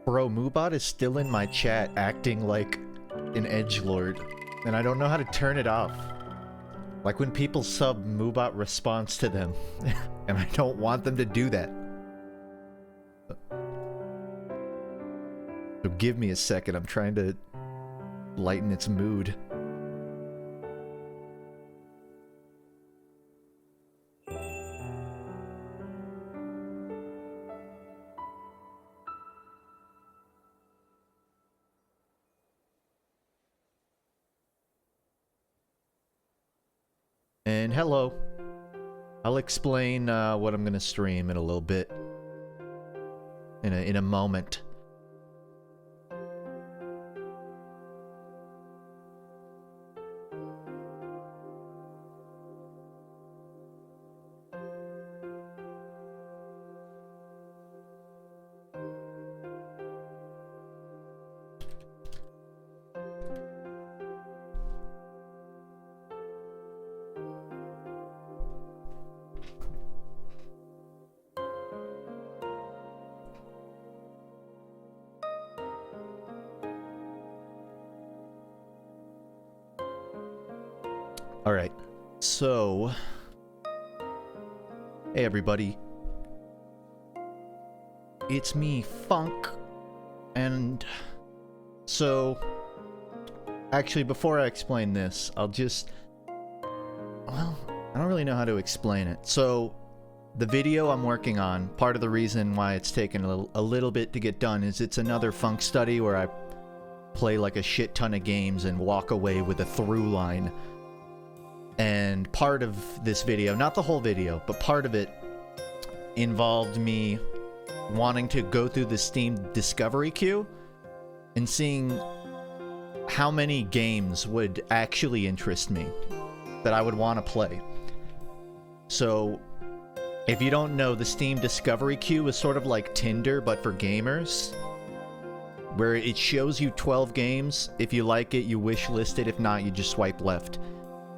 Bro, Moobot is still in my chat acting like an edgelord, and I don't know how to turn it off. Like when people sub, Moobot responds to them, and I don't want them to do that. So give me a second, I'm trying to lighten its mood. And hello. I'll explain what I'm gonna stream in a little bit. In a moment. Alright, so... Hey everybody. It's me, FUNKe. And... So... Actually, before I explain this, I'll just... Well, I don't really know how to explain it. So, the video I'm working on, part of the reason why it's taken a little bit to get done is it's another FUNKe study where I play like a shit ton of games and walk away with a through line. And part of this video, not the whole video, but part of it involved me wanting to go through the Steam discovery queue and seeing how many games would actually interest me that I would want to play. So, if you don't know, the Steam discovery queue is sort of like Tinder, but for gamers, where it shows you 12 games. If you like it, you wish list it. If not, you just swipe left.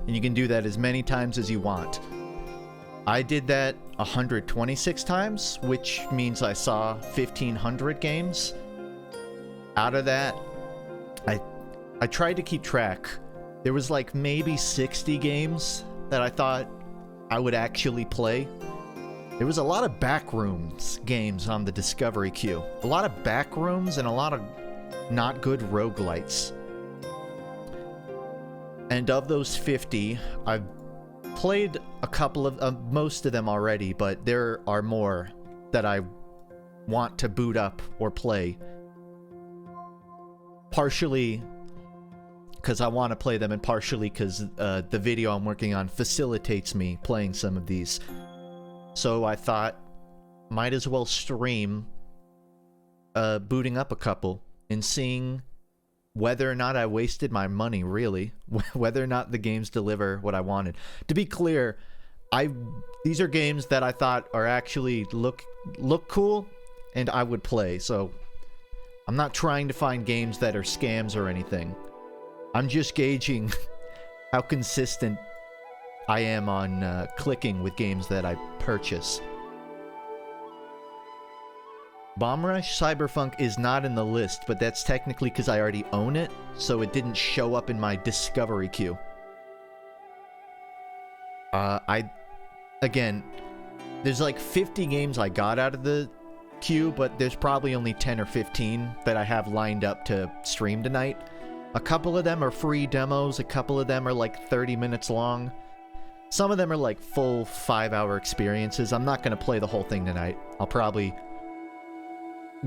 And you can do that as many times as you want. I did that 126 times, which means I saw 1,500 games. Out of that, I tried to keep track. There was like maybe 60 games that I thought I would actually play. There was a lot of backrooms games on the discovery queue. A lot of backrooms and a lot of not good roguelites. And of those 50, I've played a couple of, most of them already, but there are more that I want to boot up or play. Partially because I want to play them, and partially because the video I'm working on facilitates me playing some of these. So I thought, might as well stream booting up a couple and seeing whether or not I wasted my money, really. Whether or not the games deliver what I wanted. To be clear, these are games that I thought are actually look cool and I would play. So I'm not trying to find games that are scams or anything. I'm just gauging how consistent I am on clicking with games that I purchase. Bomb Rush Cyberpunk is not in the list, but that's technically because I already own it, so it didn't show up in my discovery queue. Again, there's like 50 games I got out of the queue, but there's probably only 10 or 15 that I have lined up to stream tonight. A couple of them are free demos, a couple of them are like 30 minutes long. Some of them are like full 5-hour experiences. I'm not going to play the whole thing tonight. I'll probably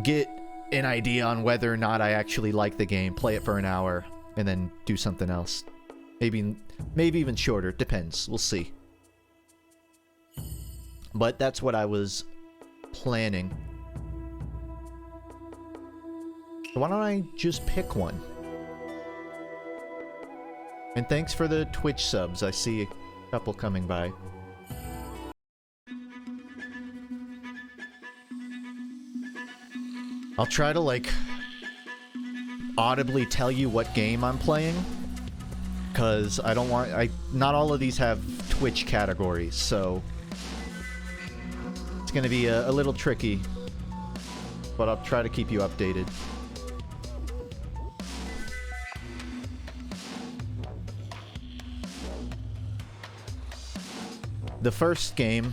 get an idea on whether or not I actually like the game, play it for an hour, and then do something else. Maybe even shorter. Depends. We'll see. But that's what I was planning. So why don't I just pick one? And thanks for the Twitch subs. I see a couple coming by. I'll try to, like, audibly tell you what game I'm playing, because I don't want... not all of these have Twitch categories, so... it's gonna be a little tricky. but I'll try to keep you updated. The first game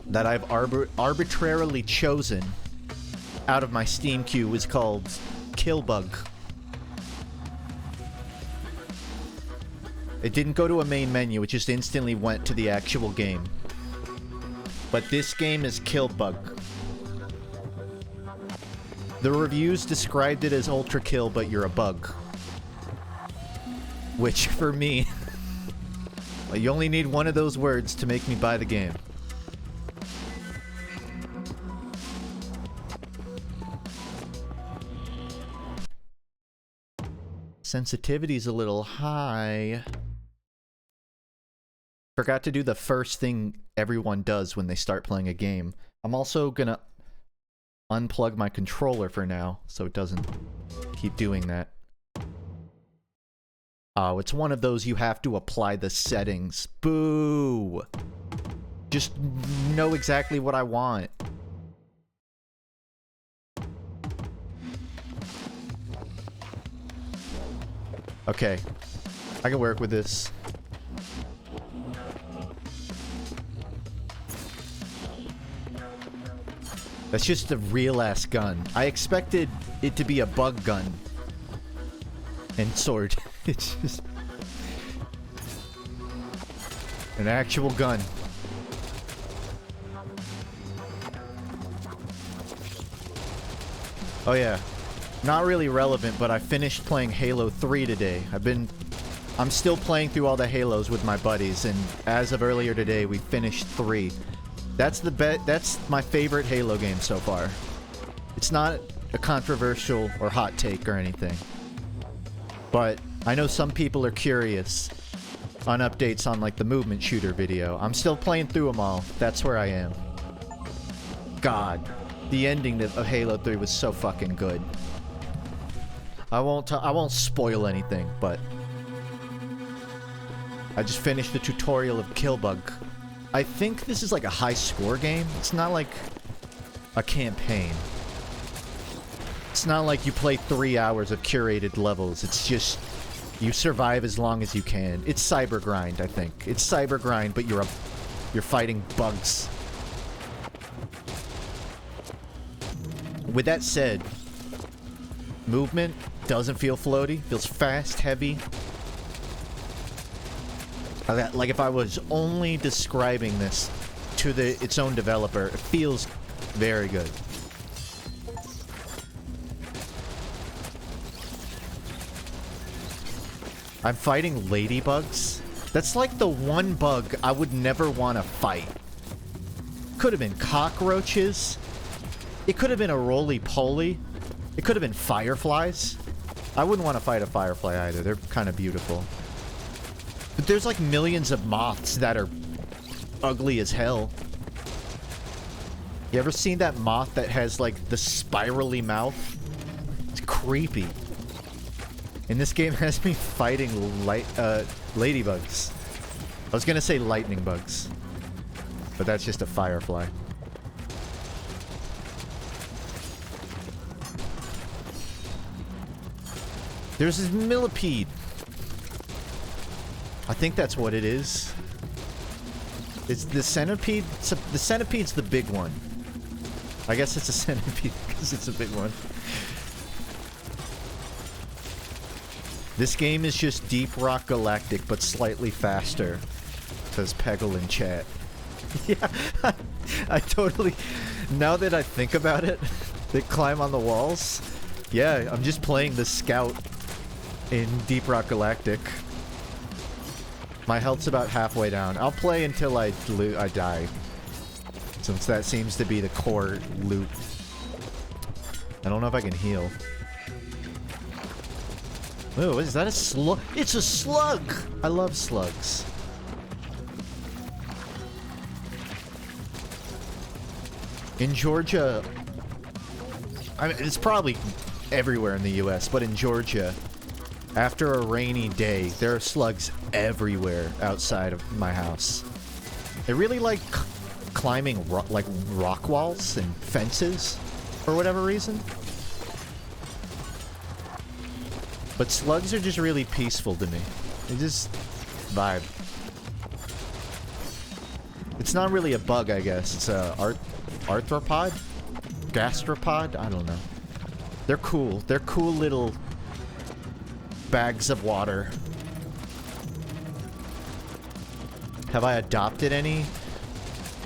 that I've arbitrarily chosen out of my Steam queue was called Killbug. It didn't go to a main menu, it just instantly went to the actual game. But this game is Killbug. The reviews described it as ultra kill, but you're a bug. Which, for me, you only need one of those words to make me buy the game. Sensitivity's a little high. Forgot to do the first thing everyone does when they start playing a game. I'm also gonna unplug my controller for now, so it doesn't keep doing that. Oh, it's one of those you have to apply the settings. Boo! Just know exactly what I want. Okay. I can work with this. That's just a real-ass gun. I expected it to be a bug gun. And sword. It's just... an actual gun. Oh yeah. Not really relevant, but I finished playing Halo 3 today. I'm still playing through all the Halos with my buddies, and as of earlier today, we finished 3. That's my favorite Halo game so far. It's not a controversial or hot take or anything. But I know some people are curious on updates on like the movement shooter video. I'm still playing through them all. That's where I am. God, the ending of Halo 3 was so fucking good. I won't spoil anything, but I just finished the tutorial of Killbug. I think this is like a high score game. It's not like a campaign. It's not like you play 3 hours of curated levels. It's just you survive as long as you can. It's cyber grind, I think. It's cyber grind, but you're fighting bugs. With that said, movement doesn't feel floaty. Feels fast, heavy. Like if I was only describing this to its own developer, it feels very good. I'm fighting ladybugs. That's like the one bug I would never want to fight. Could have been cockroaches. It could have been a roly-poly. It could have been fireflies. I wouldn't want to fight a firefly either. They're kind of beautiful. But there's like millions of moths that are ugly as hell. You ever seen that moth that has like the spirally mouth? It's creepy. And this game has me fighting ladybugs. I was gonna say lightning bugs, but that's just a firefly. There's this millipede. I think that's what it is. It's the centipede. The centipede's the big one. I guess it's a centipede because it's a big one. This game is just Deep Rock Galactic, but slightly faster. Says Peggle in chat. Yeah, I totally... Now that I think about it, they climb on the walls. Yeah, I'm just playing the scout in Deep Rock Galactic. My health's about halfway down. I'll play until I die. Since that seems to be the core loot. I don't know if I can heal. Ooh, is that a slug? It's a slug! I love slugs. In Georgia... I mean, it's probably everywhere in the US, but in Georgia, after a rainy day, there are slugs everywhere outside of my house. They really like climbing rock walls and fences. for whatever reason. But slugs are just really peaceful to me. They just vibe. It's not really a bug, I guess. It's a arthropod? Gastropod? I don't know. They're cool. They're cool little bags of water. Have I adopted any?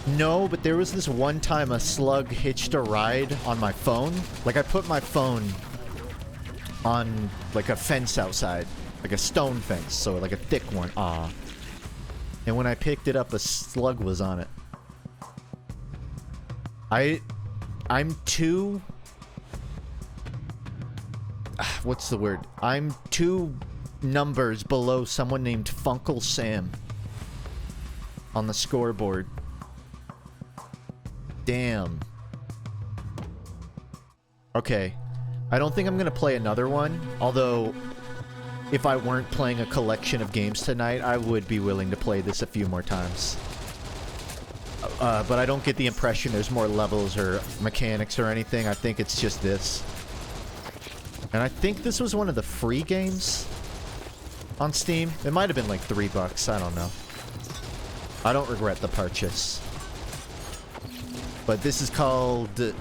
No, but there was this one time a slug hitched a ride on my phone. Like, I put my phone on, like, a fence outside. Like a stone fence, so like a thick one. Aw. And when I picked it up, a slug was on it. I'm too... What's the word? I'm 2 numbers below someone named FUNKe Sam on the scoreboard. Damn. Okay. I don't think I'm gonna play another one, although if I weren't playing a collection of games tonight, I would be willing to play this a few more times. But I don't get the impression there's more levels or mechanics or anything. I think it's just this. And I think this was one of the free games on Steam. It might have been like $3. I don't know. I don't regret the purchase. But this is called...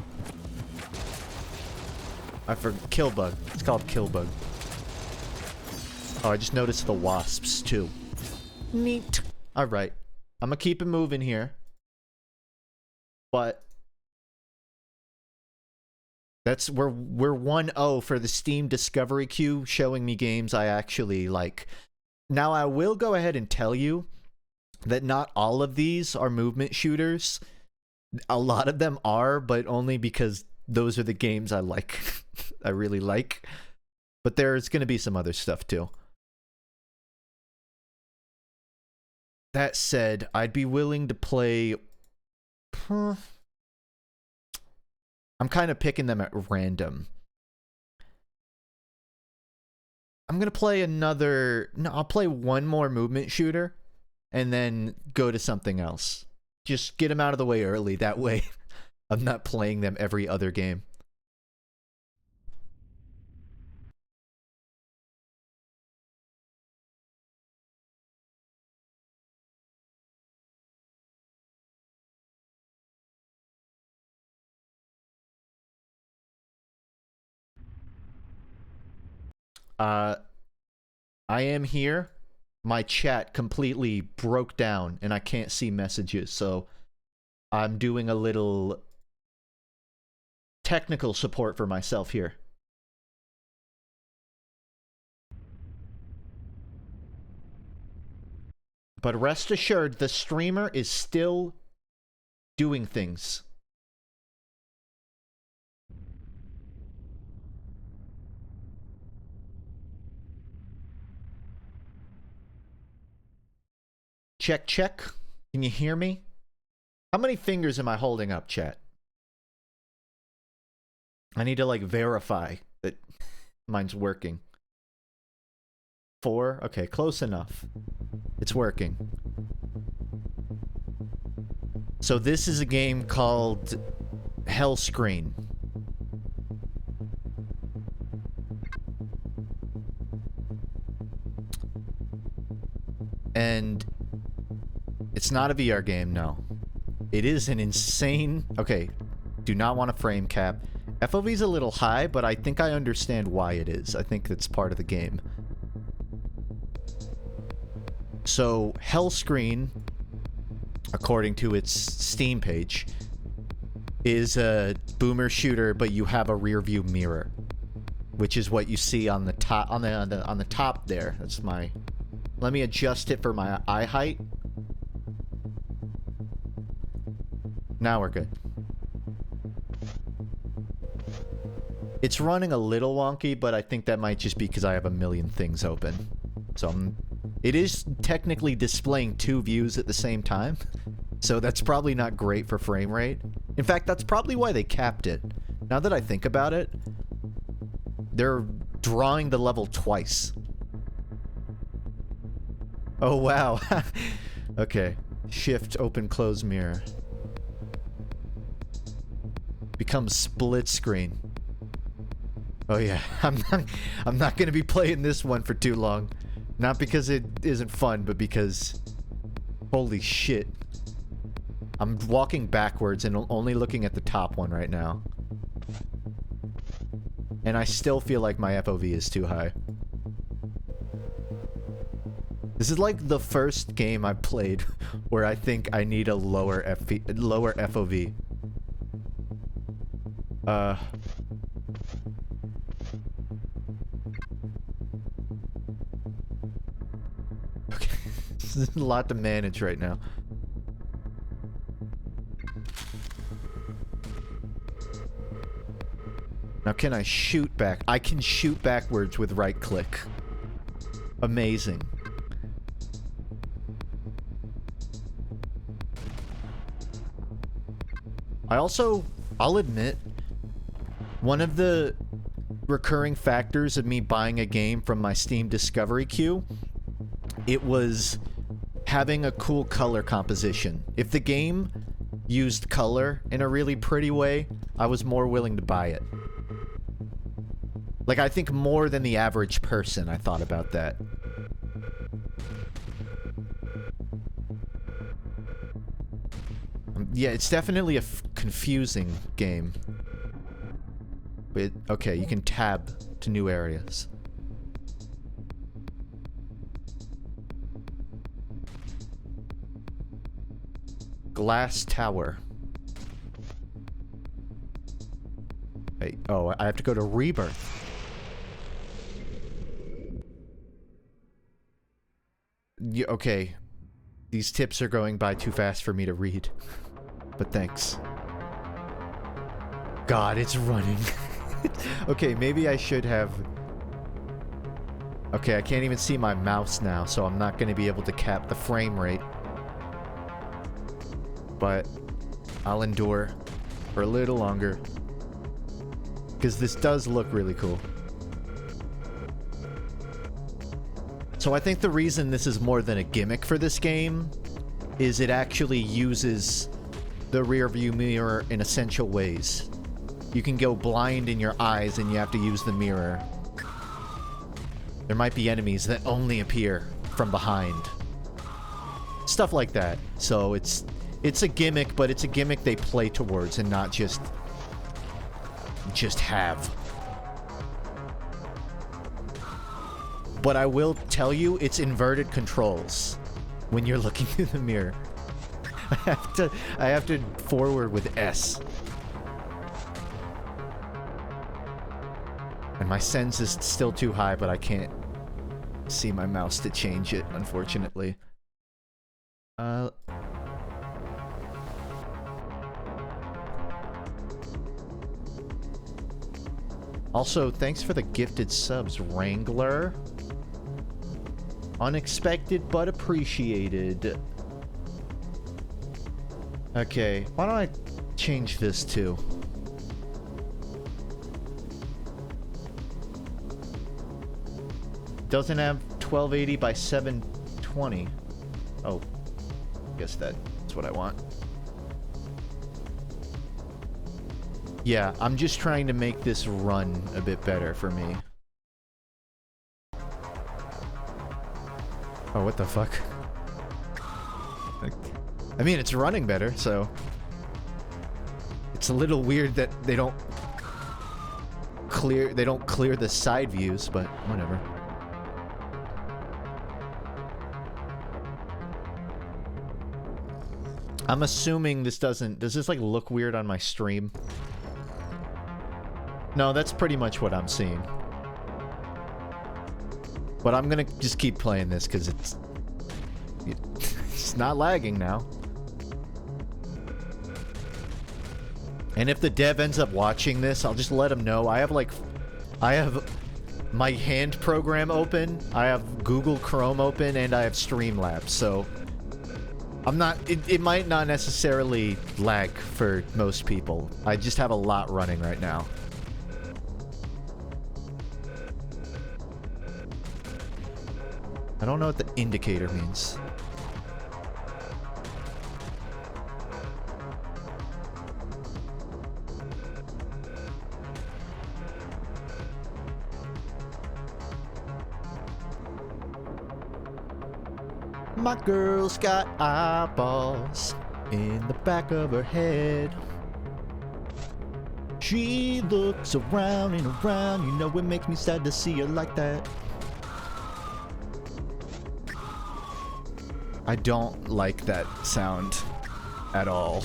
I forgot. Killbug. It's called Killbug. Oh, I just noticed the wasps, too. Neat. Alright. I'm gonna keep it moving here. But... That's... We're 1-0 for the Steam Discovery Queue, showing me games I actually like. Now, I will go ahead and tell you that not all of these are movement shooters. A lot of them are, but only because those are the games I like. I really like. But there's gonna be some other stuff, too. That said, I'd be willing to play... I'm kind of picking them at random. I'm gonna play another... No, I'll play one more movement shooter, and then go to something else. Just get them out of the way early, that way I'm not playing them every other game. I am here. My chat completely broke down and I can't see messages, so I'm doing a little technical support for myself here. But rest assured, the streamer is still doing things. Check, check. Can you hear me? How many fingers am I holding up, chat? I need to, like, verify that mine's working. 4? Okay, close enough. It's working. So this is a game called Hellscreen. And it's not a VR game, no. It is an insane... Okay, do not want a frame cap. FOV's a little high, but I think I understand why it is. I think it's part of the game. So, Hellscreen, according to its Steam page, is a boomer shooter, but you have a rear view mirror, which is what you see on the top on the top there. That's my... Let me adjust it for my eye height. Now we're good. It's running a little wonky, but I think that might just be because I have a million things open. So it is technically displaying 2 views at the same time. So that's probably not great for frame rate. In fact, that's probably why they capped it. Now that I think about it, they're drawing the level twice. Oh, wow. Okay. Shift, open, close mirror. becomes split screen. Oh yeah, I'm not gonna be playing this one for too long. Not because it isn't fun, but because... Holy shit. I'm walking backwards and only looking at the top one right now. And I still feel like my FOV is too high. This is like the first game I've played where I think I need a lower FOV. Okay. This is a lot to manage right now. Now can I shoot back? I can shoot backwards with right click. Amazing. I'll admit, one of the recurring factors of me buying a game from my Steam discovery queue, it was having a cool color composition. If the game used color in a really pretty way, I was more willing to buy it. Like, I think more than the average person, I thought about that. Yeah, it's definitely a confusing game. But, okay, you can tab to new areas. Glass Tower. Hey, oh, I have to go to Rebirth. Yeah, okay. These tips are going by too fast for me to read. But thanks. God, it's running. Okay, maybe I should have... Okay, I can't even see my mouse now, so I'm not going to be able to cap the frame rate. But I'll endure for a little longer. Because this does look really cool. So I think the reason this is more than a gimmick for this game is it actually uses the rear view mirror in essential ways. You can go blind in your eyes and you have to use the mirror. There might be enemies that only appear from behind. Stuff like that. So it's a gimmick, but it's a gimmick they play towards and not just have. But I will tell you, it's inverted controls when you're looking through the mirror. I have to forward with S. And my sense is still too high, but I can't see my mouse to change it, unfortunately. Also, thanks for the gifted subs, Wrangler. Unexpected but appreciated. Okay, why don't I change this too? Doesn't have 1280 by 720. Oh, guess that's what I want. Yeah, I'm just trying to make this run a bit better for me. Oh, what the fuck? I mean, it's running better, so... It's a little weird that they don't clear the side views, but whatever. I'm assuming this doesn't... Does this, like, look weird on my stream? No, that's pretty much what I'm seeing. But I'm gonna just keep playing this, because it's not lagging now. And if the dev ends up watching this, I'll just let him know. I have my hand program open, I have Google Chrome open, and I have Streamlabs, so... it might not necessarily lag for most people. I just have a lot running right now. I don't know what the indicator means. My girl's got eyeballs in the back of her head. She looks around and around, you know it makes me sad to see her like that. I don't like that sound at all.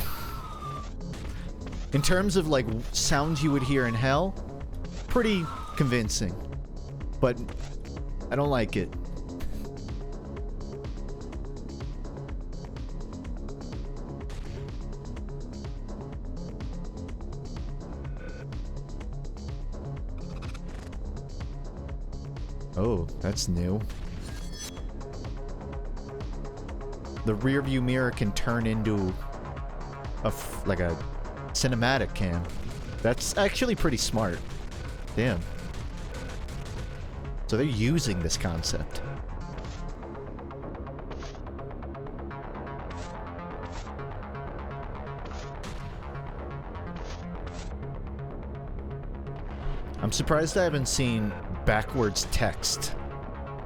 In terms of like sounds you would hear in hell, pretty convincing, but I don't like it. Oh, that's new. The rear view mirror can turn into like a cinematic cam. That's actually pretty smart. Damn. So they're using this concept. I'm surprised I haven't seen backwards text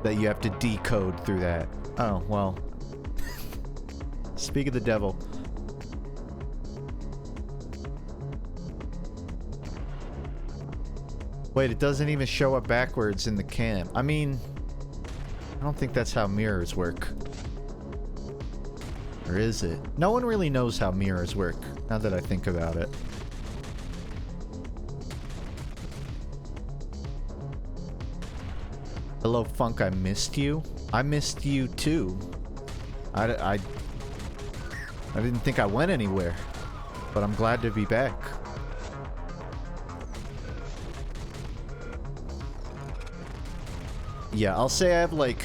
that you have to decode through that. Oh, well. Speak of the devil. Wait, it doesn't even show up backwards in the cam. I mean, I don't think that's how mirrors work. Or is it? No one really knows how mirrors work, now that I think about it. Hello, Funk, I missed you. I missed you too. I didn't think I went anywhere, but I'm glad to be back. Yeah, I'll say I have like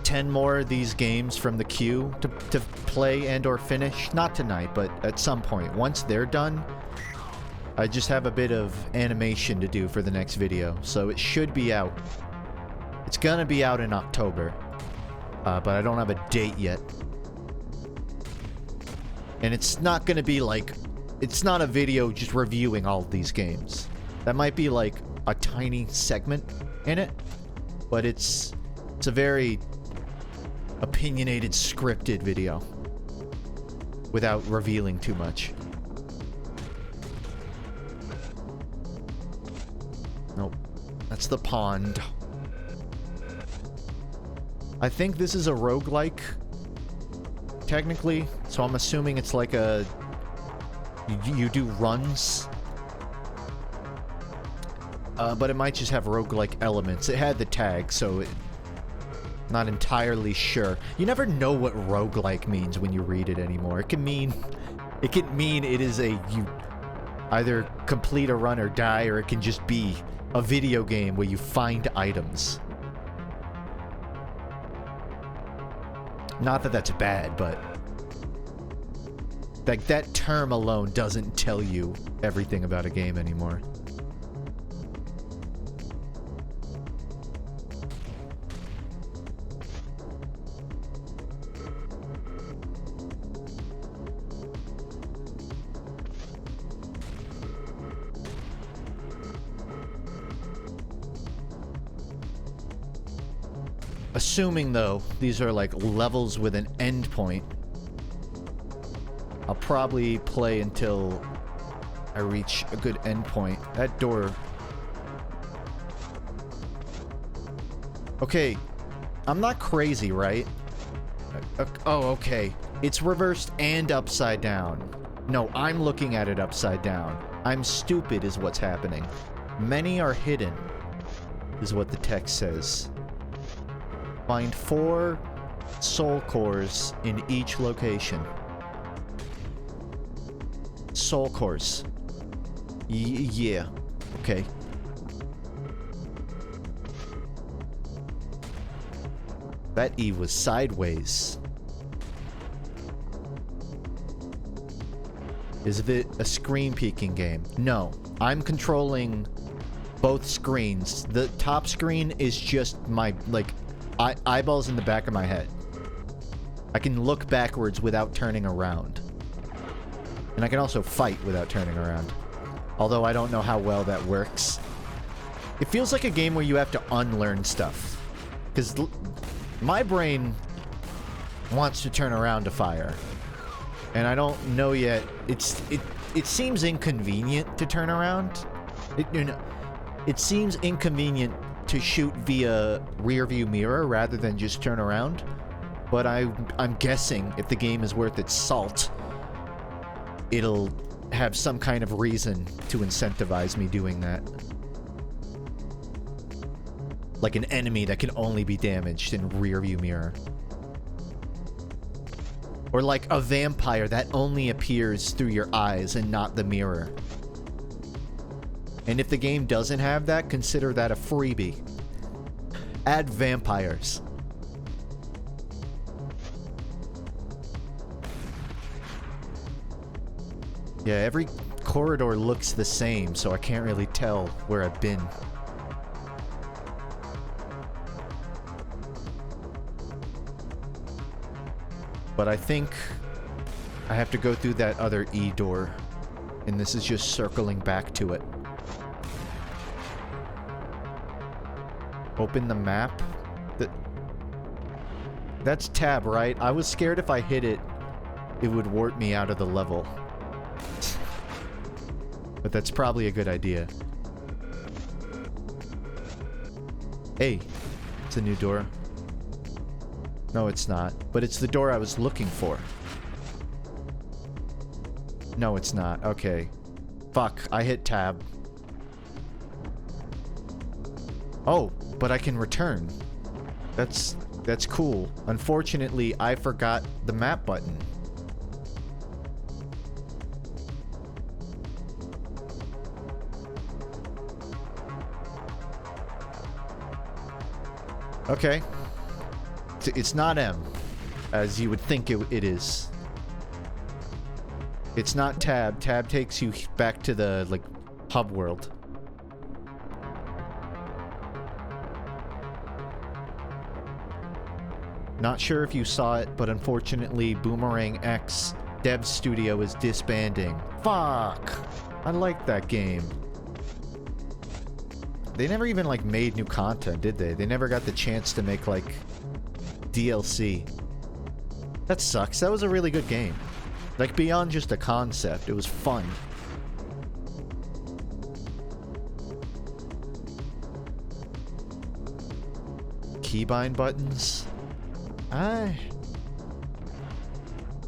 10 more of these games from the queue to play and or finish. Not tonight, but at some point. Once they're done, I just have a bit of animation to do for the next video, so it should be out. It's gonna be out in October, but I don't have a date yet. And it's not gonna be like, it's not a video just reviewing all of these games. That might be like a tiny segment in it, but it's a very opinionated, scripted video without revealing too much. Nope, that's the pond. I think this is a roguelike, technically, so I'm assuming it's like a... You do runs. But it might just have roguelike elements. It had the tag, so not entirely sure. You never know what roguelike means when you read it anymore. It can mean it is a... You either complete a run or die, or it can just be a video game where you find items. Not that that's bad, but like that term alone doesn't tell you everything about a game anymore. Assuming, though, these are like levels with an end point, I'll probably play until I reach a good end point. That door... Okay, I'm not crazy, right? Oh, okay. It's reversed and upside down. No, I'm looking at it upside down. I'm stupid is what's happening. Many are hidden, is what the text says. Find 4 soul cores in each location. Soul cores. Yeah. Okay. That E was sideways. Is it a screen peeking game? No. I'm controlling both screens. The top screen is just my, like, eyeballs in the back of my head. I can look backwards without turning around. And I can also fight without turning around. Although I don't know how well that works. It feels like a game where you have to unlearn stuff. Because my brain wants to turn around to fire. And I don't know yet. It seems inconvenient to turn around. It seems inconvenient to shoot via rear view mirror rather than just turn around. But I'm guessing if the game is worth its salt, it'll have some kind of reason to incentivize me doing that. Like an enemy that can only be damaged in rear view mirror. Or like a vampire that only appears through your eyes and not the mirror. And if the game doesn't have that, consider that a freebie. Add vampires. Yeah, every corridor looks the same, so I can't really tell where I've been. But I think I have to go through that other E door. And this is just circling back to it. Open the map. That's tab, right? I was scared if I hit it, it would warp me out of the level. But that's probably a good idea. Hey, it's a new door. No, it's not. But it's the door I was looking for. No, it's not. Okay. Fuck, I hit tab. Oh, but I can return. That's cool. Unfortunately, I forgot the map button. Okay. It's not M, as you would think it is. It's not tab. Tab takes you back to the, like, hub world. Not sure if you saw it, but unfortunately, Boomerang X Dev Studio is disbanding. Fuck! I like that game. They never even, like, made new content, did they? They never got the chance to make, like, DLC. That sucks. That was a really good game. Like, beyond just a concept, it was fun. Keybind buttons?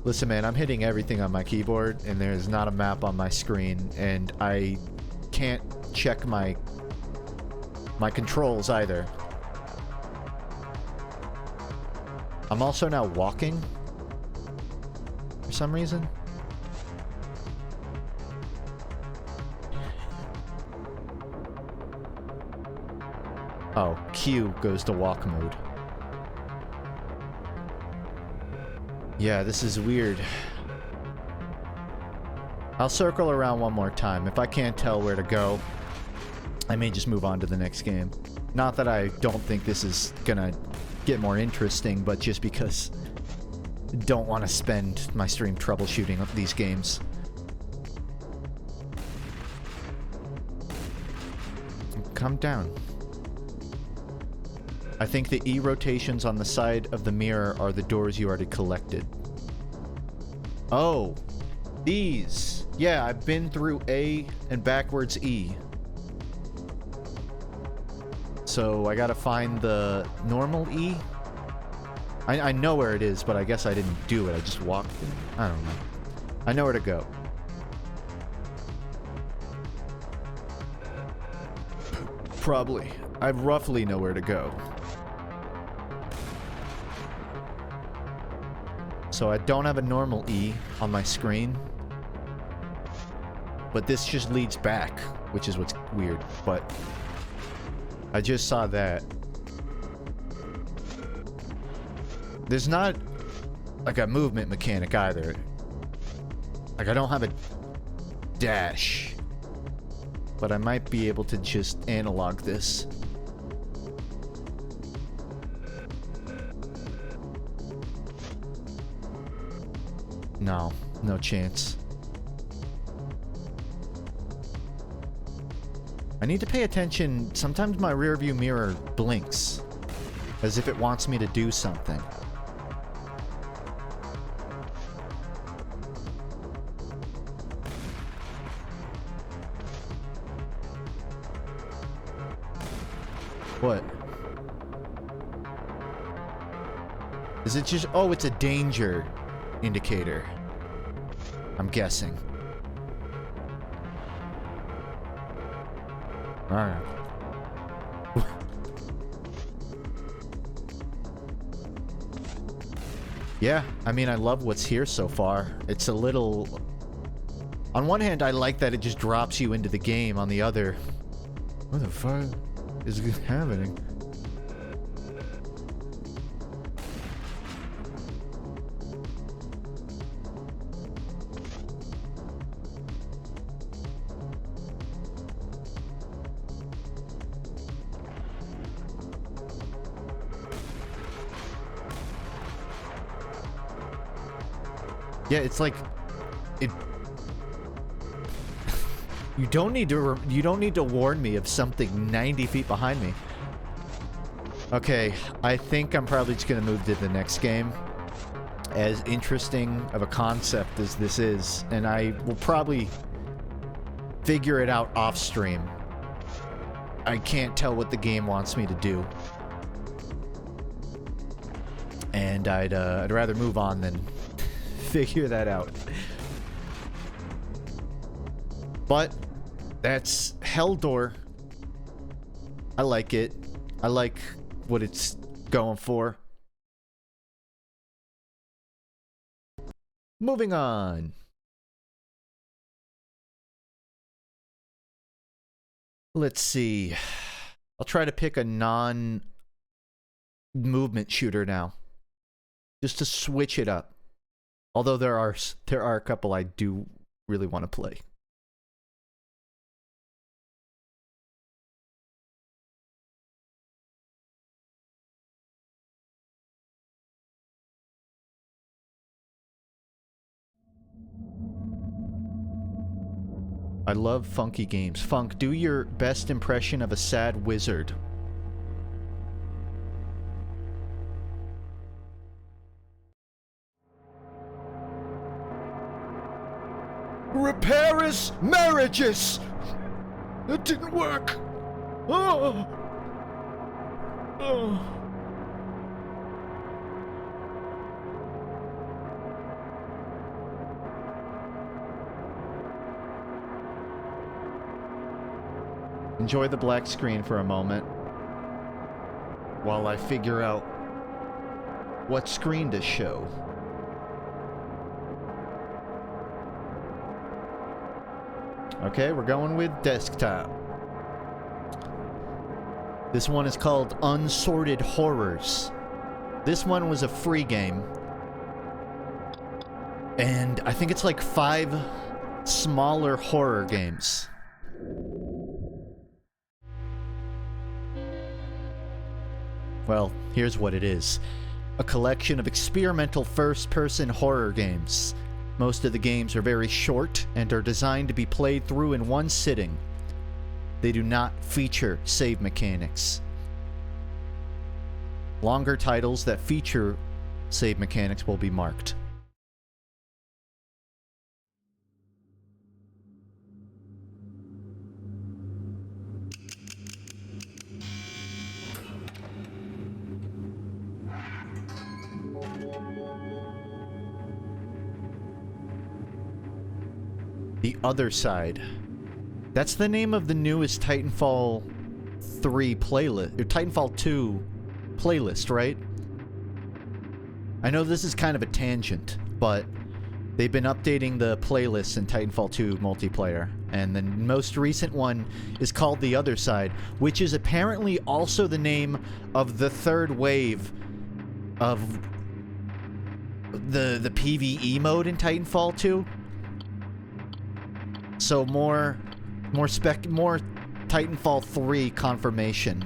Listen, man, I'm hitting everything on my keyboard, and there's not a map on my screen, and I can't check my controls either. I'm also now walking for some reason. Oh, Q goes to walk mode. Yeah, this is weird. I'll circle around one more time. If I can't tell where to go, I may just move on to the next game. Not that I don't think this is gonna get more interesting, but just because I don't want to spend my stream troubleshooting these games. Calm down. I think the E rotations on the side of the mirror are the doors you already collected. Oh, these. Yeah, I've been through A and backwards E. So I gotta find the normal E. I know where it is, but I guess I didn't do it. I just walked in. I don't know. I know where to go. Probably. I roughly know where to go. So I don't have a normal E on my screen. But this just leads back, which is what's weird. But I just saw that. There's not like a movement mechanic either. Like I don't have a dash. But I might be able to just analog this. No, no chance. I need to pay attention. Sometimes my rearview mirror blinks as if it wants me to do something. What? Is it just... Oh, it's a danger indicator. I'm guessing. Alright. Yeah, I mean, I love what's here so far. It's a little... On one hand, I like that it just drops you into the game. On the other... What the fuck is happening? Yeah, it's like it. You don't need to warn me of something 90 feet behind me. Okay, I think I'm probably just gonna move to the next game. As interesting of a concept as this is, and I will probably figure it out off stream. I can't tell what the game wants me to do, and I'd rather move on than figure that out. But that's Heldor. I like it. I like what it's going for. Moving on. Let's see. I'll try to pick a non-movement shooter now, just to switch it up. Although there are a couple I do really want to play. I love FUNKe games. Funk, do your best impression of a sad wizard. Repairers marriages! It didn't work! Oh! Oh! Enjoy the black screen for a moment while I figure out what screen to show. Okay, we're going with desktop. This one is called Unsorted Horrors. This one was a free game. And I think it's like 5 smaller horror games. Well, here's what it is. A collection of experimental first-person horror games. Most of the games are very short and are designed to be played through in one sitting. They do not feature save mechanics. Longer titles that feature save mechanics will be marked. The Other Side. That's the name of the newest Titanfall 3 playlist, or Titanfall 2 playlist, right? I know this is kind of a tangent, but they've been updating the playlists in Titanfall 2 multiplayer, and the most recent one is called The Other Side, which is apparently also the name of the third wave of the PvE mode in Titanfall 2. So more Titanfall 3 confirmation.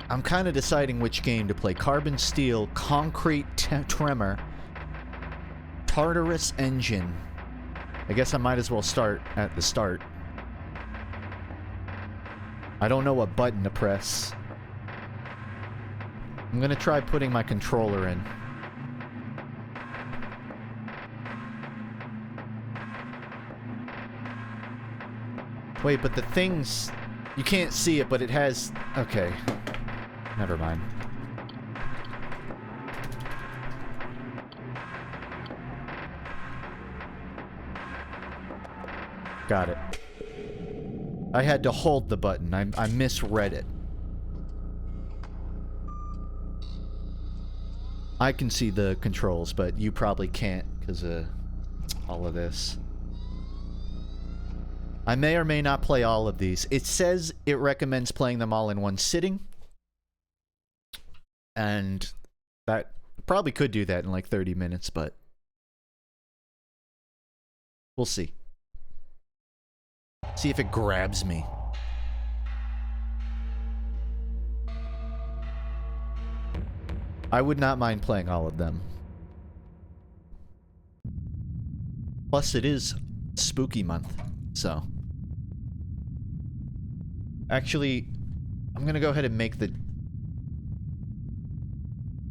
I'm kind of deciding which game to play. Carbon Steel, Concrete Tremor, Tartarus Engine. I guess I might as well start at the start. I don't know what button to press. I'm gonna try putting my controller in. Wait, but the things... You can't see it, but it has... Okay. Never mind. Got it. I had to hold the button. I misread it. I can see the controls, but you probably can't because of all of this. I may or may not play all of these. It says it recommends playing them all in one sitting. And that probably could do that in like 30 minutes, but we'll see. See if it grabs me. I would not mind playing all of them. Plus, it is spooky month, so. Actually, I'm gonna go ahead and make the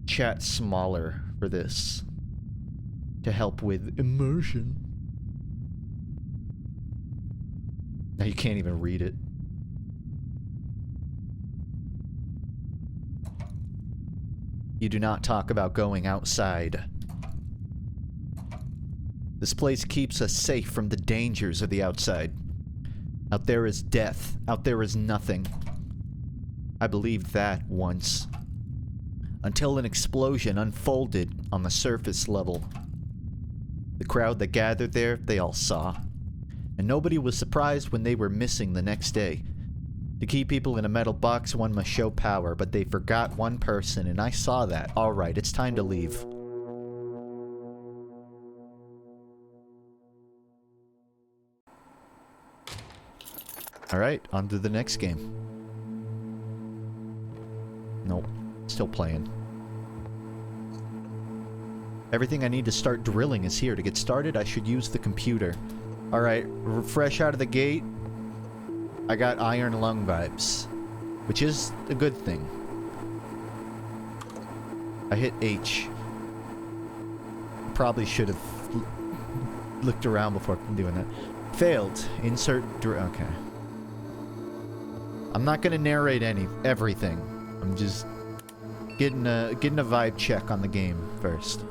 chat smaller for this to help with immersion. Now you can't even read it. You do not talk about going outside. This place keeps us safe from the dangers of the outside. Out there is death. Out there is nothing. I believed that once. Until an explosion unfolded on the surface level. The crowd that gathered there, they all saw. And nobody was surprised when they were missing the next day. To keep people in a metal box, one must show power, but they forgot one person, and I saw that. Alright, it's time to leave. Alright, on to the next game. Nope, still playing. Everything I need to start drilling is here. To get started, I should use the computer. Alright, fresh out of the gate, I got iron lung vibes, which is a good thing. I hit H. Probably should have looked around before doing that. Failed. Insert... Okay. I'm not gonna narrate everything. I'm just getting a vibe check on the game first.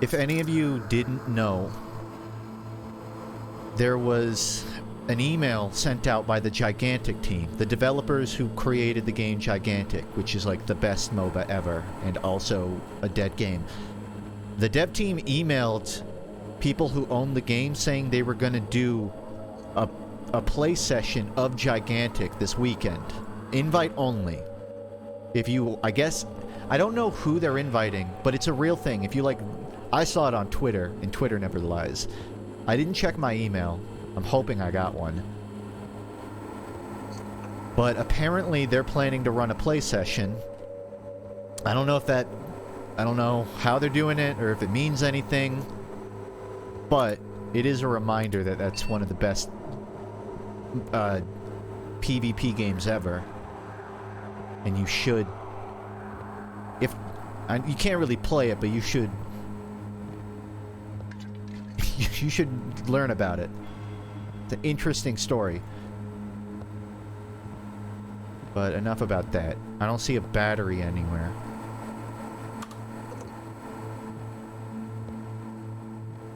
If any of you didn't know, there was an email sent out by the Gigantic team, the developers who created the game Gigantic, which is like the best MOBA ever, and also a dead game. The dev team emailed people who own the game saying they were going to do a play session of Gigantic this weekend. Invite only. If you, I guess, I don't know who they're inviting, but it's a real thing. If you like... I saw it on Twitter, and Twitter never lies. I didn't check my email. I'm hoping I got one. But apparently they're planning to run a play session. I don't know if that... I don't know how they're doing it, or if it means anything. But it is a reminder that that's one of the best PvP games ever. And you should... you can't really play it, but you should... You should learn about it. It's an interesting story. But enough about that. I don't see a battery anywhere.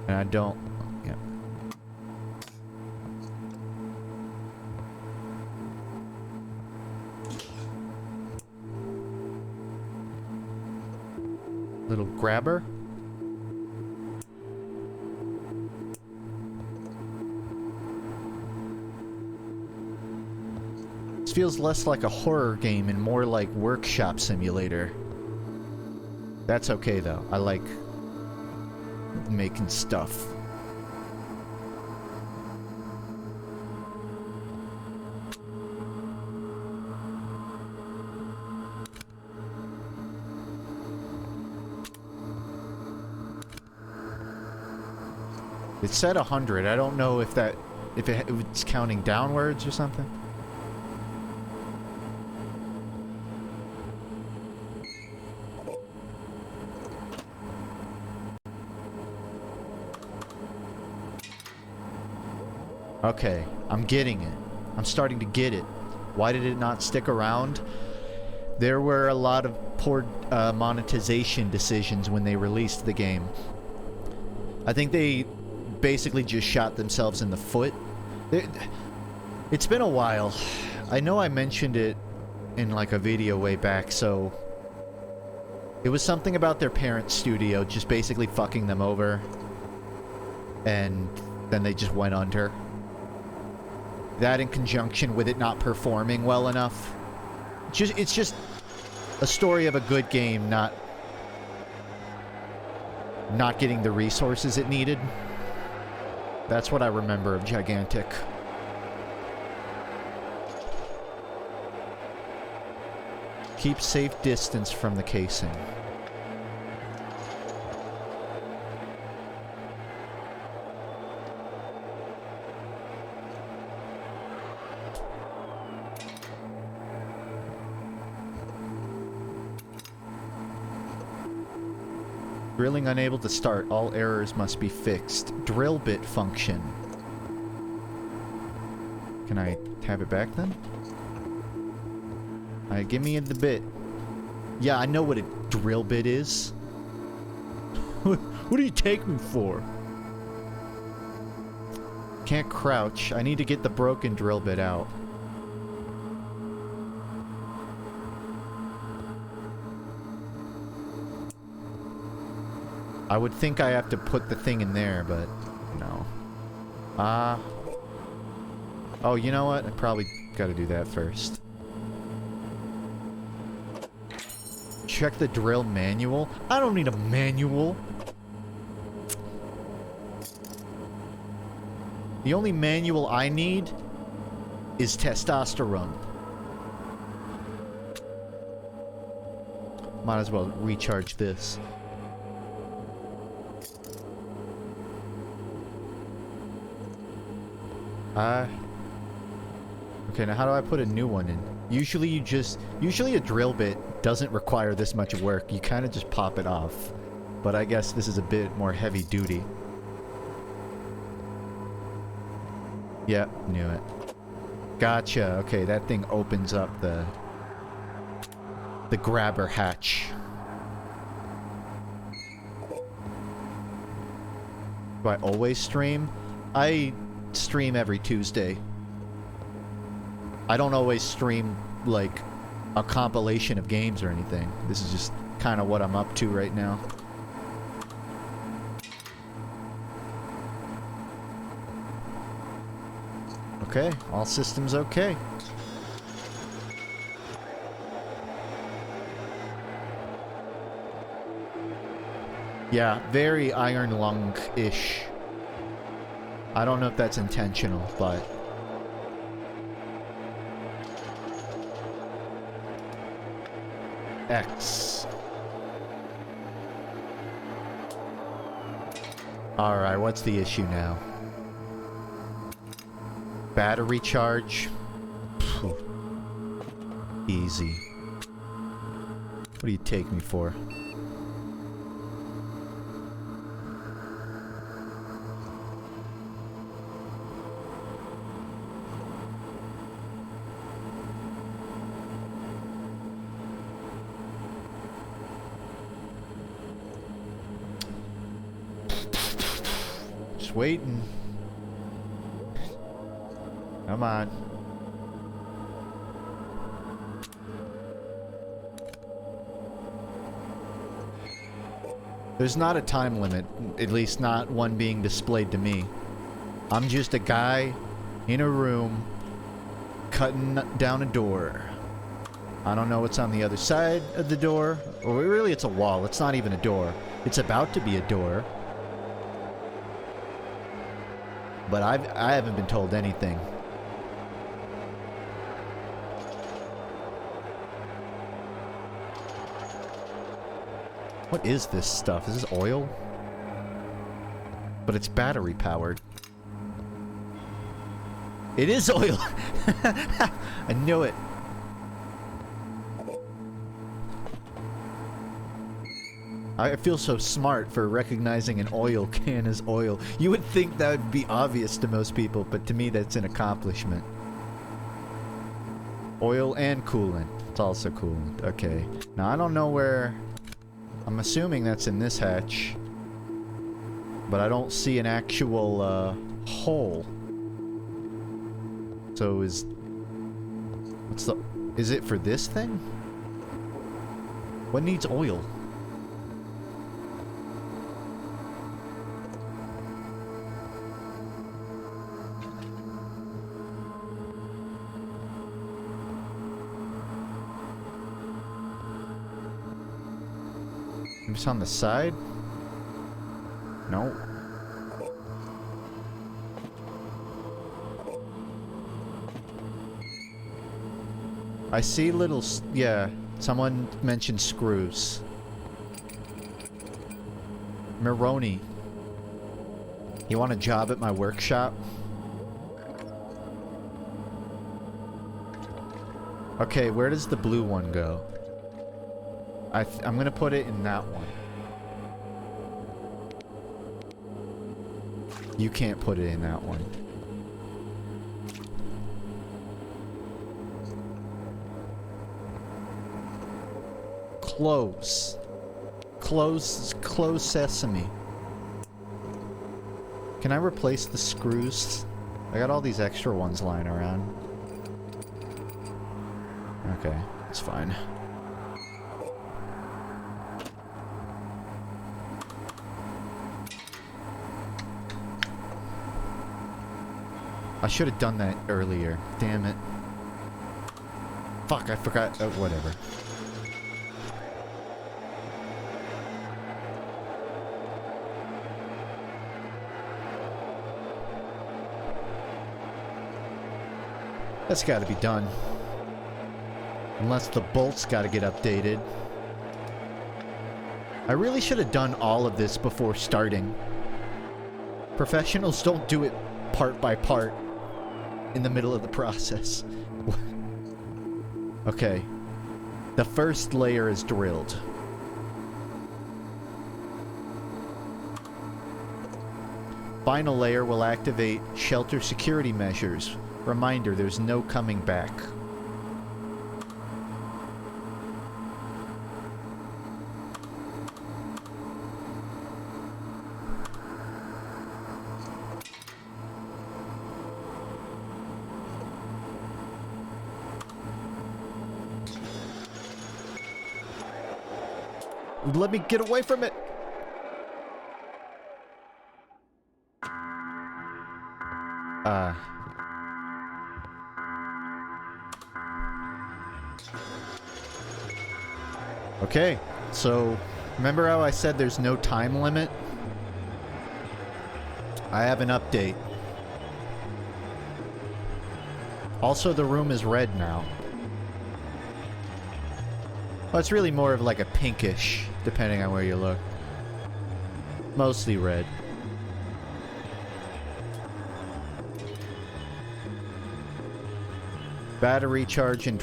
And I don't... Yeah. Little grabber. Feels less like a horror game and more like workshop simulator. That's okay though. I like making stuff. It said 100. I don't know if it's counting downwards or something. Okay, I'm getting it. I'm starting to get it. Why did it not stick around? There were a lot of poor monetization decisions when they released the game. I think they basically just shot themselves in the foot. It's been a while. I know I mentioned it in like a video way back, so... It was something about their parent studio just basically fucking them over. And then they just went under. That in conjunction with it not performing well enough. It's just a story of a good game not getting the resources it needed. That's what I remember of Gigantic. Keep safe distance from the casing. Drilling unable to start. All errors must be fixed. Drill bit function. Can I have it back then? Alright, give me the bit. Yeah, I know what a drill bit is. What do you take me for? Can't crouch. I need to get the broken drill bit out. I would think I have to put the thing in there, but no. Oh, you know what? I probably gotta do that first. Check the drill manual. I don't need a manual. The only manual I need is testosterone. Might as well recharge this. Okay, now how do I put a new one in? Usually a drill bit doesn't require this much work. You kind of just pop it off. But I guess this is a bit more heavy duty. Yep, knew it. Gotcha. Okay, that thing opens up the grabber hatch. Do I always stream? I stream every Tuesday. I don't always stream, like, a compilation of games or anything. This is just kind of what I'm up to right now. Okay, all systems okay. Yeah, very Iron Lung-ish. I don't know if that's intentional, but... X. Alright, what's the issue now? Battery charge. Phew. Easy. What do you take me for? Just waiting. Come on. There's not a time limit, at least not one being displayed to me. I'm just a guy in a room cutting down a door. I don't know what's on the other side of the door. Or really, it's a wall. It's not even a door. It's about to be a door. But I haven't been told anything. What is this stuff? Is this oil? But it's battery powered. It is oil! I knew it. I feel so smart for recognizing an oil can as oil. You would think that would be obvious to most people, but to me that's an accomplishment. Oil and coolant. It's also coolant. Okay. Now I don't know where... I'm assuming that's in this hatch. But I don't see an actual, hole. So is... What's the... Is it for this thing? What needs oil? It's on the side? No. I see little... Yeah, someone mentioned screws. Mironi. You want a job at my workshop? Okay, where does the blue one go? I'm gonna put it in that one. You can't put it in that one. Close. Close sesame. Can I replace the screws? I got all these extra ones lying around. Okay, it's fine. I should have done that earlier. Damn it. Fuck, I forgot. Whatever. That's gotta be done. Unless the bolts gotta get updated. I really should have done all of this before starting. Professionals don't do it part by part in the middle of the process. Okay. The first layer is drilled. Final layer will activate shelter security measures. Reminder, there's no coming back. Let me get away from it! Okay, so remember how I said there's no time limit? I have an update. Also, the room is red now. Well, it's really more of like a pinkish, depending on where you look. Mostly red. Battery charge and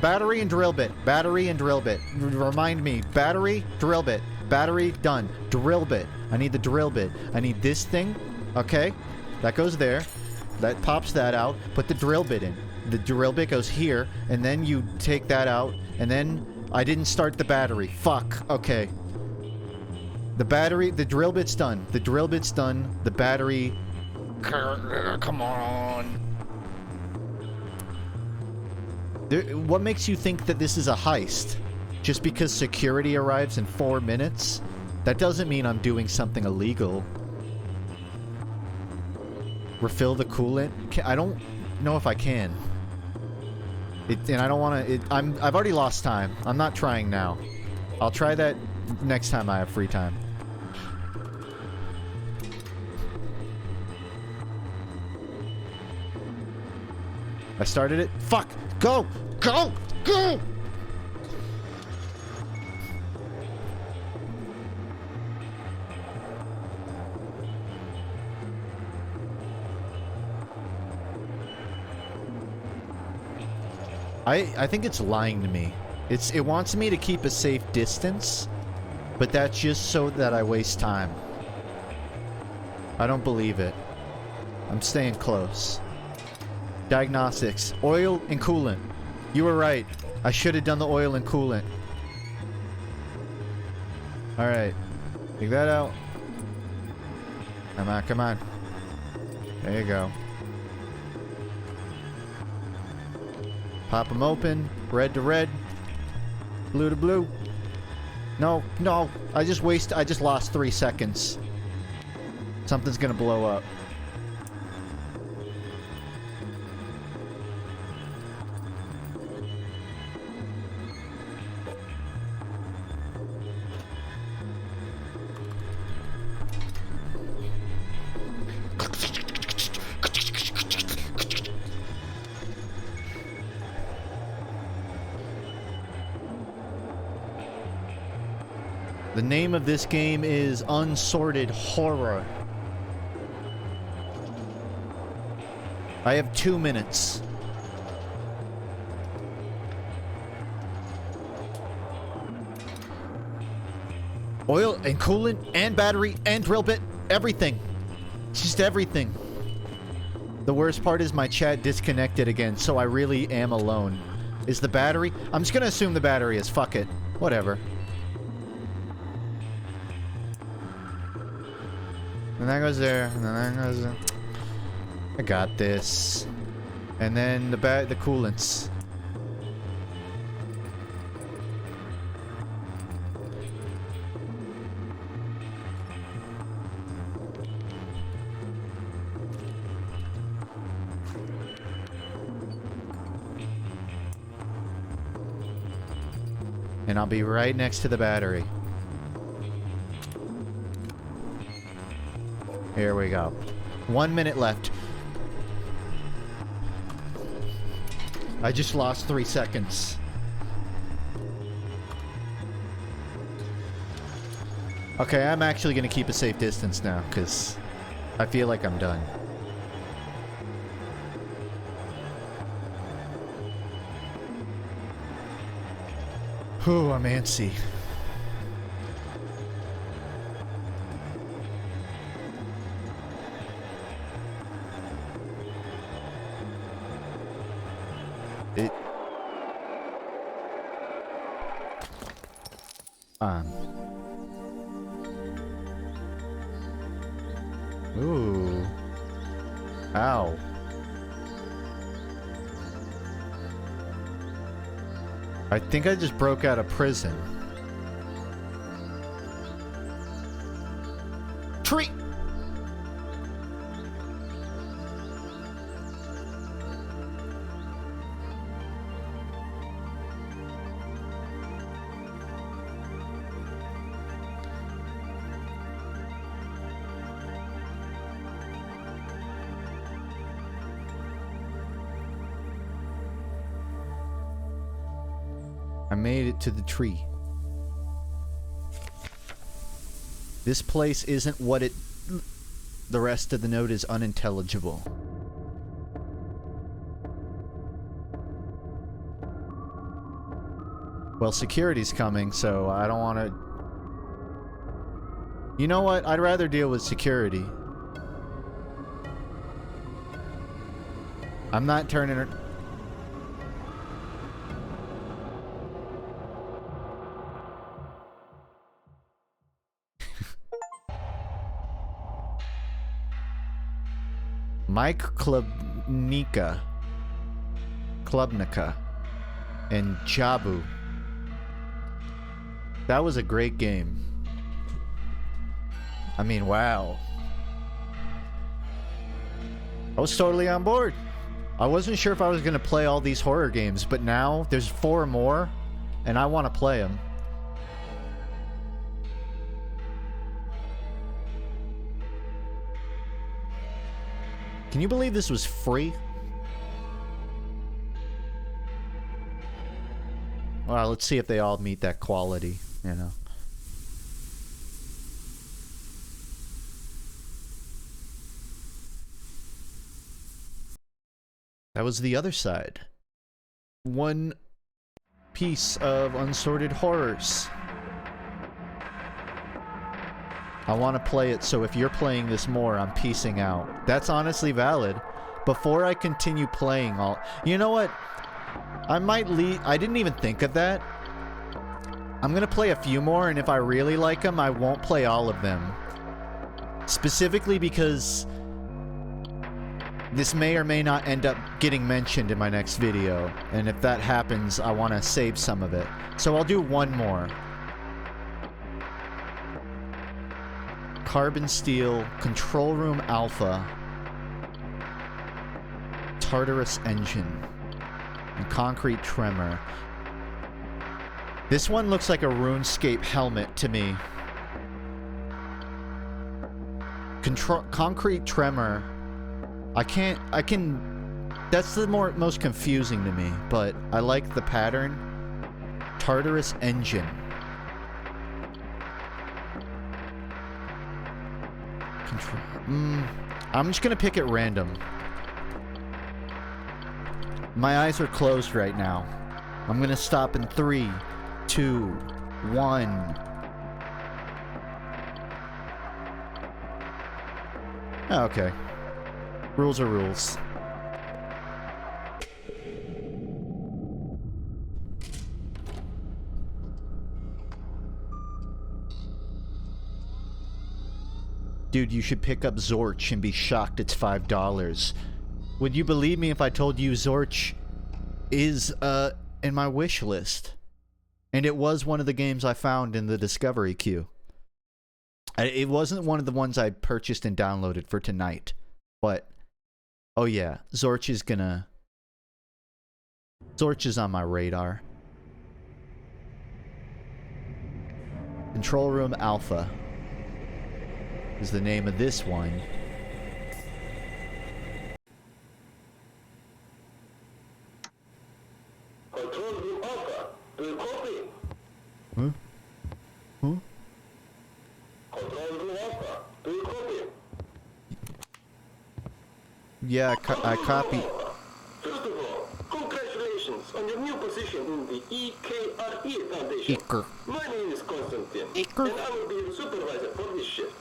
battery and drill bit. Battery and drill bit. Remind me. Battery, drill bit. Battery, done. Drill bit. I need the drill bit. I need this thing. Okay. That goes there. That pops that out. Put the drill bit in. The drill bit goes here. And then you take that out. And then I didn't start the battery. Fuck. Okay. The battery, the drill bit's done. The drill bit's done. The battery... Come on. What makes you think that this is a heist? Just because security arrives in 4 minutes? That doesn't mean I'm doing something illegal. Refill the coolant? I don't know if I can. And I don't want to... I've already lost time. I'm not trying now. I'll try that next time I have free time. I started it. Fuck! Go! Go! Go! I think it's lying to me. It wants me to keep a safe distance, But that's just so that I waste time. I don't believe it. I'm staying close. Diagnostics. Oil and coolant. You were right. I should have done the oil and coolant. Alright. Take that out. Come on, come on. There you go. Pop them open. Red to red. Blue to blue. No, no. I just lost 3 seconds. Something's gonna blow up. The name of this game is Unsorted Horror. I have 2 minutes. Oil and coolant and battery and drill bit. Everything. Just everything. The worst part is my chat disconnected again, so I really am alone. Is the battery? I'm just gonna assume the battery is. Fuck it. Whatever. And that goes there, and then that goes there. I got this. And then the coolants. And I'll be right next to the battery. Here we go. 1 minute left. I just lost 3 seconds. Okay, I'm actually gonna keep a safe distance now, because I feel like I'm done. Whew, I'm antsy. Ooh. Ow. I think I just broke out of prison. Tree! I made it to the tree. This place isn't what it... The rest of the note is unintelligible. Well, security's coming, so I don't want to... You know what? I'd rather deal with security. I'm not turning her... Mike Klubnica, and Jabu. That was a great game. I mean, wow. I was totally on board. I wasn't sure if I was going to play all these horror games, but now there's 4 more, and I want to play them. Can you believe this was free? Well, let's see if they all meet that quality, you know. That was the other side. One piece of Unsorted Horrors. I want to play it, so if you're playing this more, I'm peacing out. That's honestly valid. Before I continue playing you know what? I might leave. I didn't even think of that. I'm gonna play a few more, and if I really like them, I won't play all of them. Specifically because this may or may not end up getting mentioned in my next video, and if that happens, I want to save some of it. So I'll do one more. Carbon Steel, Control Room Alpha, Tartarus Engine, and Concrete Tremor. This one looks like a RuneScape helmet to me. Concrete Tremor. That's the most confusing to me, but I like the pattern. Tartarus Engine. I'm just gonna pick at random. My eyes are closed right now. I'm gonna stop in 3, 2, 1. Okay. Rules are rules. Dude, you should pick up Zorch and be shocked it's $5. Would you believe me if I told you Zorch is, in my wish list? And it was one of the games I found in the discovery queue. It wasn't one of the ones I purchased and downloaded for tonight. But, oh yeah, Zorch is on my radar. Control Room Alpha is the name of this one. Control Room Alpha, do you copy? Huh? Huh? Control Room Alpha, do you copy? Yeah, I copy. First of all, congratulations on your new position in the EKRE Foundation. My name is Konstantin, and I will be your supervisor for this shift.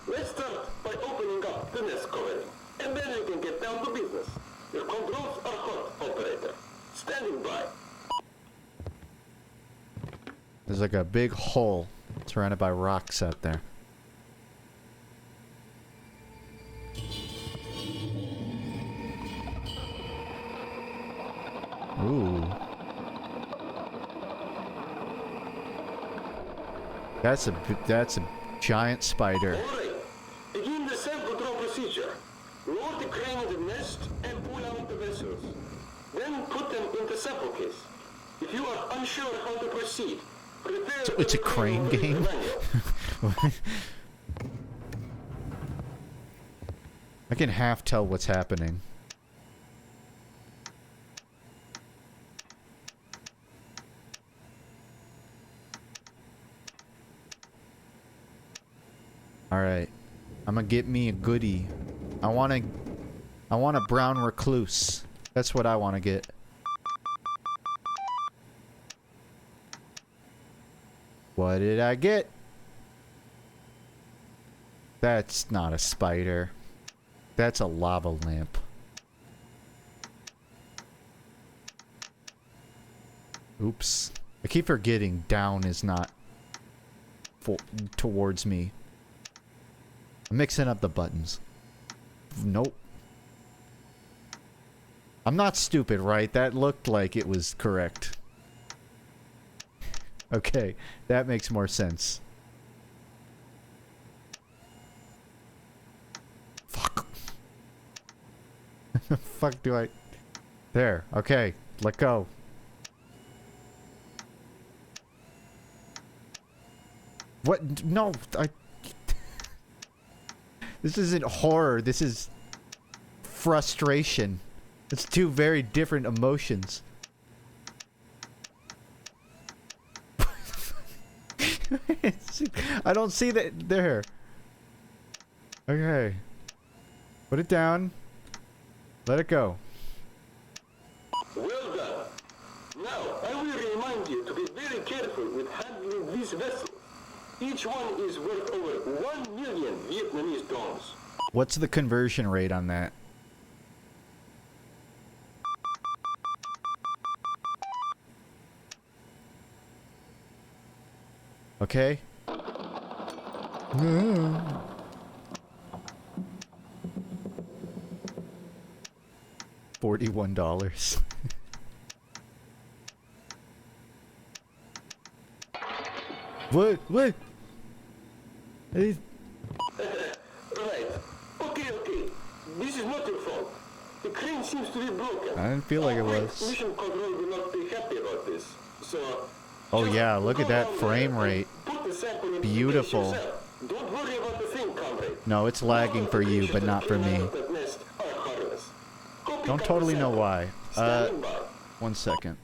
Let's start by opening up the nest covering, and then we can get down to business. Your controls are hot, operator. Standing by. There's like a big hole surrounded by rocks out there. Ooh. That's a giant spider. Alright, begin the self-control procedure. Lower the crane in the nest and pull out the vessels. Then put them in the sample case. If you are unsure how to proceed, prepare... So it's a crane game? I can half tell what's happening. Alright. I'm gonna get me a goodie. I want a brown recluse. That's what I want to get. What did I get? That's not a spider. That's a lava lamp. Oops. I keep forgetting down is not towards me. I'm mixing up the buttons. Nope. I'm not stupid, right? That looked like it was correct. Okay, that makes more sense. Fuck. The fuck do I... There, okay, let go. What? No, This isn't horror, this is frustration. It's two very different emotions. I don't see that there. Okay. Put it down. Let it go. Well done. Now, I will remind you to be very careful with handling these vessels. Each one is worth over 1 million Vietnamese dollars. What's the conversion rate on that? Okay. $41. What? What? Right. Okay. This is not your fault. The crane seems to be broken. I didn't feel like it was. Mission control will not be happy about this. So. Oh yeah, look at that frame rate. Beautiful. Don't worry about the thing, comrade. No, it's lagging for you, but not for me. Don't totally know why. 1 second.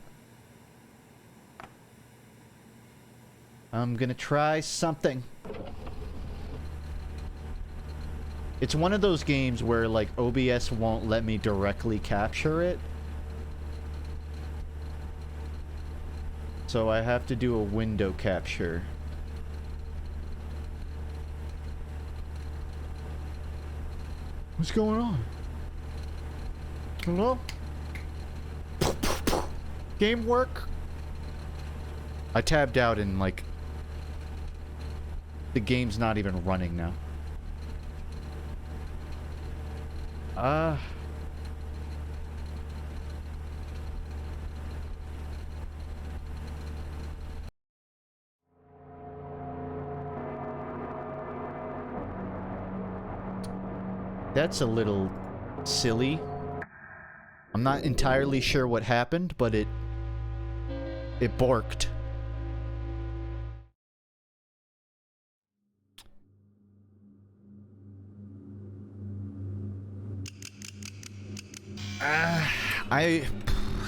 I'm gonna try something. It's one of those games where, like, OBS won't let me directly capture it. So I have to do a window capture. What's going on? Hello? Game work? I tabbed out and, like, the game's not even running now. That's a little silly. I'm not entirely sure what happened, but it borked.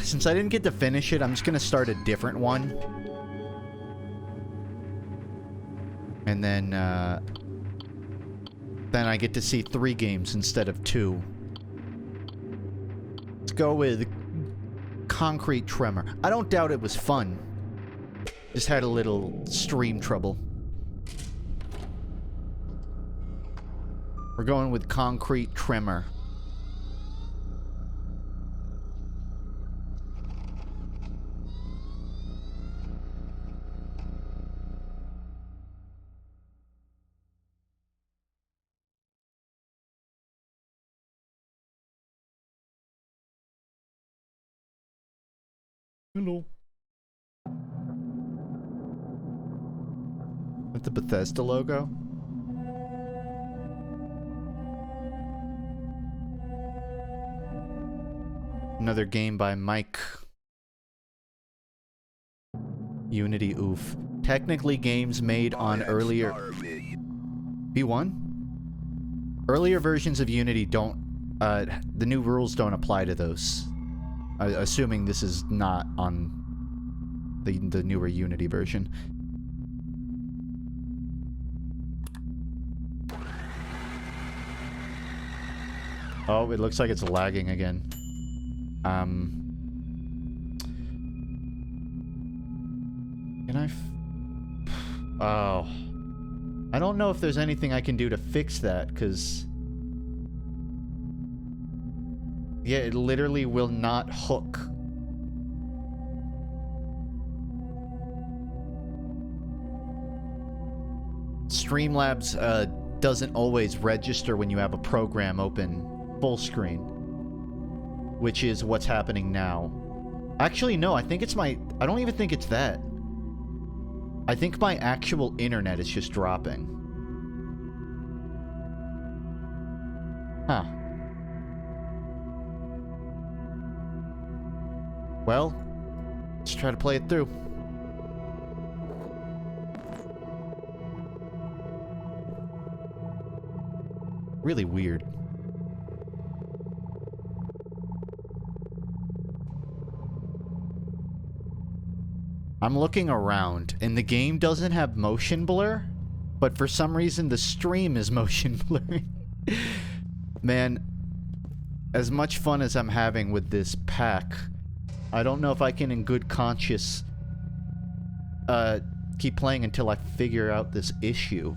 Since I didn't get to finish it, I'm just gonna start a different one. And then I get to see 3 games instead of 2. Let's go with Concrete Tremor. I don't doubt it was fun. Just had a little stream trouble. We're going with Concrete Tremor. Hello. With the Bethesda logo? Another game by Mike. Unity, oof. Technically games made on earlier... B1? Earlier versions of Unity don't... the new rules don't apply to those. Assuming this is not on the newer Unity version. Oh, it looks like it's lagging again. Can I oh. I don't know if there's anything I can do to fix that, because... Yeah, it literally will not hook. Streamlabs doesn't always register when you have a program open full screen, which is what's happening now. Actually, no, I think it's my... I don't even think it's that. I think my actual internet is just dropping. Huh. Well, let's try to play it through. Really weird. I'm looking around, and the game doesn't have motion blur, but for some reason the stream is motion blurring. Man, as much fun as I'm having with this pack, I don't know if I can in good conscience keep playing until I figure out this issue.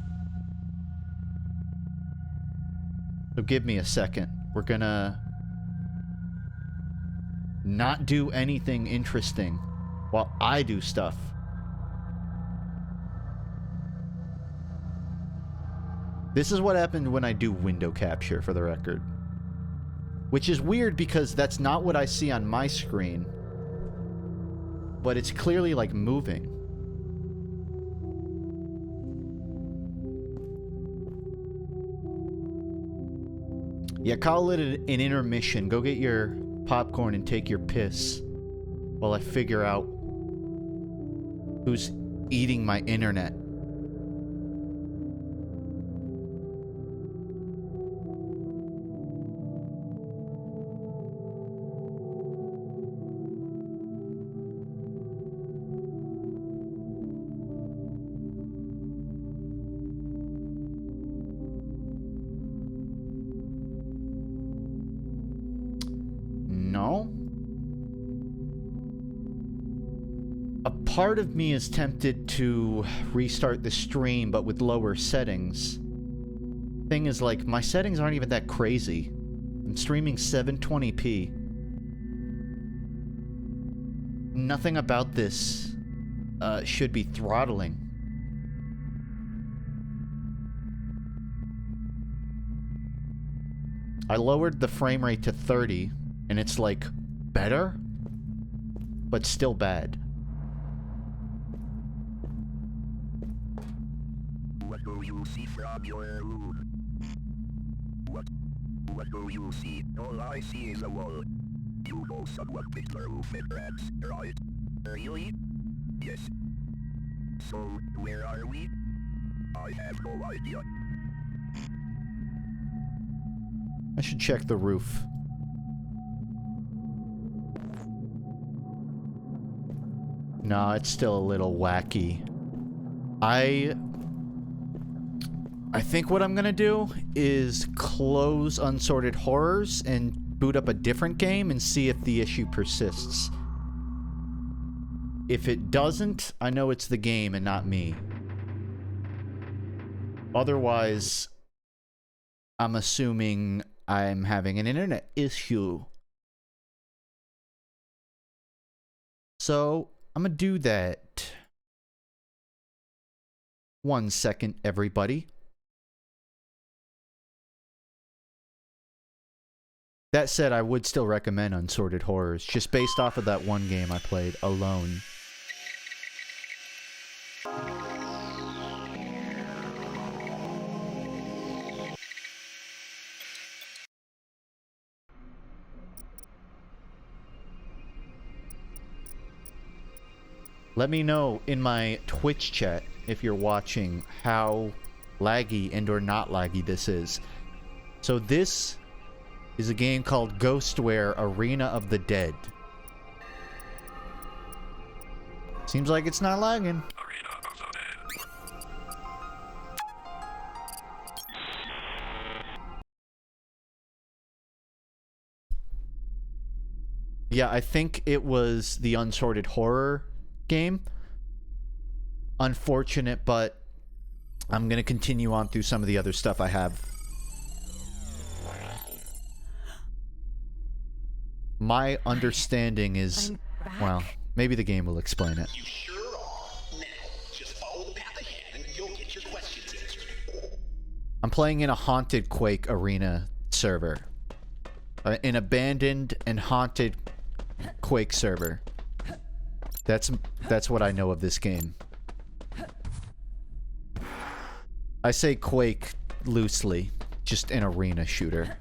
So give me a second. We're gonna not do anything interesting while I do stuff. This is what happened when I do window capture, for the record. Which is weird because that's not what I see on my screen. But it's clearly, like, moving. Yeah, call it an intermission. Go get your popcorn and take your piss while I figure out who's eating my internet. Part of me is tempted to restart the stream, but with lower settings. Thing is, like, my settings aren't even that crazy. I'm streaming 720p. Nothing about this should be throttling. I lowered the frame rate to 30, and it's, like, better, but still bad. What do you see from your room? What do you see? All I see is a wall. You know someone picked the roof and rats, right? Really? Yes. So, where are we? I have no idea. I should check the roof. No, it's still a little wacky. I think what I'm gonna do is close Unsorted Horrors and boot up a different game and see if the issue persists. If it doesn't, I know it's the game and not me. Otherwise, I'm assuming I'm having an internet issue. So, I'm gonna do that. 1 second, everybody. That said, I would still recommend Unsorted Horrors, just based off of that one game I played alone. Let me know in my Twitch chat, if you're watching, how laggy and or not laggy this is. So this is a game called Ghostware Arena of the Dead. Seems like it's not lagging. Arena of the Dead. Yeah, I think it was the Unsorted Horror game. Unfortunate, but I'm gonna continue on through some of the other stuff I have. My understanding is, well, maybe the game will explain it. You sure are. Now, just follow the path ahead and you'll get your questions answered. I'm playing in a haunted Quake arena server. An abandoned and haunted Quake server. That's what I know of this game. I say Quake loosely, just an arena shooter.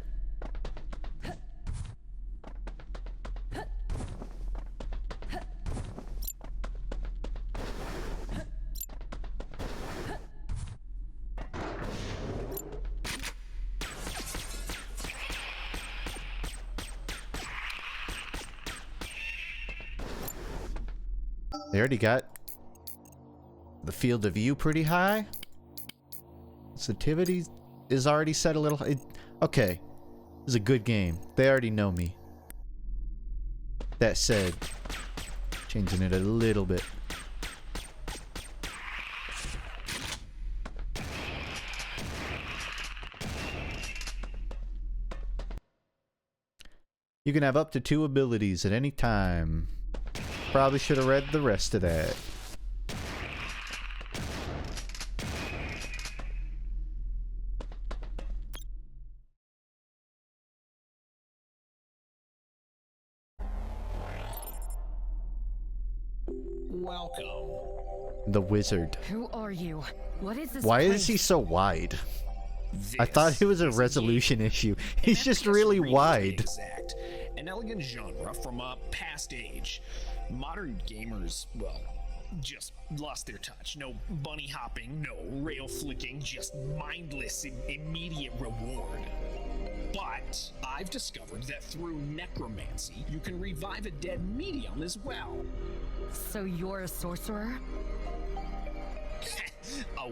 They already got the field of view pretty high. Sensitivity is already set a little high. Okay, this is a good game. They already know me. That said, changing it a little bit. You can have up to 2 abilities at any time. Probably should have read the rest of that. Welcome. The wizard. Who are you? What is this? Why place? is he so wide? I thought it was a resolution issue. He's just really wide. Exact. An elegant genre from a past age. Modern gamers, well, just lost their touch. No bunny hopping, no rail flicking, just mindless immediate reward. But I've discovered that through necromancy, you can revive a dead medium as well. So you're a sorcerer? A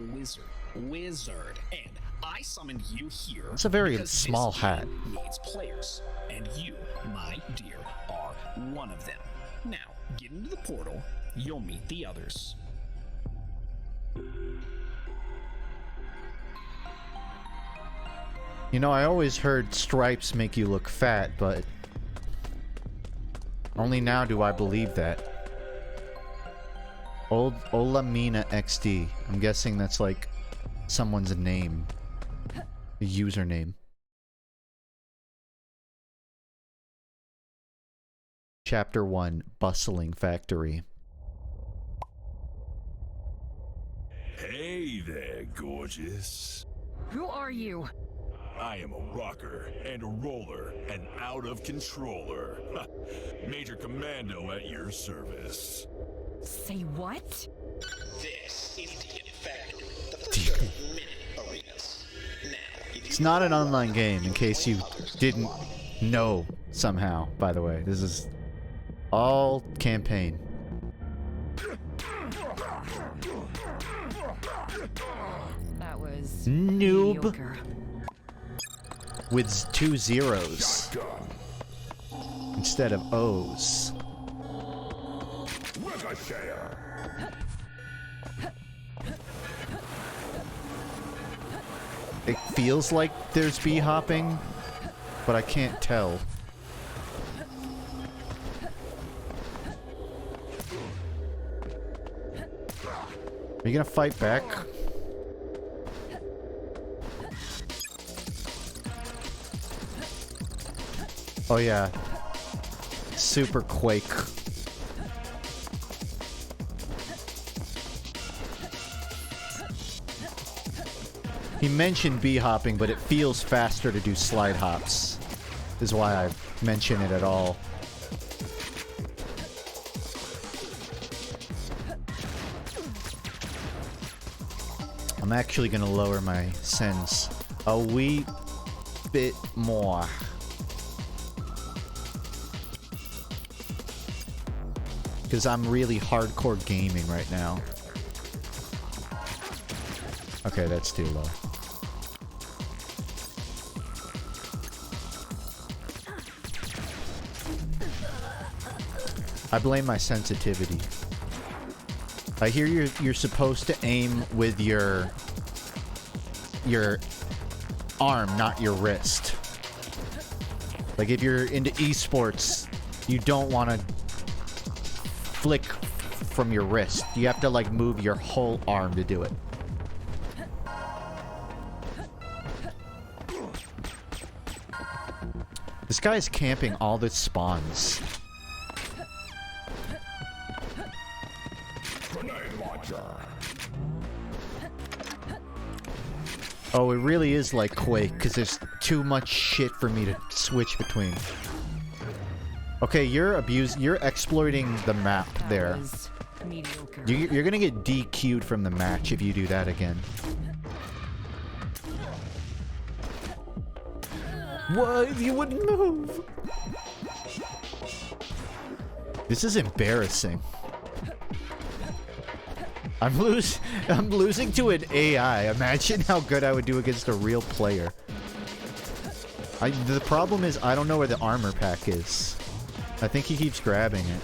wizard. And I summoned you here. It's a very because small this hat. game needs players, and you, my dear, are one of them. Now, get into the portal. You'll meet the others. You know, I always heard stripes make you look fat, but only now do I believe that. Old Olamina XD. I'm guessing that's like someone's name. A username. Chapter 1, Bustling Factory. Hey there, gorgeous. Who are you? I am a rocker and a roller and out of controller. Major Commando at your service. Say what? This is the Factory, the first of many arenas. Now, if It's not an online game, in case you didn't know somehow, by the way. This is all campaign. That was Noob. mediocre. With 2 zeros instead of O's. It feels like there's bee hopping, but I can't tell. Are you gonna fight back? Oh yeah. Super Quake. He mentioned bee hopping, but it feels faster to do slide hops. Is why I mention it at all. I'm actually gonna lower my sense a wee bit more. Because I'm really hardcore gaming right now. Okay, that's too low. I blame my sensitivity. I hear you're supposed to aim with your arm, not your wrist. Like if you're into esports, you don't want to flick from your wrist. You have to like move your whole arm to do it. This guy's camping all the spawns. Oh, it really is like Quake, because there's too much shit for me to switch between. Okay, you're exploiting the map there. Mediocre. You're gonna get DQ'd from the match if you do that again. What? You wouldn't move! This is embarrassing. I'm losing to an AI. Imagine how good I would do against a real player. The problem is I don't know where the armor pack is. I think he keeps grabbing it.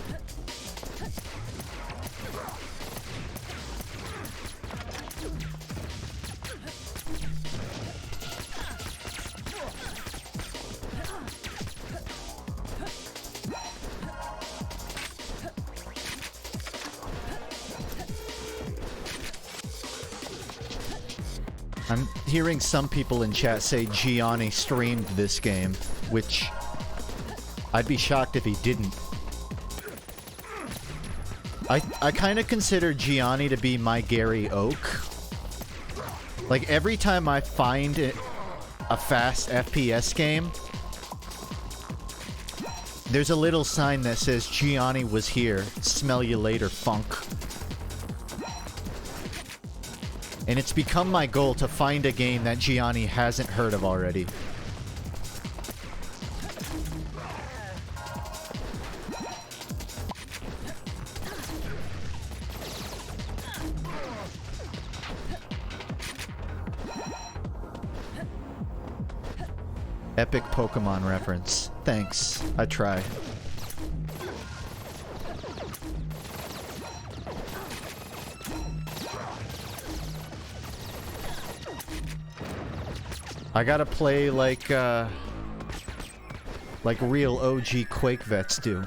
I'm hearing some people in chat say Gianni streamed this game, which I'd be shocked if he didn't. I kind of consider Gianni to be my Gary Oak. Like, every time I find a fast FPS game, there's a little sign that says Gianni was here. Smell you later, funk. And it's become my goal to find a game that Gianni hasn't heard of already. Epic Pokemon reference. Thanks. I try. I gotta play like real OG Quake vets do.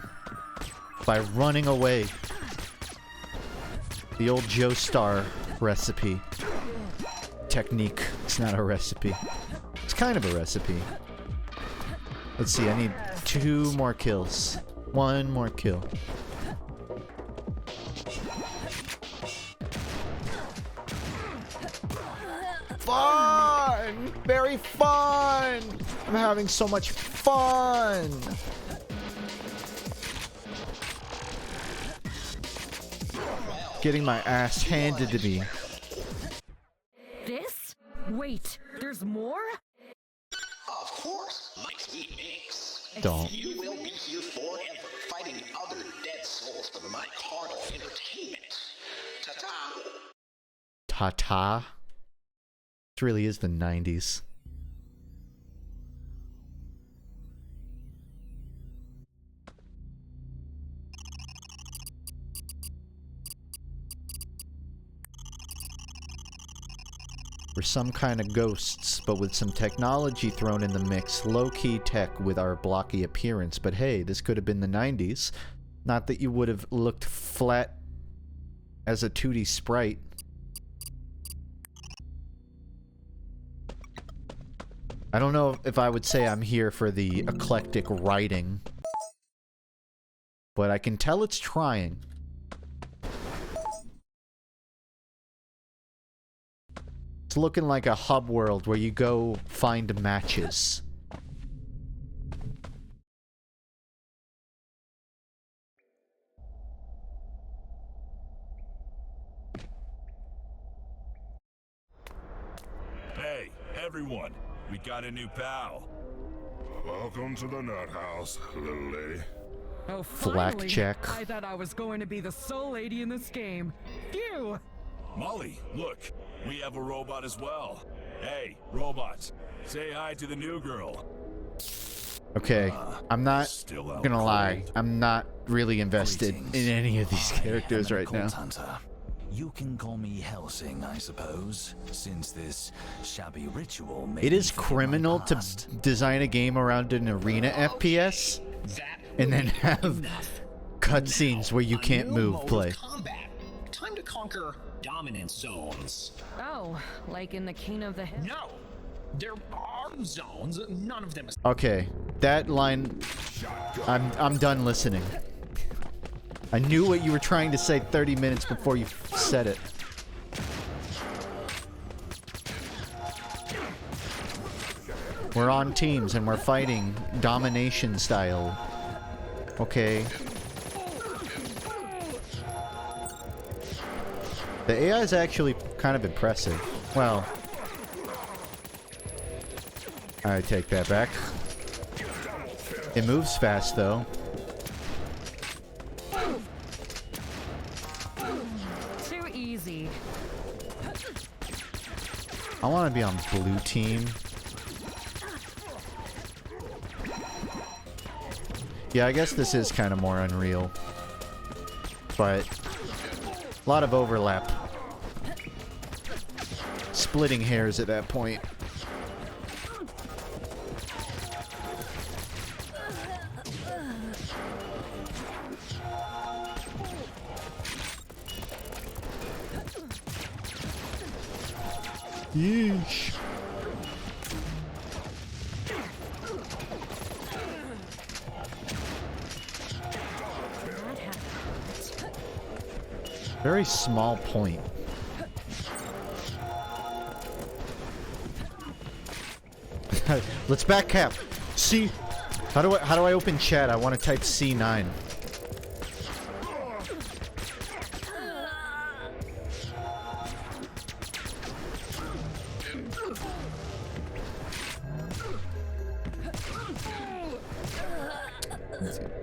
By running away. The old Joestar recipe. Technique. It's not a recipe. It's kind of a recipe. Let's see, I need 2 more kills. 1 more kill. Fun! Very fun! I'm having so much fun! Getting my ass handed to me. This? Wait, there's more? Of course, my sweet Minx. Don't. You will be here forever, fighting other dead souls for my carnal entertainment. Ta-ta! Ta-ta? This really is the 90s. We're some kind of ghosts, but with some technology thrown in the mix. Low-key tech with our blocky appearance. But hey, this could have been the 90s. Not that you would have looked flat as a 2D sprite. I don't know if I would say I'm here for the eclectic writing. But I can tell it's trying. It's looking like a hub world where you go find matches. Hey, everyone, we got a new pal. Welcome to the nut house, little lady. Oh, Flak finally. check. I thought I was going to be the sole lady in this game. Phew! Molly, look, we have a robot as well. Hey, robots, say hi to the new girl. Okay, I'm not Still out gonna lie. cold. I'm not really invested Greetings. in any of these I characters am an right now. occult hunter. You can call me Helsing, I suppose, since this shabby ritual made It me is forget my criminal to past. design a game around an arena FPS That and then will be have enough. cutscenes where you A can't new move mode of play. Combat. Time to conquer dominant zones. Oh, like in the King of the Hill? No, there are zones. None of them is. Okay, that line, I'm done listening. I knew what you were trying to say 30 minutes before you said it. We're on teams and we're fighting domination style. Okay. The AI is actually kind of impressive. Well, I take that back. It moves fast though. Too easy. I want to be on blue team. Yeah, I guess this is kind of more Unreal. But a lot of overlap. Splitting hairs at that point. Yeesh. Very small point. Let's back cap. C. How do I open chat? I want to type C9.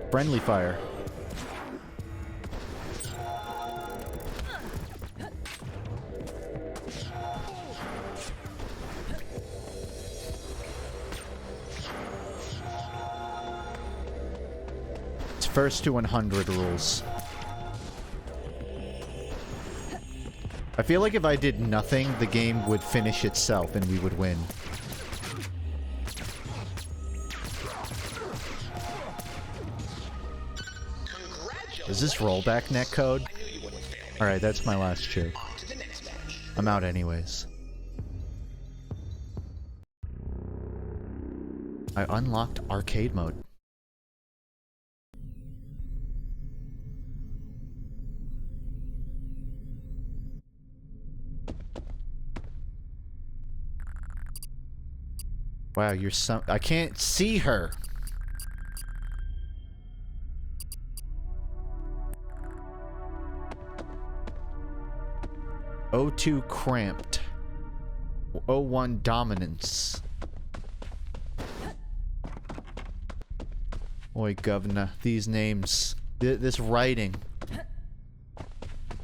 Friendly fire. First to 100 rules. I feel like if I did nothing, the game would finish itself and we would win. Is this rollback netcode? Alright, that's my last chick. I'm out anyways. I unlocked arcade mode. Wow, you're some— I can't see her! O2 cramped. O1 dominance. Oi, governor. These names. This writing.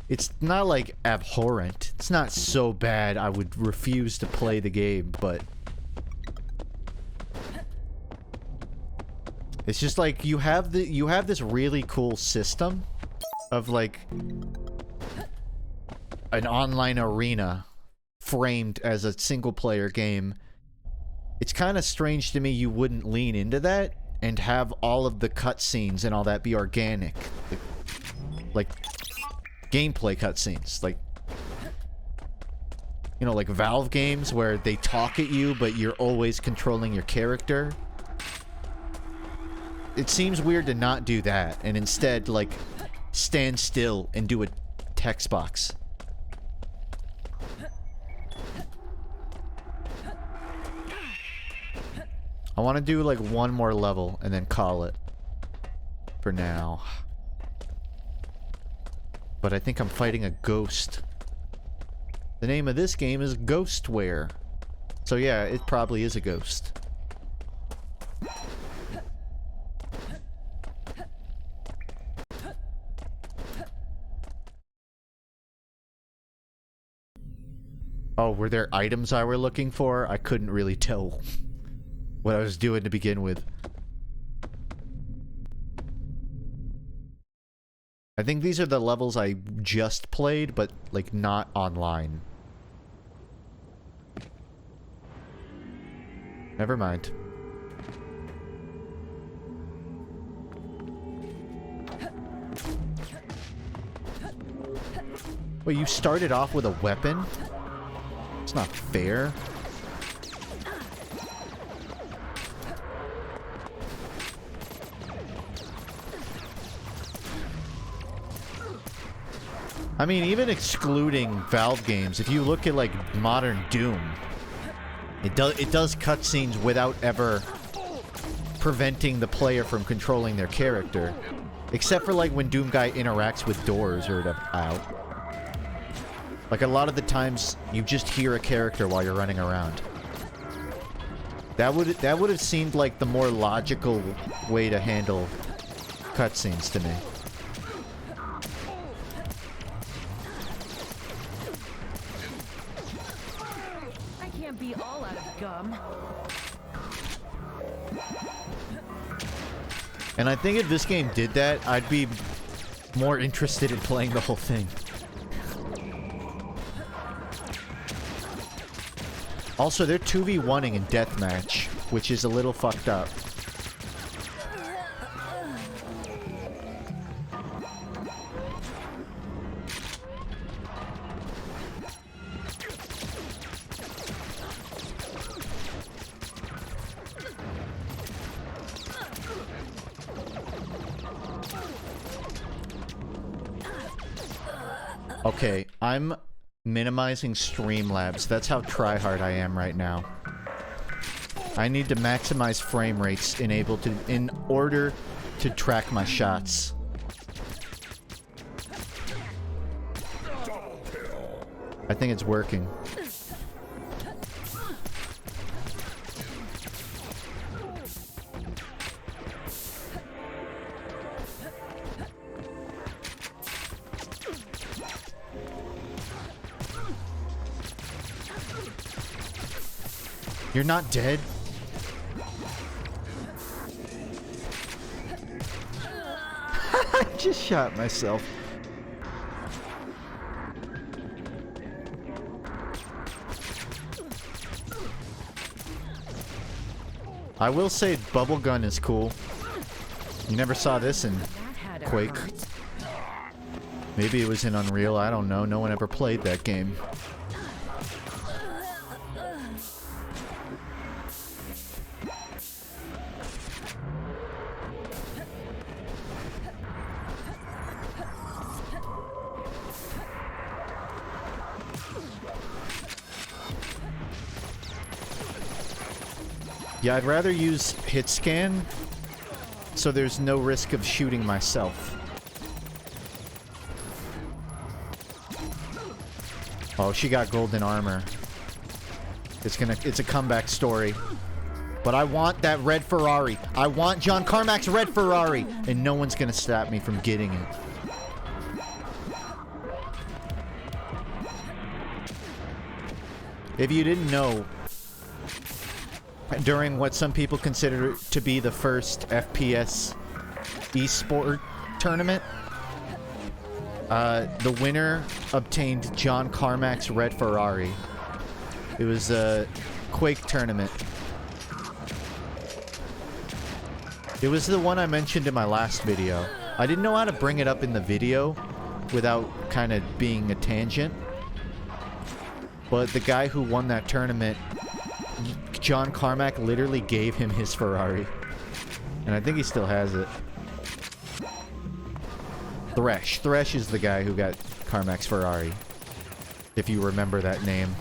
It's not like abhorrent. It's not so bad I would refuse to play the game, but it's just like you have this really cool system of like an online arena framed as a single player game. It's kind of strange to me you wouldn't lean into that and have all of the cutscenes and all that be organic. Like gameplay cutscenes. Like, you know, like Valve games where they talk at you but you're always controlling your character. It seems weird to not do that and instead, like, stand still and do a text box. I want to do, like, one more level and then call it. For now. But I think I'm fighting a ghost. The name of this game is Ghostware. So yeah, it probably is a ghost. Oh, were there items I were looking for? I couldn't really tell what I was doing to begin with. I think these are the levels I just played, but, like, not online. Never mind. Wait, you started off with a weapon? It's not fair. I mean, even excluding Valve games, if you look at, like, modern Doom, it does cutscenes without ever preventing the player from controlling their character. Except for, like, when Doom Guy interacts with doors or out. Like, a lot of the times, you just hear a character while you're running around. That would have seemed like the more logical way to handle cutscenes to me. I can't be all out of gum. And I think if this game did that, I'd be more interested in playing the whole thing. Also, they're 2v1ing in deathmatch, which is a little fucked up. Okay, I'm minimizing Streamlabs. That's how tryhard I am right now. I need to maximize frame rates in order to track my shots. I think it's working. You're not dead? I just shot myself. I will say bubble gun is cool. You never saw this in Quake. Maybe it was in Unreal, I don't know. No one ever played that game. Yeah, I'd rather use hit scan so there's no risk of shooting myself. Oh, she got golden armor. It's a comeback story. But I want that red Ferrari. I want John Carmack's red Ferrari, and no one's gonna stop me from getting it. If you didn't know, during what some people consider to be the first FPS esport tournament, the winner obtained John Carmack's red Ferrari. It was a Quake tournament. It was the one I mentioned in my last video. I didn't know how to bring it up in the video without kind of being a tangent. But the guy who won that tournament, John Carmack literally gave him his Ferrari. And I think he still has it. Thresh. Thresh is the guy who got Carmack's Ferrari. If you remember that name.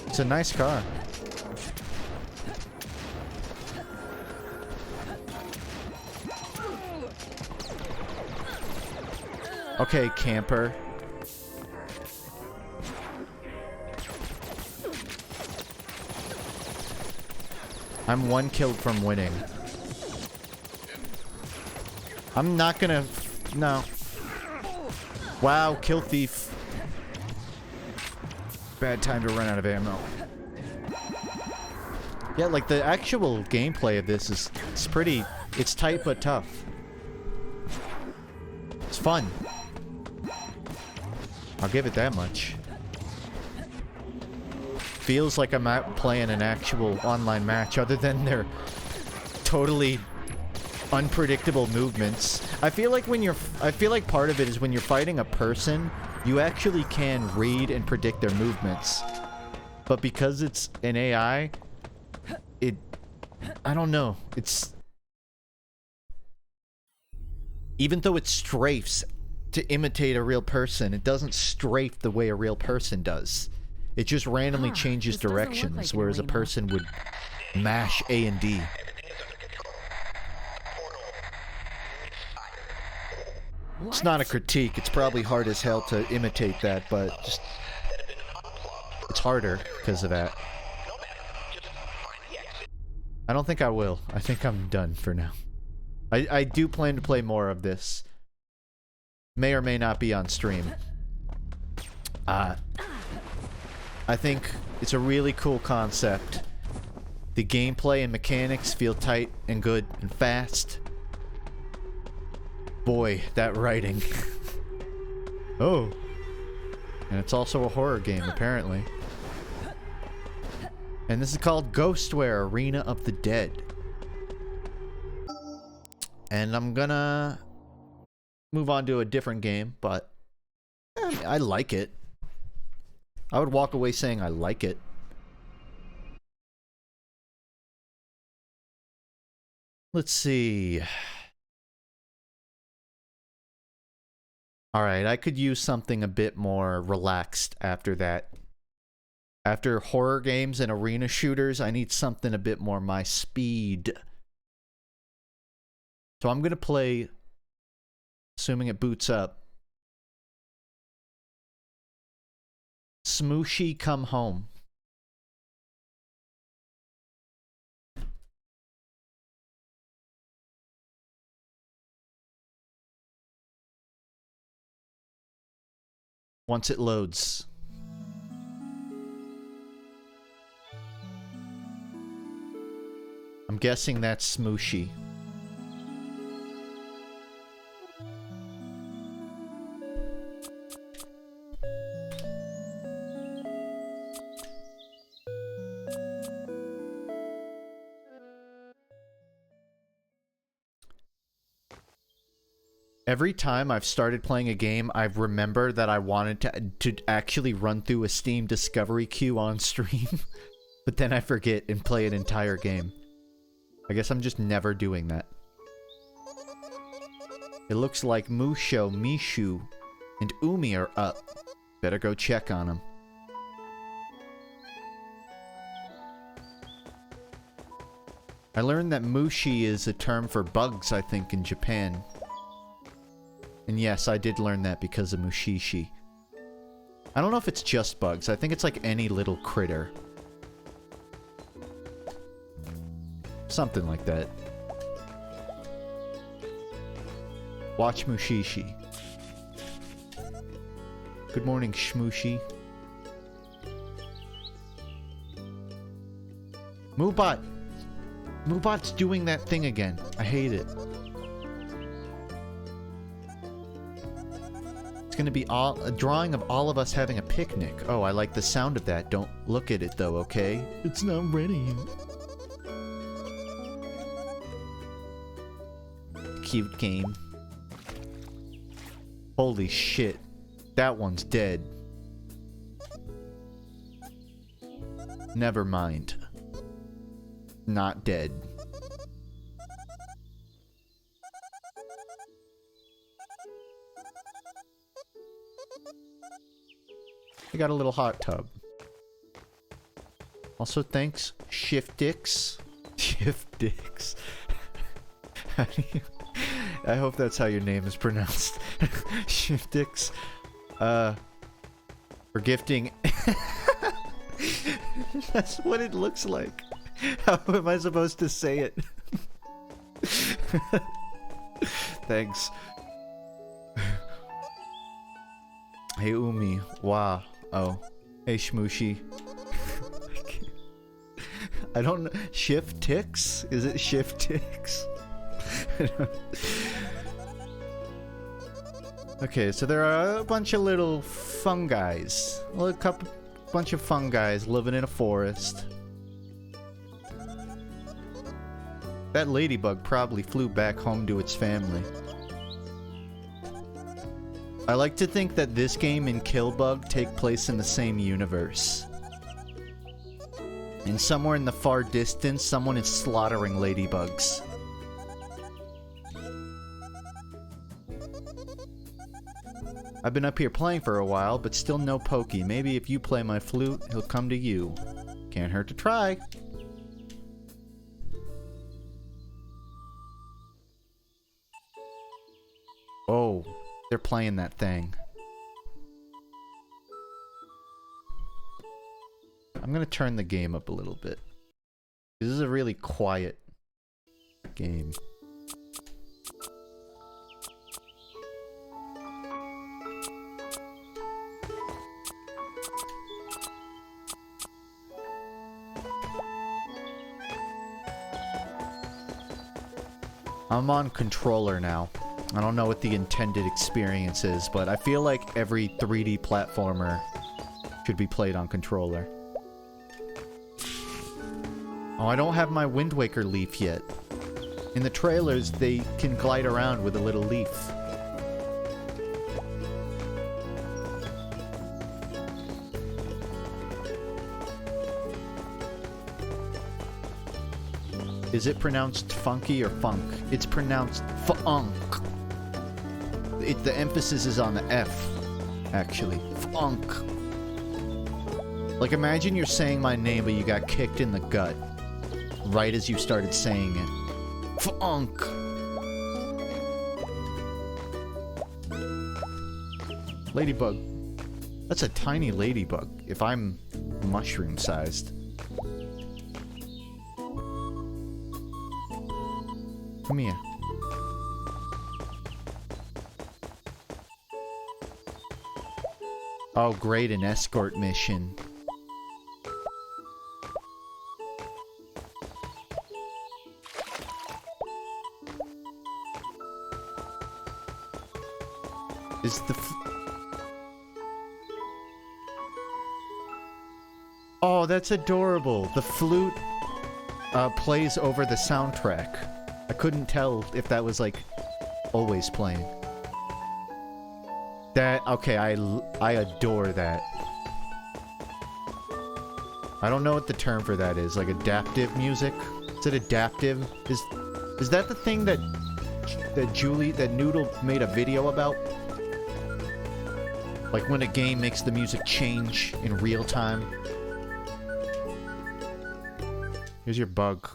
It's a nice car. Okay, camper. I'm one kill from winning. I'm not gonna... No. Wow, kill thief. Bad time to run out of ammo. Yeah, like the actual gameplay of this is... It's pretty... It's tight but tough. It's fun. I'll give it that much. Feels like I'm out playing an actual online match other than their totally unpredictable movements. I feel like part of it is when you're fighting a person, you actually can read and predict their movements. But because it's an AI, I don't know. Even though it strafes to imitate a real person, it doesn't strafe the way a real person does. It just randomly changes directions, whereas a person would mash A and D. It's not a critique. It's probably hard as hell to imitate that, but just... It's harder because of that. I don't think I will. I think I'm done for now. I do plan to play more of this. May or may not be on stream. I think it's a really cool concept. The gameplay and mechanics feel tight and good and fast. Boy, that writing. Oh. And it's also a horror game, apparently. And this is called Ghostware Arena of the Dead. And I'm gonna move on to a different game, but I like it. I would walk away saying I like it. Let's see. Alright, I could use something a bit more relaxed after that. After horror games and arena shooters, I need something a bit more my speed. So I'm gonna play, assuming it boots up, Smooshy Come Home. Once it loads. I'm guessing that's Smooshy. Every time I've started playing a game, I've remembered that I wanted to actually run through a Steam discovery queue on stream, but then I forget and play an entire game. I guess I'm just never doing that. It looks like Musho, Mishu, and Umi are up. Better go check on them. I learned that Mushi is a term for bugs, I think, in Japan. And yes, I did learn that because of Mushishi. I don't know if it's just bugs. I think it's like any little critter. Something like that. Watch Mushishi. Good morning, Shmooshi. Moobot! Moobot's doing that thing again. I hate it. It's gonna be a drawing of all of us having a picnic. Oh, I like the sound of that. Don't look at it though, okay? It's not ready yet. Cute game. Holy shit. That one's dead. Never mind. Not dead. I got a little hot tub. Also, thanks, Shiftix. Shiftix. I hope that's how your name is pronounced. Shiftix. For gifting. That's what it looks like. How am I supposed to say it? Thanks. Hey, Umi. Wow. Oh. Hey, Shmooshi. I don't know. Shiftix? Is it Shiftix? Okay, so there are a bunch of little funguis. Well, bunch of funguis living in a forest. That ladybug probably flew back home to its family. I like to think that this game and Killbug take place in the same universe. And somewhere in the far distance, someone is slaughtering ladybugs. I've been up here playing for a while, but still no Pokey. Maybe if you play my flute, he'll come to you. Can't hurt to try. Oh, they're playing that thing. I'm gonna turn the game up a little bit. This is a really quiet game. I'm on controller now. I don't know what the intended experience is, but I feel like every 3D platformer should be played on controller. Oh, I don't have my Wind Waker leaf yet. In the trailers, they can glide around with a little leaf. Is it pronounced funky or funk? It's pronounced funk. The emphasis is on the F, actually. Funk. Like, imagine you're saying my name, but you got kicked in the gut right as you started saying it. Funk. Ladybug. That's a tiny ladybug, if I'm mushroom-sized. Come here. Oh, great, an escort mission. Is the... Oh, that's adorable. The flute plays over the soundtrack. I couldn't tell if that was, like, always playing. That... Okay, I adore that. I don't know what the term for that is. Like, adaptive music? Is it adaptive? Is that the thing that Noodle made a video about? Like, when a game makes the music change in real time? Here's your bug.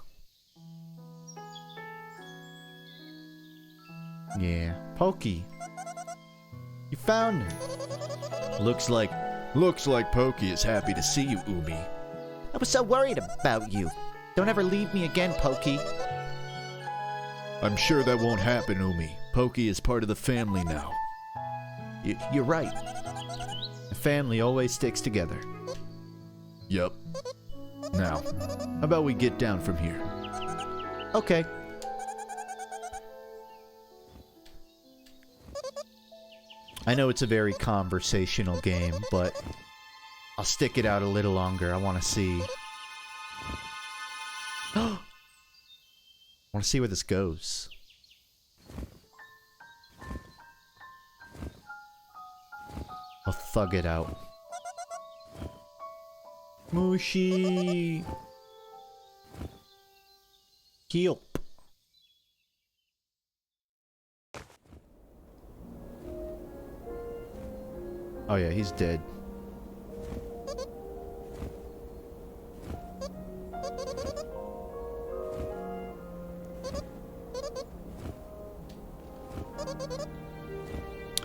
Yeah. Pokey. You found him. Looks like Pokey is happy to see you, Umi. I was so worried about you. Don't ever leave me again, Pokey. I'm sure that won't happen, Umi. Pokey is part of the family now. You're right. The family always sticks together. Yup. Now, how about we get down from here? Okay. I know it's a very conversational game, but I'll stick it out a little longer. I want to see. I want to see where this goes. I'll thug it out. Mushi! Heal. Oh yeah, he's dead.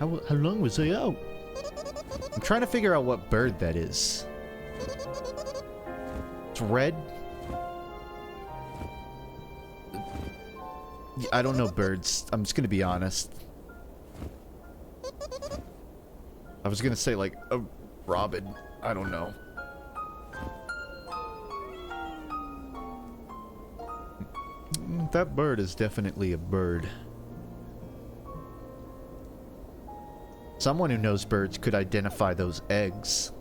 How long was I out? I'm trying to figure out what bird that is. It's red? I don't know birds. I'm just gonna be honest. I was gonna say, like, a robin. I don't know. That bird is definitely a bird. Someone who knows birds could identify those eggs.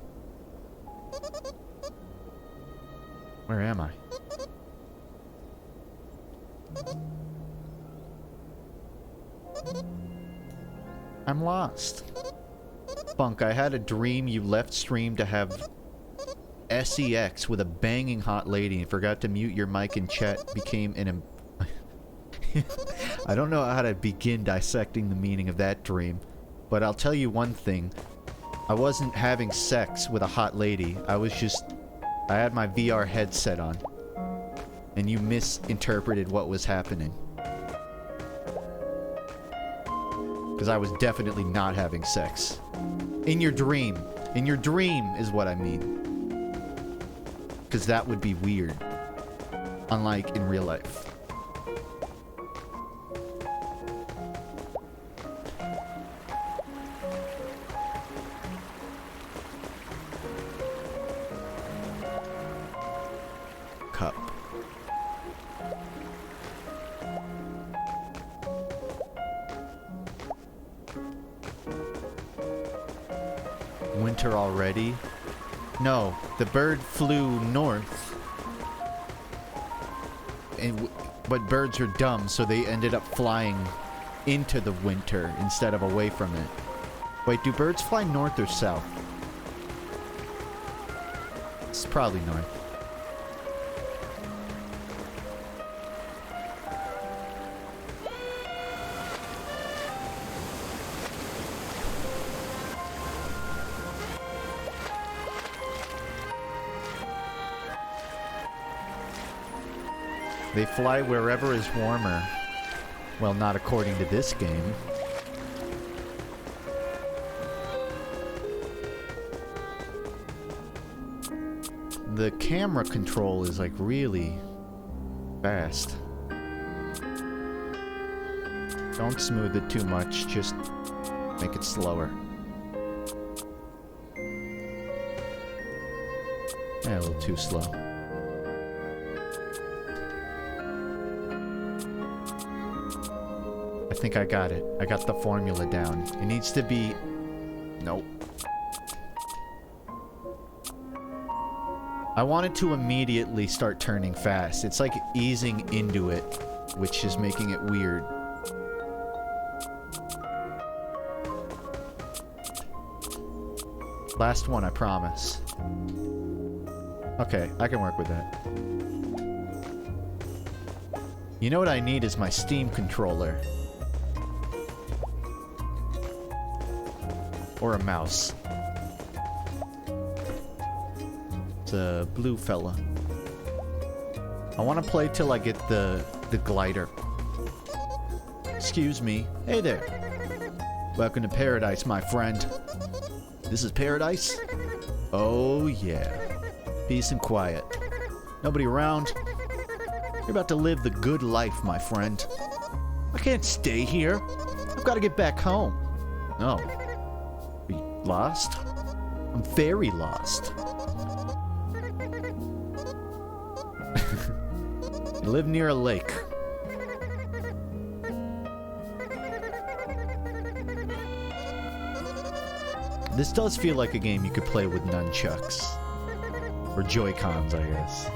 Where am I? I'm lost. Funk, I had a dream you left stream to have sex with a banging hot lady and forgot to mute your mic and chat became an... I don't know how to begin dissecting the meaning of that dream, but I'll tell you one thing. I wasn't having sex with a hot lady. I had my VR headset on. And you misinterpreted what was happening. Because I was definitely not having sex. In your dream. In your dream is what I mean. Because that would be weird. Unlike in real life. Cup. Winter already? No, the bird flew north. But birds are dumb, so they ended up flying into the winter instead of away from it. Wait, do birds fly north or south? It's probably north. They fly wherever is warmer. Well, not according to this game. The camera control is like really fast. Don't smooth it too much, just make it slower. Yeah, a little too slow. I think I got it. I got the formula down. It needs to be... Nope. I want it to immediately start turning fast. It's like easing into it, which is making it weird. Last one, I promise. Okay, I can work with that. You know what I need is my Steam controller. Or a mouse. It's a blue fella. I want to play till I get the glider. Excuse me. Hey there. Welcome to paradise, my friend. This is paradise? Oh yeah. Peace and quiet. Nobody around. You're about to live the good life, my friend. I can't stay here. I've got to get back home. Oh. Are you lost? I'm very lost. You live near a lake. This does feel like a game you could play with nunchucks. Or Joy-Cons, I guess.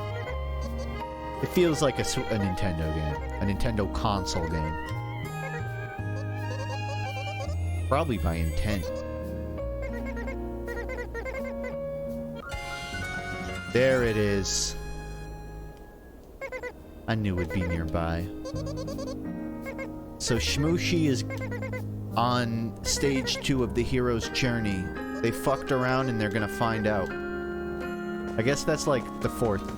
It feels like a Nintendo game. A Nintendo console game. Probably by intent. There it is. I knew it'd be nearby. So Shmooshi is on stage 2 of the hero's journey. They fucked around and they're gonna find out. I guess that's like the 4th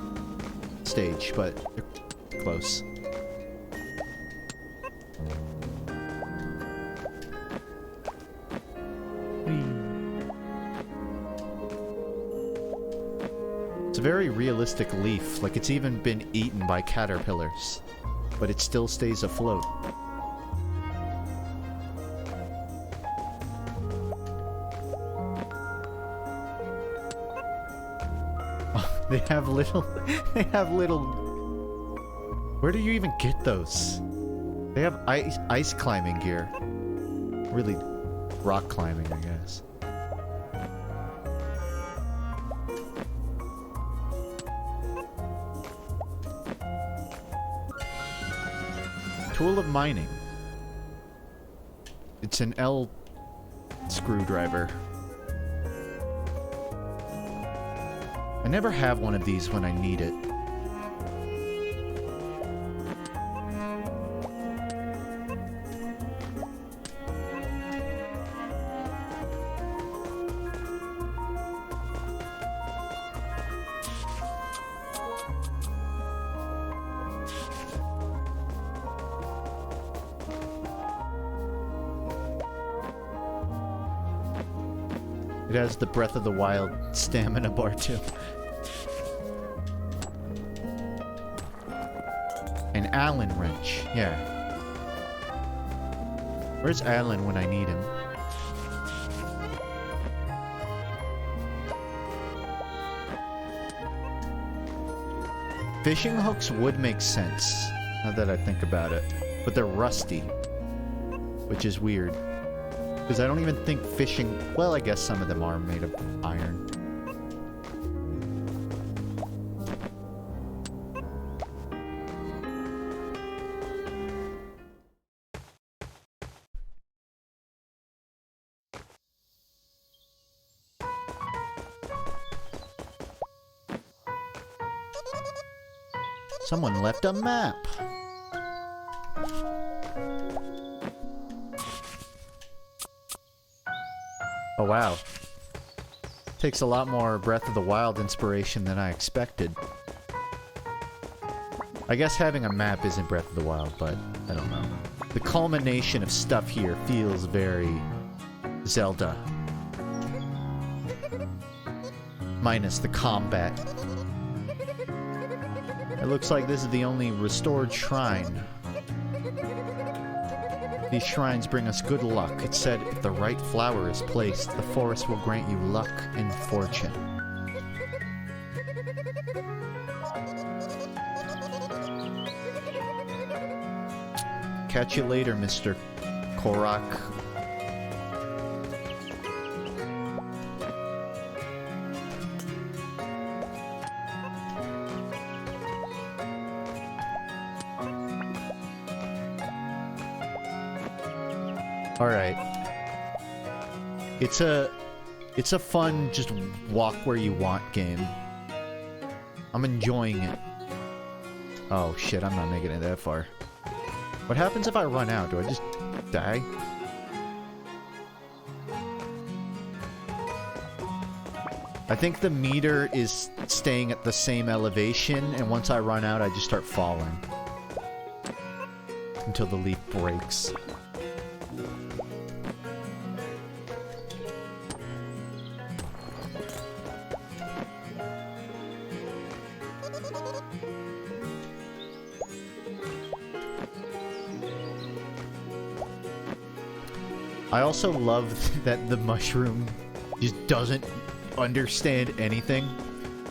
stage, but they're close. It's a very realistic leaf, like it's even been eaten by caterpillars, but it still stays afloat. They have little... Where do you even get those? They have ice climbing gear. Really, rock climbing, I guess. Tool of mining. It's an L screwdriver. I never have one of these when I need it. It has the Breath of the Wild stamina bar too. An Allen wrench, yeah. Where's Allen when I need him? Fishing hooks would make sense, now that I think about it. But they're rusty, which is weird. Because I don't even think fishing... Well, I guess some of them are made of iron. Someone left a map. Oh wow. Takes a lot more Breath of the Wild inspiration than I expected. I guess having a map isn't Breath of the Wild, but I don't know. The culmination of stuff here feels very Zelda. Minus the combat. It looks like this is the only restored shrine. These shrines bring us good luck. It said if the right flower is placed, the forest will grant you luck and fortune. Catch you later, Mr. Korok. Alright. It's a fun, just walk where you want game. I'm enjoying it. Oh shit, I'm not making it that far. What happens if I run out? Do I just die? I think the meter is staying at the same elevation, and once I run out, I just start falling. Until the leaf breaks. I also love that the mushroom just doesn't understand anything.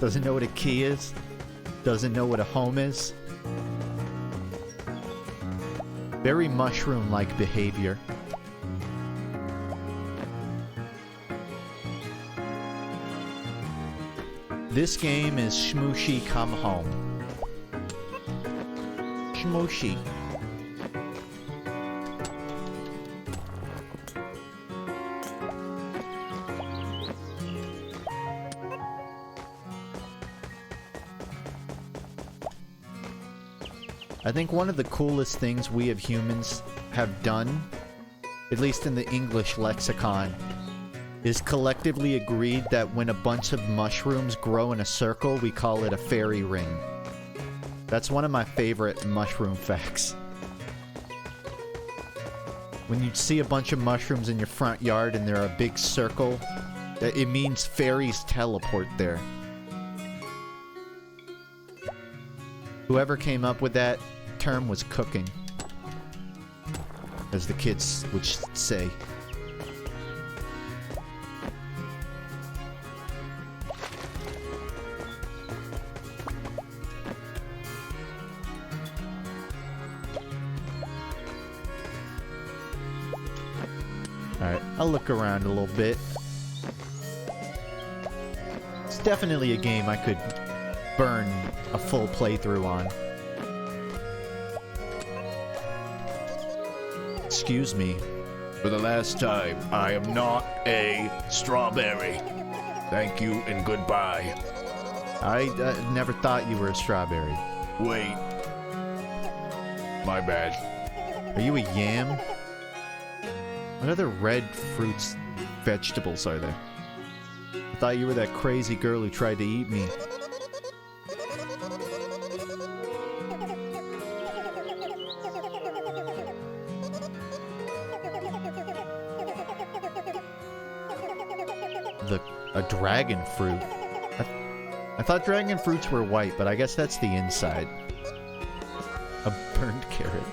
Doesn't know what a key is. Doesn't know what a home is. Very mushroom-like behavior. This game is Shmooshi Come Home. Shmooshi. I think one of the coolest things we as humans have done, at least in the English lexicon, is collectively agreed that when a bunch of mushrooms grow in a circle, we call it a fairy ring. That's one of my favorite mushroom facts. When you see a bunch of mushrooms in your front yard and they're a big circle, it means fairies teleport there. Whoever came up with that term was cooking, as the kids would say. Alright, I'll look around a little bit. It's definitely a game I could burn a full playthrough on. Excuse me. For the last time, I am not a strawberry. Thank you and goodbye. I never thought you were a strawberry. Wait. My bad. Are you a yam? What other red fruits, vegetables are there? I thought you were that crazy girl who tried to eat me. A dragon fruit. I thought dragon fruits were white, but I guess that's the inside. A burned carrot.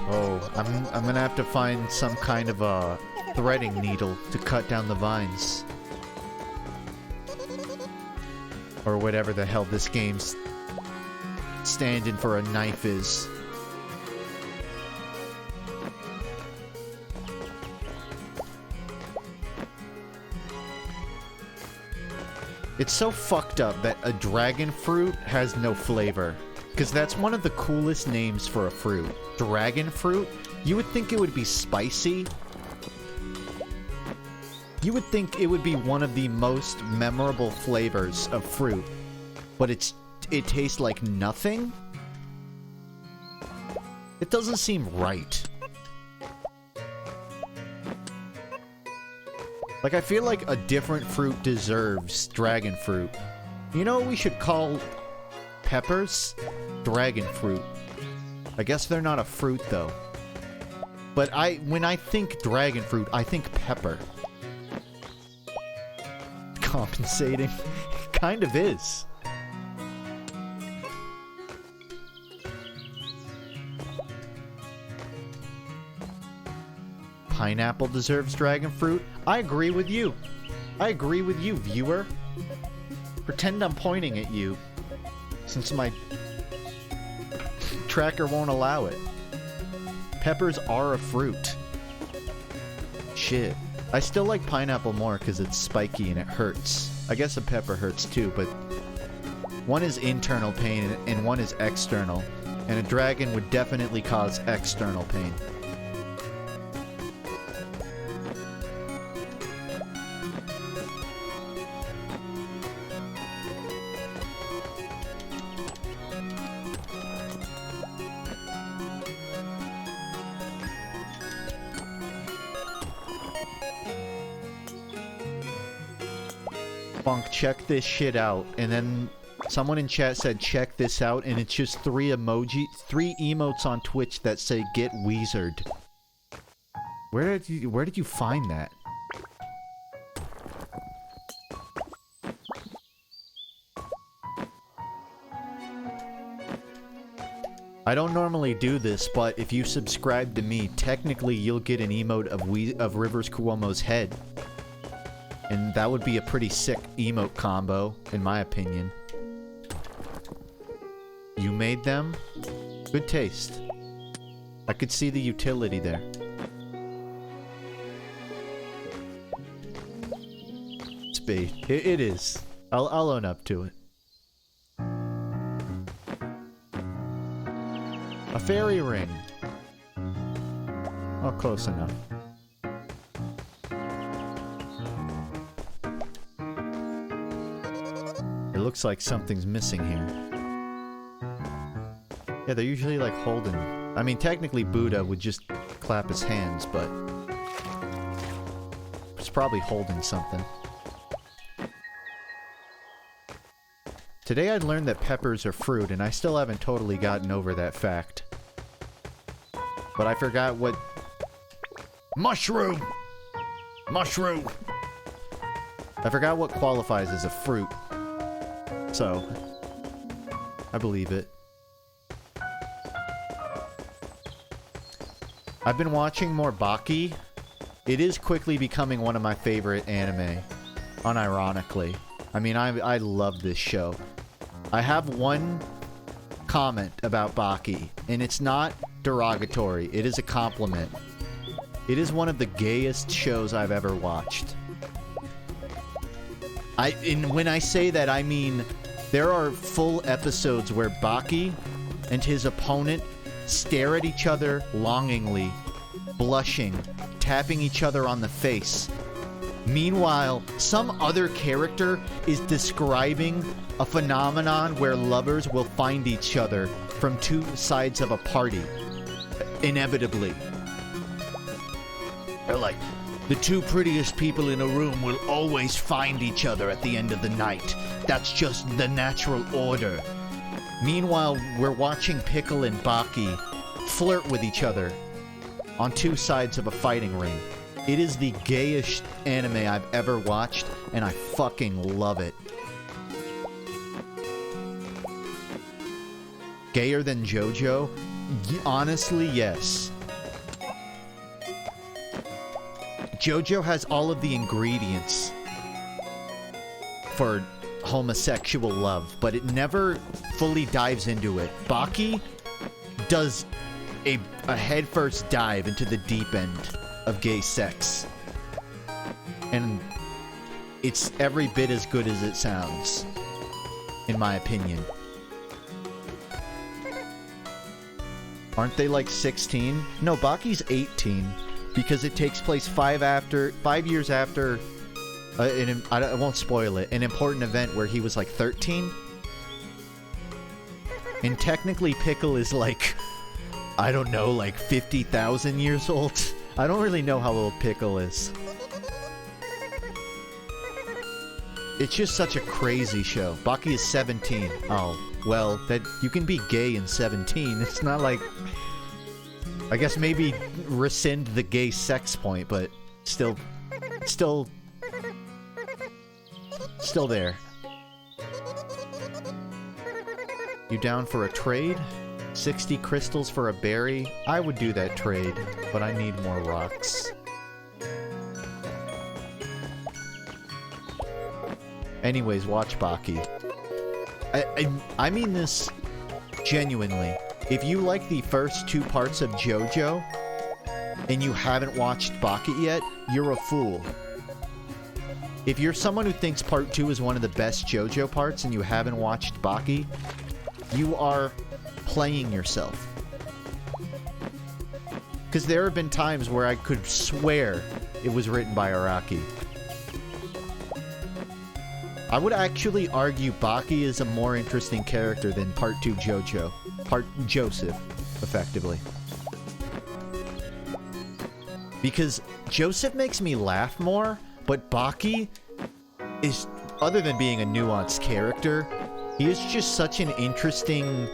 Oh, I'm gonna have to find some kind of a threading needle to cut down the vines. Or whatever the hell this game's standing for a knife is. It's so fucked up that a dragon fruit has no flavor. Because that's one of the coolest names for a fruit. Dragon fruit? You would think it would be spicy. You would think it would be one of the most memorable flavors of fruit. But it tastes like nothing? It doesn't seem right. Like, I feel like a different fruit deserves dragon fruit. You know what we should call peppers? Dragon fruit. I guess they're not a fruit, though. But when I think dragon fruit, I think pepper. Compensating. It kind of is. Pineapple deserves dragon fruit. I agree with you. I agree with you, viewer. Pretend I'm pointing at you, since my tracker won't allow it. Peppers are a fruit. Shit. I still like pineapple more because it's spiky and it hurts. I guess a pepper hurts too, but one is internal pain and one is external. And a dragon would definitely cause external pain. FUNKe, check this shit out. And then someone in chat said check this out, and it's just three emotes on Twitch that say get Weezered. Where did you find that? I don't normally do this, but if you subscribe to me, technically you'll get an emote of Rivers Cuomo's head. And that would be a pretty sick emote combo, in my opinion. You made them? Good taste. I could see the utility there. It's bait. It is. I'll own up to it. A fairy ring. Oh, close enough. It looks like something's missing here. Yeah, they're usually like holding... I mean, technically Buddha would just clap his hands, but... it's probably holding something. Today I learned that peppers are fruit, and I still haven't totally gotten over that fact. But I forgot what... Mushroom! Mushroom! I forgot what qualifies as a fruit. So, I believe it. I've been watching more Baki. It is quickly becoming one of my favorite anime, unironically. I mean, I love this show. I have one comment about Baki, and it's not derogatory. It is a compliment. It is one of the gayest shows I've ever watched. And when I say that, I mean there are full episodes where Baki and his opponent stare at each other longingly, blushing, tapping each other on the face. Meanwhile, some other character is describing a phenomenon where lovers will find each other from two sides of a party. Inevitably. They're like, the two prettiest people in a room will always find each other at the end of the night. That's just the natural order. Meanwhile, we're watching Pickle and Baki flirt with each other on two sides of a fighting ring. It is the gayest anime I've ever watched, and I fucking love it. Gayer than JoJo? Honestly, yes. JoJo has all of the ingredients for homosexual love, but it never fully dives into it. Baki does a headfirst dive into the deep end of gay sex. And it's every bit as good as it sounds, in my opinion. Aren't they like 16? No, Baki's 18. Because it takes place 5 years after, I won't spoil it, an important event where he was like 13. And technically Pickle is like, I don't know, like 50,000 years old. I don't really know how old Pickle is. It's just such a crazy show. Baki is 17. Oh, well, that you can be gay in 17. It's not like... I guess maybe rescind the gay sex point, but still there. You down for a trade? 60 crystals for a berry? I would do that trade, but I need more rocks. Anyways, watch Baki. I mean this genuinely. If you like the first 2 parts of JoJo, and you haven't watched Baki yet, you're a fool. If you're someone who thinks part 2 is one of the best JoJo parts and you haven't watched Baki, you are playing yourself. Because there have been times where I could swear it was written by Araki. I would actually argue Baki is a more interesting character than Part 2 JoJo. Part Joseph, effectively. Because Joseph makes me laugh more, but Baki is, other than being a nuanced character, he is just such an interesting...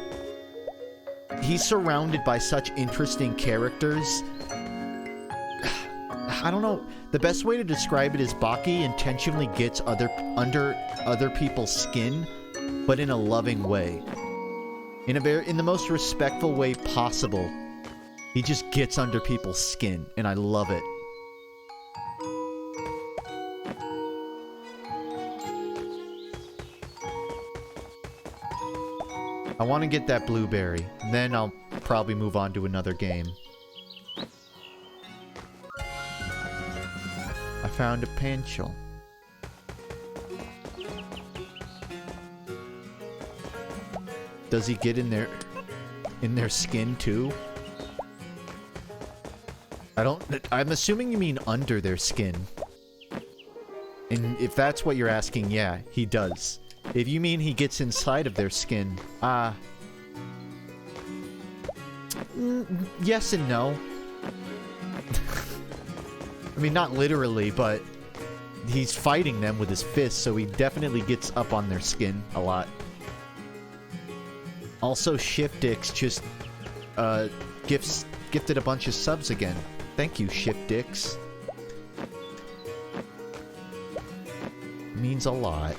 He's surrounded by such interesting characters. I don't know. The best way to describe it is Baki intentionally gets under other people's skin, but in a loving way. In the most respectful way possible. He just gets under people's skin, and I love it. I want to get that blueberry, then I'll probably move on to another game. I found a pencil. Does he get in their skin too? I'm assuming you mean under their skin. And if that's what you're asking, yeah, he does. If you mean he gets inside of their skin, yes and no. I mean, not literally, but he's fighting them with his fists, so he definitely gets up on their skin a lot. Also, Shiftix just gifted a bunch of subs again. Thank you, Shiftix. Means a lot.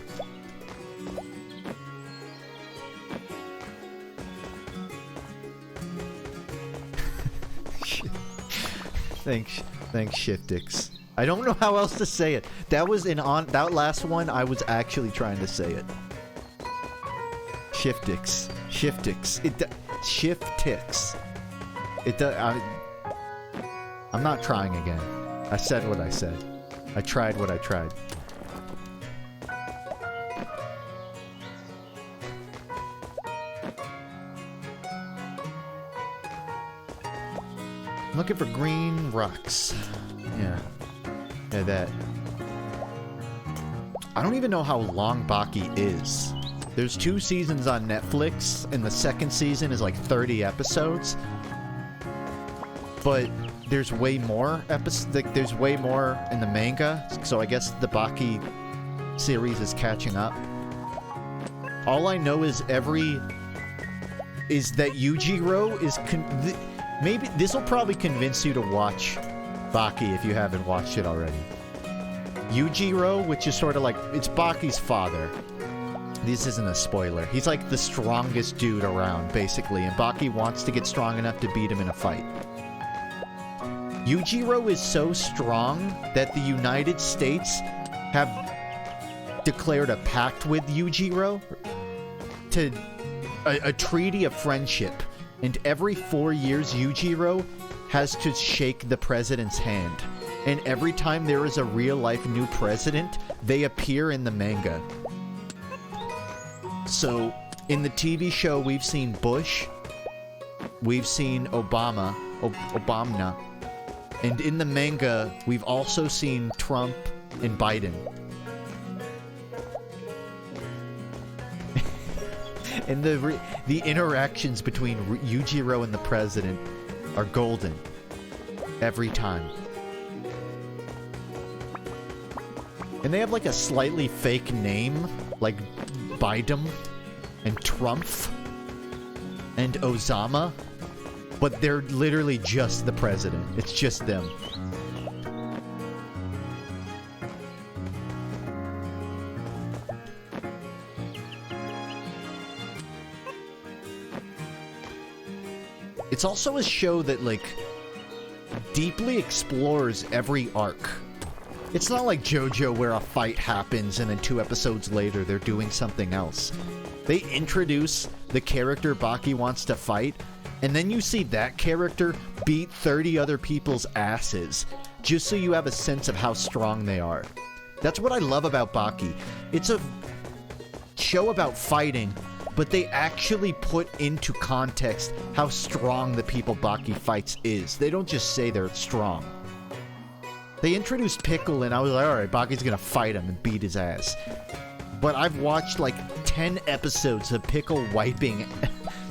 Thanks, Shiftix. I don't know how else to say it. That last one, I was actually trying to say it. Shiftix. Shiftix. Shiftix. I'm not trying again. I said what I said. I tried what I tried. I'm looking for green rocks. Yeah, that. I don't even know how long Baki is. There's 2 seasons on Netflix, and the second season is like 30 episodes. But there's way more episodes. Like, there's way more in the manga, so I guess the Baki series is catching up. All I know is that Yujiro is maybe this will probably convince you to watch Baki if you haven't watched it already. Yujiro, which is sort of like, it's Baki's father. This isn't a spoiler. He's like the strongest dude around, basically, and Baki wants to get strong enough to beat him in a fight. Yujiro is so strong that the United States have declared a pact with Yujiro to a treaty of friendship. And every 4 years, Yujiro has to shake the president's hand. And every time there is a real-life new president, they appear in the manga. So, in the TV show, we've seen Bush, we've seen Obama, and in the manga, we've also seen Trump and Biden. And the interactions between Yujiro and the president are golden. Every time. And they have like a slightly fake name, like Biden and Trump and Osama, but they're literally just the president. It's just them. It's also a show that, like, deeply explores every arc. It's not like JoJo where a fight happens and then 2 episodes later they're doing something else. They introduce the character Baki wants to fight, and then you see that character beat 30 other people's asses, just so you have a sense of how strong they are. That's what I love about Baki. It's a show about fighting, but they actually put into context how strong the people Baki fights is. They don't just say they're strong. They introduced Pickle and I was like, alright, Baki's gonna fight him and beat his ass. But I've watched like 10 episodes of Pickle wiping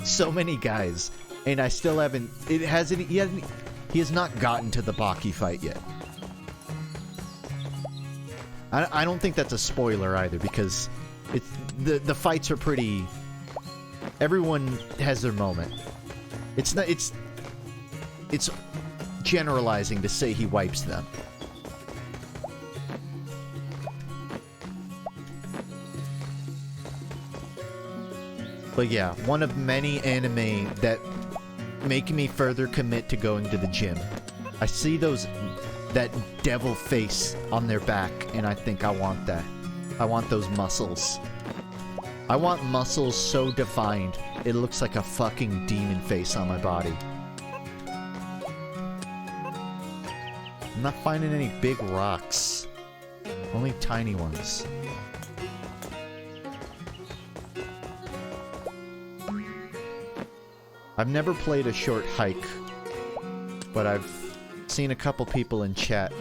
so many guys, and I still haven't, he has not gotten to the Baki fight yet. I don't think that's a spoiler either, because it's, the fights are pretty... Everyone has their moment. It's generalizing to say he wipes them. But yeah, one of many anime that make me further commit to going to the gym. I see that devil face on their back, and I think I want that. I want those muscles. I want muscles so defined, it looks like a fucking demon face on my body. I'm not finding any big rocks. Only tiny ones. I've never played a short hike, but I've seen a couple people in chat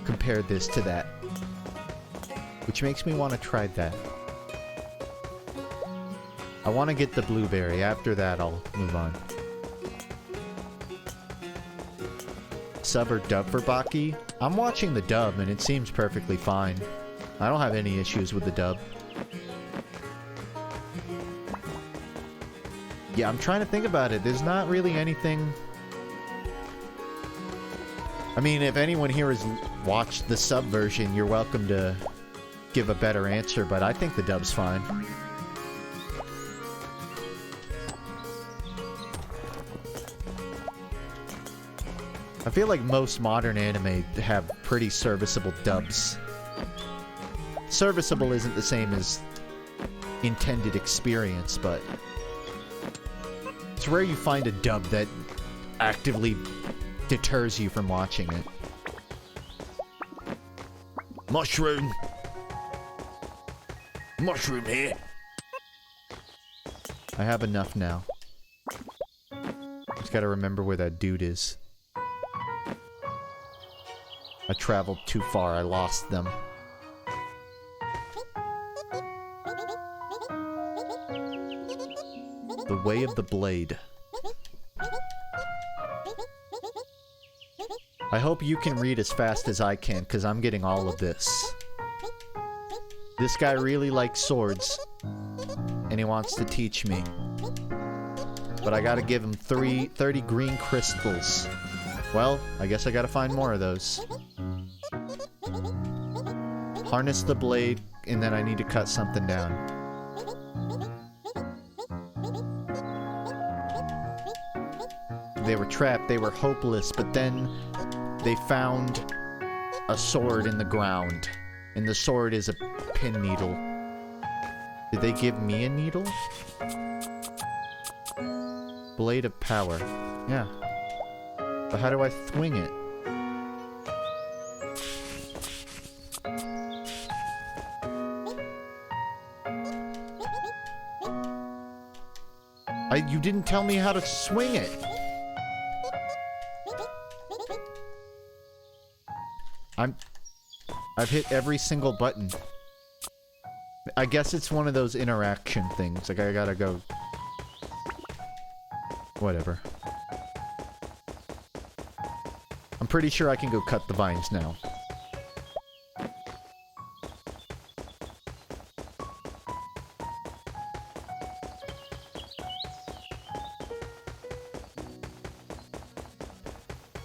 compare this to that, which makes me want to try that. I want to get the blueberry. After that, I'll move on. Sub or dub for Baki? I'm watching the dub, and it seems perfectly fine. I don't have any issues with the dub. Yeah, I'm trying to think about it. There's not really anything... I mean, if anyone here has watched the sub version, you're welcome to give a better answer, but I think the dub's fine. I feel like most modern anime have pretty serviceable dubs. Serviceable isn't the same as intended experience, but it's rare you find a dub that actively deters you from watching it. Mushroom. Mushroom here. I have enough now. Just gotta remember where that dude is. I traveled too far, I lost them. The Way of the Blade. I hope you can read as fast as I can, because I'm getting all of this. This guy really likes swords, and he wants to teach me. But I gotta give him 30 green crystals. Well, I guess I gotta find more of those. Harness the blade, and then I need to cut something down. They were trapped, they were hopeless, but then they found a sword in the ground. And the sword is a pin needle. Did they give me a needle? Blade of Power. Yeah. But how do I swing it? You didn't tell me how to swing it. I've hit every single button. I guess it's one of those interaction things. Like, I gotta go... Whatever. I'm pretty sure I can go cut the vines now.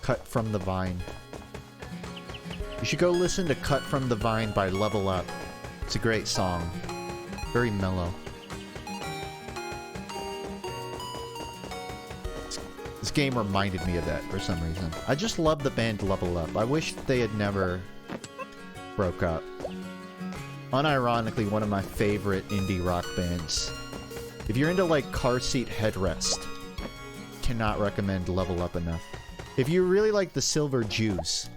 Cut from the Vine. You should go listen to Cut from the Vine by Level Up. It's a great song. Very mellow. This game reminded me of that for some reason. I just love the band Level Up. I wish they had never broke up. Unironically, one of my favorite indie rock bands. If you're into like Car Seat Headrest, cannot recommend Level Up enough. If you really like the Silver Juice,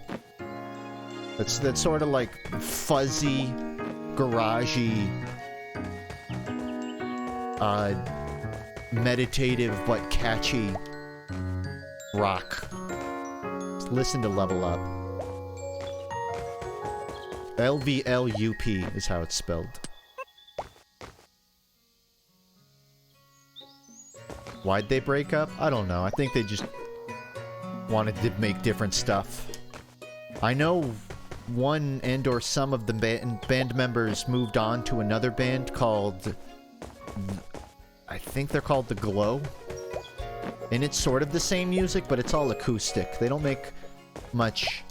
that's sort of like fuzzy, garagey, meditative but catchy rock. Just listen to Level Up. LVLUP is how it's spelled. Why'd they break up? I don't know. I think they just wanted to make different stuff. I know one and or some of the band members moved on to another band called... I think they're called The Glow. And it's sort of the same music, but it's all acoustic. They don't make much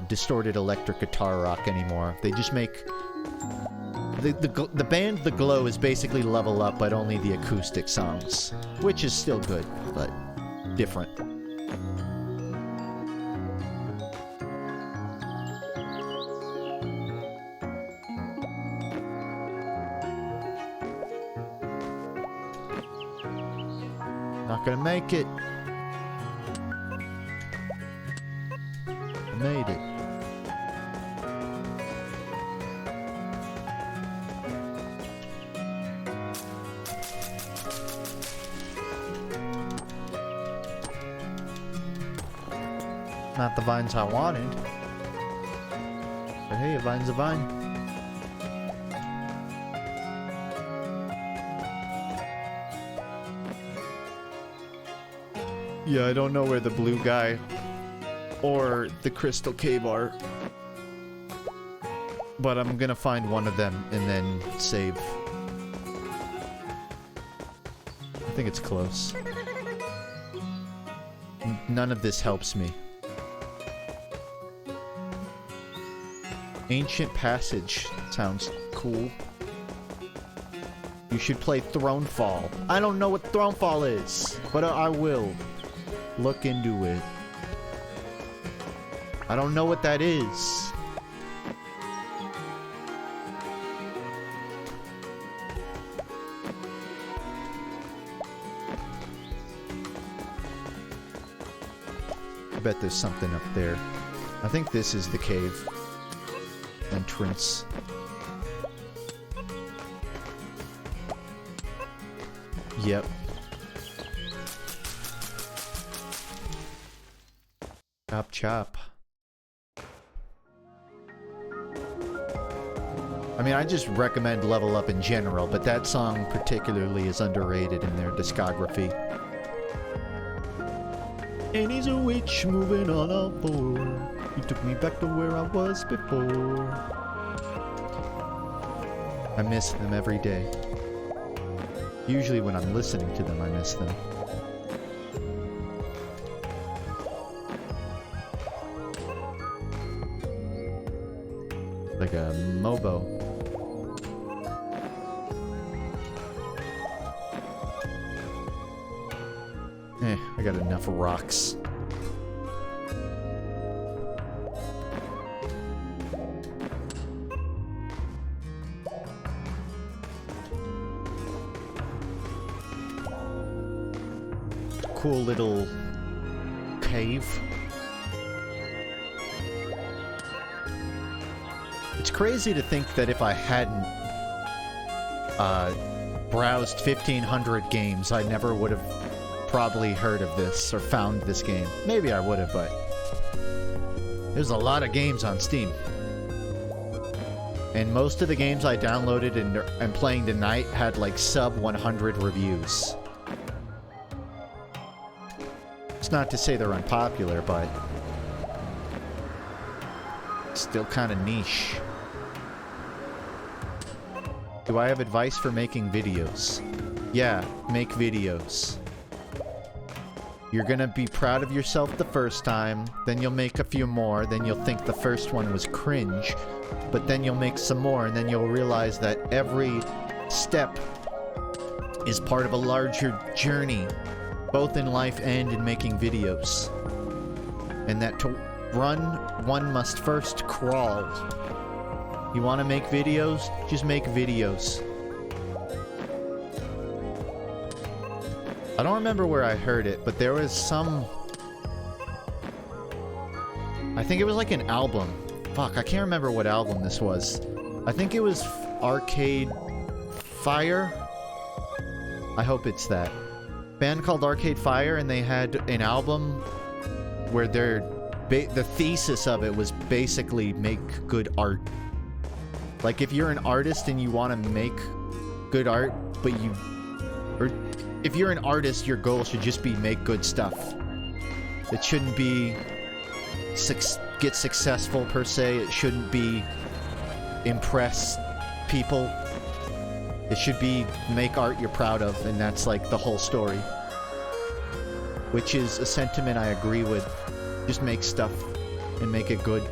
distorted electric guitar rock anymore. They just make... The band The Glow is basically Level Up, but only the acoustic songs. Which is still good, but different. Not gonna make it. I made it. Not the vines I wanted. But hey, a vine's a vine. Yeah, I don't know where the blue guy or the crystal cave are. But I'm gonna find one of them and then save. I think it's close. None of this helps me. Ancient Passage sounds cool. You should play Thronefall. I don't know what Thronefall is, but I will look into it. I don't know what that is. I bet there's something up there. I think this is the cave entrance. Yep. Chop chop. I mean, I just recommend Level Up in general, but that song particularly is underrated in their discography. And he's a witch moving on all four. He took me back to where I was before. I miss them every day. Usually when I'm listening to them, I miss them. Like a Mobo. I got enough rocks. Cool little cave. It's crazy to think that if I hadn't browsed 1,500 games, I never would have probably heard of this or found this game. Maybe I would have, but there's a lot of games on Steam. And most of the games I downloaded and am playing tonight had like sub 100 reviews. It's not to say they're unpopular, but still kind of niche. Do I have advice for making videos? Yeah, make videos. You're gonna be proud of yourself the first time, then you'll make a few more, then you'll think the first one was cringe, but then you'll make some more, and then you'll realize that every step is part of a larger journey, both in life and in making videos. And that to run, one must first crawl. You want to make videos? Just make videos. I don't remember where I heard it, but there was some... I think it was like an album. Fuck, I can't remember what album this was. I think it was Arcade Fire? I hope it's that. Band called Arcade Fire, and they had an album where the thesis of it was basically make good art. Like, if you're an artist and you want to make good art, but you... Or if you're an artist, your goal should just be make good stuff. It shouldn't be get successful, per se. It shouldn't be impress people. It should be make art you're proud of, and that's like the whole story. Which is a sentiment I agree with. Just make stuff and make it good.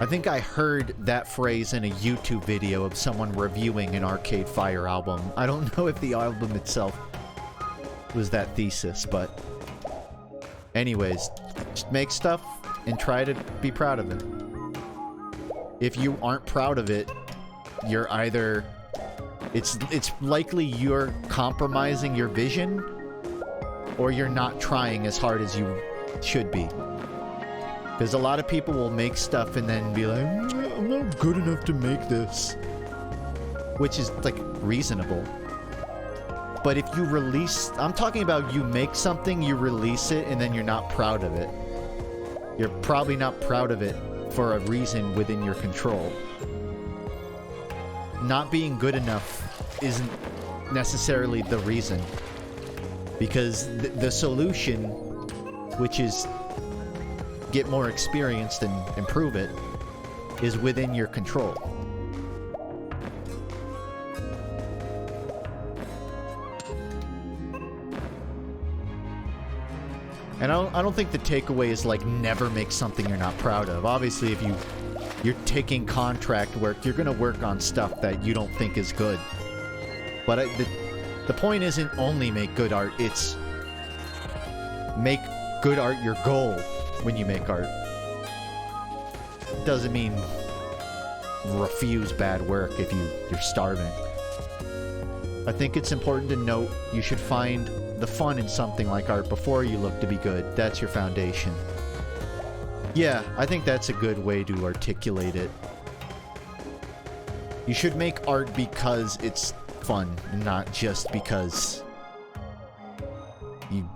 I think I heard that phrase in a YouTube video of someone reviewing an Arcade Fire album. I don't know if the album itself was that thesis, but... Anyways, just make stuff and try to be proud of it. If you aren't proud of it, you're either... It's likely you're compromising your vision, or you're not trying as hard as you should be. Because a lot of people will make stuff and then be like, I'm not good enough to make this. Which is, like, reasonable. But if you release... I'm talking about you make something, you release it, and then you're not proud of it. You're probably not proud of it for a reason within your control. Not being good enough isn't necessarily the reason. Because the solution, which is... get more experienced and improve it, is within your control. And I don't think the takeaway is like never make something you're not proud of. Obviously, if you're taking contract work, you're gonna work on stuff that you don't think is good. But the point isn't only make good art, it's make good art your goal. When you make art. Doesn't mean refuse bad work if you're starving. I think it's important to note you should find the fun in something like art before you look to be good. That's your foundation. Yeah, I think that's a good way to articulate it. You should make art because it's fun, not just because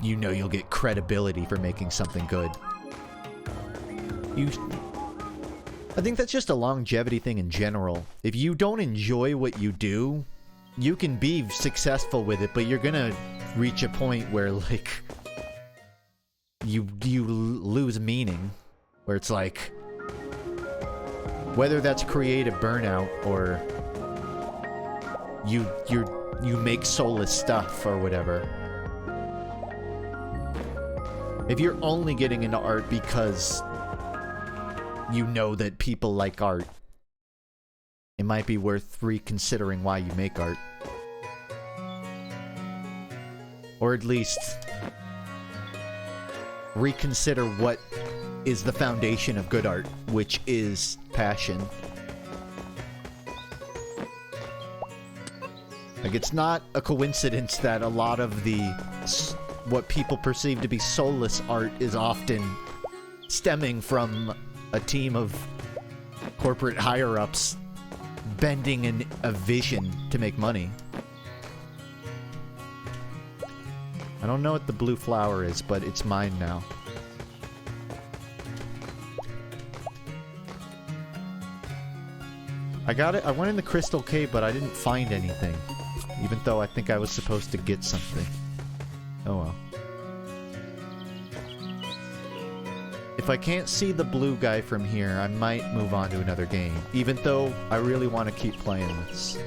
you know you'll get credibility for making something good. I think that's just a longevity thing in general. If you don't enjoy what you do, you can be successful with it, but you're gonna reach a point where, like, you lose meaning. Where it's like, whether that's creative burnout or you make soulless stuff or whatever. If you're only getting into art because you know that people like art, it might be worth reconsidering why you make art. Or at least reconsider what is the foundation of good art, which is passion. Like, it's not a coincidence that a lot of what people perceive to be soulless art is often stemming from a team of corporate higher-ups bending a vision to make money. I don't know what the blue flower is, but it's mine now. I got it. I went in the Crystal Cave, but I didn't find anything. Even though I think I was supposed to get something. Oh well. If I can't see the blue guy from here, I might move on to another game. Even though I really want to keep playing this.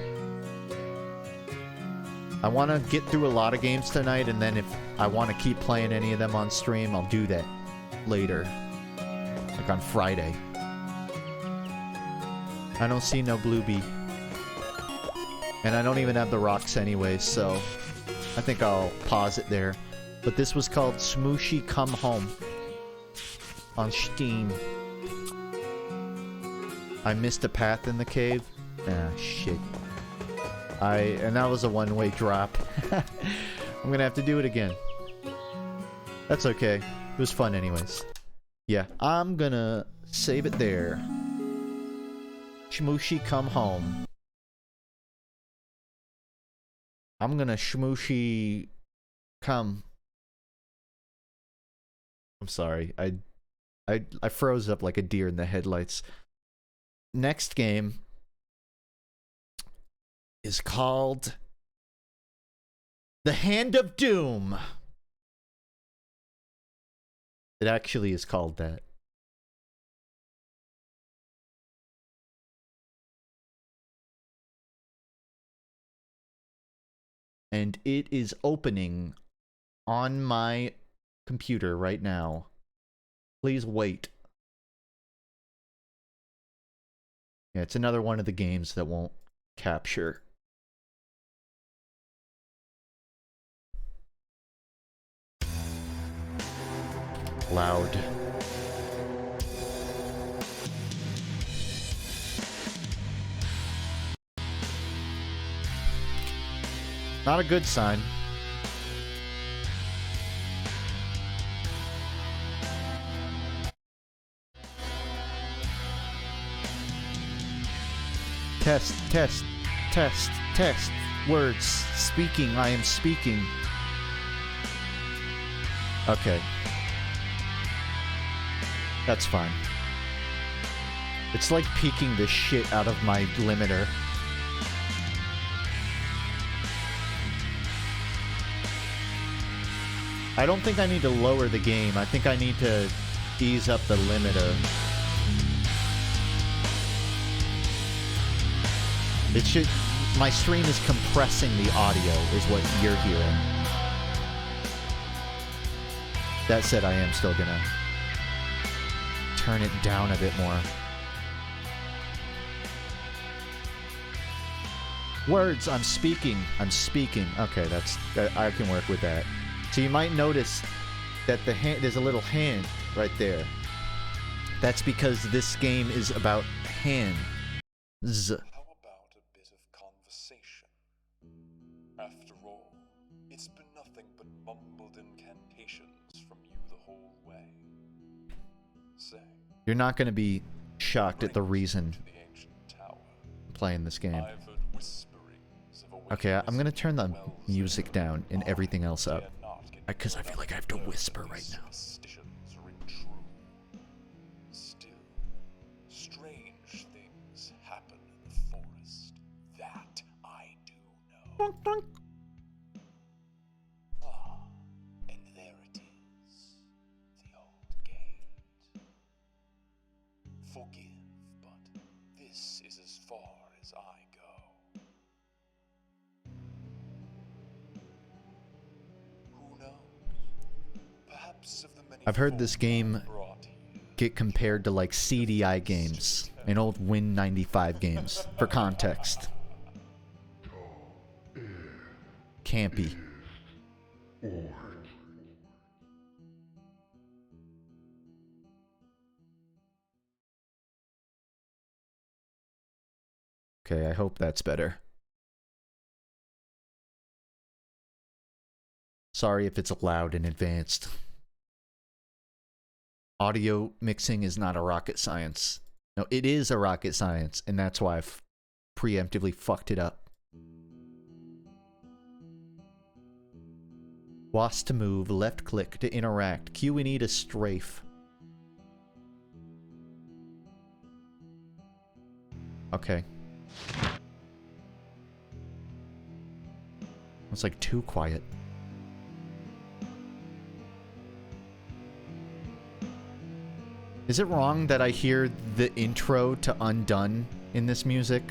I want to get through a lot of games tonight, and then if I want to keep playing any of them on stream, I'll do that later. Like on Friday. I don't see no Bluebee. And I don't even have the rocks anyway, so I think I'll pause it there. But this was called Smooshy Come Home on Steam. I missed a path in the cave. Ah, shit. And that was a one-way drop. I'm gonna have to do it again. That's okay. It was fun anyways. Yeah, I'm gonna save it there. Shmooshy Come Home. I'm gonna shmooshy come. I'm sorry. I froze up like a deer in the headlights. Next game is called The Hand of Doom. It actually is called that. And it is opening on my computer right now. Please wait. Yeah, it's another one of the games that won't capture. Loud. Not a good sign. Test, test, test, test. Words. Speaking, I am speaking. Okay. That's fine. It's like peeking the shit out of my limiter. I don't think I need to lower the game. I think I need to ease up the limiter. It should... My stream is compressing the audio, is what you're hearing. That said, I am still gonna turn it down a bit more. Words, I'm speaking. I'm speaking. Okay, I can work with that. So you might notice that the hand, there's a little hand right there. That's because this game is about hands. How about a bit of conversation? After all, it's been nothing but mumbled incantations from you the whole way. Say, you're not going to be shocked at the reason I'm playing this game. Okay, I'm going to turn the music down and everything else up. Because I feel like I have to whisper right now. Still, strange things happen in the forest. That I do know. Ah, and there it is. The old gate. Forgive, but this is as far as I go. I've heard this game get compared to like CDI games and old Win95 games. For context. Campy. Okay, I hope that's better. Sorry if it's loud and advanced. Audio mixing is not a rocket science. No, it is a rocket science, and that's why I've preemptively fucked it up. WASD to move, left click to interact, Q and E to strafe. Okay. It's like too quiet. Is it wrong that I hear the intro to Undone in this music?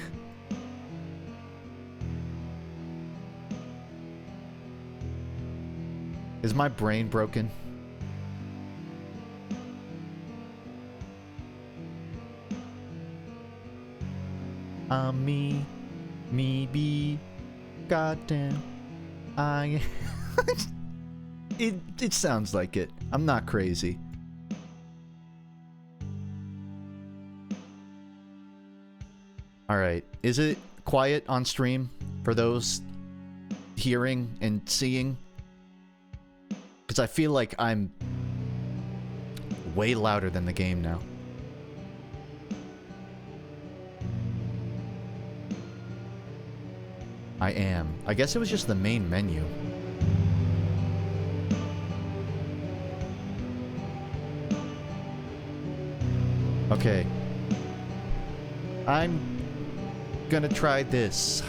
Is my brain broken? Me be, goddamn, I. It sounds like it. I'm not crazy. All right, is it quiet on stream for those hearing and seeing? Because I feel like I'm way louder than the game now. I am. I guess it was just the main menu. Okay. I'm gonna try this.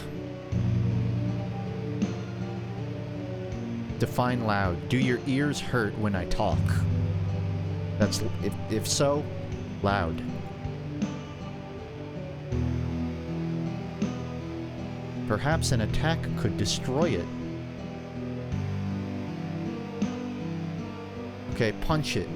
Define loud. Do your ears hurt when I talk? That's if so, loud. Perhaps an attack could destroy it. Okay, punch it.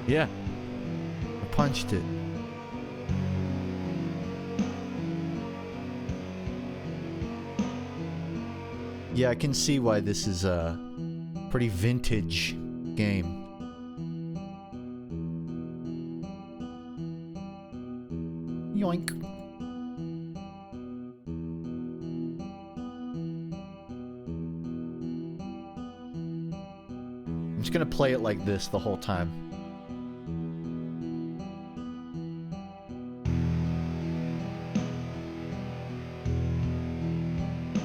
Yeah, I punched it. Yeah, I can see why this is a pretty vintage game. Yoink. I'm just gonna play it like this the whole time.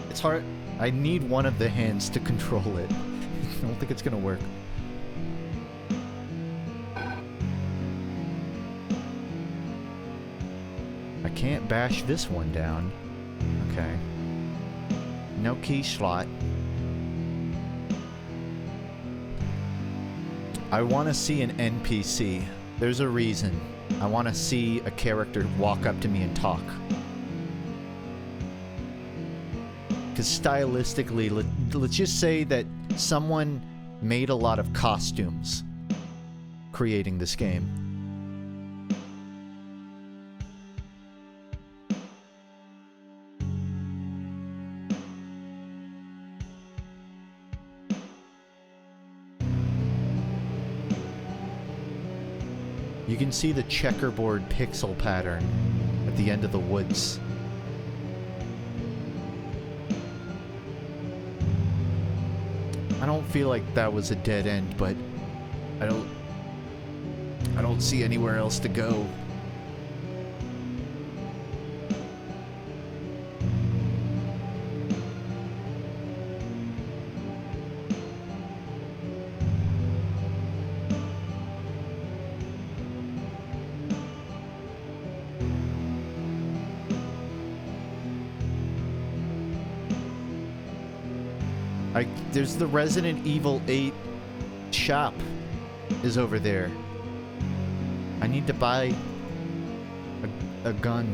It's hard. I need one of the hands to control it. I don't think it's gonna work. I can't bash this one down. Okay. No key slot. I want to see an NPC. There's a reason. I want to see a character walk up to me and talk. Because stylistically, let's just say that someone made a lot of costumes creating this game. You can see the checkerboard pixel pattern at the end of the woods. I don't feel like that was a dead end, but I don't see anywhere else to go. There's the Resident Evil 8 shop is over there. I need to buy a gun.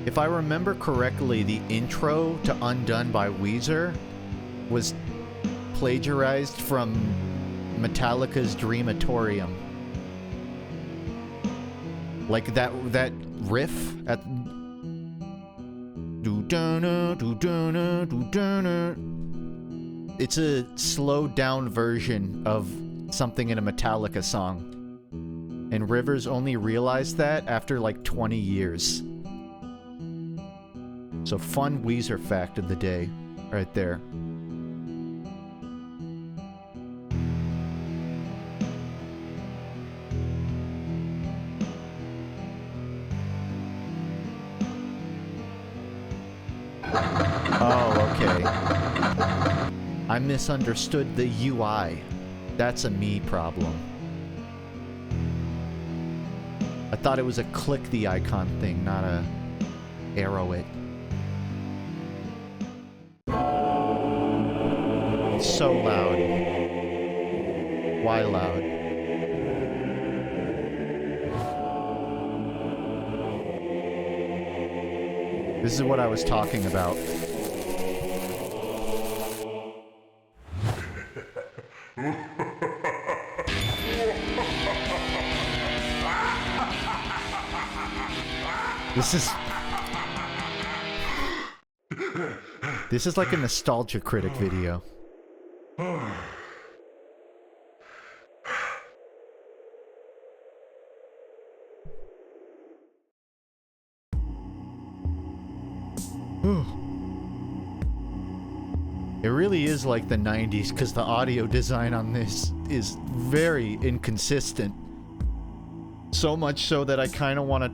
If I remember correctly, the intro to Undone by Weezer was plagiarized from Metallica's Dreamatorium. Like that riff at it's a slowed down version of something in a Metallica song. And Rivers only realized that after like 20 years. So fun Weezer fact of the day right there. Oh, okay. I misunderstood the UI. That's a me problem. thought it was a click the icon thing, not a arrow it. It's so loud. Why loud? This is what I was talking about. This is like a nostalgia critic video. It really is like the 90s because the audio design on this is very inconsistent. So much so that I kind of want to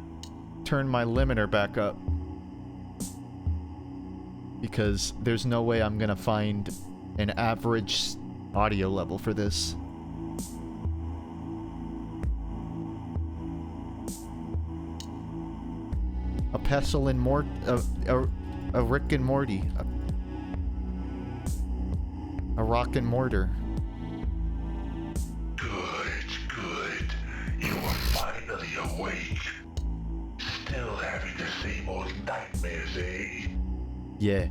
turn my limiter back up. Because there's no way I'm gonna find an average audio level for this. A pestle and a Rick and Morty. A rock and mortar. Good. You are finally awake. Still having the same old nightmares, eh? Yeah.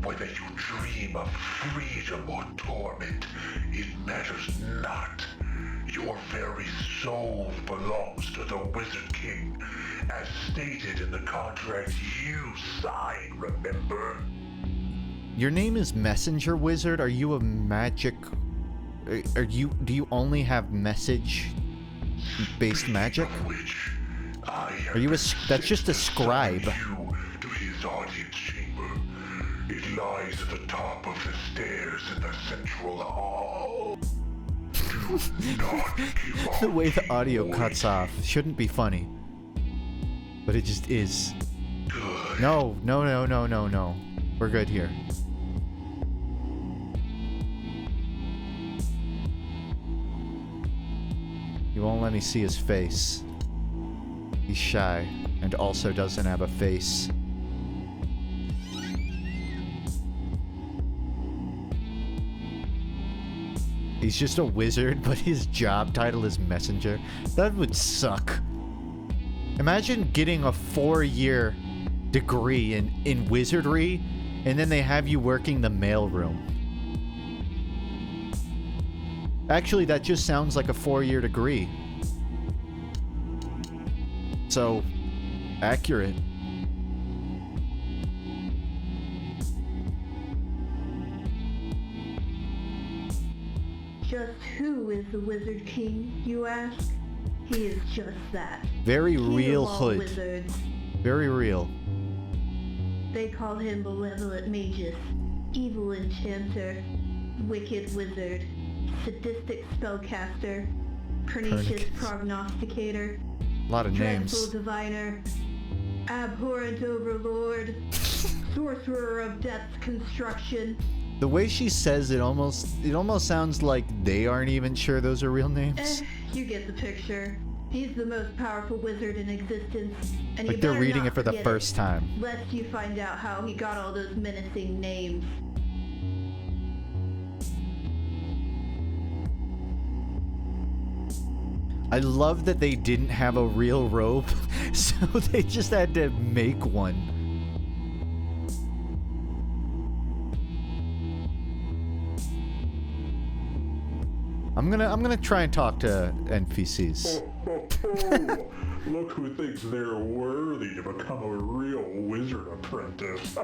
Whether you dream of freedom or torment, it matters not. Your very soul belongs to the Wizard King, as stated in the contract you signed, remember? Your name is Messenger Wizard? Are you a magic... do you only have message-based magic? Are you a... That's just a scribe. To his audience chamber. It lies at the top of the stairs in the central hall. Do not give up. The way the audio cuts off shouldn't be funny. But it just is. Good. No. We're good here. You won't let me see his face. He's shy, and also doesn't have a face. He's just a wizard, but his job title is messenger. That would suck. Imagine getting a 4-year degree in wizardry, and then they have you working the mailroom. Actually, that just sounds like a 4-year degree. So, accurate. Just who is the Wizard King, you ask? He is just that. Very King real of all hood. Wizards. Very real. They call him Malevolent Magus, Evil Enchanter, Wicked Wizard, Sadistic Spellcaster, Pernicious Prognosticator, A lot of names. Dreadful Diviner, Abhorrent Overlord, Sorcerer of Death's Construction. The way she says it almost sounds like they aren't even sure those are real names. You get the picture. He's the most powerful wizard in existence, and Like you they're better reading not it for the forget first time. lest you find out how he got all those menacing names. I love that they didn't have a real robe, so they just had to make one. I'm gonna try and talk to NPCs. Look who thinks they're worthy to become a real wizard apprentice.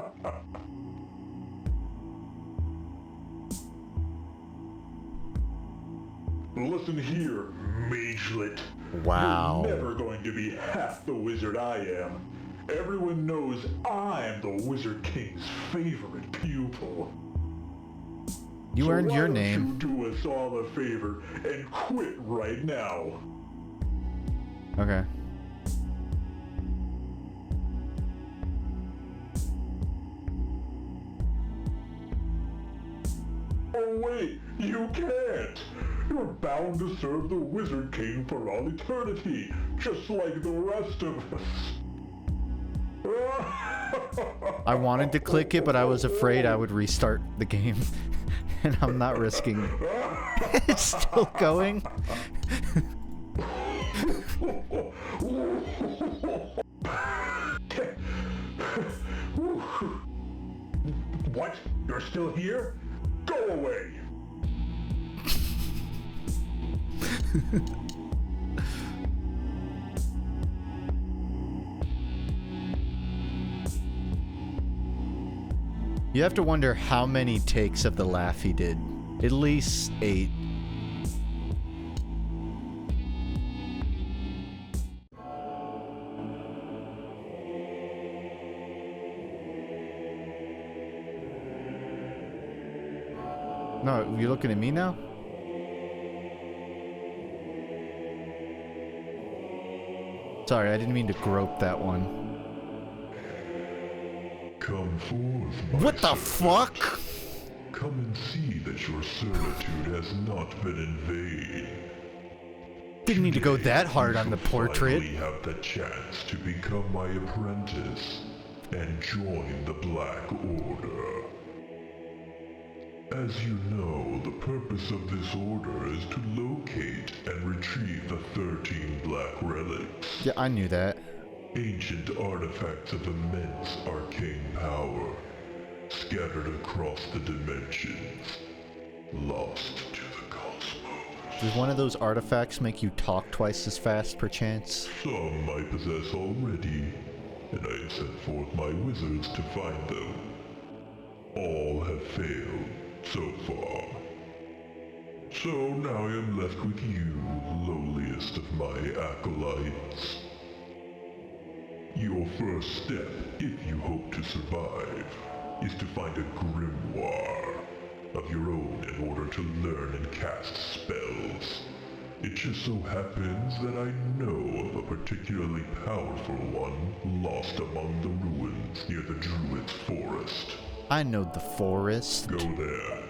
Listen here, magelet. Wow. You're never going to be half the wizard I am. Everyone knows I'm the Wizard King's favorite pupil. You earned your why name. don't you do us all a favor and quit right now? Okay. Oh wait, you can't! You're bound to serve the Wizard King for all eternity, just like the rest of us. I wanted to click it, but I was afraid I would restart the game. And I'm not risking. It's still going. What? You're still here? Go away! You have to wonder how many takes of the laugh he did. At least 8. No, you're looking at me now? Sorry, I didn't mean to grope that one. Come forth, what the fuck? Come and see that your servitude has not been in vain. Didn't need to go that hard on the portrait. You have the chance to become my apprentice and join the Black Order. As you know, the purpose of this order is to locate and retrieve the 13 Black Relics. Yeah, I knew that. Ancient artifacts of immense arcane power, scattered across the dimensions, lost to the cosmos. Does one of those artifacts make you talk twice as fast, perchance? Some I possess already, and I have sent forth my wizards to find them. All have failed so far. So now I am left with you, lowliest of my acolytes. Your first step, if you hope to survive, is to find a grimoire of your own in order to learn and cast spells. It just so happens that I know of a particularly powerful one lost among the ruins near the Druid's forest. I know the forest. Go there,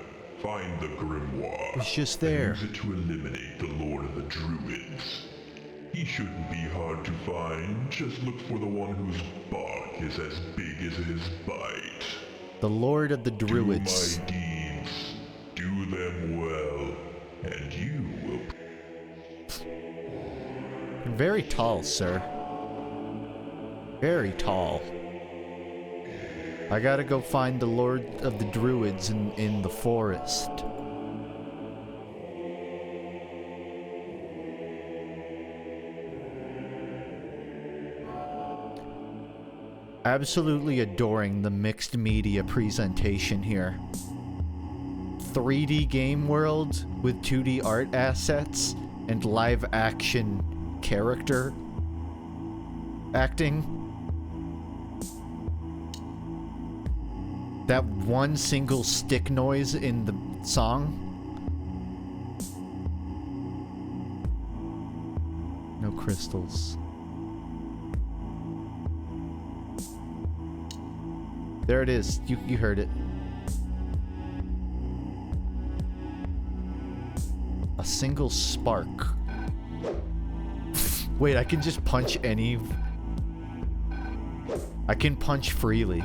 find the grimoire. It's just there. And use it to eliminate the Lord of the Druids. He shouldn't be hard to find, just look for the one whose bark is as big as his bite. The Lord of the Druids. Do my deeds, do them well, and you will... You're very tall, sir. Very tall. I gotta go find the Lord of the Druids in the forest. Absolutely adoring the mixed media presentation here. 3D game world with 2D art assets and live action character acting. That one single stick noise in the song. No crystals. There it is. You heard it. A single spark. Wait, I can just punch any... I can punch freely.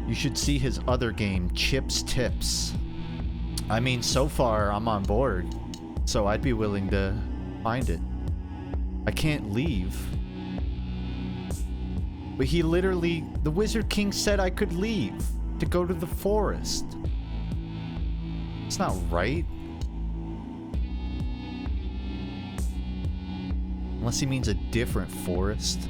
You should see his other game, Chips Tips. I mean, so far, I'm on board. So I'd be willing to find it. I can't leave. But he literally... The Wizard King said I could leave to go to the forest. It's not right. Unless he means a different forest.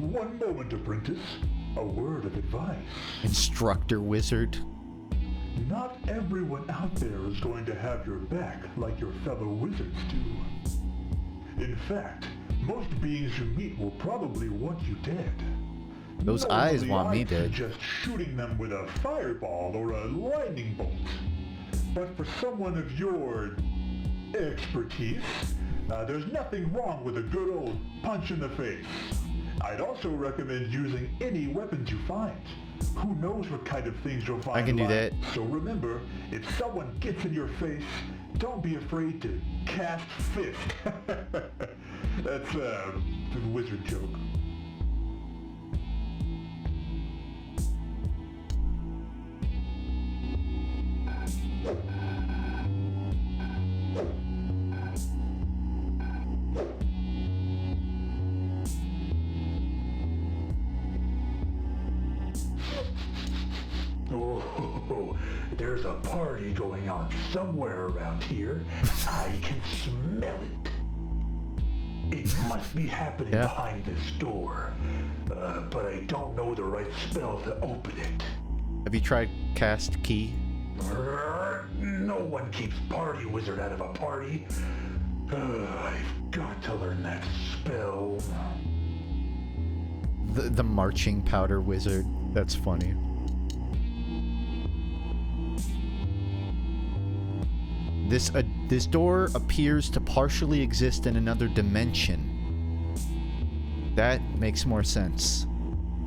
One moment, apprentice. A word of advice. Instructor wizard. Not everyone out there is going to have your back like your fellow wizards do. In fact, Most beings you meet will probably want you dead. Those eyes want me I dead. suggest shooting them with a fireball or a lightning bolt. But for someone of your expertise, there's nothing wrong with a good old punch in the face. I'd also recommend using any weapons you find. Who knows what kind of things you'll find. I can do that. So remember, if someone gets in your face, don't be afraid to cast fist. That's a wizard joke. Oh, there's a party going on somewhere around here. I can smell it. It must be happening behind this door. But I don't know the right spell to open it. Have you tried cast key? No one keeps party wizard out of a party. I've got to learn that spell. The marching powder wizard. That's funny. This door appears to partially exist in another dimension. That makes more sense.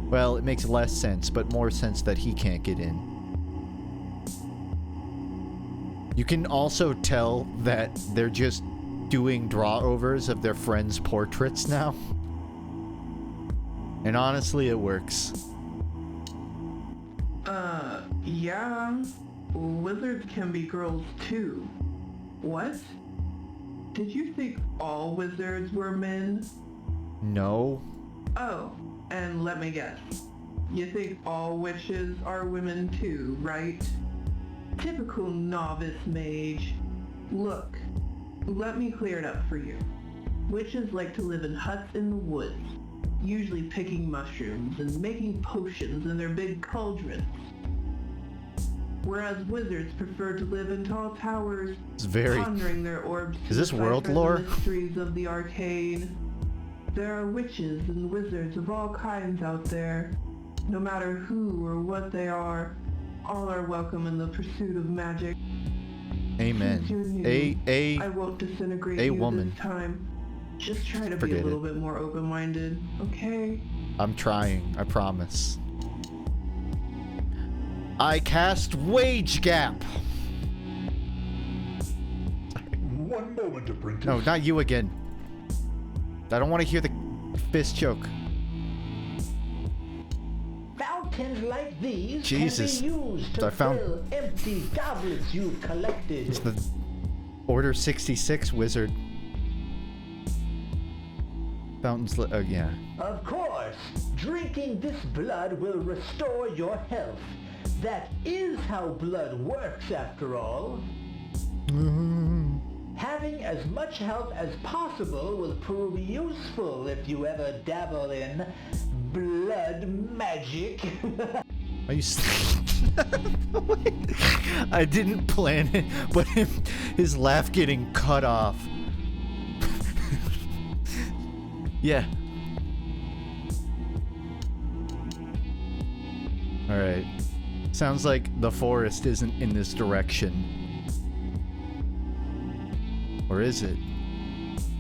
Well, it makes less sense, but more sense that he can't get in. You can also tell that they're just doing draw-overs of their friends' portraits now. And honestly, it works. Yeah. Wizards can be girls too. What? Did you think all wizards were men? No. Oh, and let me guess. You think all witches are women too, right? Typical novice mage. Look, let me clear it up for you. Witches like to live in huts in the woods, usually picking mushrooms and making potions in their big cauldrons. Whereas wizards prefer to live in tall towers, pondering their orbs. Is this world lore? The mysteries of the arcane. There are witches and wizards of all kinds out there. No matter who or what they are, all are welcome in the pursuit of magic. Amen. I won't disintegrate you this time. Just try to be a little bit more open-minded, okay? I'm trying, I promise. I cast Wage Gap. One moment, apprentice. No, not you again. I don't want to hear the fist choke. Fountains like these Jesus. can be used to fill empty goblets you've collected. It's the Order 66 wizard. Fountains, yeah. Of course, drinking this blood will restore your health. That is how blood works, after all. Having as much health as possible will prove useful if you ever dabble in blood magic. Are you I didn't plan it, but his laugh getting cut off. Yeah. Alright. Sounds like the forest isn't in this direction. Or is it?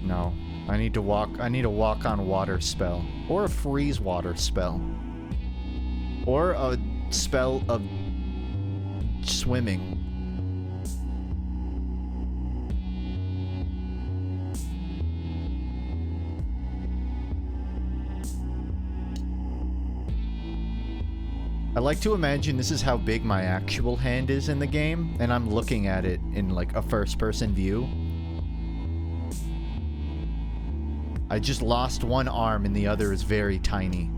No. I need to walk on water spell. Or a freeze water spell. Or a spell of swimming. I like to imagine this is how big my actual hand is in the game, and I'm looking at it in like a first-person view. I just lost one arm and the other is very tiny.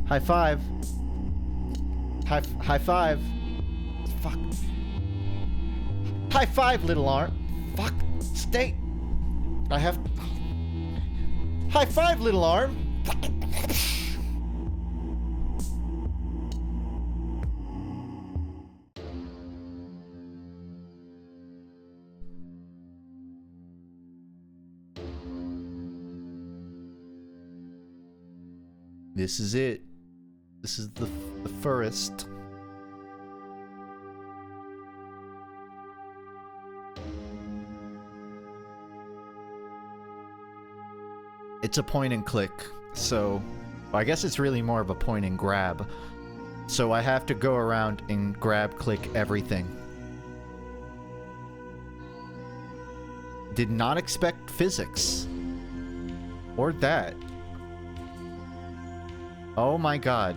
High five. High five. Fuck. High five, little arm. Fuck. Stay. I have... High five, little arm. This is it. This is the forest. It's a point and click, so I guess it's really more of a point and grab. So I have to go around and grab click everything. Did not expect physics. Or that. Oh my god.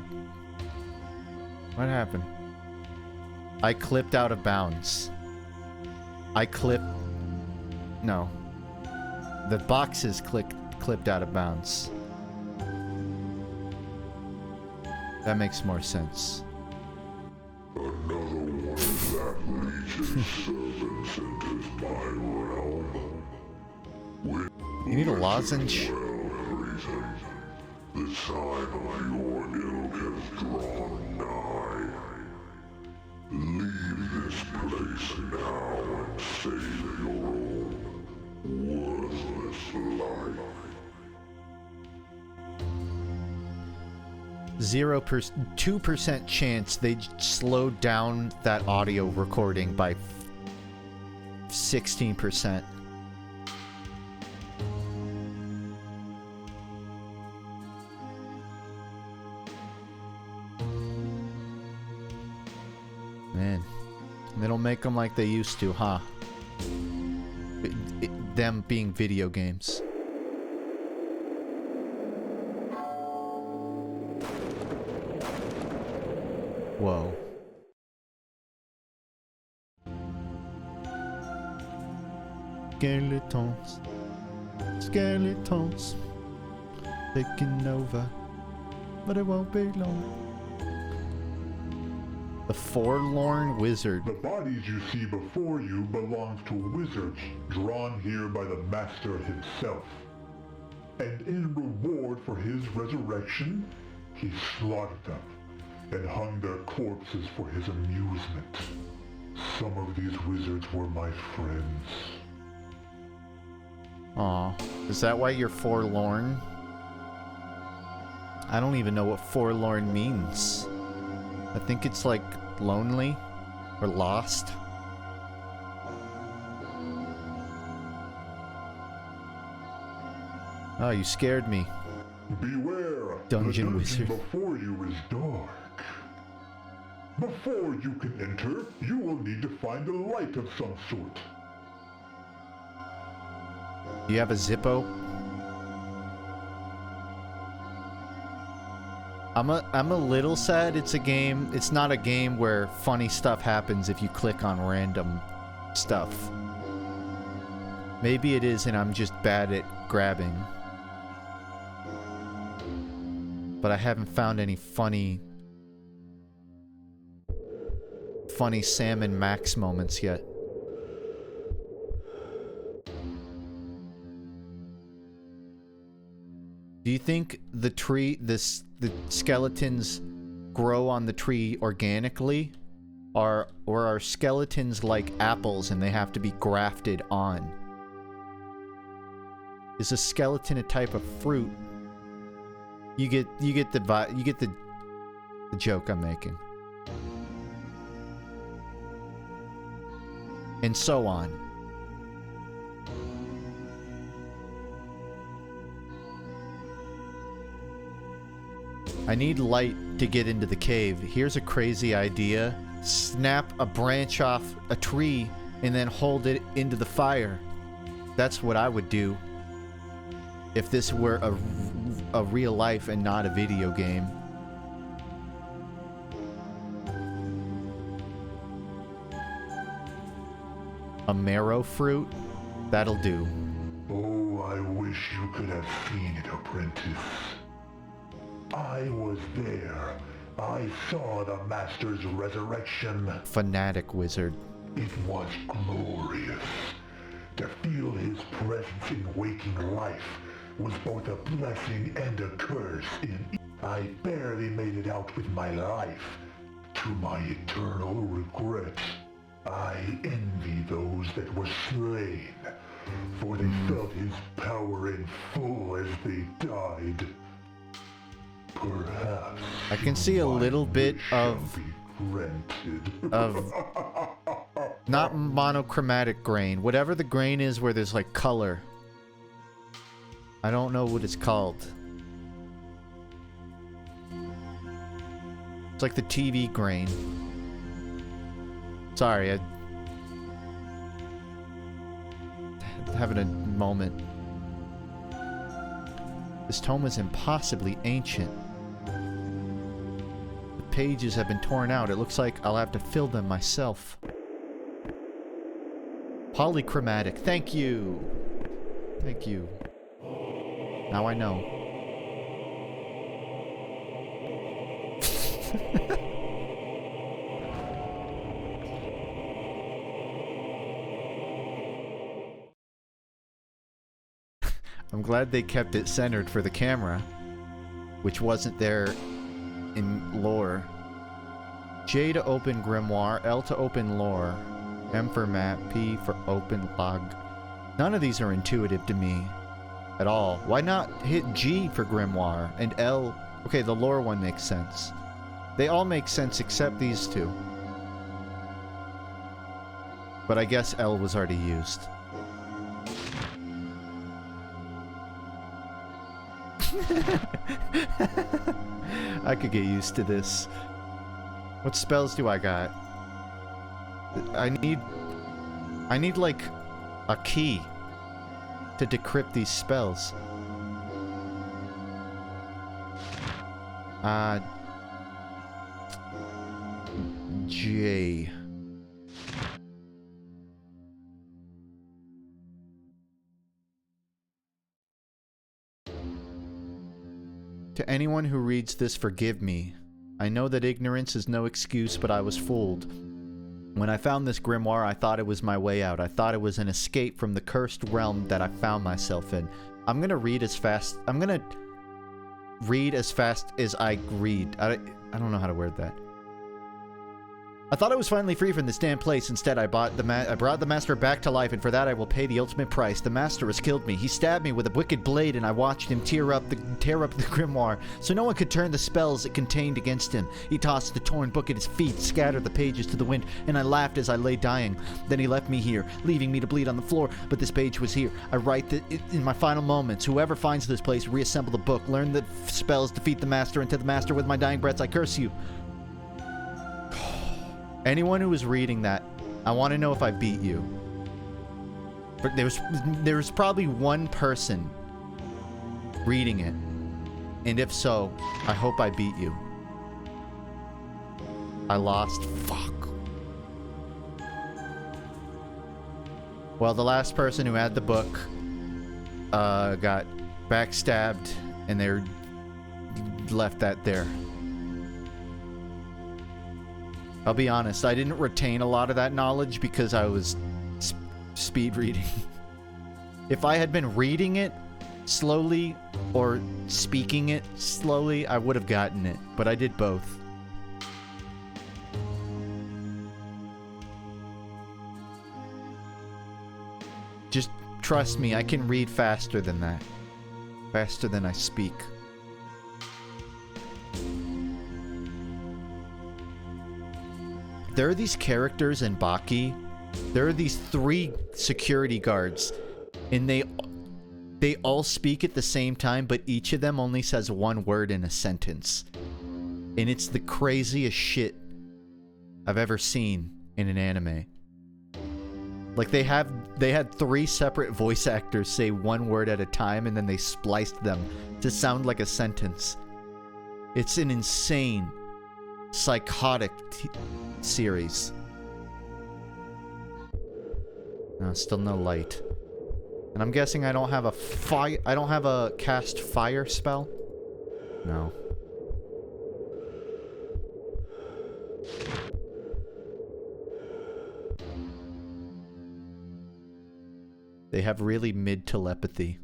What happened? I clipped out of bounds. No. The boxes clipped out of bounds. That makes more sense. Another one of that legion's servants enters my realm. You need a lozenge? The time of your ilk has drawn nigh. Leave this place now and save your own worthless life. 2% chance they slowed down that audio recording by 16%. Man, they don't make them like they used to, huh? Them being video games. Whoa. Skeletons. Skeletons. Taking over. But it won't be long. The Forlorn Wizard. The bodies you see before you belong to wizards drawn here by the Master himself. And in reward for his resurrection, he slaughtered them and hung their corpses for his amusement. Some of these wizards were my friends. Aw, is that why you're forlorn? I don't even know what forlorn means. I think it's like lonely or lost. Oh, you scared me. Beware! Dungeon the wizard. Before you is dark. Before you can enter, you will need to find a light of some sort. You have a Zippo? I'm a little sad it's a game. It's not a game where funny stuff happens if you click on random stuff. Maybe it is and I'm just bad at grabbing. But I haven't found any funny Sam and Max moments yet. Do you think the the skeletons grow on the tree organically? Or are skeletons like apples and they have to be grafted on? Is a skeleton a type of fruit? You get the joke I'm making. And so on. I need light to get into the cave. Here's a crazy idea. Snap a branch off a tree and then hold it into the fire. That's what I would do if this were a real life and not a video game. A marrow fruit? That'll do. Oh, I wish you could have seen it, apprentice. I was there. I saw the Master's resurrection. Fanatic wizard. It was glorious. To feel his presence in waking life was both a blessing and a curse I barely made it out with my life. To my eternal regret, I envy those that were slain, for they felt his power in full as they died. Perhaps I can see a little bit of not monochromatic grain. Whatever the grain is where there's like color. I don't know what it's called. It's like the TV grain. Sorry, I'm having a moment. This tome is impossibly ancient. The pages have been torn out. It looks like I'll have to fill them myself. Polychromatic. Thank you. Thank you. Now I know. I'm glad they kept it centered for the camera, which wasn't there in lore. J to open grimoire, L to open lore, M for map, P for open log. None of these are intuitive to me at all. Why not hit G for grimoire and L? Okay, the lore one makes sense. They all make sense except these two. But I guess L was already used. I could get used to this. What spells do I got? I need like a key to decrypt these spells. J. To anyone who reads this, forgive me. I know that ignorance is no excuse, but I was fooled. When I found this grimoire, I thought it was my way out. I thought it was an escape from the cursed realm that I found myself in. I'm gonna read as fast as I read. I don't know how to word that. I thought I was finally free from this damn place. Instead, I brought the master back to life, and for that I will pay the ultimate price. The master has killed me. He stabbed me with a wicked blade, and I watched him tear up the grimoire, so no one could turn the spells it contained against him. He tossed the torn book at his feet, scattered the pages to the wind, and I laughed as I lay dying. Then he left me here, leaving me to bleed on the floor, but this page was here. I write that in my final moments. Whoever finds this place, reassemble the book, learn the spells, defeat the master, and to the master with my dying breaths I curse you. Anyone who is reading that, I want to know if I beat you. But there's probably one person reading it, and if so, I hope I beat you. I lost. Fuck. Well, the last person who had the book got backstabbed, and they left that there. I'll be honest, I didn't retain a lot of that knowledge because I was speed reading. If I had been reading it slowly or speaking it slowly, I would have gotten it, but I did both. Just trust me, I can read faster than that. Faster than I speak. There are these characters in Baki. There are these 3 security guards, and they all speak at the same time, but each of them only says one word in a sentence. And it's the craziest shit I've ever seen in an anime. Like they had 3 separate voice actors say one word at a time, and then they spliced them to sound like a sentence. It's an insane, psychotic series. No, still no light. And I'm guessing I don't have a cast fire spell? No. They have really mid telepathy.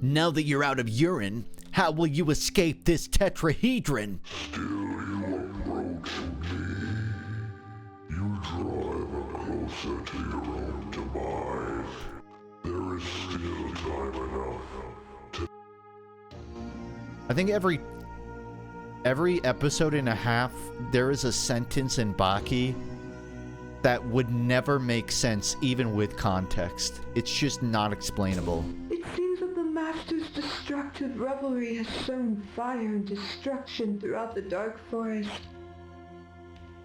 Now that you're out of urine, how will you escape this tetrahedron? Still you approach me. You drive closer to your own demise. There is still time enough to... I think every episode and a half, there is a sentence in Baki that would never make sense even with context. It's just not explainable. It seems that the Master's destructive revelry has sown fire and destruction throughout the dark forest.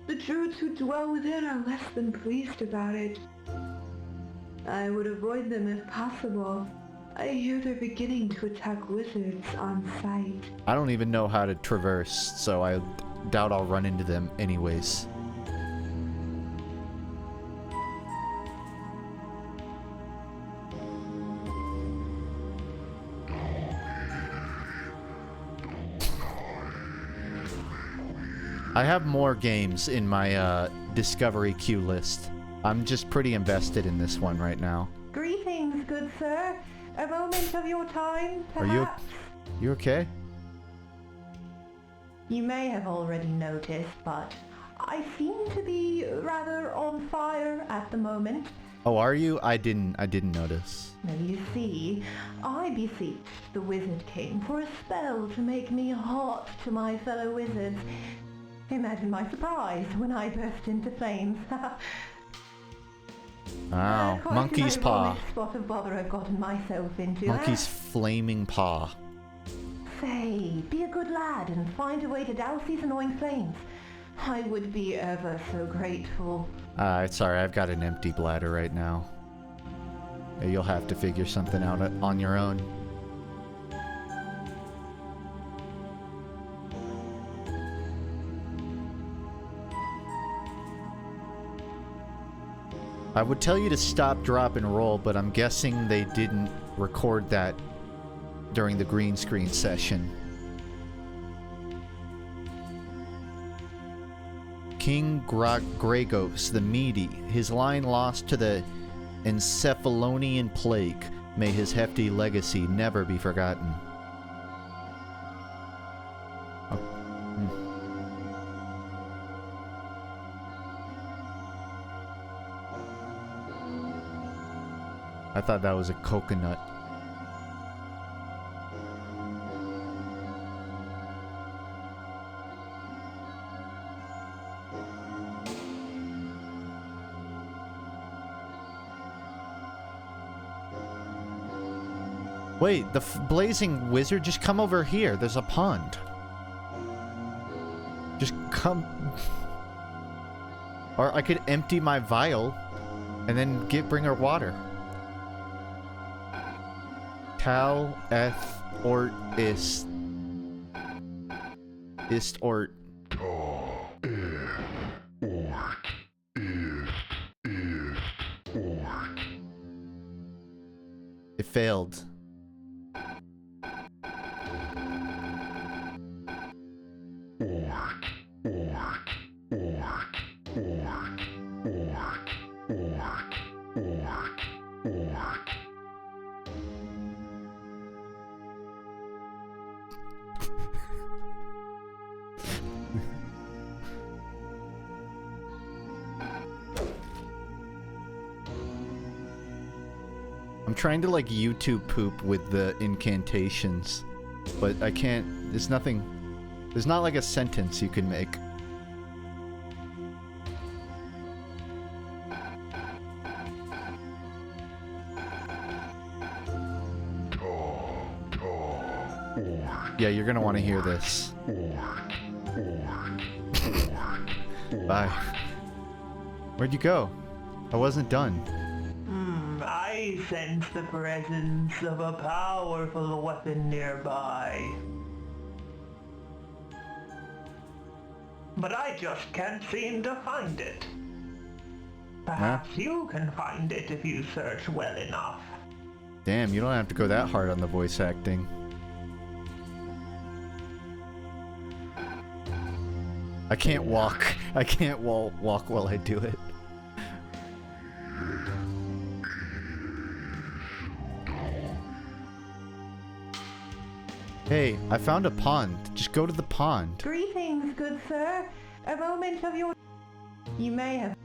The druids who dwell within are less than pleased about it. I would avoid them if possible. I hear they're beginning to attack wizards on sight. I don't even know how to traverse, so I doubt I'll run into them anyways. I have more games in my discovery queue list. I'm just pretty invested in this one right now. Greetings, good sir. A moment of your time, perhaps? Are you okay? You may have already noticed, but I seem to be rather on fire at the moment. Oh, are you? I didn't notice. Now you see, I beseeched the Wizard King for a spell to make me hot to my fellow wizards. Imagine my surprise when I burst into flames. Wow, monkey's paw. Spot of bother I've gotten myself into. Monkey's flaming paw. Say, be a good lad and find a way to douse these annoying flames. I would be ever so grateful. Sorry, I've got an empty bladder right now. Yeah, you'll have to figure something out on your own. I would tell you to stop, drop, and roll, but I'm guessing they didn't record that during the green screen session. King Gregos the Meaty, his line lost to the Encephalonian plague. May his hefty legacy never be forgotten. I thought that was a coconut. Wait, the blazing wizard, just come over here. There's a pond. Just come. Or I could empty my vial and then bring her water. Tal eth ort ist. Ist ort. It failed. I'm trying to like YouTube poop with the incantations, but I can't. There's nothing. There's not like a sentence you can make. Yeah, you're gonna want to hear this. Bye. Where'd you go? I wasn't done. I sense the presence of a powerful weapon nearby. But I just can't seem to find it. Perhaps you can find it if you search well enough. Damn, you don't have to go that hard on the voice acting. I can't walk. I can't walk while I do it. Hey, I found a pond. Just go to the pond. Greetings, good sir. A moment of your... You may have...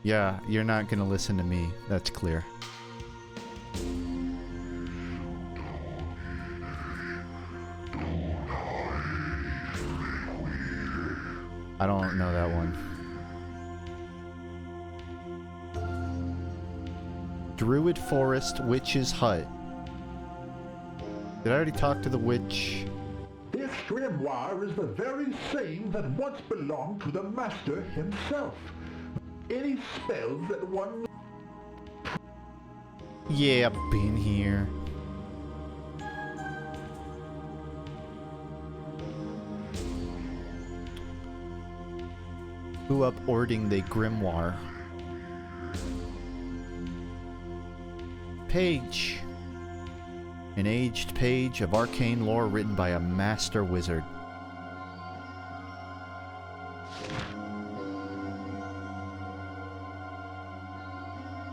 Yeah, you're not gonna listen to me. That's clear. I don't know that one. Druid Forest Witch's Hut. Did I already talk to the witch? This grimoire is the very same that once belonged to the master himself. Any spells that one... Yeah, I've been here. Who up ording the grimoire? Page. An aged page of arcane lore written by a master wizard.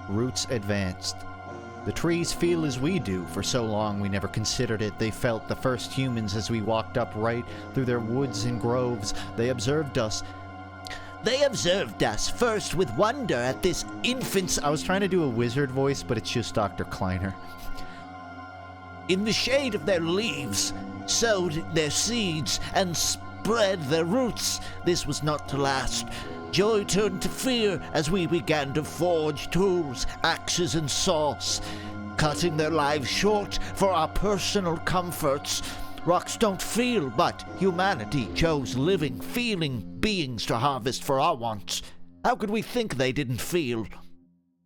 Roots advanced. The trees feel as we do. For so long we never considered it. They felt the first humans as we walked up right through their woods and groves. They observed us. They observed us first with wonder at this infant's... I was trying to do a wizard voice, but it's just Dr. Kleiner. In the shade of their leaves, sowed their seeds, and spread their roots. This was not to last. Joy turned to fear as we began to forge tools, axes, and saws, cutting their lives short for our personal comforts. Rocks don't feel, but humanity chose living, feeling beings to harvest for our wants. How could we think they didn't feel?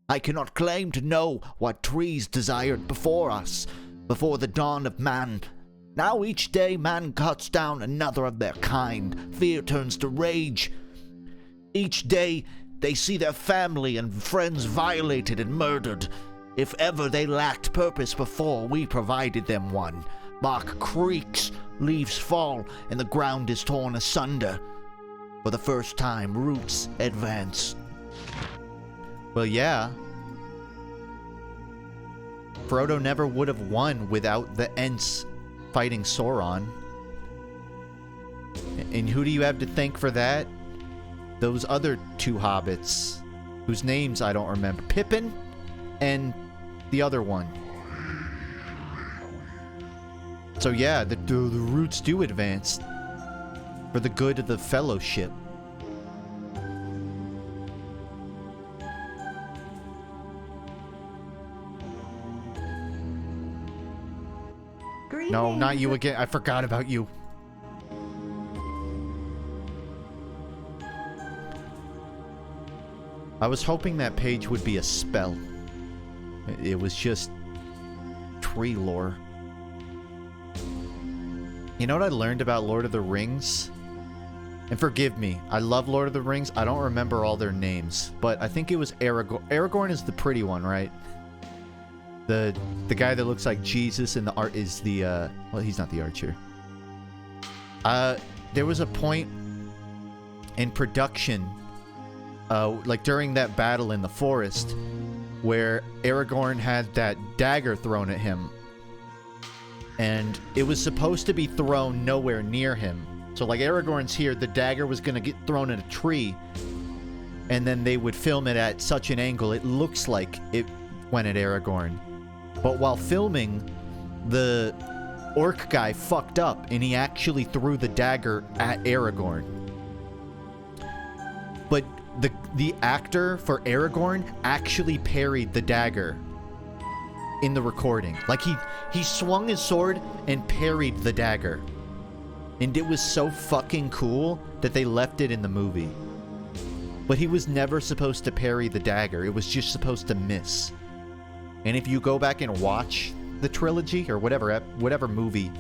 I cannot claim to know what trees desired before us, before the dawn of man. Now each day man cuts down another of their kind. Fear turns to rage. Each day they see their family and friends violated and murdered. If ever they lacked purpose before, we provided them one. Bark creaks, leaves fall, and the ground is torn asunder. For the first time, roots advance. Well, yeah. Frodo never would have won without the Ents fighting Sauron. And who do you have to thank for that? Those other two hobbits, whose names I don't remember. Pippin and the other one. So yeah, the roots do advance for the good of the fellowship. No, not you again. I forgot about you. I was hoping that page would be a spell. It was just tree lore. You know what I learned about Lord of the Rings? And forgive me, I love Lord of the Rings. I don't remember all their names, but I think it was Aragorn. Aragorn is the pretty one, right? The guy that looks like Jesus, and the art is the well, he's not the archer. There was a point in production, like during that battle in the forest, where Aragorn had that dagger thrown at him. And it was supposed to be thrown nowhere near him. So like Aragorn's here, the dagger was going to get thrown at a tree. And then they would film it at such an angle, it looks like it went at Aragorn. But while filming, the orc guy fucked up and he actually threw the dagger at Aragorn. But the actor for Aragorn actually parried the dagger in the recording. Like he swung his sword and parried the dagger. And it was so fucking cool that they left it in the movie. But he was never supposed to parry the dagger. It was just supposed to miss. And if you go back and watch the trilogy or whatever movie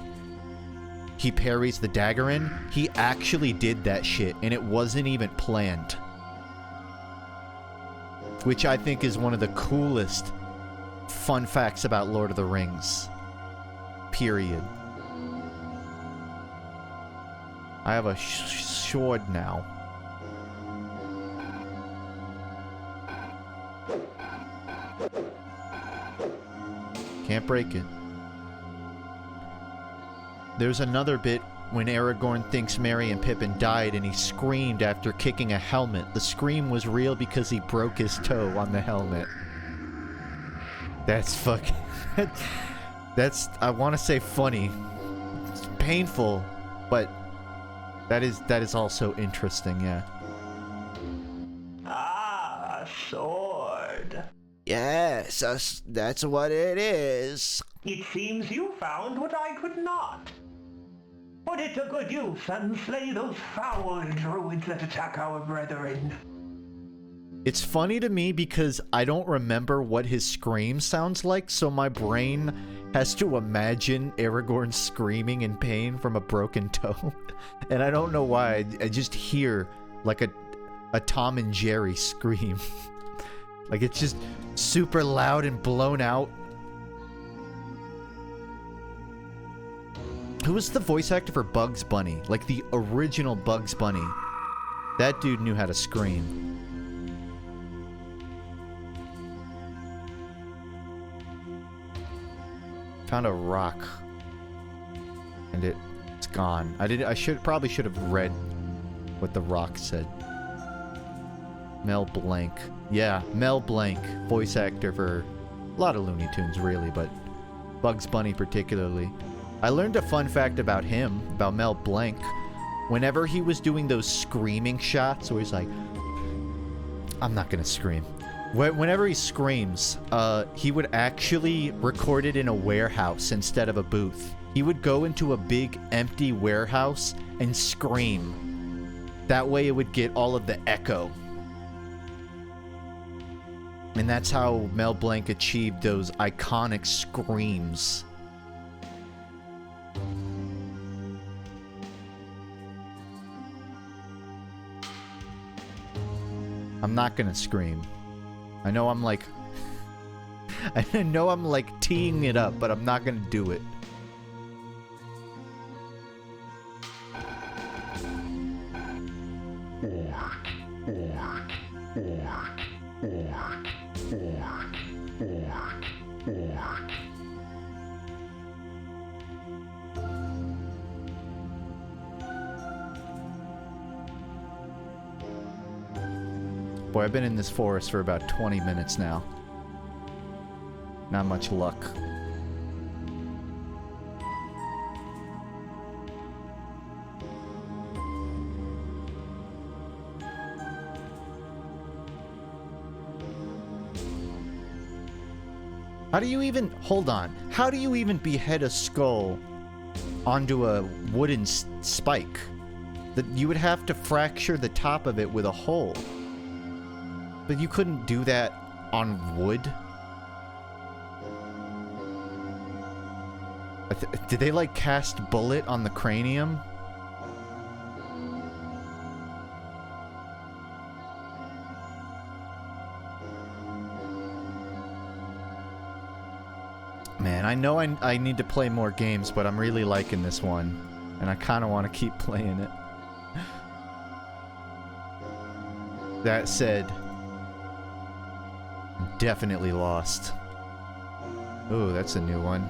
he parries the dagger in, he actually did that shit and it wasn't even planned. Which I think is one of the coolest fun facts about Lord of the Rings. Period. I have a sword now. Can't break it. There's another bit when Aragorn thinks Merry and Pippin died and he screamed after kicking a helmet. The scream was real because he broke his toe on the helmet. That's fucking... that's, I want to say funny. It's painful, but That is also interesting, yeah. Ah, a sword. Yes, that's what it is. It seems you found what I could not. Put it to good use and slay those foul druids that attack our brethren. It's funny to me because I don't remember what his scream sounds like, so my brain has to imagine Aragorn screaming in pain from a broken toe. And I don't know why, I just hear like a Tom and Jerry scream. Like it's just super loud and blown out. Who was the voice actor for Bugs Bunny? Like the original Bugs Bunny. That dude knew how to scream. Found a rock. And it's gone. I probably should have read what the rock said. Mel Blanc. Yeah, Mel Blanc. Voice actor for a lot of Looney Tunes, really, but Bugs Bunny particularly. I learned a fun fact about him, about Mel Blanc. Whenever he was doing those screaming shots, where he's like, I'm not gonna scream. Whenever he screams, he would actually record it in a warehouse instead of a booth. He would go into a big empty warehouse and scream. That way it would get all of the echo. And that's how Mel Blanc achieved those iconic screams. I'm not gonna scream. I know I'm like... I know I'm like teeing it up, but I'm not gonna do it. Boy, I've been in this forest for about 20 minutes now. Not much luck. How do you even... Hold on. How do you even behead a skull onto a wooden spike? You would have to fracture the top of it with a hole. But you couldn't do that on wood? Did they, like, cast bullet on the cranium? Man, I know I need to play more games, but I'm really liking this one. And I kind of want to keep playing it. That said... definitely lost. Oh, that's a new one.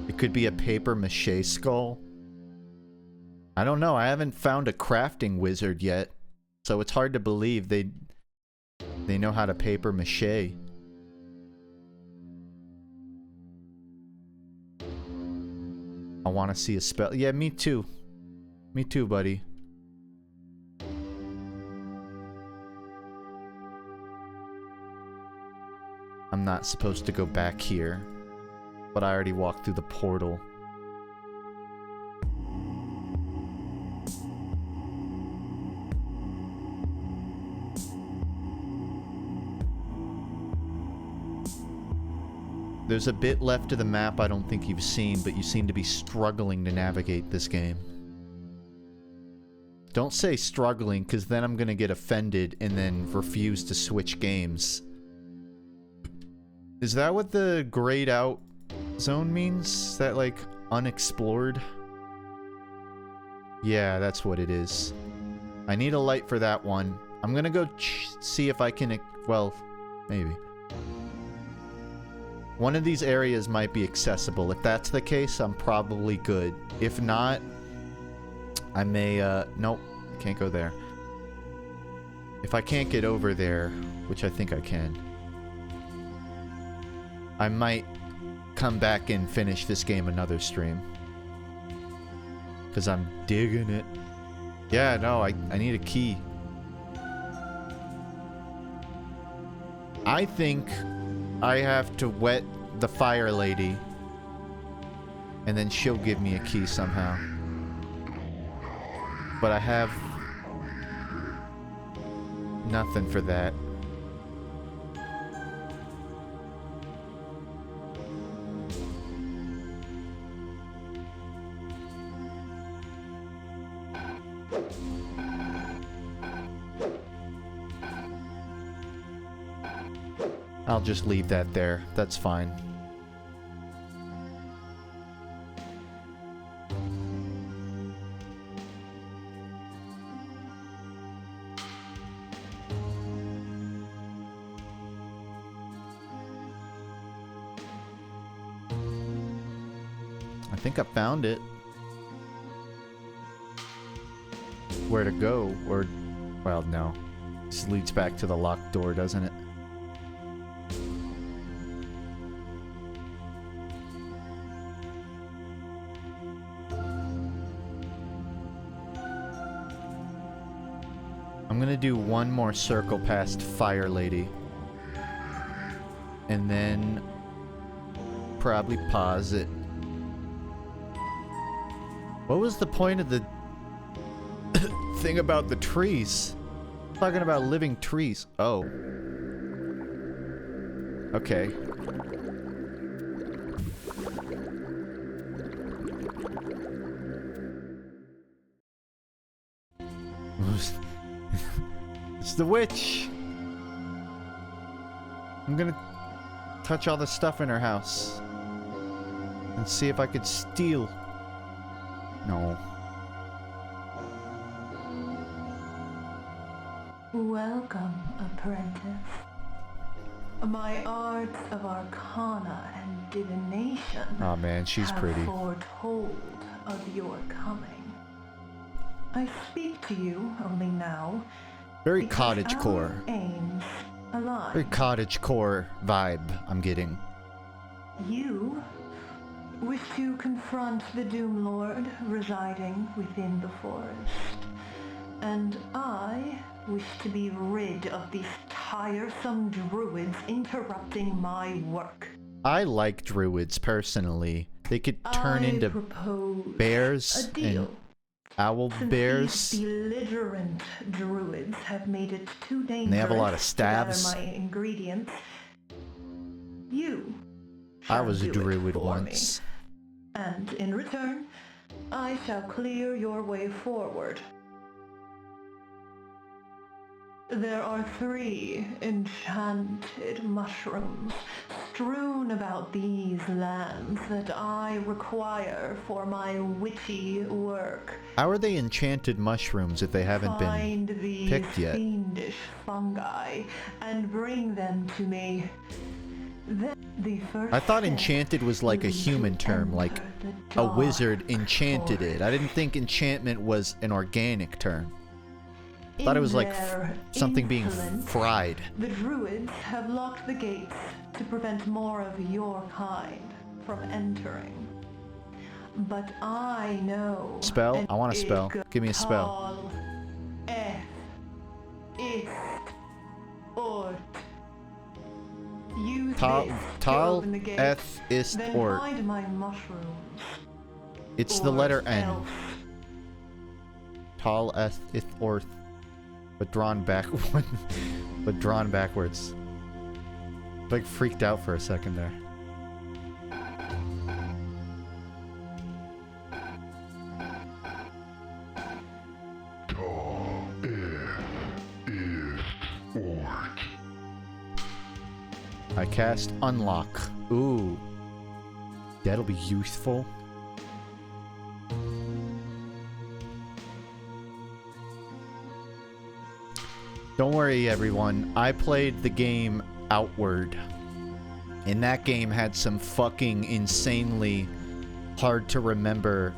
It could be a paper mache skull. I don't know. I haven't found a crafting wizard yet, so it's hard to believe they know how to paper mache. I want to see a spell. Yeah, me too. Me too, buddy. I'm not supposed to go back here, but I already walked through the portal. There's a bit left of the map I don't think you've seen, but you seem to be struggling to navigate this game. Don't say struggling, because then I'm gonna get offended and then refuse to switch games. Is that what the grayed out zone means? That, like, unexplored? Yeah, that's what it is. I need a light for that one. I'm gonna go see if I can... well, maybe. One of these areas might be accessible. If that's the case, I'm probably good. If not, I may, nope, can't go there. if I can't get over there, which I think I can, I might come back and finish this game another stream. Because I'm digging it. Yeah, no, I need a key. I think I have to wet the fire lady. And then she'll give me a key somehow. But I have nothing for that. I'll just leave that there. That's fine. I think I found it. Where to go, or... well, no. This leads back to the locked door, doesn't it? I'm gonna do one more circle past Fire Lady. And then... probably pause it. What was the point of the thing about the trees? Talking about living trees. Oh. Okay. It's the witch. I'm gonna touch all the stuff in her house and see if I could steal. No. Welcome, apprentice. My arts of arcana and divination oh man, she's have pretty. foretold of your coming. I speak to you only now. Very cottagecore. Aims align. Very cottagecore vibe I'm getting. You wish to confront the Doom Lord residing within the forest. And I wish to be rid of these tiresome druids interrupting my work. I like druids personally. They could turn into bears and owl bears. These belligerent druids have made it too dangerous And they have a lot of stabs. to gather my ingredients. You I was a shall do it druid for once. me. And in return, I shall clear your way forward. There are 3 enchanted mushrooms strewn about these lands that I require for my witchy work. How are they enchanted mushrooms if they haven't Find been these picked yet? fiendish fungi and bring them to me. Then the first I thought step enchanted was like a will be human to term, enter like the a dark wizard enchanted it. I didn't think enchantment was an organic term. I thought it was like something being fried. The druids have locked the gates to prevent more of your kind from entering. But I know. Spell? I want a spell. Give me a spell. Use Tal, this to tal, open the gates, eth, ist, then ort. find my mushrooms. It's the Or letter N. else. Tal, eth, ith, orth. But drawn back, but drawn backwards. Like freaked out for a second there. I cast unlock. Ooh. That'll be useful. Don't worry, everyone. I played the game Outward. And that game had some fucking insanely hard to remember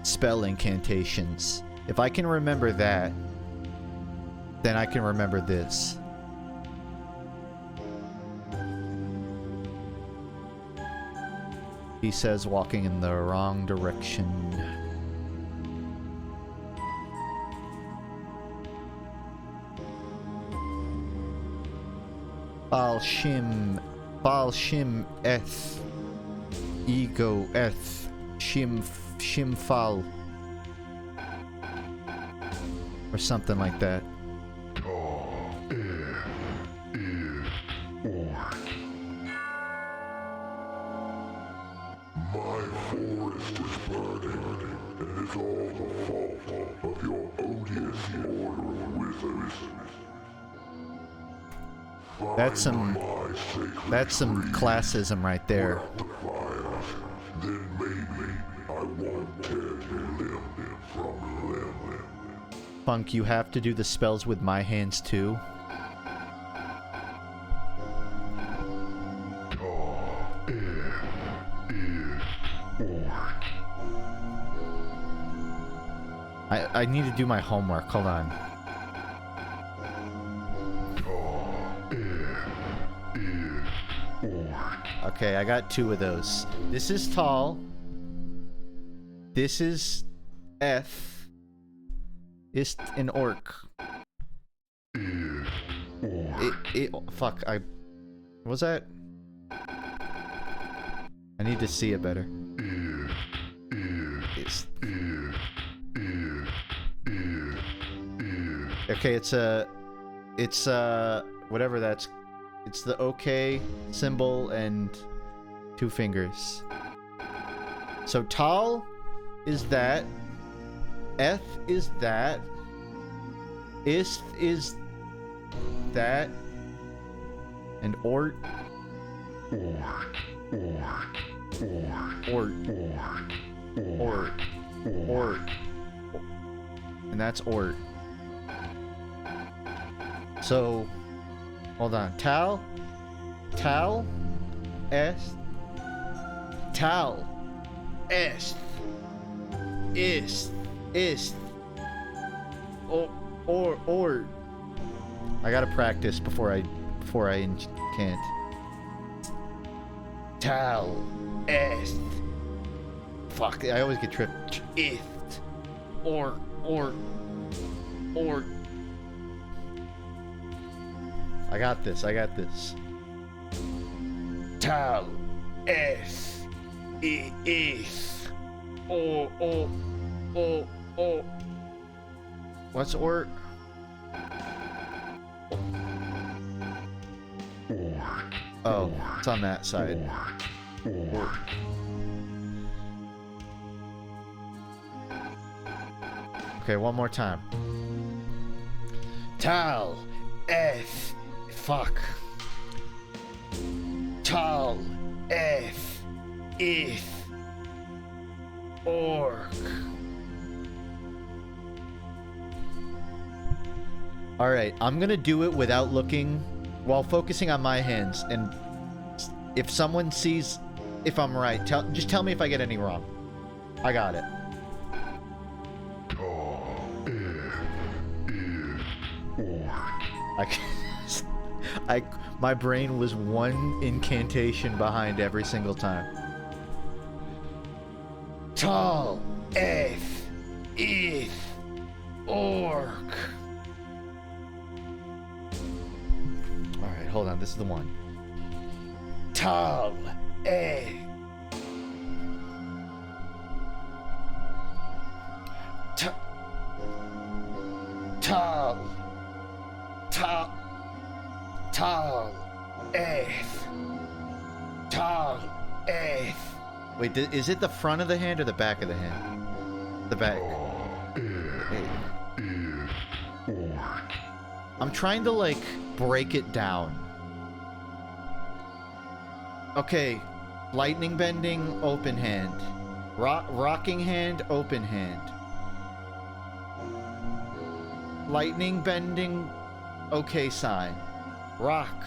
spell incantations. If I can remember that, then I can remember this. He says walking in the wrong direction. Bal shim eth. Ego eth. Shimfal. Or something like that. My forest is burning, and it's all the fault of your odious order of wizards. That's some classism right there. Then maybe I won't tear you limb from limb. Funk, you have to do the spells with my hands too. I need to do my homework. Hold on. Okay, I got 2 of those. This is tall. This is F. Ist an orc. Fuck, what was that? I need to see it better. Okay, it's whatever that's, it's the OK symbol and 2 fingers. So tal is that, eth is that, ist is that, and ort. Ort. And that's ort. So, hold on. Tal, est, ist, or. I gotta practice before I enchant. Tal, est. Fuck, I always get tripped. Ist, or. I got this. Tal, es, is, o. What's or? Oh, it's on that side. Or. Okay, one more time. Tal, es. Fuck. Tal, eth, ith, orc. Alright, I'm gonna do it without looking, while focusing on my hands, and if someone sees if I'm right, just tell me if I get any wrong. I got it. My brain was one incantation behind every single time. Tal, eth, ith, orc. Alright, hold on, this is the one. Tal, eth. Tal, eth. Wait, is it the front of the hand or the back of the hand? The back. I'm trying to, like, break it down. Okay. Lightning bending, open hand. Rocking hand, open hand. Lightning bending, okay sign. Rock,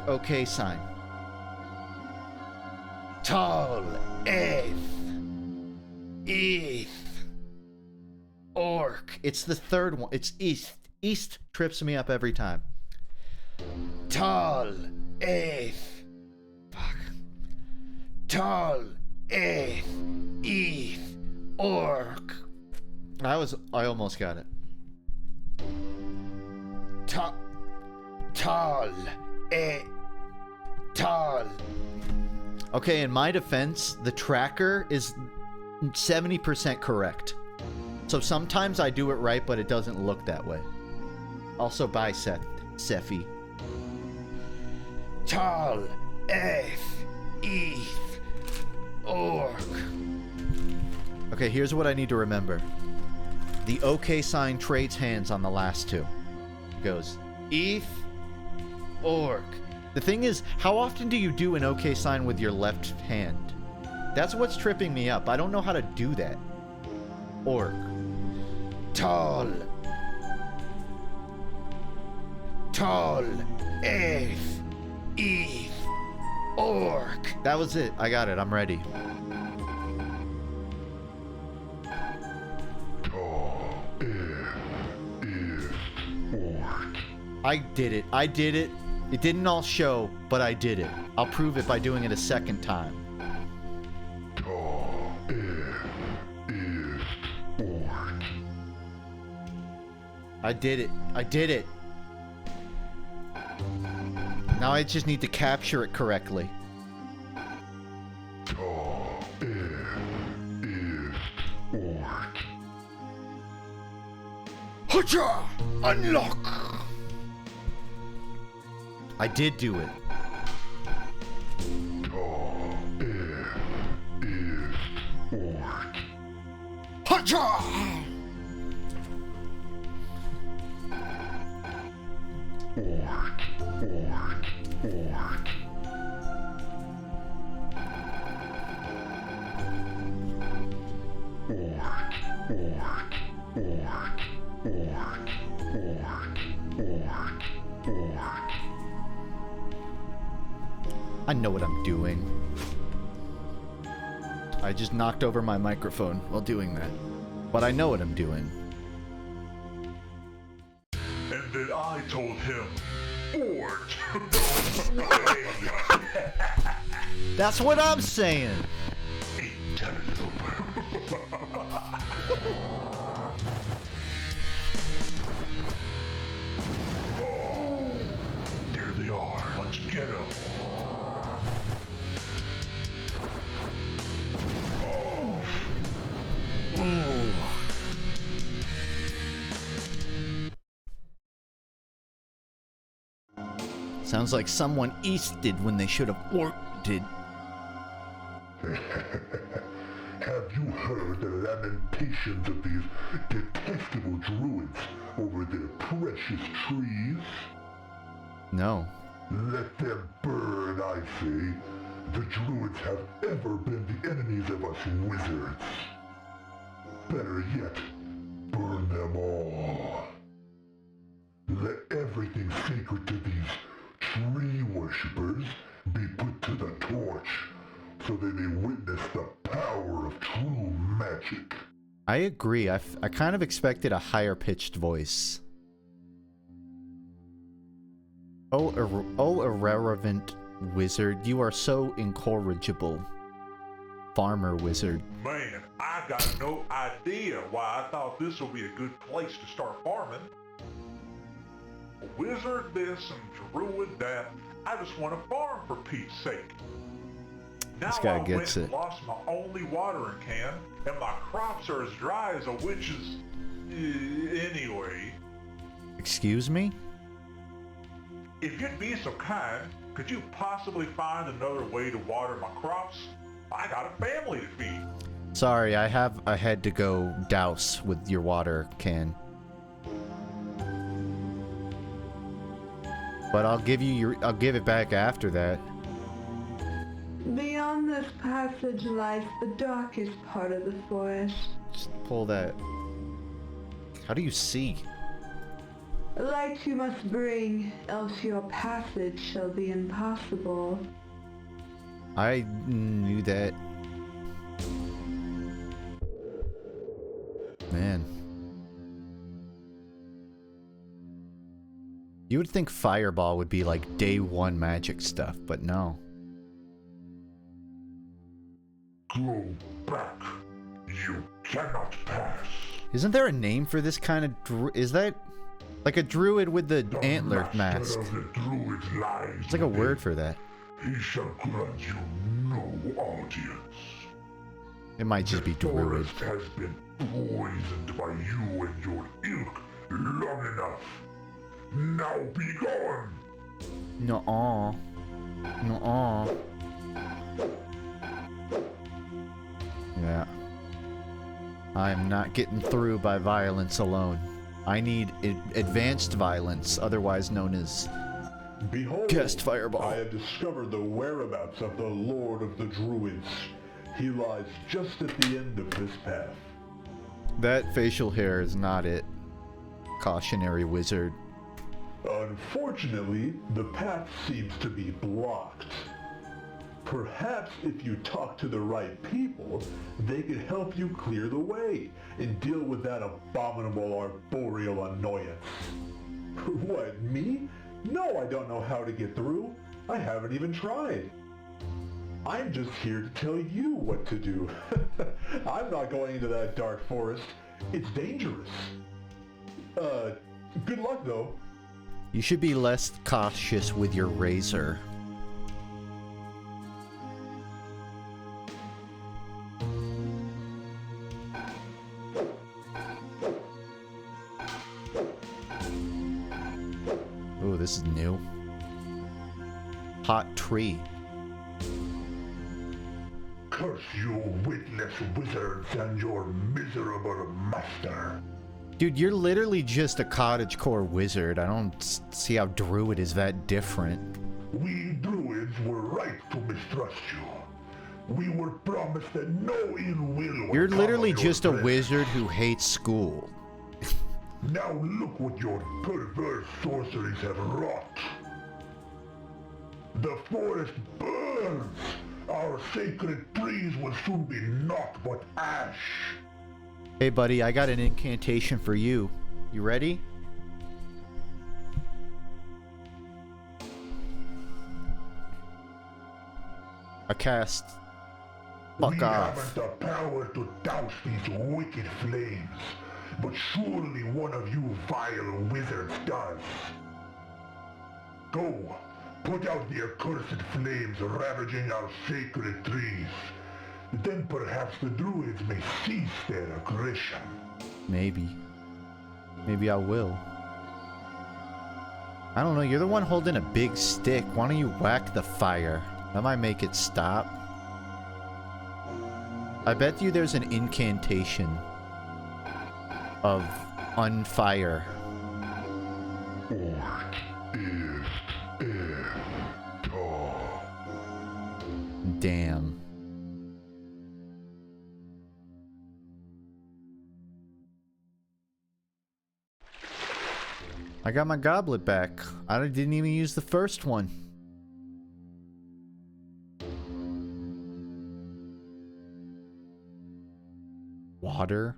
okay sign. Tal, eth, Orc. It's the third one. It's east. East trips me up every time. Tall. Eighth. Fuck. Tall. Eighth. Eth. Orc. I almost got it. Tall. Tall. Okay, in my defense, the tracker is 70% correct. So sometimes I do it right, but it doesn't look that way. Also, bye, Sephi. Tall. F. Eth. Orc. Okay, here's what I need to remember. The OK sign trades hands on the last two. It goes Eth. Orc. The thing is, how often do you do an OK sign with your left hand? That's what's tripping me up. I don't know how to do that. Orc. Tall. Tall. Eth. Eth. Orc. That was it. I got it. I'm ready. I did it. I did it. It didn't all show, but I did it. I'll prove it by doing it a second time. I did it. I did it. Now I just need to capture it correctly. Hacha! Unlock! I did do it. Hacha! I know what I'm doing. I just knocked over my microphone while doing that. But I know what I'm doing. And then I told him, Fort! That's what I'm saying! There they are. Let's get them. Ooh. Sounds like someone easted when they should have orked. Have you heard the lamentations of these detestable druids over their precious trees? No. Let them burn, I say. The druids have ever been the enemies of us wizards. Better yet, burn them all. Let everything sacred to these tree worshippers be put to the torch, so they may witness the power of true magic. I agree. I kind of expected a higher pitched voice. Oh, irrelevant wizard, you are so incorrigible. Farmer wizard. Man, I got no idea why I thought this would be a good place to start farming. A wizard this and druid that. I just want to farm for Pete's sake. Now This guy I gets went and it. lost my only watering can, and my crops are as dry as a witch's. Anyway, Excuse me? if you'd be so kind, could you possibly find another way to water my crops? I got a family to feed. Sorry, I had to go douse with your water can. But I'll give it back after that. Beyond this passage lies the darkest part of the forest. Just pull that. How do you see? Light you must bring, else your passage shall be impossible. I knew that. Man. You would think Fireball would be like day one magic stuff, but no. Go back. You cannot pass. Isn't there a name for this kind of is that like a druid with the antler mask? Of the druid lies It's like a word for that. He shall grant you no audience. It might just be druid. The forest has been poisoned by you and your ilk long enough. Now be gone! Nuh-uh. Nuh-uh. Yeah. I am not getting through by violence alone. I need advanced violence, otherwise known as Behold, Cast Fireball. I have discovered the whereabouts of the Lord of the Druids. He lies just at the end of this path. That facial hair is not it. Cautionary wizard. Unfortunately, the path seems to be blocked. Perhaps if you talk to the right people, they could help you clear the way and deal with that abominable arboreal annoyance. What, me? No, I don't know how to get through. I haven't even tried. I'm just here to tell you what to do. I'm not going into that dark forest. It's dangerous. Good luck though. You should be less cautious with your razor. Oh, this is new. Hot tree. Curse you, witless wizards, and your miserable master. Dude, you're literally just a cottagecore wizard. I don't see how druid is that different. We druids were right to mistrust you. We were promised that no ill will would You're come literally of your just a presence. wizard who hates school. Now look what your perverse sorceries have wrought. The forest burns. Our sacred trees will soon be naught but ash. Hey buddy, I got an incantation for you. You ready? I cast Fuck we off. haven't the power to douse these wicked flames, but surely one of you vile wizards does. Go, put out the accursed flames ravaging our sacred trees. Then perhaps the druids may cease their aggression. Maybe. Maybe I will. I don't know, you're the one holding a big stick. Why don't you whack the fire? That might make it stop. I bet you there's an incantation of unfire. Damn. I got my goblet back. I didn't even use the first one. Water?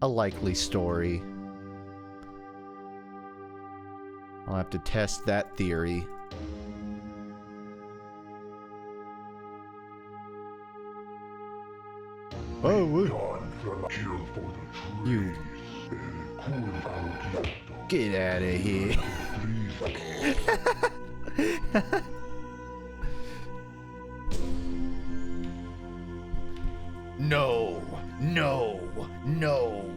A likely story. I'll have to test that theory. Oh, you get out of here. No, no, no,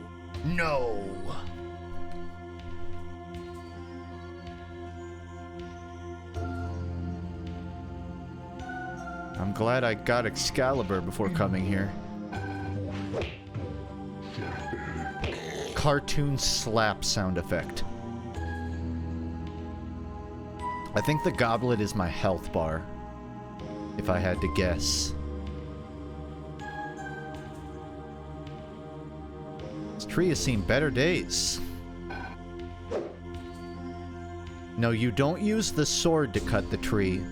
no. I'm glad I got Excalibur before coming here. Cartoon slap sound effect. I think the goblet is my health bar, if I had to guess. This tree has seen better days. No, you don't use the sword to cut the tree.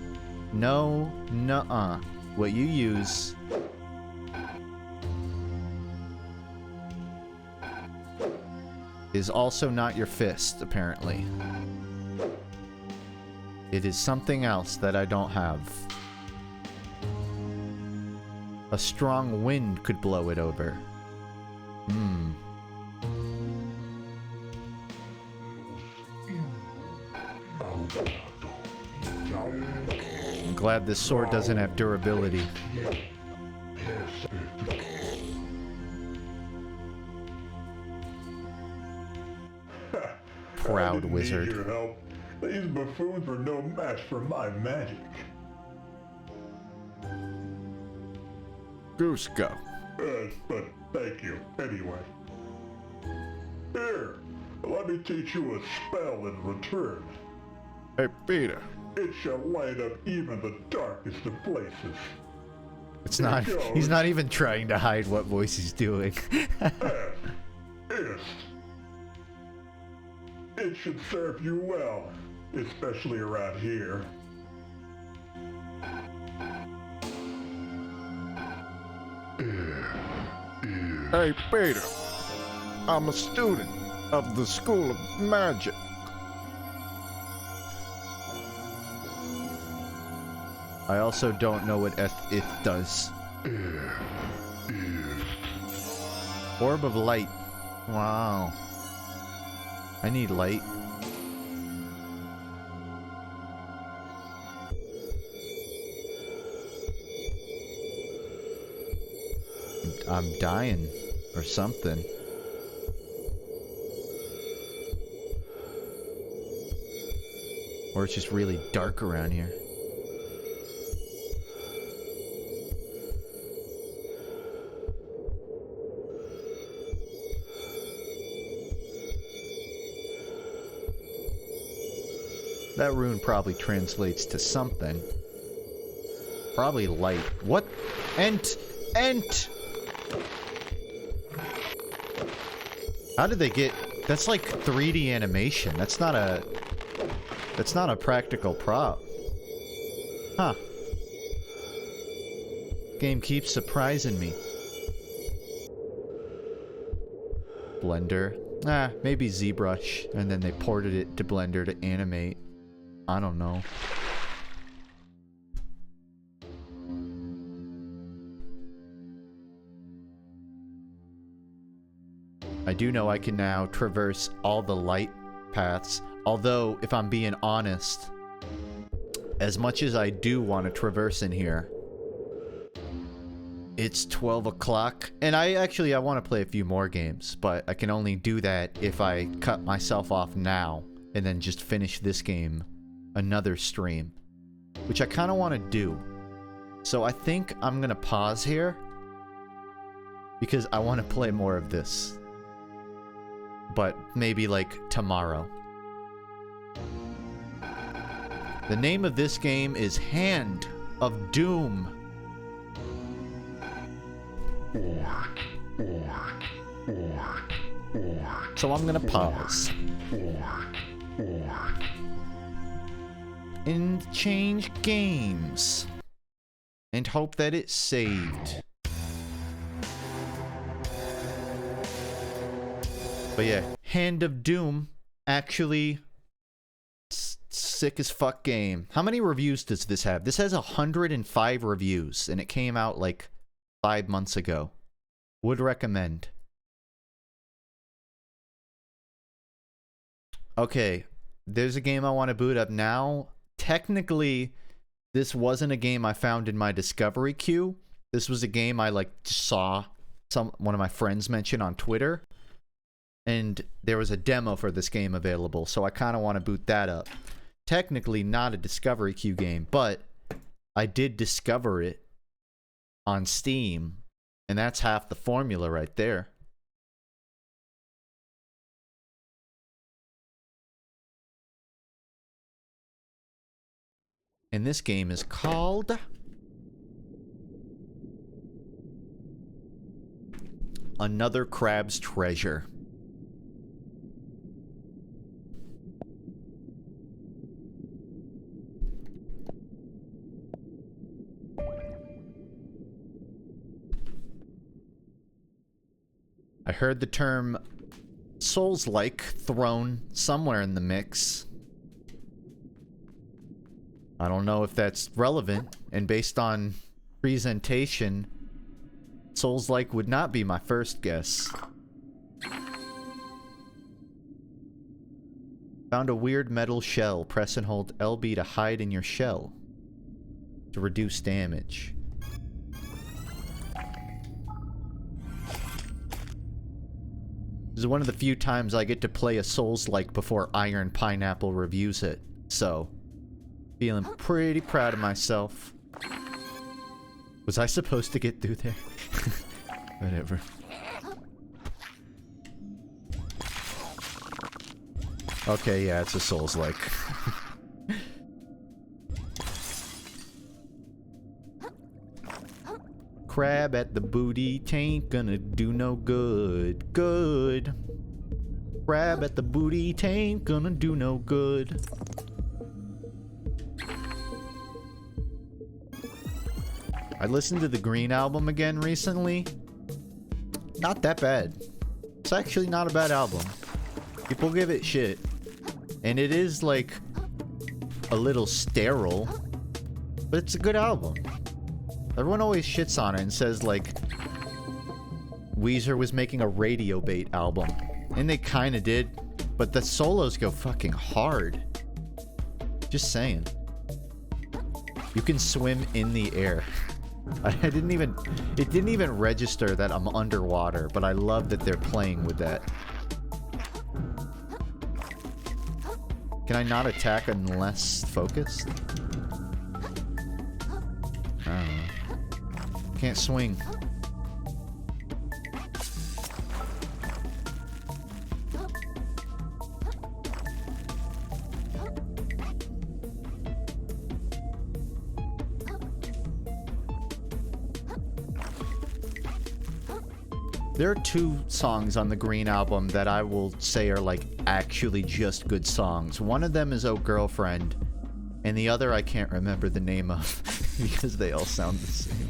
No, nuh-uh. What you use is also not your fist, apparently. It is something else that I don't have. A strong wind could blow it over. Hmm. I'm glad this sword doesn't have durability. Proud wizard. Need your help. These buffoons were no match for my magic. Goose go. But thank you, anyway. Here, let me teach you a spell in return. Hey, Peter. It shall light up even the darkest of places. It's not. He's not even trying to hide what voice he's doing. Ist. It should serve you well, especially around here. Hey, Peter. I'm a student of the School of Magic. I also don't know what it does. Orb of light. Wow. I need light. I'm dying or something. Or it's just really dark around here. That rune probably translates to something. Probably light. What? Ent! How did they get... That's like 3D animation. That's not a practical prop. Huh. Game keeps surprising me. Blender. Maybe ZBrush. And then they ported it to Blender to animate. I don't know. I do know I can now traverse all the light paths, although, if I'm being honest, as much as I do want to traverse in here, it's 12 o'clock, and I want to play a few more games, but I can only do that if I cut myself off now, and then just finish this game another stream, which I kind of want to do. So I think I'm gonna pause here because I want to play more of this, but maybe like tomorrow. The name of this game is Hand of Doom. So I'm gonna pause and change games and hope that it's saved. But yeah, Hand of Doom, actually sick as fuck game. How many reviews does this have? This has 105 reviews and it came out like 5 months ago. Would recommend. Okay, there's a game I want to boot up now. Technically, this wasn't a game I found in my discovery queue. This was a game I like saw one of my friends mention on Twitter. And there was a demo for this game available, so I kind of want to boot that up. Technically not a discovery queue game, but I did discover it on Steam, and that's half the formula right there. And this game is called Another Crab's Treasure. I heard the term Souls-like thrown somewhere in the mix. I don't know if that's relevant, and based on presentation, Souls-like would not be my first guess. Found a weird metal shell. Press and hold LB to hide in your shell to reduce damage. This is one of the few times I get to play a Souls-like before Iron Pineapple reviews it, so feeling pretty proud of myself. Was I supposed to get through there? Whatever. Okay, yeah, it's a Souls-like. Crab at the booty taint gonna do no good. Good. Crab at the booty taint gonna do no good. I listened to the Green album again recently. Not that bad. It's actually not a bad album. People give it shit. And it is like a little sterile, but it's a good album. Everyone always shits on it and says like Weezer was making a radio bait album. And they kinda did, but the solos go fucking hard. Just saying. You can swim in the air. It didn't even register that I'm underwater, but I love that they're playing with that. Can I not attack unless focused? I don't know. Can't swing. There are two songs on the Green album that I will say are like actually just good songs. One of them is Oh Girlfriend, and the other I can't remember the name of because they all sound the same.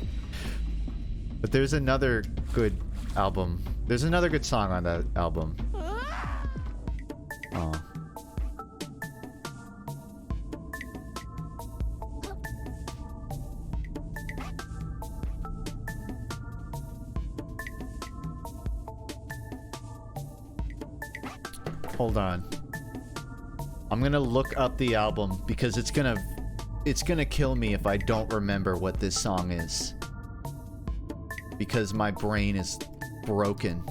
But there's another good album. There's another good song on that album. Oh. Hold on. I'm gonna look up the album because it's gonna kill me if I don't remember what this song is. Because my brain is broken.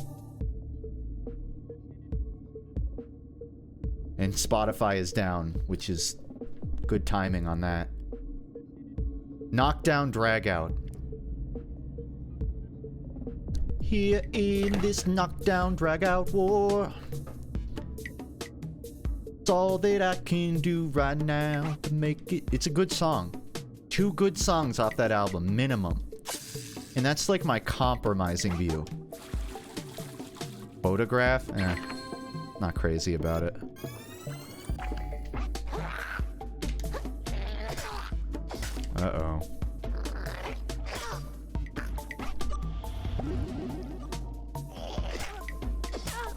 And Spotify is down, which is good timing on that. Knockdown Dragout. Here in this knockdown dragout war, it's all that I can do right now to make it. It's a good song. 2 good songs off that album, minimum. And that's like my compromising view. Photograph? Not crazy about it. Uh-oh.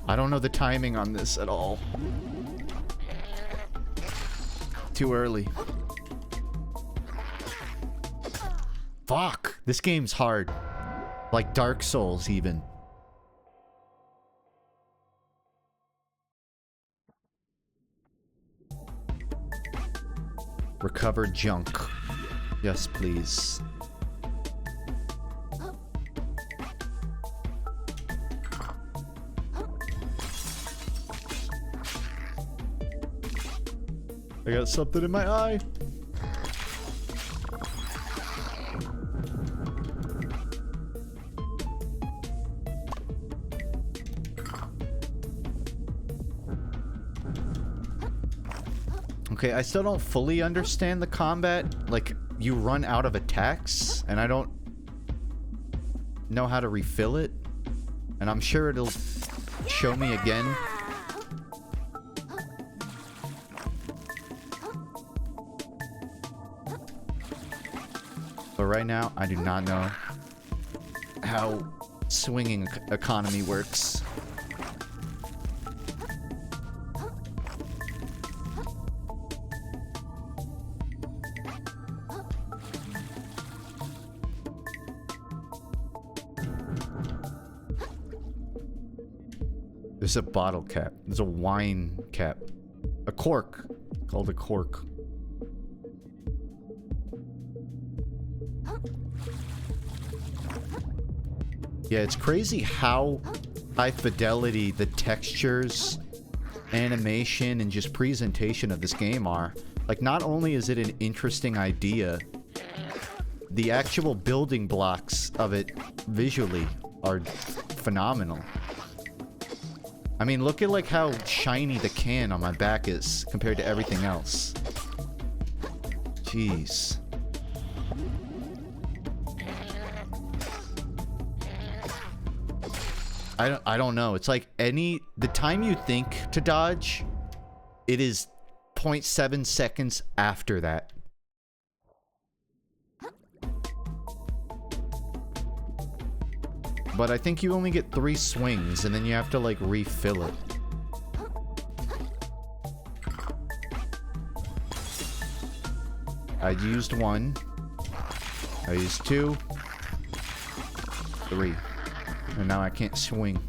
I don't know the timing on this at all. Too early. Fuck! This game's hard. Like Dark Souls, even. Recover junk. Yes, please. I got something in my eye. Okay, I still don't fully understand the combat. Like, you run out of attacks, and I don't know how to refill it. And I'm sure it'll show me again. But right now, I do not know how swinging economy works. There's a bottle cap. There's a wine cap. A cork. Called a cork. Yeah, it's crazy how high fidelity the textures, animation, and just presentation of this game are. Like, not only is it an interesting idea, the actual building blocks of it visually are phenomenal. I mean, look at like how shiny the can on my back is compared to everything else. Jeez. I don't know. It's like the time you think to dodge, it is 0.7 seconds after that. But I think you only get 3 swings, and then you have to, like, refill it. I used 1. I used 2. 3. And now I can't swing.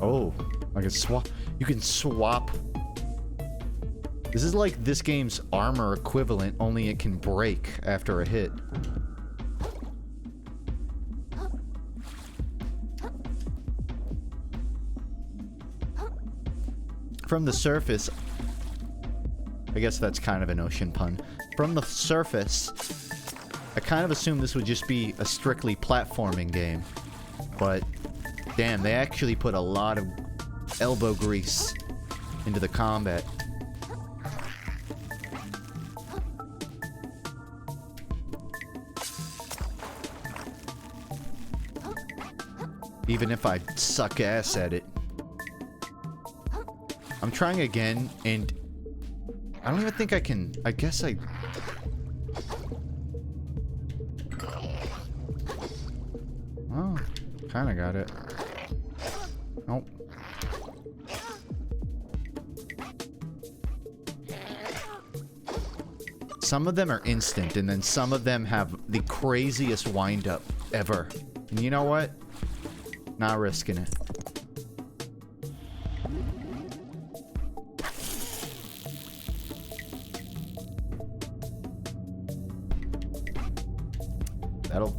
Oh, I can swap. You can swap. This is like this game's armor equivalent, only it can break after a hit. From the surface, I guess that's kind of an ocean pun. From the surface, I kind of assumed this would just be a strictly platforming game. But, damn, they actually put a lot of elbow grease into the combat. Even if I suck ass at it. I'm trying again, and I don't even think I can. I guess I... Oh, kinda got it. Nope. Some of them are instant, and then some of them have the craziest wind-up ever. And you know what? Not risking it.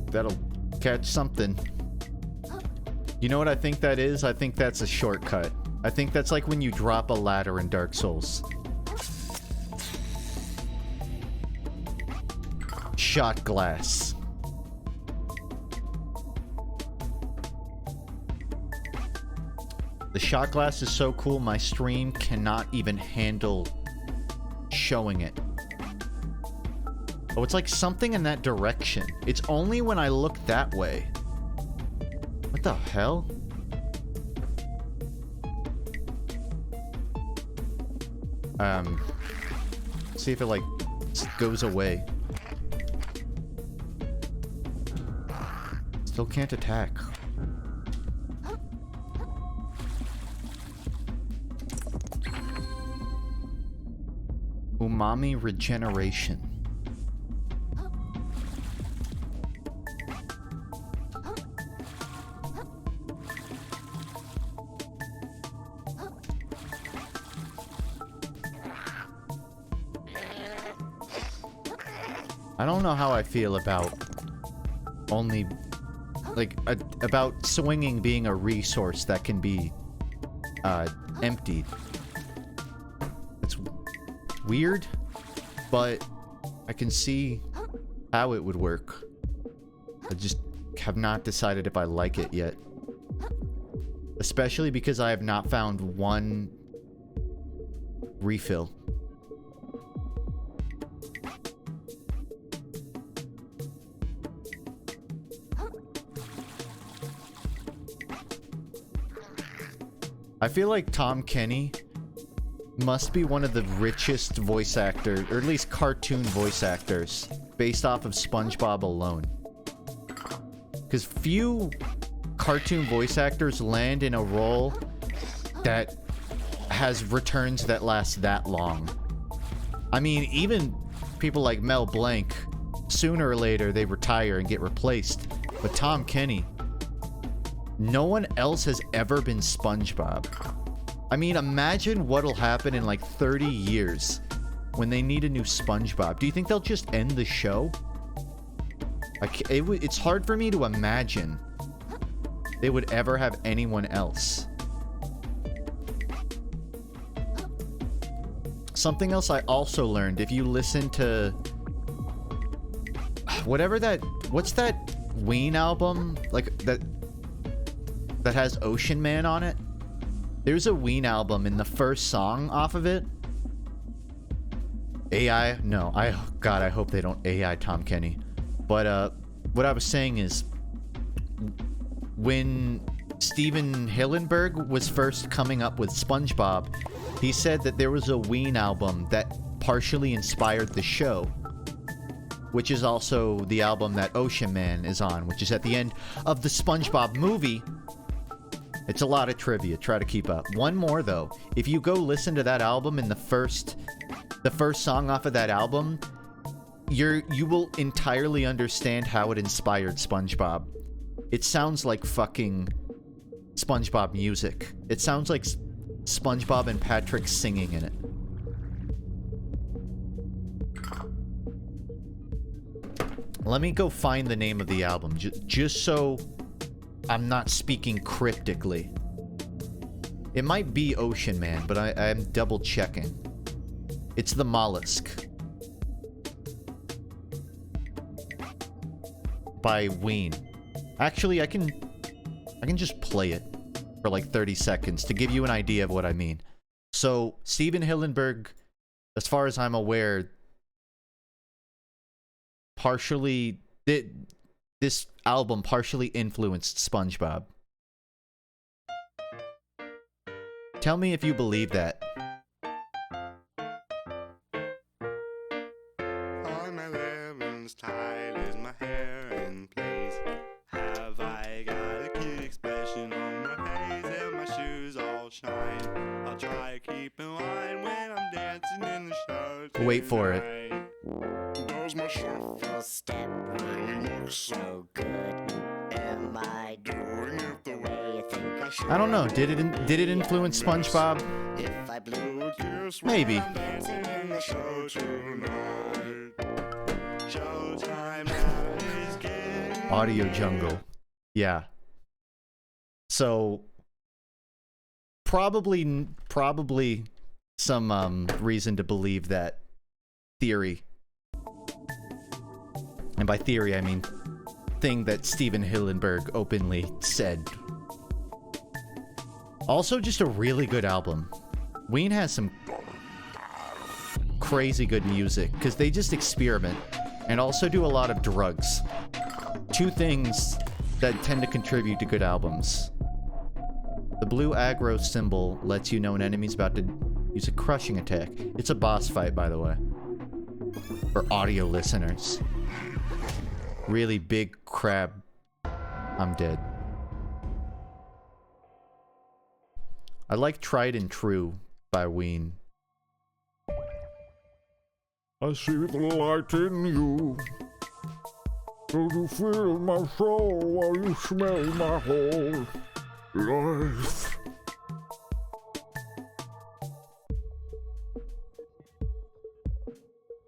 That'll catch something. You know what I think that is? I think that's a shortcut. I think that's like when you drop a ladder in Dark Souls. Shot glass. The shot glass is so cool, my stream cannot even handle showing it. Oh, it's like something in that direction. It's only when I look that way. What the hell? See if it, like, goes away. Still can't attack. Umami regeneration. I don't know how I feel about only, like, about swinging being a resource that can be emptied. It's weird, but I can see how it would work. I just have not decided if I like it yet. Especially because I have not found one refill. I feel like Tom Kenny must be one of the richest voice actors, or at least cartoon voice actors, based off of SpongeBob alone. Because few cartoon voice actors land in a role that has returns that last that long. I mean, even people like Mel Blanc, sooner or later they retire and get replaced. But Tom Kenny, no one else has ever been SpongeBob. I mean, imagine what'll happen in like 30 years when they need a new SpongeBob. Do you think they'll just end the show? It's hard for me to imagine they would ever have anyone else. Something else I also learned, if you listen to whatever that, what's that Ween album like that has Ocean Man on it? There's a Ween album, and the first song off of it, AI, no, God, I hope they don't AI Tom Kenny. But what I was saying is, when Steven Hillenburg was first coming up with SpongeBob, he said that there was a Ween album that partially inspired the show, which is also the album that Ocean Man is on, which is at the end of the SpongeBob movie. It's a lot of trivia. Try to keep up. One more, though. If you go listen to that album, and the first song off of that album, you will entirely understand how it inspired SpongeBob. It sounds like fucking SpongeBob music. It sounds like SpongeBob and Patrick singing in it. Let me go find the name of the album, just so I'm not speaking cryptically. It might be Ocean Man, but I'm double checking. It's The Mollusk by Ween. Actually, I can just play it for like 30 seconds to give you an idea of what I mean. So, Steven Hillenburg, as far as I'm aware, this album partially influenced SpongeBob. Tell me if you believe that. On my lemon style is my hair in place. Have I got a cute expression on my face and my shoes all shine? I'll try to keep in line when I'm dancing in the show tonight. Wait for it. Does my shuffle step really look so good? Am I doing it the way you think I should? I don't know. Did it influence SpongeBob? If I blew a kiss when Maybe. I'm dancing in the show tonight. Showtime now is getting Audio Jungle. Yeah. So probably some reason to believe that theory. And by theory, I mean thing that Steven Hillenburg openly said. Also, just a really good album. Ween has some crazy good music, because they just experiment and also do a lot of drugs. Two things that tend to contribute to good albums. The blue aggro symbol lets you know an enemy's about to use a crushing attack. It's a boss fight, by the way. For audio listeners. Really big crab. I'm dead. I like Tried and True by Ween. I see the light in you. So you feel my soul while you smell my whole life.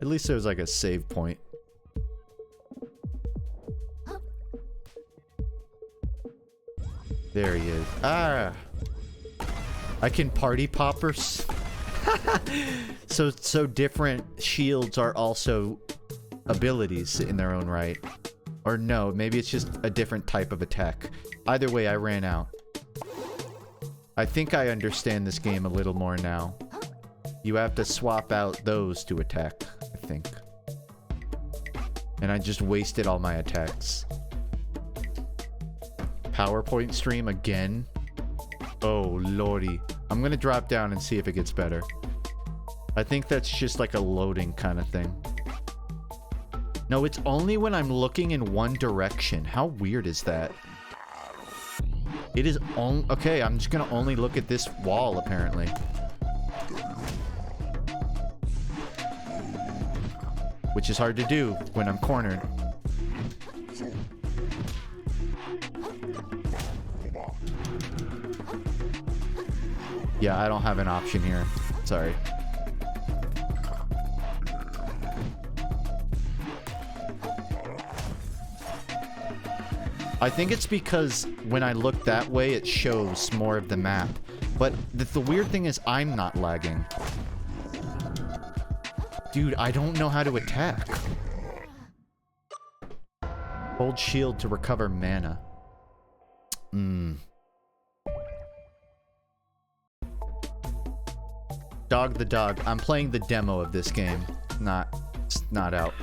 At least there's like a save point. There he is. Ah! I can party poppers. So different shields are also abilities in their own right. Or no, maybe it's just a different type of attack. Either way, I ran out. I think I understand this game a little more now. You have to swap out those to attack, I think. And I just wasted all my attacks. PowerPoint stream again? Oh, lordy. I'm gonna drop down and see if it gets better. I think that's just like a loading kind of thing. No, it's only when I'm looking in one direction. How weird is that? It is on. Okay, I'm just gonna only look at this wall, apparently. which is hard to do when I'm cornered. Yeah, I don't have an option here. Sorry. I think it's because when I look that way, it shows more of the map. But the weird thing is I'm not lagging. Dude, I don't know how to attack. Hold shield to recover mana. Dog the dog. I'm playing the demo of this game. It's not out.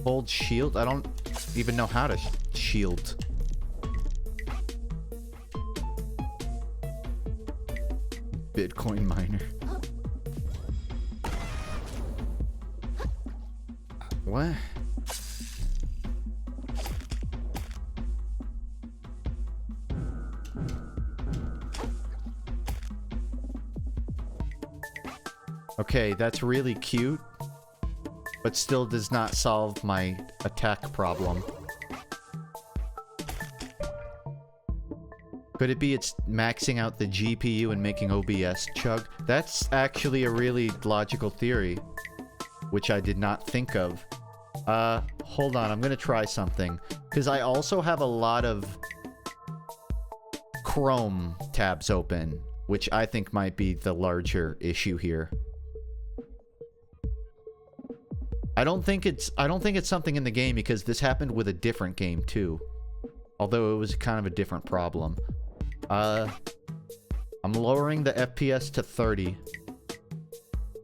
Hold shield? I don't even know how to shield. Bitcoin miner. What? Okay, that's really cute, but still does not solve my attack problem. Could it be it's maxing out the GPU and making OBS chug? That's actually a really logical theory, which I did not think of. Hold on, I'm gonna try something. Because I also have a lot of Chrome tabs open, which I think might be the larger issue here. I don't think it's something in the game, because this happened with a different game too. Although it was kind of a different problem. I'm lowering the FPS to 30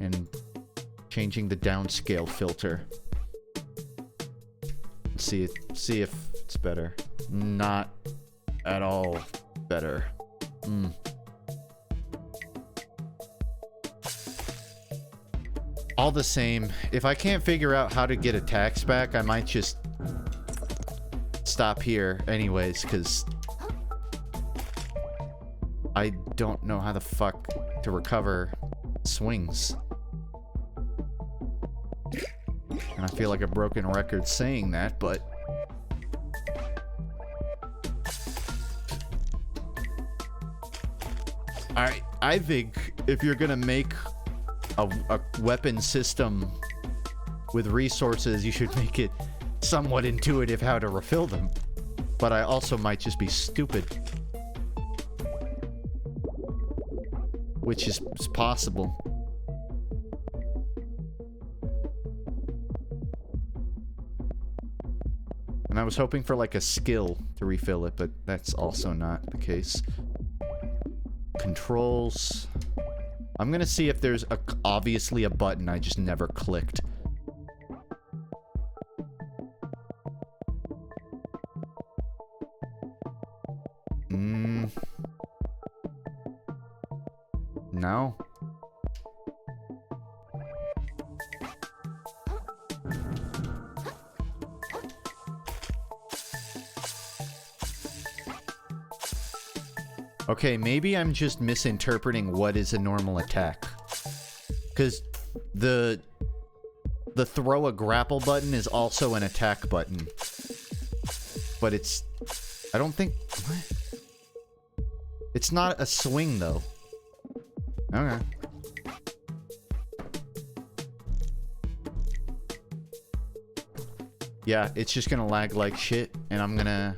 and changing the downscale filter. See if it's better. Not at all better. All the same, if I can't figure out how to get attacks back, I might just stop here anyways, because I don't know how the fuck to recover swings. And I feel like a broken record saying that, but I think if you're gonna make a weapon system with resources, you should make it somewhat intuitive how to refill them. But I also might just be stupid. Which is possible. And I was hoping for like a skill to refill it, but that's also not the case. Controls. I'm gonna see if there's obviously a button I just never clicked. No. Okay, maybe I'm just misinterpreting what is a normal attack. Because the throw a grapple button is also an attack button. But it's... I don't think... What? It's not a swing, though. Okay. Yeah, it's just gonna lag like shit, and I'm gonna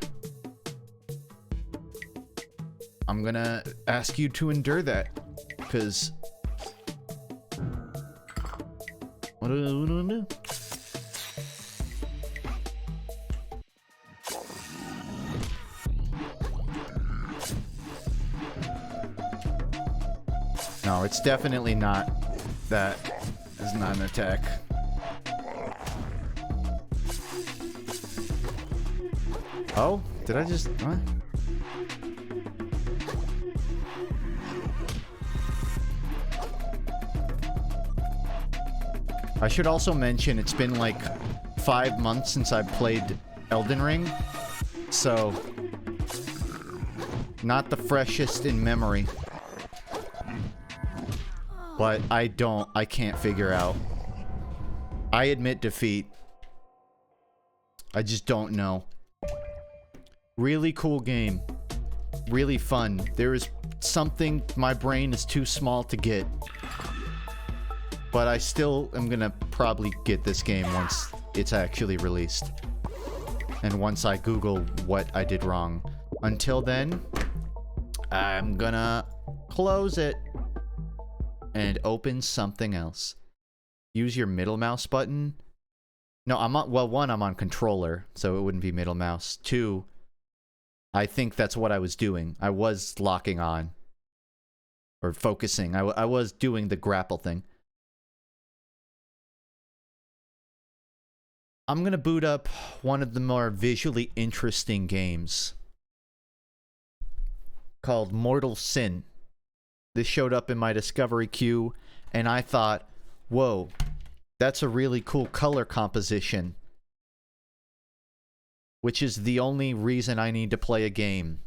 ask you to endure that, because what do I do? No, it's definitely not. That is not an attack. Oh, did I just... What? I should also mention it's been like 5 months since I played Elden Ring. So, not the freshest in memory. But I can't figure out. I admit defeat. I just don't know. Really cool game. Really fun. There is something my brain is too small to get. But I still am gonna probably get this game once it's actually released. And once I Google what I did wrong. Until then, I'm gonna close it and open something else. Use your middle mouse button. No, I'm on, well, one, I'm on controller, so it wouldn't be middle mouse. Two, I think that's what I was doing. I was locking on. Or focusing. I was doing the grapple thing. I'm gonna boot up one of the more visually interesting games. Called Mortal Sin. This showed up in my discovery queue, and I thought, whoa, that's a really cool color composition. Which is the only reason I need to play a game.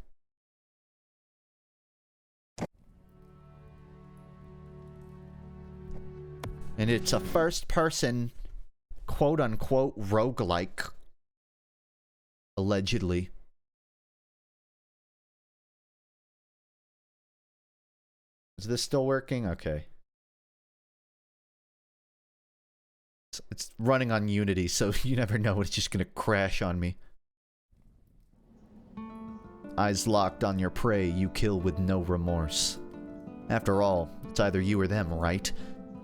And it's a first-person, quote-unquote, roguelike. Allegedly. Is this still working? Okay. It's running on Unity, so you never know. It's just gonna crash on me. Eyes locked on your prey, you kill with no remorse. After all, it's either you or them, right?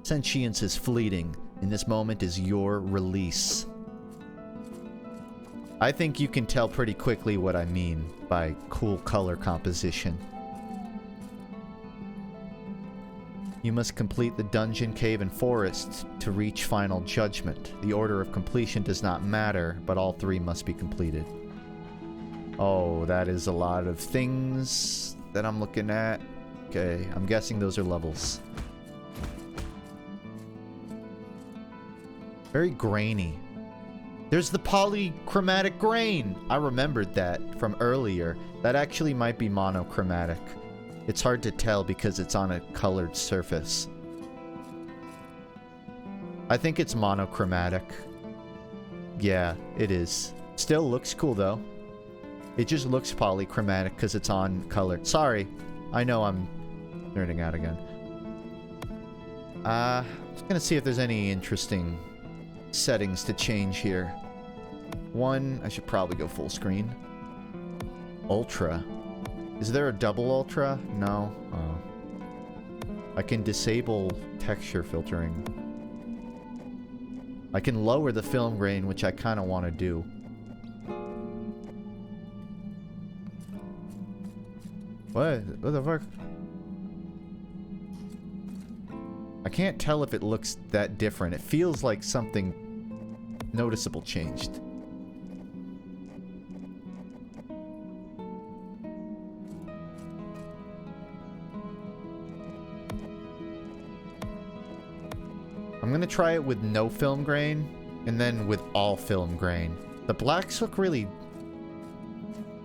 Sentience is fleeting, and this moment is your release. I think you can tell pretty quickly what I mean by cool color composition. You must complete the dungeon, cave, and forest to reach final judgment. The order of completion does not matter, but all three must be completed. Oh, that is a lot of things that I'm looking at. Okay, I'm guessing those are levels. Very grainy. There's the polychromatic grain! I remembered that from earlier. That actually might be monochromatic. It's hard to tell because it's on a colored surface. I think it's monochromatic. Yeah, it is. Still looks cool though. It just looks polychromatic because it's on colored. Sorry, I know I'm nerding out again. Just gonna see if there's any interesting settings to change here. One, I should probably go full screen. Ultra. Is there a double ultra? No. Oh. I can disable texture filtering. I can lower the film grain, which I kind of want to do. What? What the fuck? I can't tell if it looks that different. It feels like something noticeable changed. I'm gonna try it with no film grain, and then with all film grain. The blacks look really...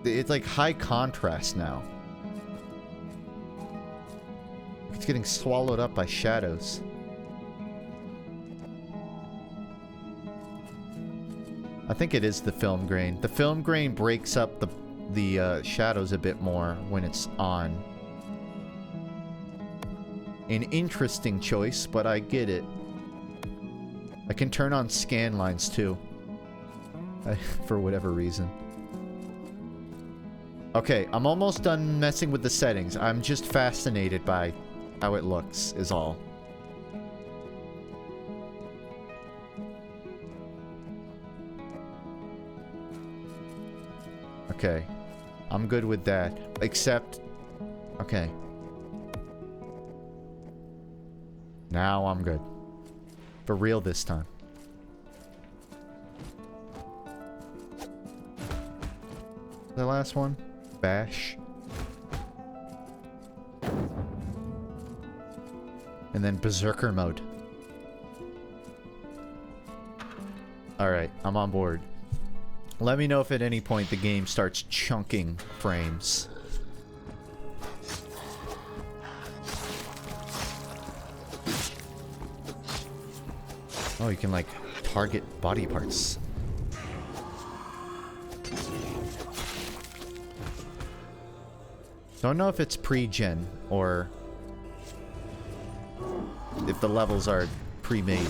It's like high contrast now. It's getting swallowed up by shadows. I think it is the film grain. The film grain breaks up the shadows a bit more when it's on. An interesting choice, but I get it. I can turn on scan lines too. For whatever reason. Okay, I'm almost done messing with the settings. I'm just fascinated by how it looks, is all. Okay. I'm good with that. Except... Okay. Now I'm good. For real this time. The last one? Bash. And then Berserker mode. Alright, I'm on board. Let me know if at any point the game starts chunking frames. Oh, you can, like, target body parts. Don't know if it's pre-gen or if the levels are pre-made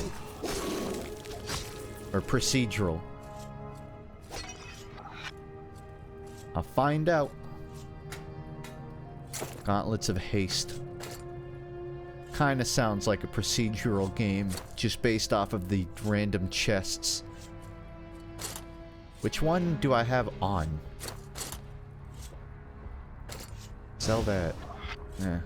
or procedural. I'll find out. Gauntlets of Haste. Kinda sounds like a procedural game, just based off of the random chests. Which one do I have on? Sell that. Yeah.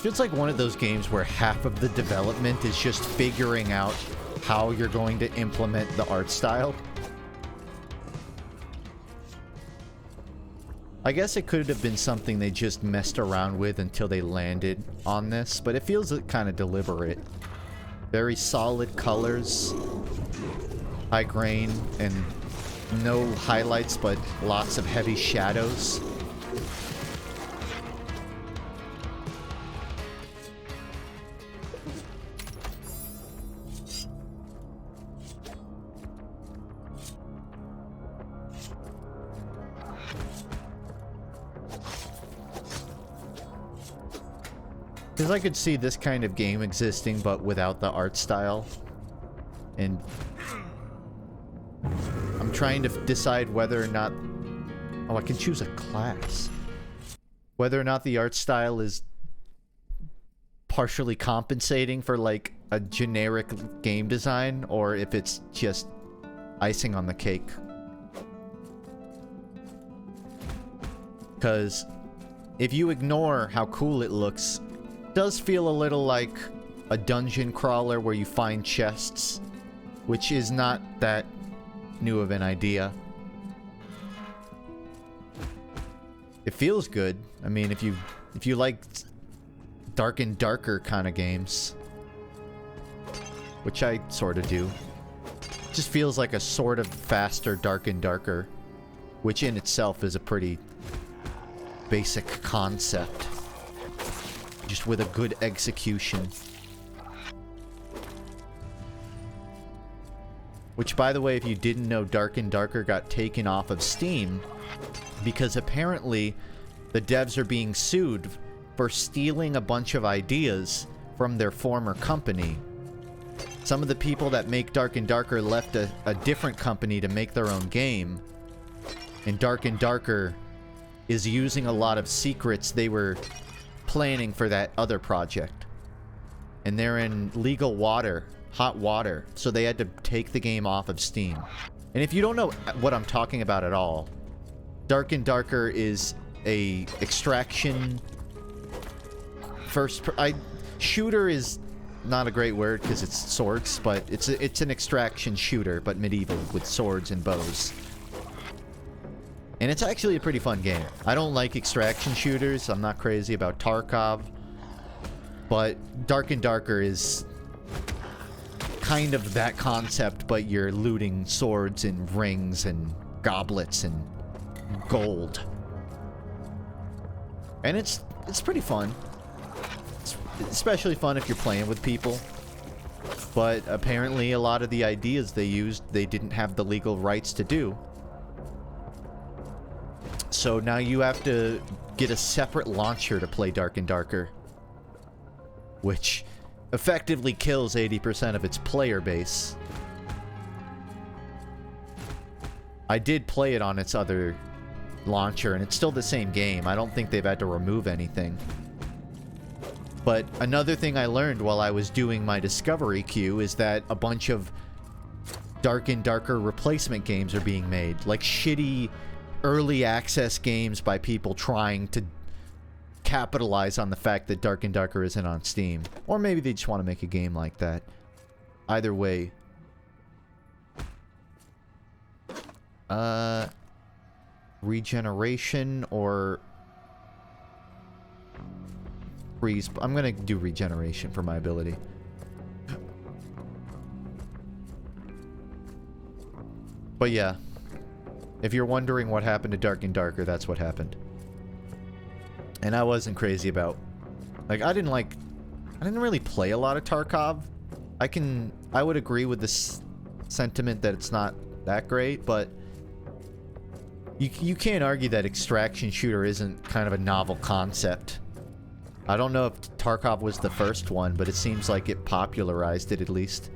It's like one of those games where half of the development is just figuring out how you're going to implement the art style. I guess it could have been something they just messed around with until they landed on this, but it feels kind of deliberate. Very solid colors, high grain, and no highlights, but lots of heavy shadows. Because I could see this kind of game existing, but without the art style. And I'm trying to decide whether or not... Oh, I can choose a class. Whether or not the art style is partially compensating for, like, a generic game design, or if it's just icing on the cake. Because if you ignore how cool it looks... does feel a little like a dungeon crawler where you find chests, which is not that new of an idea. It feels good. I mean, if you like dark and darker kind of games, which I sort of do, it just feels like a sort of faster dark and darker, which in itself is a pretty basic concept. Just with a good execution. Which, by the way, if you didn't know, Dark and Darker got taken off of Steam because apparently the devs are being sued for stealing a bunch of ideas from their former company. Some of the people that make Dark and Darker left a different company to make their own game. And Dark and Darker is using a lot of secrets they were planning for that other project, and they're in legal water, hot water, so they had to take the game off of Steam. And if you don't know what I'm talking about at all, Dark and Darker is a extraction shooter is not a great word because it's swords, but it's an extraction shooter, but medieval with swords and bows. And it's actually a pretty fun game. I don't like extraction shooters. I'm not crazy about Tarkov. But Dark and Darker is kind of that concept, but you're looting swords and rings and goblets and gold. And it's pretty fun. It's especially fun if you're playing with people. But apparently a lot of the ideas they used, they didn't have the legal rights to do. So now you have to get a separate launcher to play Dark and Darker, which effectively kills 80% of its player base. I did play it on its other launcher, and it's still the same game. I don't think they've had to remove anything. But another thing I learned while I was doing my discovery queue is that a bunch of Dark and Darker replacement games are being made, like shitty early access games by people trying to capitalize on the fact that Dark and Darker isn't on Steam. Or maybe they just want to make a game like that. Either way, Regeneration or freeze. I'm gonna do regeneration for my ability. But yeah, if you're wondering what happened to Dark and Darker, that's what happened. And I wasn't crazy about, like, I didn't really play a lot of Tarkov. I would agree with this sentiment that it's not that great, but you can't argue that extraction shooter isn't kind of a novel concept. I don't know if Tarkov was the first one, but it seems like it popularized it at least.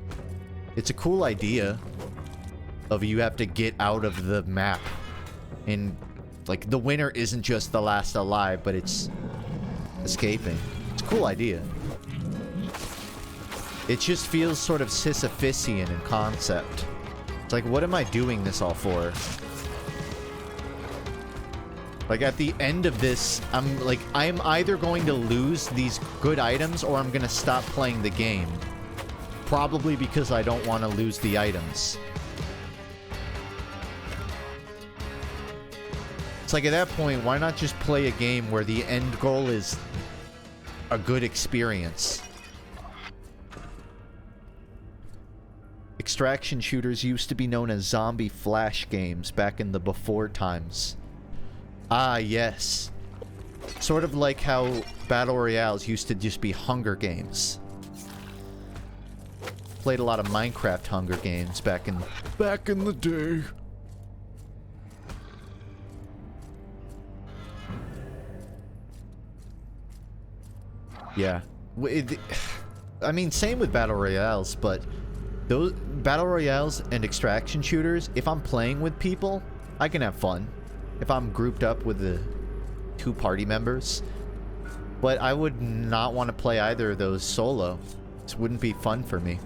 It's a cool idea of you have to get out of the map. And, like, the winner isn't just the last alive, but it's escaping. It's a cool idea. It just feels sort of Sisyphusian in concept. It's like, what am I doing this all for? Like, at the end of this, I'm either going to lose these good items or I'm going to stop playing the game. Probably because I don't want to lose the items. It's like, at that point, why not just play a game where the end goal is a good experience? Extraction shooters used to be known as zombie flash games back in the before times. Ah, yes. Sort of like how Battle Royales used to just be Hunger Games. Played a lot of Minecraft Hunger Games back in the day. Yeah. I mean, same with Battle Royales, but those Battle Royales and extraction shooters, if I'm playing with people, I can have fun. If I'm grouped up with the 2 party members. But I would not want to play either of those solo. This wouldn't be fun for me.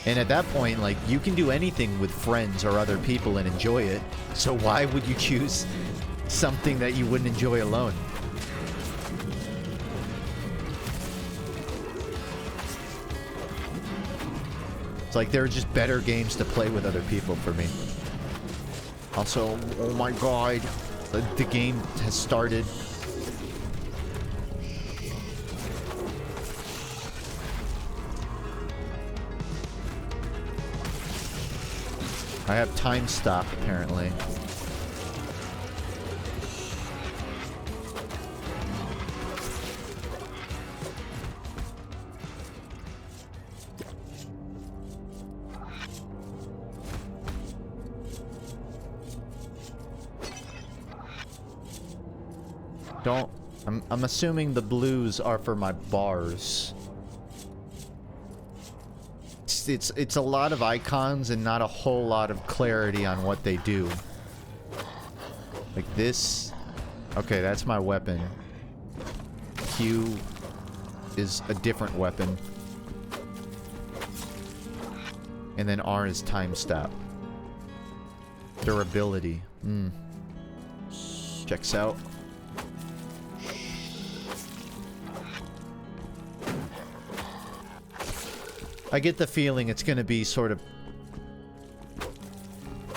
And at that point, like, you can do anything with friends or other people and enjoy it. So why would you choose something that you wouldn't enjoy alone? It's like there are just better games to play with other people for me. Also, oh my god, the game has started. I have time stop, apparently. I'm assuming the blues are for my bars. It's a lot of icons and not a whole lot of clarity on what they do. Like this. Okay, that's my weapon. Q is a different weapon. And then R is time stop. Durability. Checks out. I get the feeling it's gonna be sort of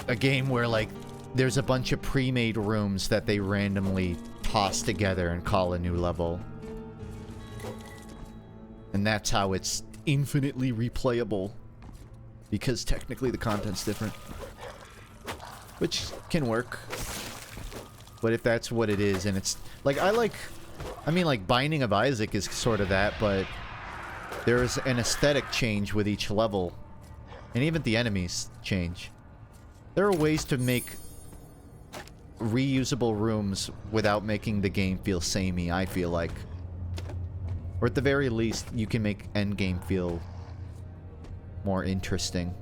a game where, like, there's a bunch of pre-made rooms that they randomly toss together and call a new level. And that's how it's infinitely replayable. Because technically the content's different. Which can work. But if that's what it is, and it's... Like, I mean, like, Binding of Isaac is sort of that, but... There's an aesthetic change with each level. And even the enemies change. There are ways to make reusable rooms without making the game feel samey, I feel like. Or at the very least, you can make endgame feel more interesting.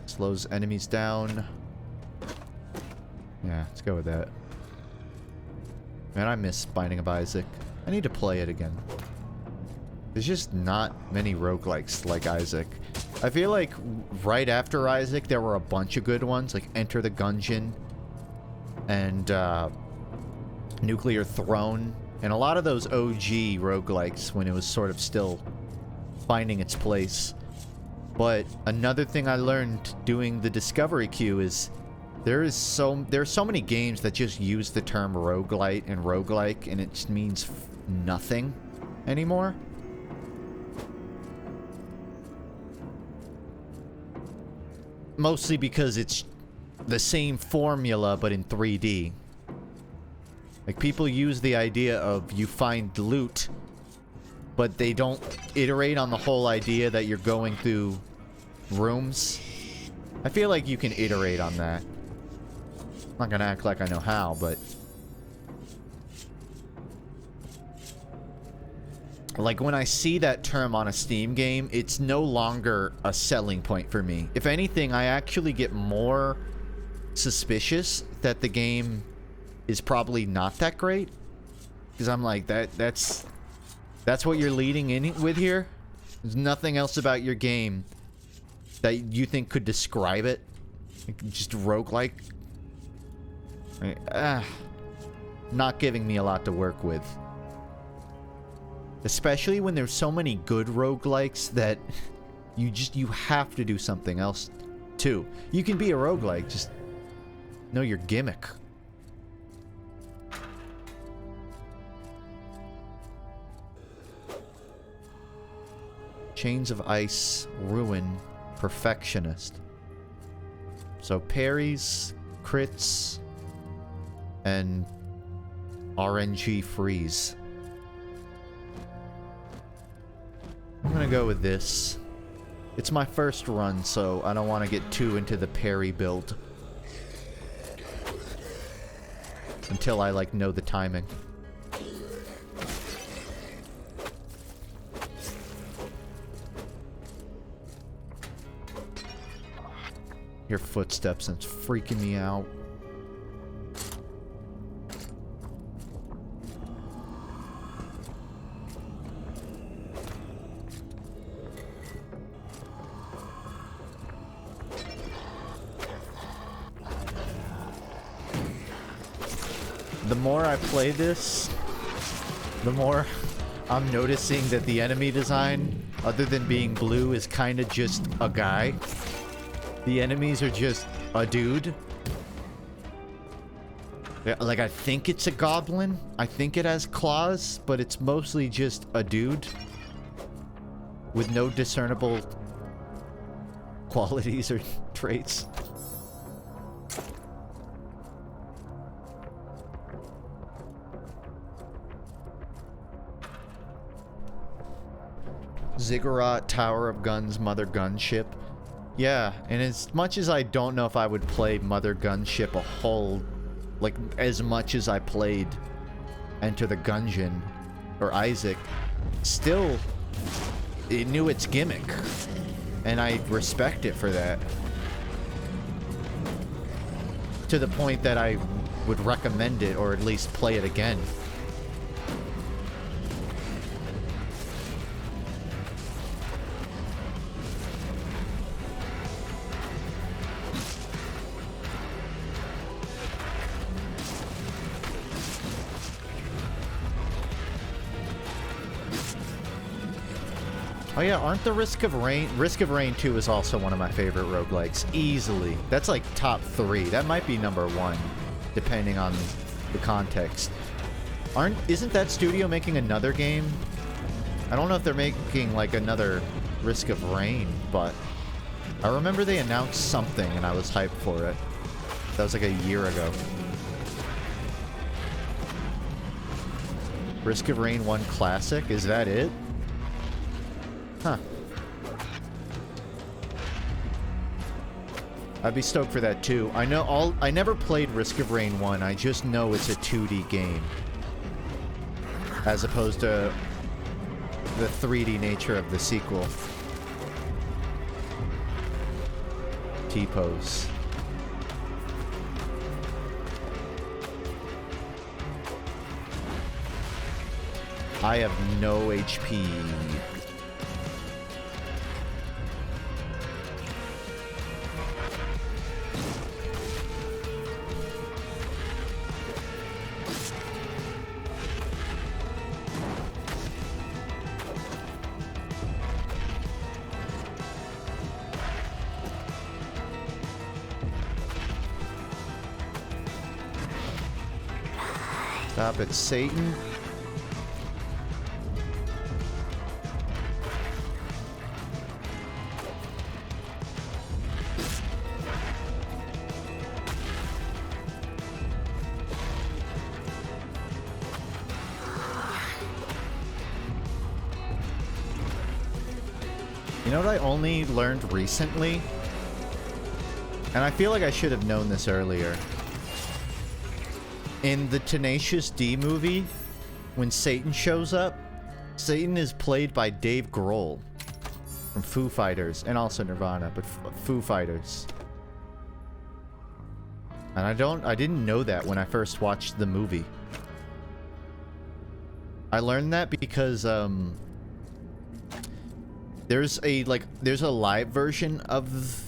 Slows enemies down. Yeah, let's go with that. Man, I miss Binding of Isaac. I need to play it again. There's just not many roguelikes like Isaac. I feel like right after Isaac, there were a bunch of good ones, like Enter the Gungeon and Nuclear Throne And a lot of those OG roguelikes when it was sort of still finding its place. But another thing I learned doing the discovery queue is there are so many games that just use the term roguelite and roguelike and it just means nothing anymore. Mostly because it's the same formula but in 3D. Like, people use the idea of you find loot, but they don't iterate on the whole idea that you're going through rooms. I feel like you can iterate on that. I'm not gonna act like I know how, but... like, when I see that term on a Steam game, it's no longer a selling point for me. If anything, I actually get more suspicious that the game is probably not that great. Because I'm like, that's what you're leading in with here? There's nothing else about your game that you think could describe it? Like, just roguelike? Not giving me a lot to work with. Especially when there's so many good roguelikes that you have to do something else too. You can be a roguelike, just know your gimmick. Chains of Ice, Ruin, Perfectionist. So parries, crits, and RNG freeze. I'm gonna go with this. It's my first run, so I don't want to get too into the parry build. Until I, like, know the timing. Your footsteps, and it's freaking me out. The more I play this, the more I'm noticing that the enemy design, other than being blue, is kind of just a guy. The enemies are just a dude. Like, I think it's a goblin. I think it has claws, but it's mostly just a dude with no discernible qualities or traits. Ziggurat, Tower of Guns, Mother Gunship. Yeah, and as much as I don't know if I would play Mother Gunship a whole, like, as much as I played Enter the Gungeon or Isaac, still, it knew its gimmick, and I respect it for that. To the point that I would recommend it, or at least play it again. Oh yeah, aren't the Risk of Rain 2 is also one of my favorite roguelikes. Easily. That's like top 3. That might be number 1, depending on the context. Isn't that studio making another game? I don't know if they're making like another Risk of Rain, but I remember they announced something and I was hyped for it. That was like a year ago. Risk of Rain 1 Classic, is that it? Huh. I'd be stoked for that too. I never played Risk of Rain 1. I just know it's a 2D game. As opposed to the 3D nature of the sequel. T-pose. I have no HP. Stop it, Satan. You know what I only learned recently? And I feel like I should have known this earlier. In the Tenacious D movie, when Satan shows up, Satan is played by Dave Grohl from Foo Fighters, and also Nirvana, but Foo Fighters. And I didn't know that when I first watched the movie. I learned that because, there's a live version of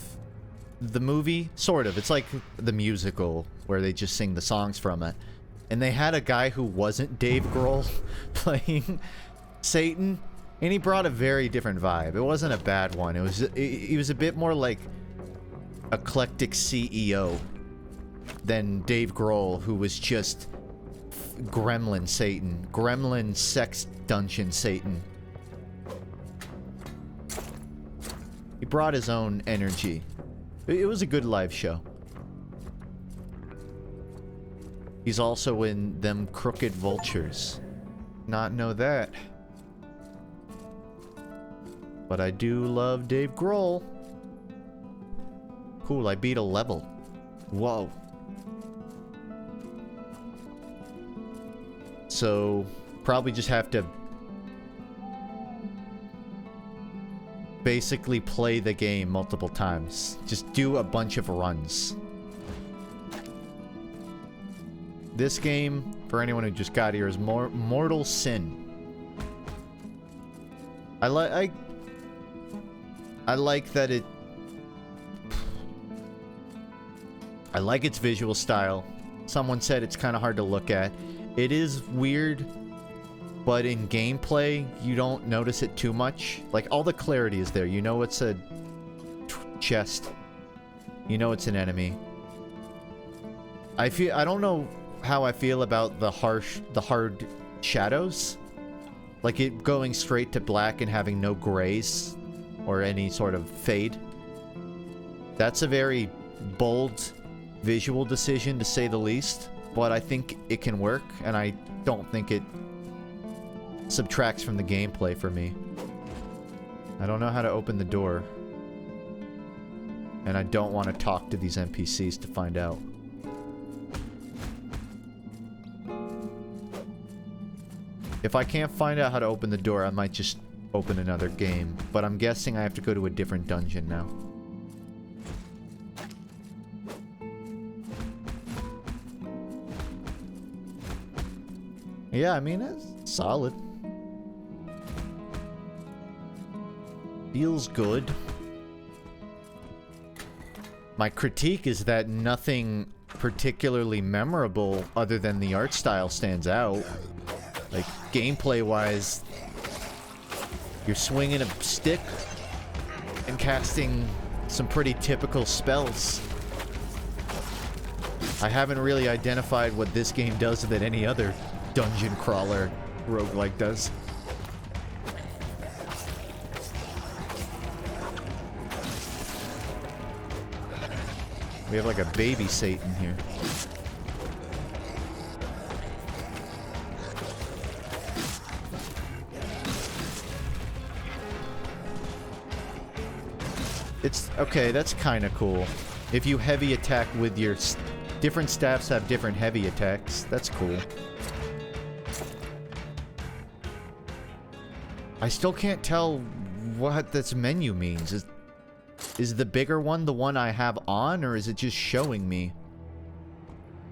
the movie, sort of. It's like the musical where they just sing the songs from it. And they had a guy who wasn't Dave Grohl playing Satan, and he brought a very different vibe. It wasn't a bad one. He was a bit more like eclectic CEO than Dave Grohl, who was just Gremlin Satan, Gremlin Sex Dungeon Satan. He brought his own energy. It was a good live show. He's also in Them Crooked Vultures. Not know that. But I do love Dave Grohl. Cool, I beat a level. Whoa. So, probably just have to basically play the game multiple times. Just do a bunch of runs. This game, for anyone who just got here, is Mortal Sin. I like that it... I like its visual style. Someone said it's kind of hard to look at. It is weird, but in gameplay, you don't notice it too much. Like, all the clarity is there. You know it's a chest. You know it's an enemy. I don't know how I feel about the hard shadows. Like it going straight to black and having no grays or any sort of fade. That's a very bold visual decision, to say the least. But I think it can work, and I don't think it subtracts from the gameplay for me. I don't know how to open the door. And I don't want to talk to these NPCs to find out. If I can't find out how to open the door, I might just open another game. But I'm guessing I have to go to a different dungeon now. Yeah, I mean, it's solid. Feels good. My critique is that nothing particularly memorable other than the art style stands out. Like, gameplay-wise, you're swinging a stick and casting some pretty typical spells. I haven't really identified what this game does that any other dungeon crawler roguelike does. We have like a baby Satan here. It's okay, that's kind of cool. If you heavy attack with your different staffs have different heavy attacks. That's cool. I still can't tell what this menu means. Is the bigger one the one I have on, or is it just showing me?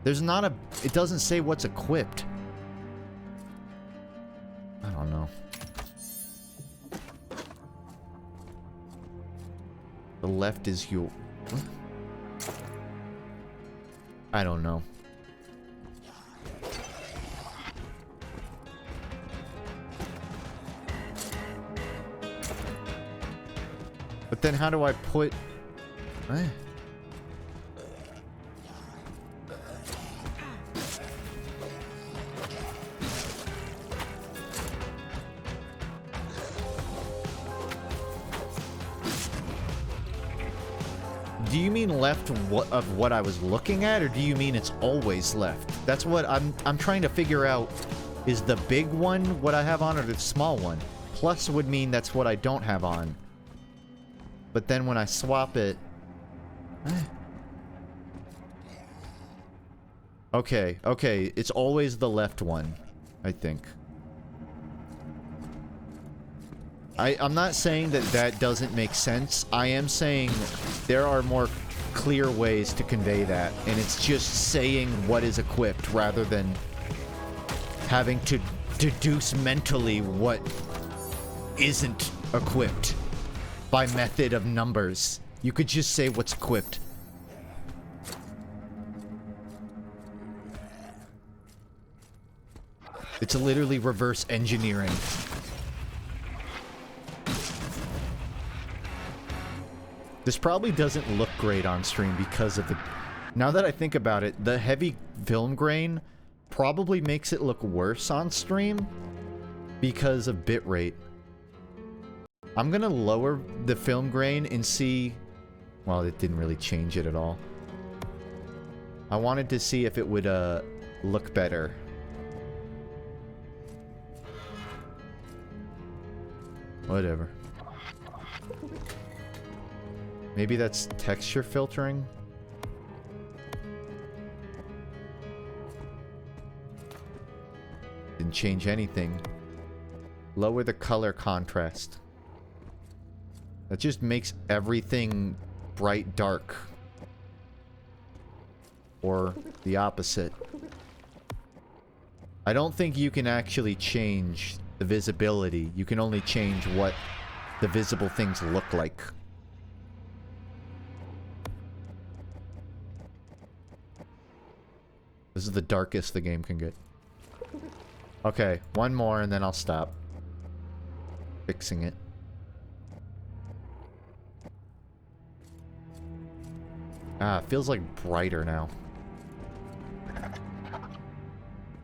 There's not a... It doesn't say what's equipped. I don't know. The left is your... What? I don't know. But then how do I put... Do you mean left of what I was looking at, or do you mean it's always left? That's what I'm trying to figure out. Is the big one what I have on, or the small one? Plus would mean that's what I don't have on. But then when I swap it... Okay, okay, it's always the left one, I think. I'm not saying that that doesn't make sense. I am saying there are more clear ways to convey that, and it's just saying what is equipped rather than having to deduce mentally what isn't equipped by method of numbers. You could just say what's equipped. It's literally reverse engineering. This probably doesn't look great on stream because of the... Now that I think about it, the heavy film grain probably makes it look worse on stream because of bitrate. I'm gonna lower the film grain and see... Well, it didn't really change it at all. I wanted to see if it would look better. Whatever. Maybe that's texture filtering? Didn't change anything. Lower the color contrast. That just makes everything bright dark. Or the opposite. I don't think you can actually change the visibility. You can only change what the visible things look like. This is the darkest the game can get. Okay, one more and then I'll stop fixing it. Ah, it feels like brighter now.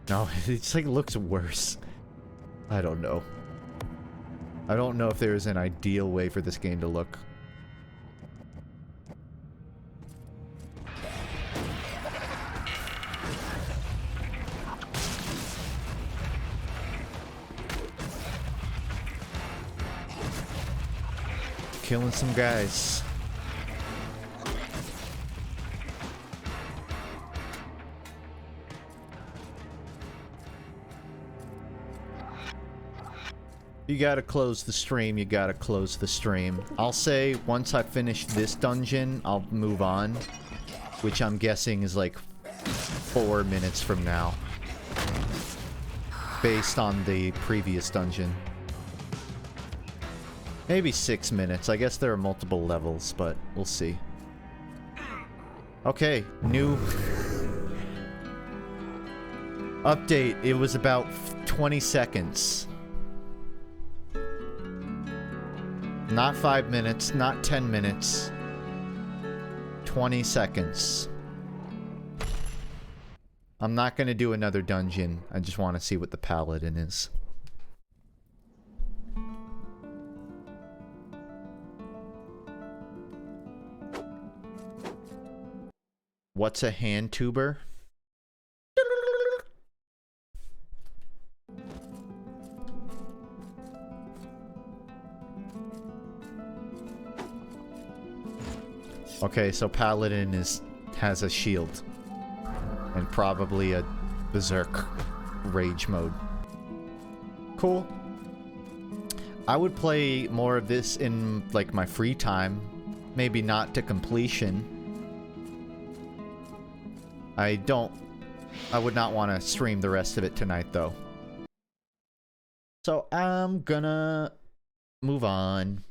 No, it's like looks worse. I don't know. I don't know if there's an ideal way for this game to look. Killing some guys. You gotta close the stream, you gotta close the stream. I'll say, once I finish this dungeon, I'll move on. Which I'm guessing is like 4 minutes from now. Based on the previous dungeon. Maybe 6 minutes. I guess there are multiple levels, but we'll see. Okay, new... update. It was about 20 seconds. Not 5 minutes, not 10 minutes. 20 seconds. I'm not gonna do another dungeon. I just want to see what the paladin is. What's a hand tuber? Okay, so Paladin has a shield. And probably a Berserk rage mode. Cool. I would play more of this in, like, my free time. Maybe not to completion. I would not want to stream the rest of it tonight, though. So I'm gonna move on.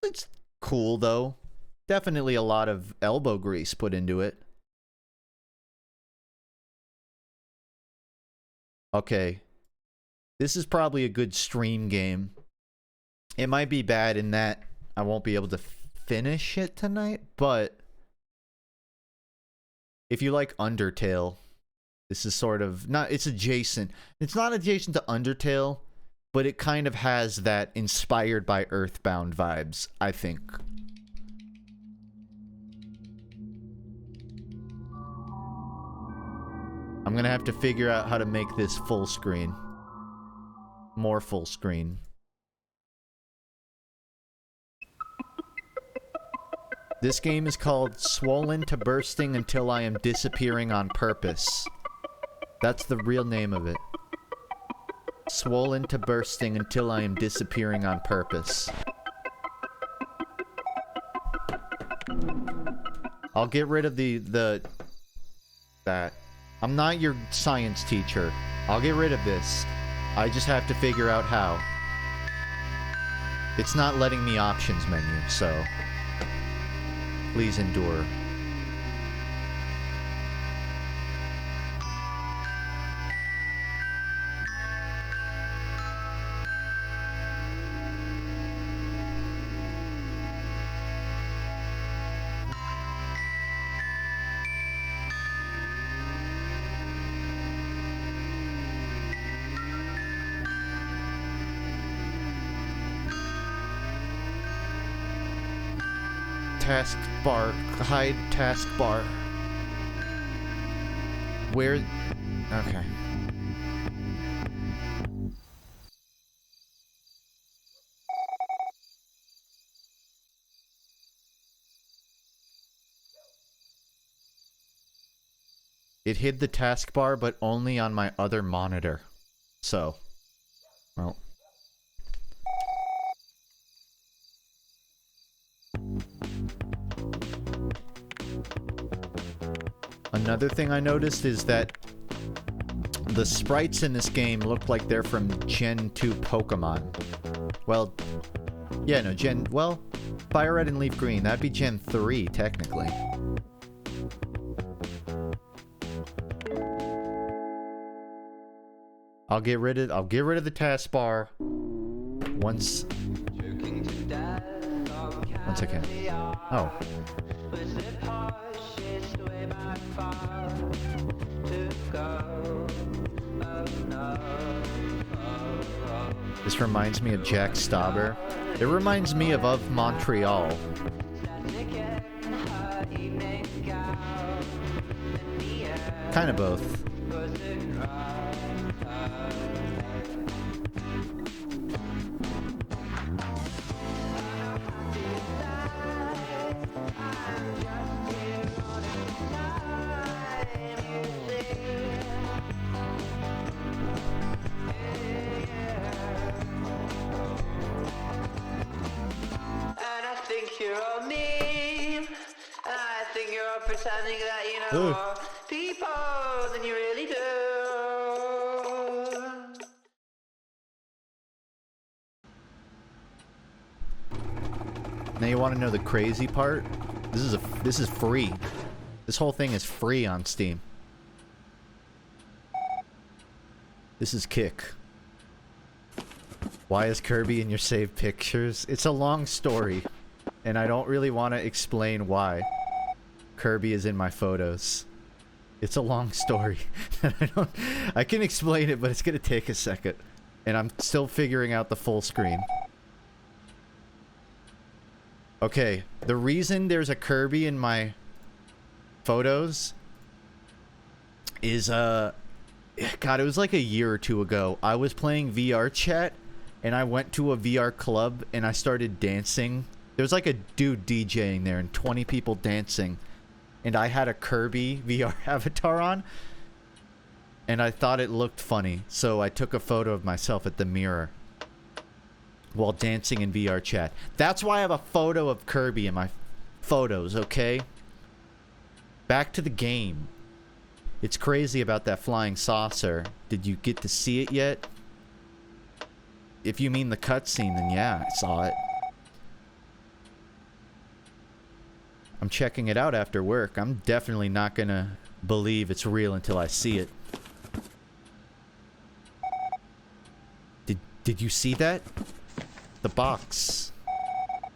It's cool, though. Definitely a lot of elbow grease put into it. Okay. This is probably a good stream game. It might be bad in that I won't be able to finish it tonight, but if you like Undertale, this is sort of it's adjacent. It's not adjacent to Undertale, but it kind of has that inspired by Earthbound vibes, I think. I'm gonna have to figure out how to make this full screen. More full screen. This game is called Swollen to Bursting Until I Am Disappearing on Purpose. That's the real name of it. Swollen to Bursting Until I Am Disappearing on Purpose. I'll get rid of that. I'm not your science teacher. I'll get rid of this. I just have to figure out how. It's not letting me options menu, so please endure. Taskbar, hide taskbar. Where? Okay. It hid the taskbar, but only on my other monitor. So, well. Another thing I noticed is that the sprites in this game look like they're from Gen 2 Pokemon. Well, yeah, no, well, Fire Red and Leaf Green, that'd be Gen 3, technically. I'll get rid of the taskbar once I can. Oh. This reminds me of Jack Stauber. It reminds me of Montreal. Kind of both. Pretending that you know more people than you really do. Now you want to know the crazy part? This is free. This whole thing is free on Steam. This is Kick. Why is Kirby in your saved pictures? It's a long story, and I don't really want to explain why Kirby is in my photos. It's a long story. I can explain it, but it's gonna take a second. And I'm still figuring out the full screen. Okay, the reason there's a Kirby in my photos is, God, it was like a year or two ago. I was playing VR chat, and I went to a VR club, and I started dancing. There was like a dude DJing there, and 20 people dancing. And I had a Kirby VR avatar on, and I thought it looked funny, so I took a photo of myself at the mirror while dancing in VR chat. That's why I have a photo of Kirby in my photos, okay? Back to the game. It's crazy about that flying saucer. Did you get to see it yet? If you mean the cutscene, then yeah, I saw it. I'm checking it out after work. I'm definitely not gonna believe it's real until I see it. Did you see that? The box.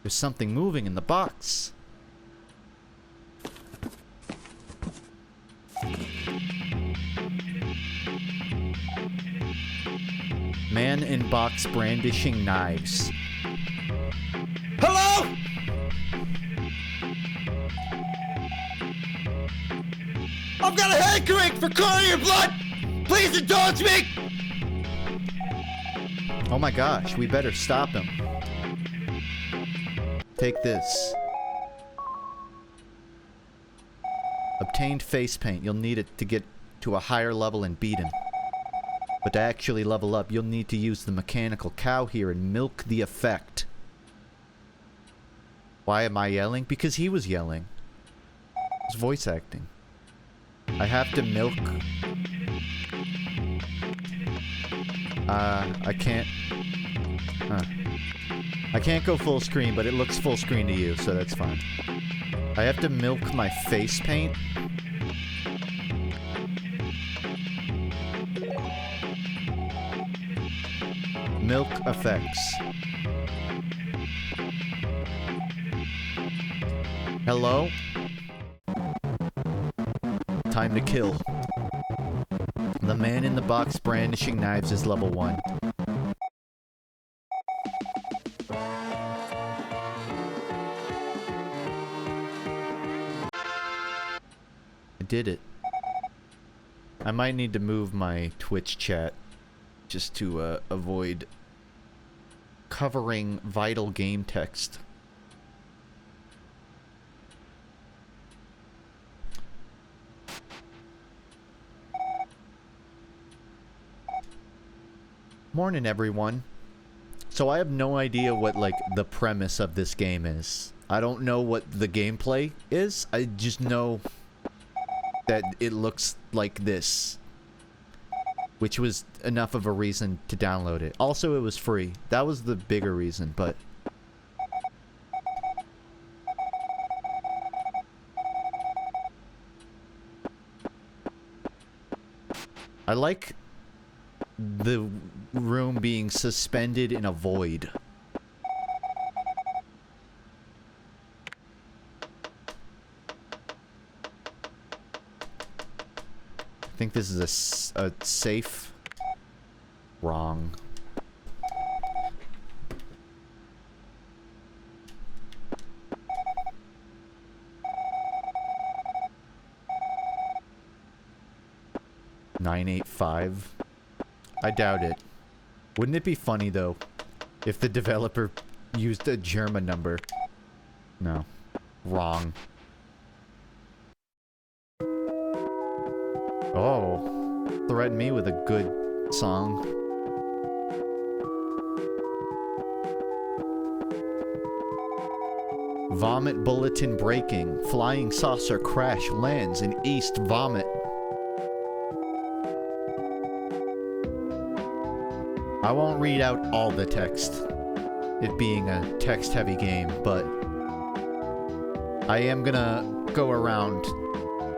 There's something moving in the box. Man in box brandishing knives. Hello? I've got a hankering for chlorine blood! Please indulge me! Oh my gosh, we better stop him. Take this. Obtained face paint. You'll need it to get to a higher level and beat him. But to actually level up, you'll need to use the mechanical cow here and milk the effect. Why am I yelling? Because he was yelling. It's voice acting. I have to milk... I can't... I can't go full screen, but it looks full screen to you, so that's fine. I have to milk my face paint. Milk effects. Hello? Time to kill. The man in the box brandishing knives is level 1. I did it. I might need to move my Twitch chat just to avoid covering vital game text. Morning, everyone. So I have no idea what, like, the premise of this game is. I don't know what the gameplay is. I just know that it looks like this, which was enough of a reason to download it. Also, it was free. That was the bigger reason, but... I like the room being suspended in a void. I think this is a safe... Wrong. $985. I doubt it. Wouldn't it be funny though if the developer used a German number? No. Wrong. Oh. Threaten me with a good song. Vomit bulletin breaking. Flying saucer crash lands in East Vomit. I won't read out all the text, it being a text-heavy game, but I am gonna go around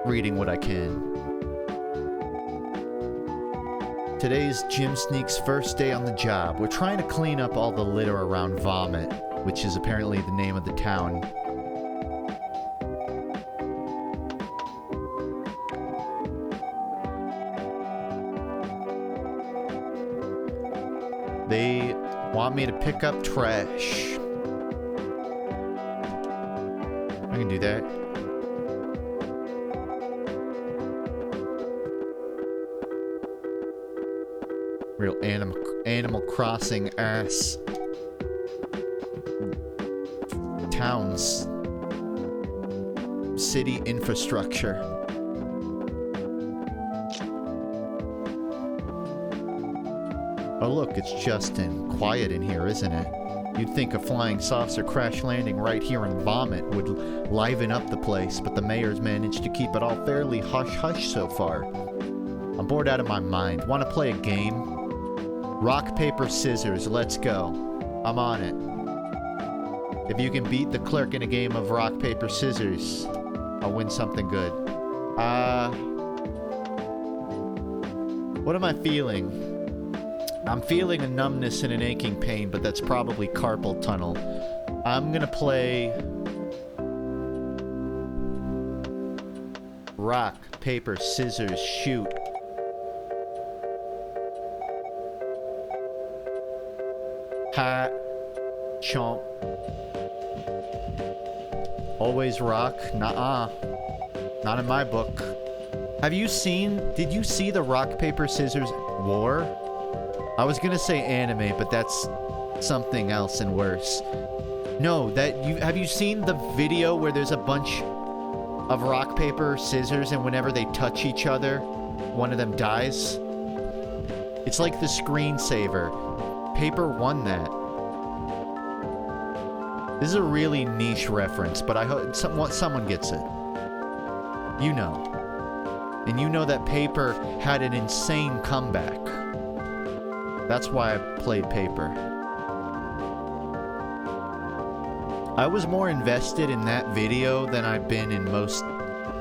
reading what I can. Today's Jim Sneak's first day on the job. We're trying to clean up all the litter around Vomit, which is apparently the name of the town. They want me to pick up trash. I can do that. Real Animal Crossing ass. Towns. City infrastructure. Oh look, it's Justin. Quiet in here, isn't it? You'd think a flying saucer crash landing right here in Vomit would liven up the place, but the mayor's managed to keep it all fairly hush-hush so far. I'm bored out of my mind. Want to play a game? Rock, paper, scissors, let's go. I'm on it. If you can beat the clerk in a game of rock, paper, scissors, I'll win something good. What am I feeling? I'm feeling a numbness and an aching pain, but that's probably carpal tunnel. I'm gonna play... rock, paper, scissors, shoot. Ha. Chomp. Always rock. Nuh-uh. Not in my book. Did you see the rock, paper, scissors war? I was gonna say anime, but that's something else and worse. No, have you seen the video where there's a bunch of rock, paper, scissors, and whenever they touch each other, one of them dies? It's like the screensaver. Paper won that. This is a really niche reference, but I hope someone gets it. You know. And you know that Paper had an insane comeback. That's why I played Paper. I was more invested in that video than I've been in most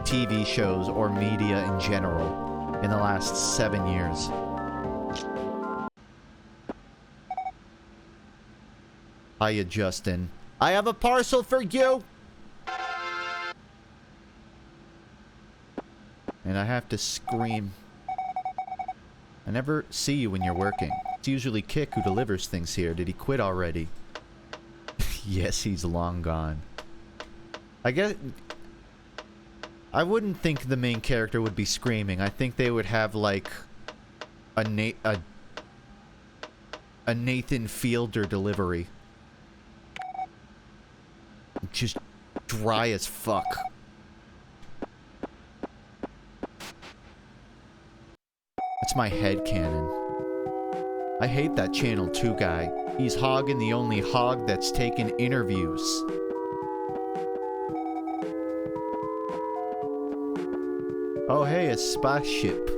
TV shows or media in general in the last 7 years. Hiya, Justin. I have a parcel for you! And I have to scream. I never see you when you're working. It's usually Kick who delivers things here. Did he quit already? Yes, he's long gone. I guess... I wouldn't think the main character would be screaming. I think they would have, like... a Nathan Fielder delivery. Just dry as fuck. It's my headcanon. I hate that Channel 2 guy. He's Hagen, the only hog that's taken interviews. Oh hey, a spaceship.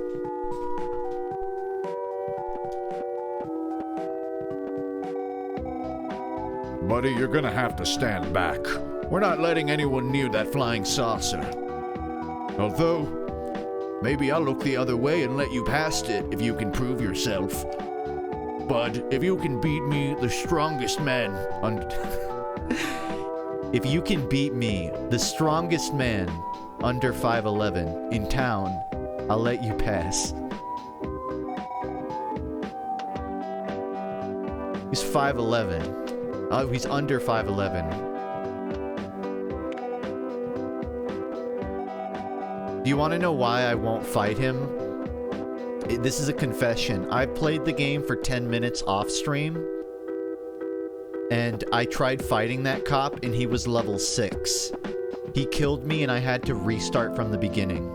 Buddy, you're gonna have to stand back. We're not letting anyone near that flying saucer. Although, maybe I'll look the other way and let you past it if you can prove yourself. Bud, if you can beat me, the strongest man If you can beat me, the strongest man under 5'11" in town, I'll let you pass. He's 5'11". Oh, he's under 5'11". Do you want to know why I won't fight him? This is a confession. I played the game for 10 minutes off stream, and I tried fighting that cop, and he was level 6. He killed me, and I had to restart from the beginning.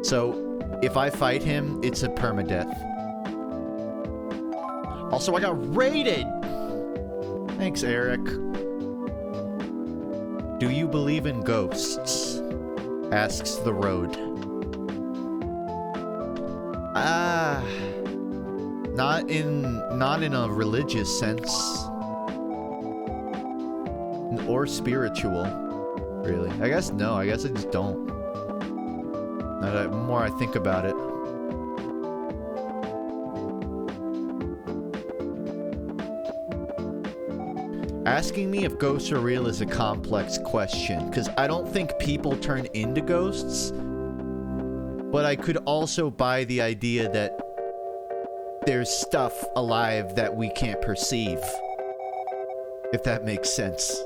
So, if I fight him, it's a permadeath. Also, I got raided! Thanks, Eric. Do you believe in ghosts? Asks the road. Not in a religious sense. Or spiritual, really. I guess no, I guess I just don't. The more I think about it. Asking me if ghosts are real is a complex question, because I don't think people turn into ghosts, but I could also buy the idea that there's stuff alive that we can't perceive, if that makes sense.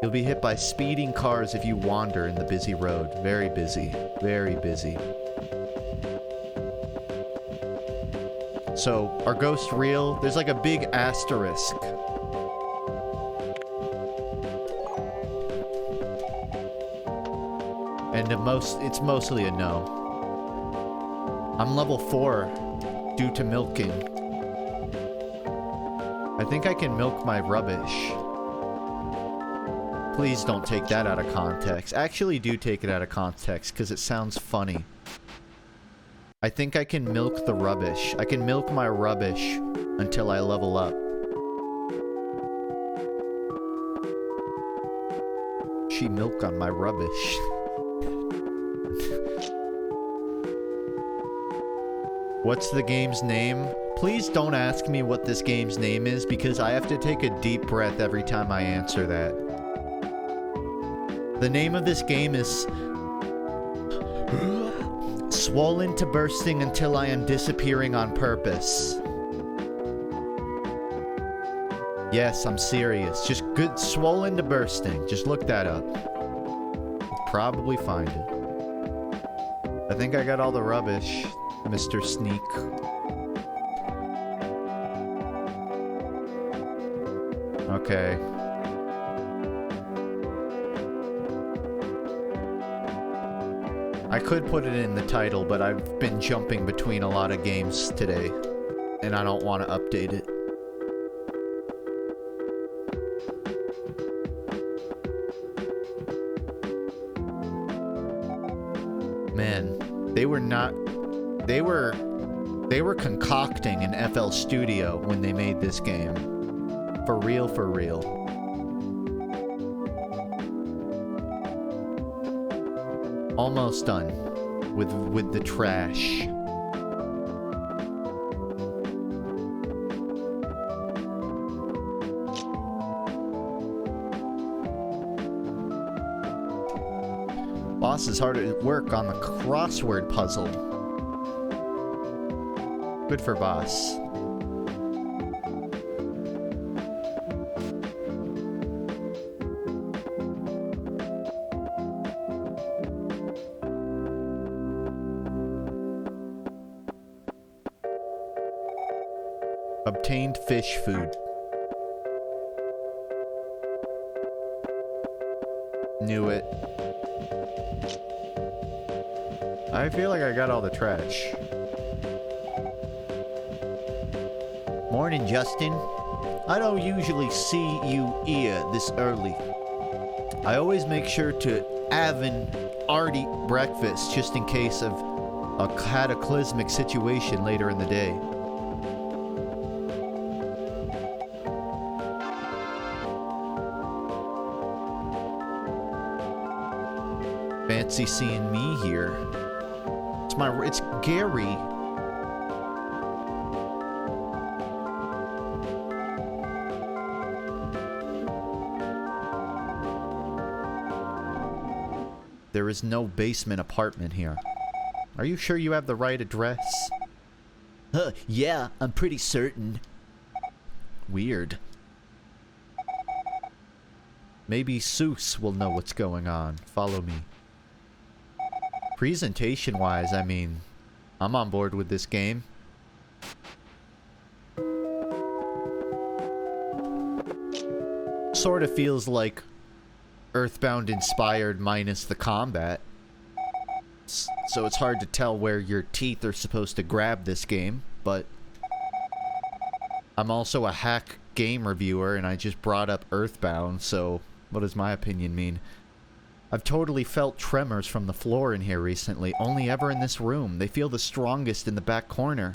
You'll be hit by speeding cars if you wander in the busy road. Very busy. Very busy. So, are ghosts real? There's like a big asterisk. And it's mostly a no. I'm level 4 due to milking. I think I can milk my rubbish. Please don't take that out of context. Actually, do take it out of context, because it sounds funny. I think I can milk the rubbish. I can milk my rubbish until I level up. She milk on my rubbish. What's the game's name? Please don't ask me what this game's name is, because I have to take a deep breath every time I answer that. The name of this game is Swollen to Bursting Until I Am Disappearing on Purpose. Yes, I'm serious. Just good Swollen to Bursting. Just look that up. You'll probably find it. I think I got all the rubbish, Mr. Sneak. Okay. I could put it in the title, but I've been jumping between a lot of games today, and I don't want to update it. Man, they were concocting an FL Studio when they made this game. For real, for real. Almost done with the trash. Boss is hard at work on the crossword puzzle. Good for Boss. Obtained fish food. Knew it. I feel like I got all the trash. Morning, Justin. I don't usually see you here this early. I always make sure to have an hearty breakfast just in case of a cataclysmic situation later in the day. Fancy seeing me here. It's Gary. There is no basement apartment here. Are you sure you have the right address? Yeah, I'm pretty certain. Weird. Maybe Seuss will know what's going on. Follow me. Presentation-wise, I mean, I'm on board with this game. Sort of feels like Earthbound inspired minus the combat. So it's hard to tell where your teeth are supposed to grab this game, but I'm also a hack game reviewer and I just brought up Earthbound, so what does my opinion mean? I've totally felt tremors from the floor in here recently, only ever in this room. They feel the strongest in the back corner.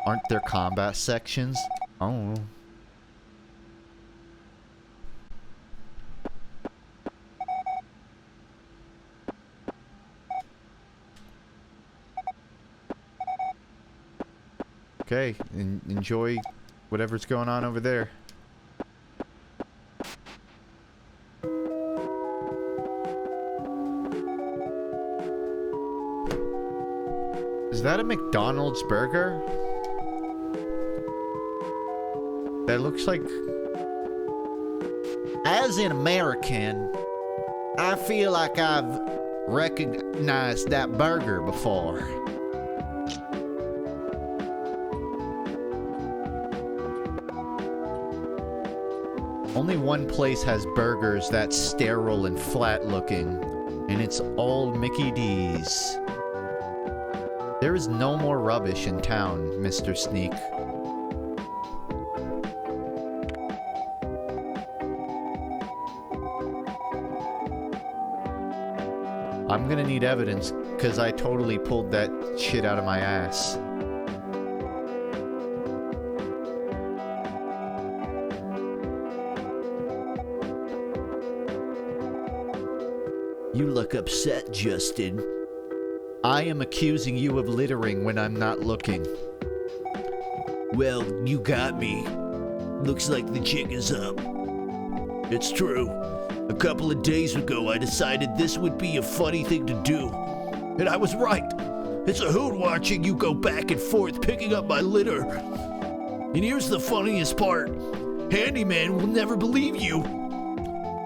Aren't there combat sections? Oh. Okay, enjoy whatever's going on over there. Is that a McDonald's burger? That looks like... As an American, I feel like I've recognized that burger before. Only one place has burgers that's sterile and flat looking, and it's all Mickey D's. There is no more rubbish in town, Mr. Sneak. I'm gonna need evidence, because I totally pulled that shit out of my ass. You look upset, Justin. I am accusing you of littering when I'm not looking. Well, you got me. Looks like the jig is up. It's true. A couple of days ago, I decided this would be a funny thing to do. And I was right. It's a hoot watching you go back and forth picking up my litter. And here's the funniest part. Handyman will never believe you.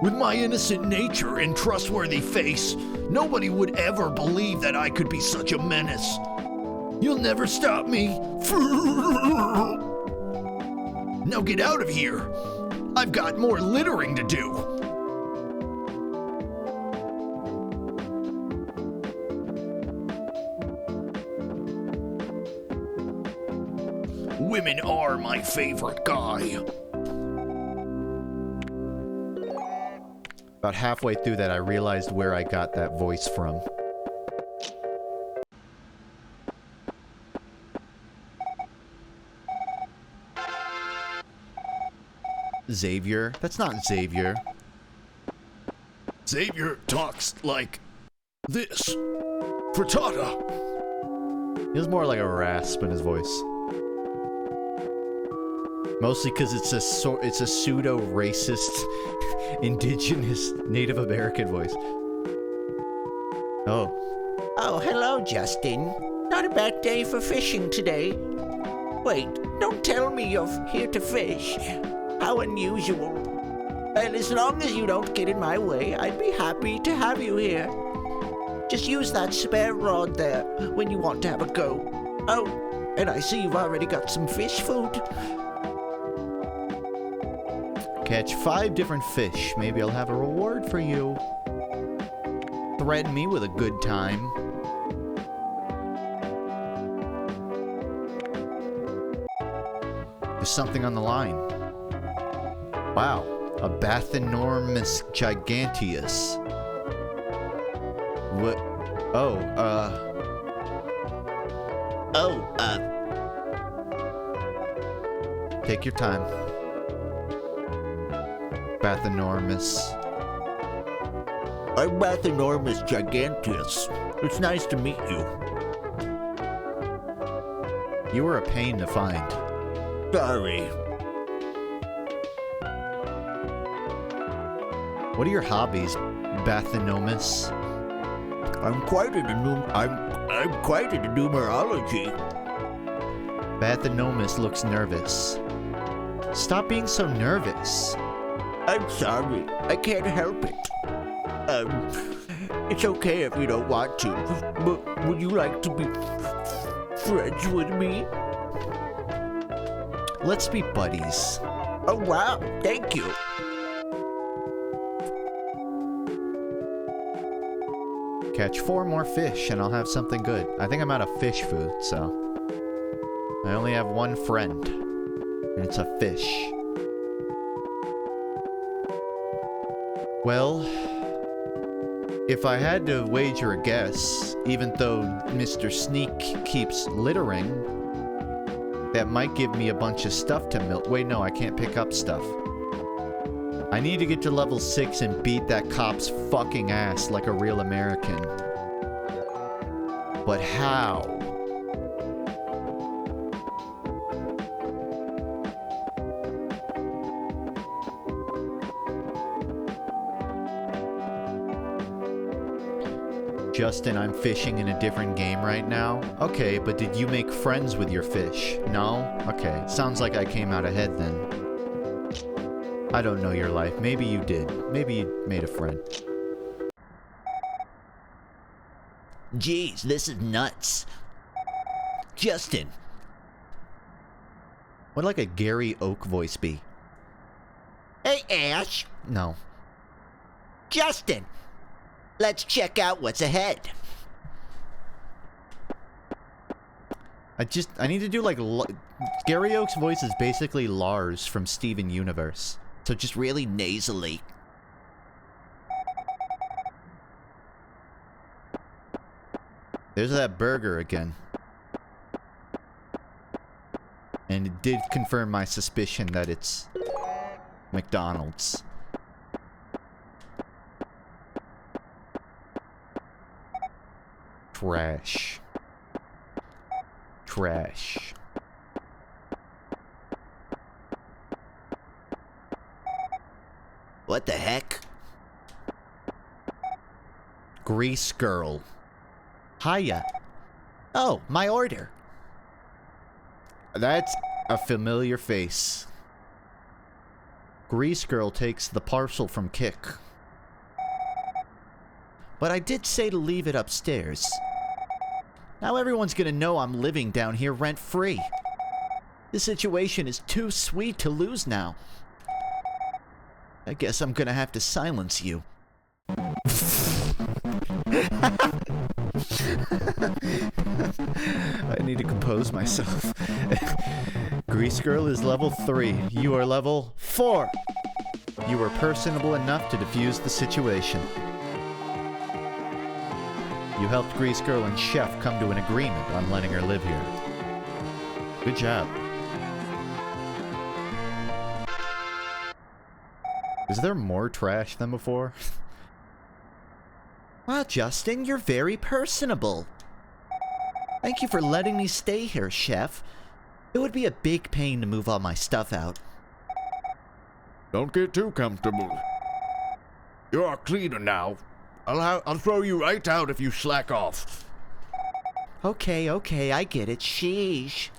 With my innocent nature and trustworthy face, nobody would ever believe that I could be such a menace. You'll never stop me. Now get out of here. I've got more littering to do. Women are my favorite guy. About halfway through that, I realized where I got that voice from. Xavier? That's not Xavier. Xavier talks like this. Frittata. He has more like a rasp in his voice. Mostly because it's a pseudo-racist, indigenous Native American voice. Oh. Oh, hello, Justin. Not a bad day for fishing today. Wait, don't tell me you're here to fish. How unusual. And as long as you don't get in my way, I'd be happy to have you here. Just use that spare rod there when you want to have a go. Oh, and I see you've already got some fish food. Catch 5 different fish. Maybe I'll have a reward for you. Threaten me with a good time. There's something on the line. Wow, a Bathynormus giganteus. What? Oh, take your time. Bathynormus. I'm Bathynormus giganteus. It's nice to meet you. You were a pain to find. Sorry. What are your hobbies, Bathynomus? I'm quite into numerology. Bathynomus looks nervous. Stop being so nervous. I'm sorry. I can't help it. It's okay if you don't want to, but would you like to be friends with me? Let's be buddies. Oh, wow. Thank you. Catch 4 more fish and I'll have something good. I think I'm out of fish food, so I only have one friend, and it's a fish. Well, if I had to wager a guess, even though Mr. Sneak keeps littering, that might give me a bunch of stuff to milk. Wait, no, I can't pick up stuff. I need to get to level 6 and beat that cop's fucking ass like a real American. But how? Justin, I'm fishing in a different game right now. Okay, but did you make friends with your fish? No? Okay, sounds like I came out ahead then. I don't know your life. Maybe you did. Maybe you made a friend. Jeez, this is nuts. Justin. What like a Gary Oak voice be? Hey, Ash. No. Justin. Let's check out what's ahead. I need to do like... Gary Oak's voice is basically Lars from Steven Universe. So just really nasally. There's that burger again. And it did confirm my suspicion that it's McDonald's. Trash. Trash. What the heck? Grease girl. Hiya. Oh, my order. That's a familiar face. Grease Girl takes the parcel from Kick. But I did say to leave it upstairs. Now everyone's gonna know I'm living down here rent-free. This situation is too sweet to lose now. I guess I'm gonna have to silence you. I need to compose myself. Grease Girl is level 3. You are level 4. You were personable enough to defuse the situation. You helped Grease Girl and Chef come to an agreement on letting her live here. Good job. Is there more trash than before? Well, Justin, you're very personable. Thank you for letting me stay here, Chef. It would be a big pain to move all my stuff out. Don't get too comfortable. You're a cleaner now. I'll throw you right out if you slack off. Okay, I get it. Sheesh.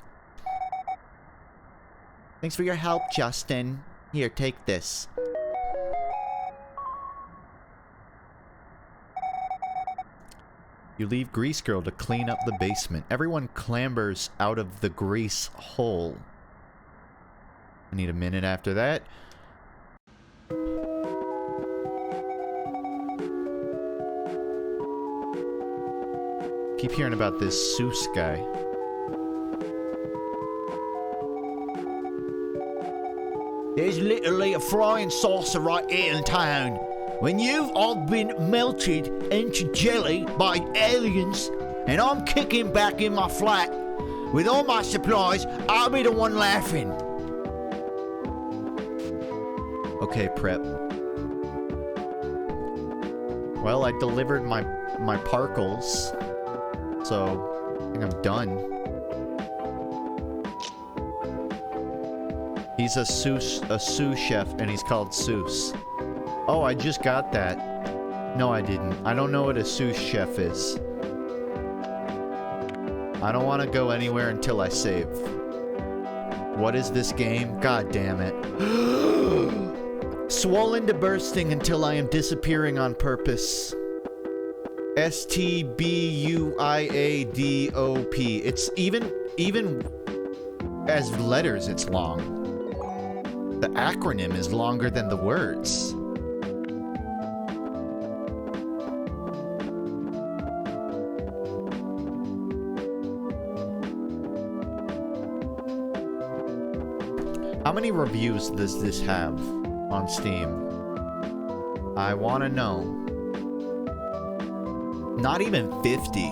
Thanks for your help, Justin. Here, take this. You leave Grease Girl to clean up the basement. Everyone clambers out of the grease hole. I need a minute after that. Keep hearing about this Seuss guy. There's literally a flying saucer right here in town. When you've all been melted into jelly by aliens, and I'm kicking back in my flat with all my supplies, I'll be the one laughing. Okay, Prep. Well, I delivered my parcels, so I think I'm done. He's a sous chef, and he's called Seuss. Oh, I just got that. No, I didn't. I don't know what a sous chef is. I don't want to go anywhere until I save. What is this game? God damn it. Swollen to bursting until I am disappearing on purpose. STBUIADOP. It's even as letters, it's long. The acronym is longer than the words. How many reviews does this have on Steam? I want to know. Not even 50.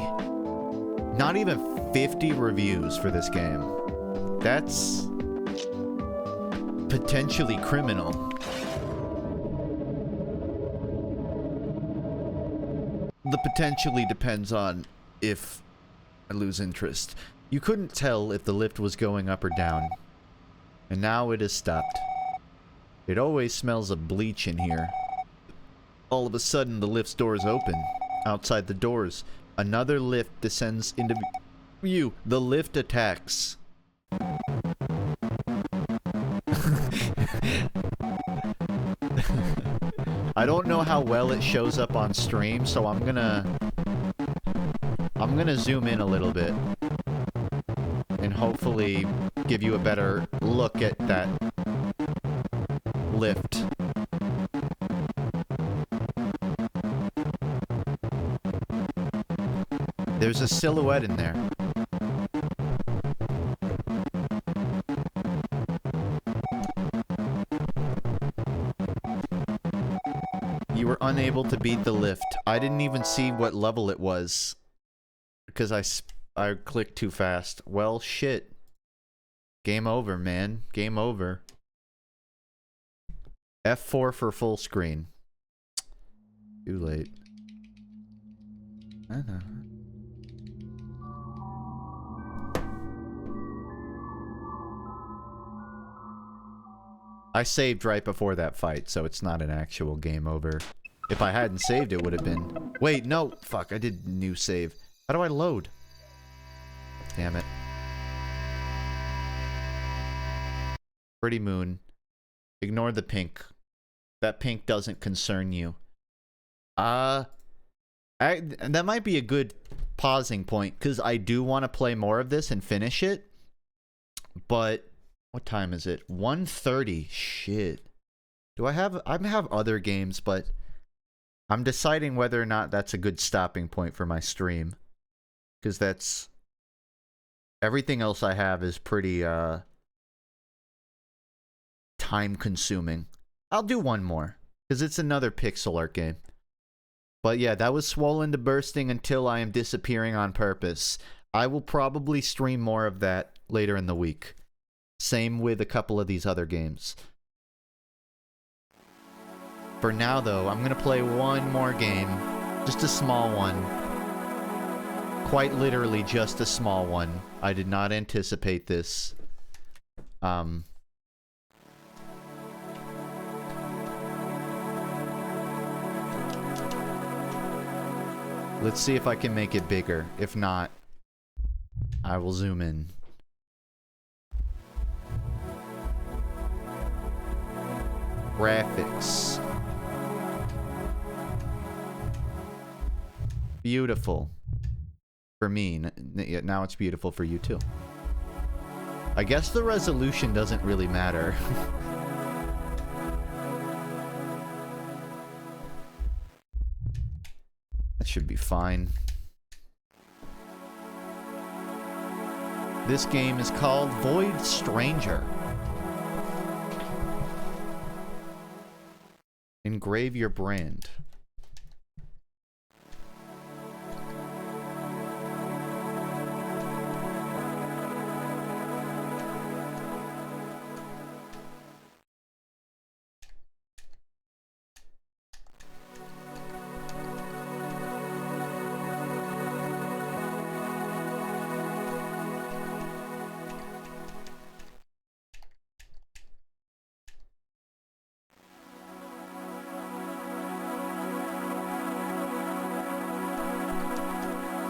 Not even 50 reviews for this game. That's potentially criminal. The potentially depends on if I lose interest. You couldn't tell if the lift was going up or down. And now it has stopped. It always smells of bleach in here. All of a sudden, the lift's doors open. Outside the doors, another lift descends into view. The lift attacks. I don't know how well it shows up on stream, so I'm gonna zoom in a little bit. And hopefully give you a better look at that lift. There's a silhouette in there. You were unable to beat the lift. I didn't even see what level it was because I clicked too fast. Well, shit. Game over, man. Game over. F4 for full screen. Too late. I know. I saved right before that fight, so it's not an actual game over. If I hadn't saved, it would have been... Wait, no! Fuck, I did new save. How do I load? Damn it. Pretty Moon. Ignore the pink. That pink doesn't concern you. That might be a good pausing point, because I do want to play more of this and finish it. But what time is it? 1:30. Shit. I have other games, but I'm deciding whether or not that's a good stopping point for my stream. Because that's... everything else I have is pretty, time-consuming. I'll do one more, because it's another pixel art game. But yeah, that was swollen to bursting until I am disappearing on purpose. I will probably stream more of that later in the week. Same with a couple of these other games. For now, though, I'm going to play one more game. Just a small one. Quite literally just a small one. I did not anticipate this. Let's see if I can make it bigger. If not, I will zoom in. Graphics. Beautiful. For me. Now it's beautiful for you too. I guess the resolution doesn't really matter. That should be fine. This game is called Void Stranger. Engrave your brand.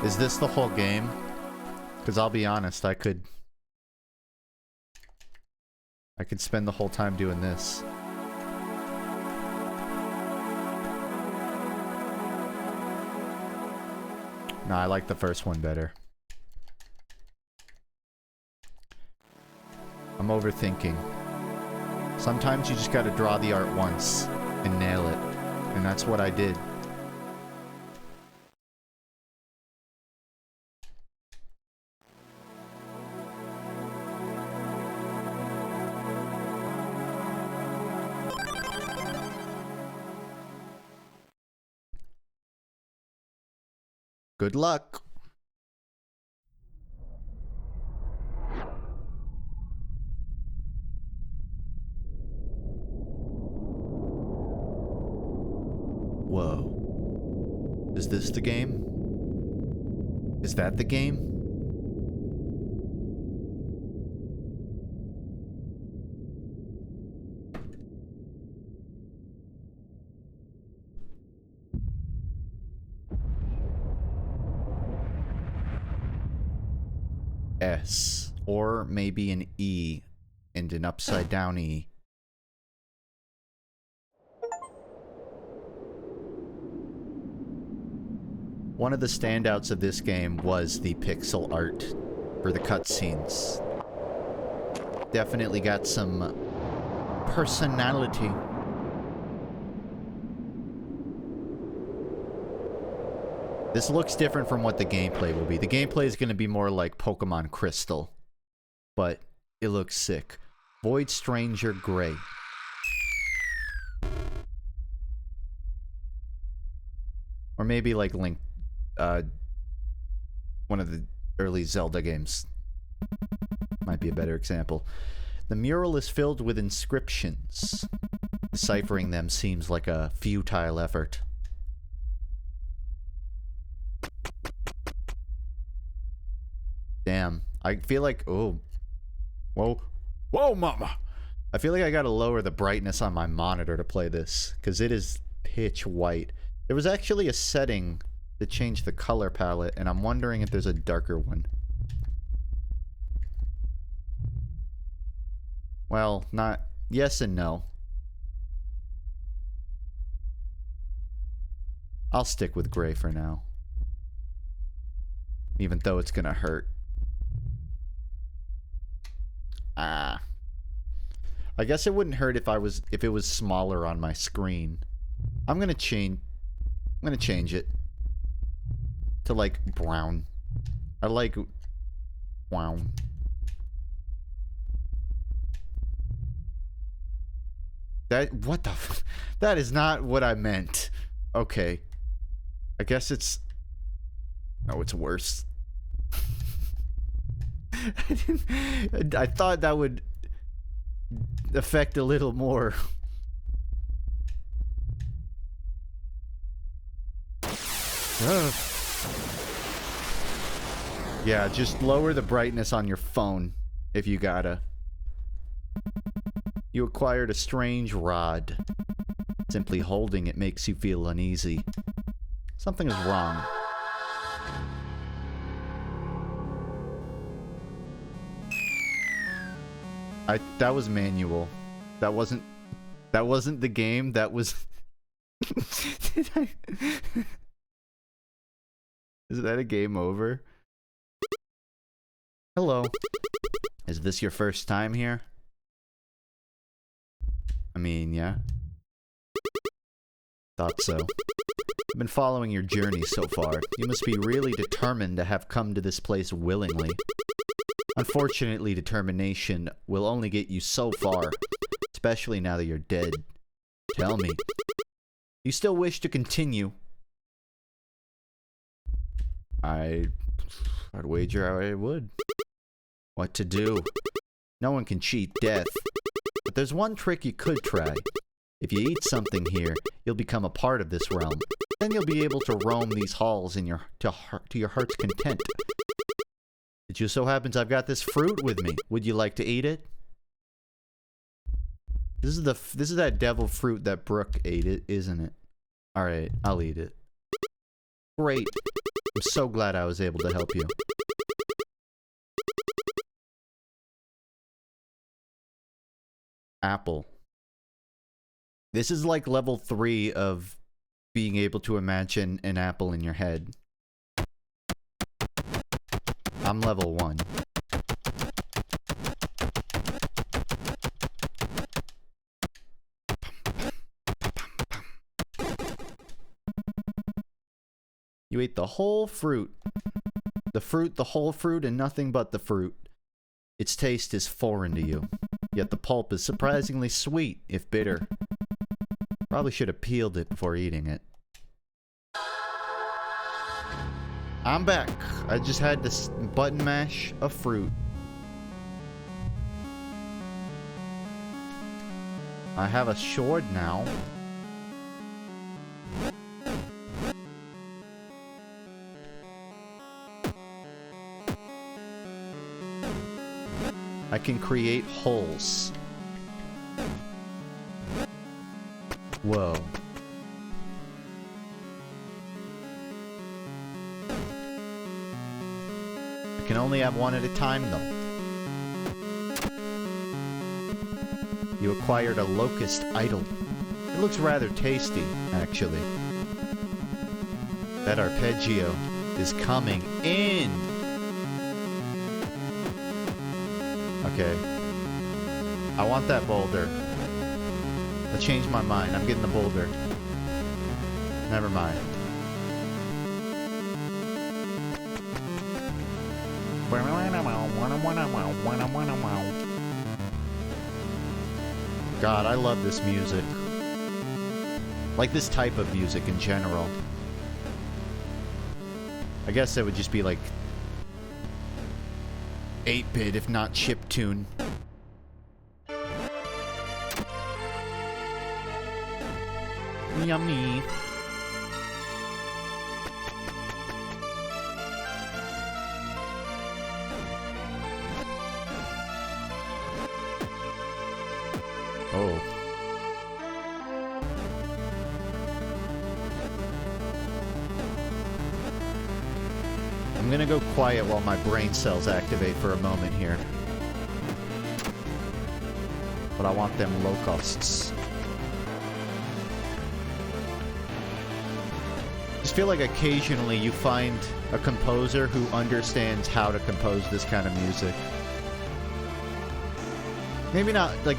Is this the whole game? Because I'll be honest, I could spend the whole time doing this. No, I like the first one better. I'm overthinking. Sometimes you just gotta draw the art once and nail it. And that's what I did. Good luck. Whoa. Is this the game? Is that the game? S, or maybe an E and an upside down E. One of the standouts of this game was the pixel art for the cutscenes. Definitely got some personality. This looks different from what the gameplay will be. The gameplay is going to be more like Pokemon Crystal. But it looks sick. Void Stranger Gray. Or maybe like Link. One of the early Zelda games. Might be a better example. The mural is filled with inscriptions. Deciphering them seems like a futile effort. Damn. I feel like... Oh. Whoa. Whoa, mama! I feel like I gotta lower the brightness on my monitor to play this. Because it is pitch white. There was actually a setting to change the color palette. And I'm wondering if there's a darker one. Well, not... Yes and no. I'll stick with gray for now. Even though it's gonna hurt. I guess it wouldn't hurt if it was smaller on my screen. I'm gonna change it to like brown. I like brown. That is not what I meant. Okay. I guess it's... No, it's worse. I thought that would affect a little more. Yeah, just lower the brightness on your phone if you gotta. You acquired a strange rod. Simply holding it makes you feel uneasy. Something is wrong. That was manual. That wasn't the game. That was... Is that a game over? Hello. Is this your first time here? I mean, yeah. Thought so. I've been following your journey so far. You must be really determined to have come to this place willingly. Unfortunately, determination will only get you so far, especially now that you're dead. Tell me, you still wish to continue? I'd wager I would. What to do? No one can cheat death. But there's one trick you could try. If you eat something here, you'll become a part of this realm. Then you'll be able to roam these halls in to your heart's content. It just so happens I've got this fruit with me. Would you like to eat it? This is that devil fruit that Brooke ate, isn't it? All right, I'll eat it. Great. I'm so glad I was able to help you. Apple. This is like level 3 of being able to imagine an apple in your head. I'm level 1. You ate the whole fruit. The whole fruit, and nothing but the fruit. Its taste is foreign to you. Yet the pulp is surprisingly sweet, if bitter. Probably should have peeled it before eating it. I'm back. I just had this button mash of fruit. I have a sword now. I can create holes. Whoa. I can only have one at a time, though. You acquired a locust idol. It looks rather tasty, actually. That arpeggio is coming in. Okay. I want that boulder. I changed my mind. I'm getting the boulder. Never mind. God, I love this music. Like this type of music in general. I guess that would just be like 8-bit, if not chiptune. Yummy. Oh. I'm gonna go quiet while my brain cells activate for a moment here. But I want them locusts. just feel like occasionally you find a composer who understands how to compose this kind of music. Maybe not like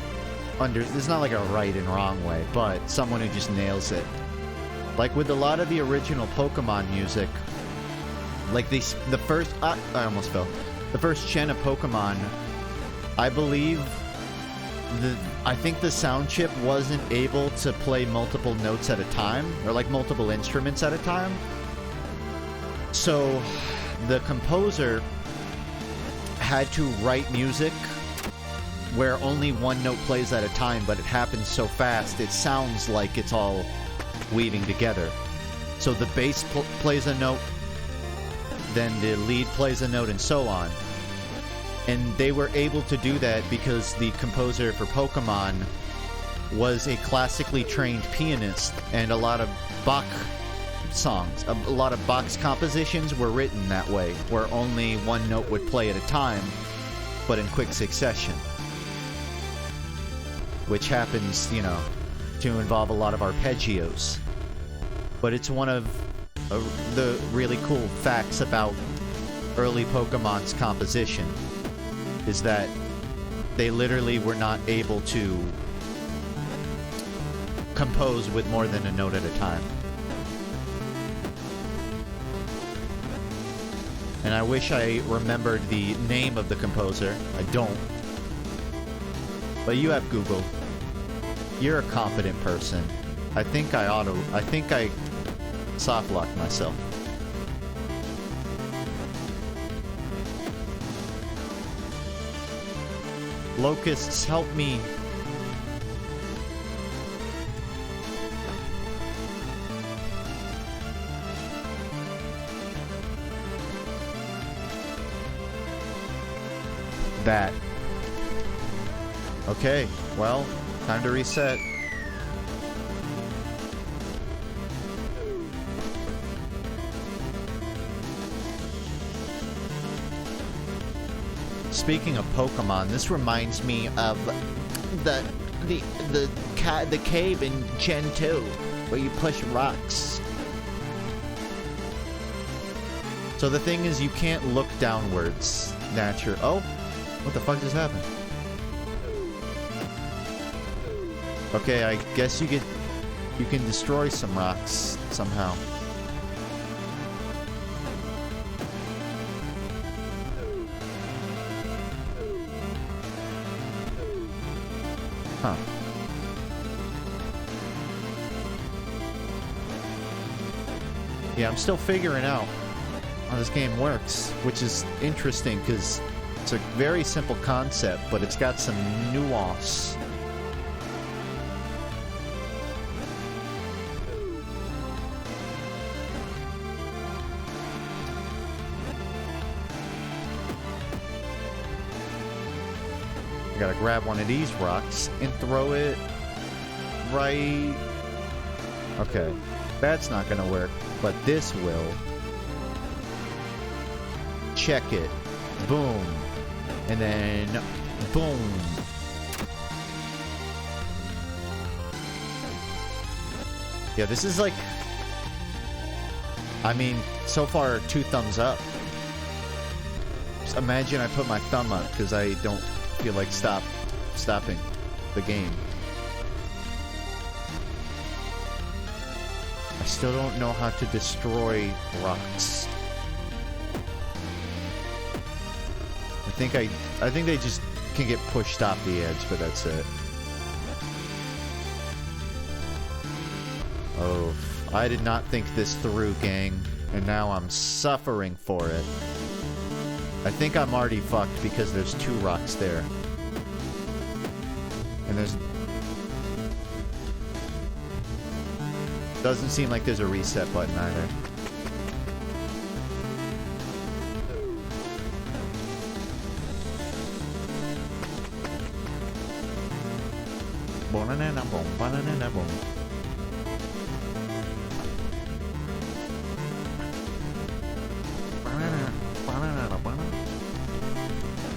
there's not like a right and wrong way, but someone who just nails it. Like with a lot of the original Pokemon music, like the first, I almost fell. The first gen of Pokemon, I believe, I think the sound chip wasn't able to play multiple notes at a time, or like multiple instruments at a time. So the composer had to write music where only one note plays at a time, but it happens so fast, it sounds like it's all weaving together. So the bass plays a note, then the lead plays a note, and so on. And they were able to do that because the composer for Pokemon was a classically trained pianist, and a lot of Bach songs, a lot of Bach's compositions were written that way, where only one note would play at a time, but in quick succession. Which happens, you know, to involve a lot of arpeggios. But it's one of the really cool facts about early Pokemon's composition, is that they literally were not able to compose with more than a note at a time. And I wish I remembered the name of the composer. I don't. But you have Google. You're a competent person. I think I soft-locked myself. Locusts, help me. That. Okay, well, time to reset. Speaking of Pokemon, this reminds me of the cave in Gen 2, where you push rocks. So the thing is, you can't look downwards. Natural. Oh, what the fuck just happened? Okay, I guess you can destroy some rocks somehow. Huh. Yeah, I'm still figuring out how this game works, which is interesting because it's a very simple concept, but it's got some nuance. I gotta grab one of these rocks and throw it right... Okay, that's not gonna work, but this will. Check it. Boom. And then... boom. Yeah, this is like... I mean, so far, 2 thumbs up. Just imagine I put my thumb up, because I don't feel like stopping the game. I still don't know how to destroy rocks. I think they just can get pushed off the edge, but that's it. Oh, I did not think this through, gang, and now I'm suffering for it. I think I'm already fucked because there's 2 rocks there. And there's... Doesn't seem like there's a reset button either. Banana boom, banana boom.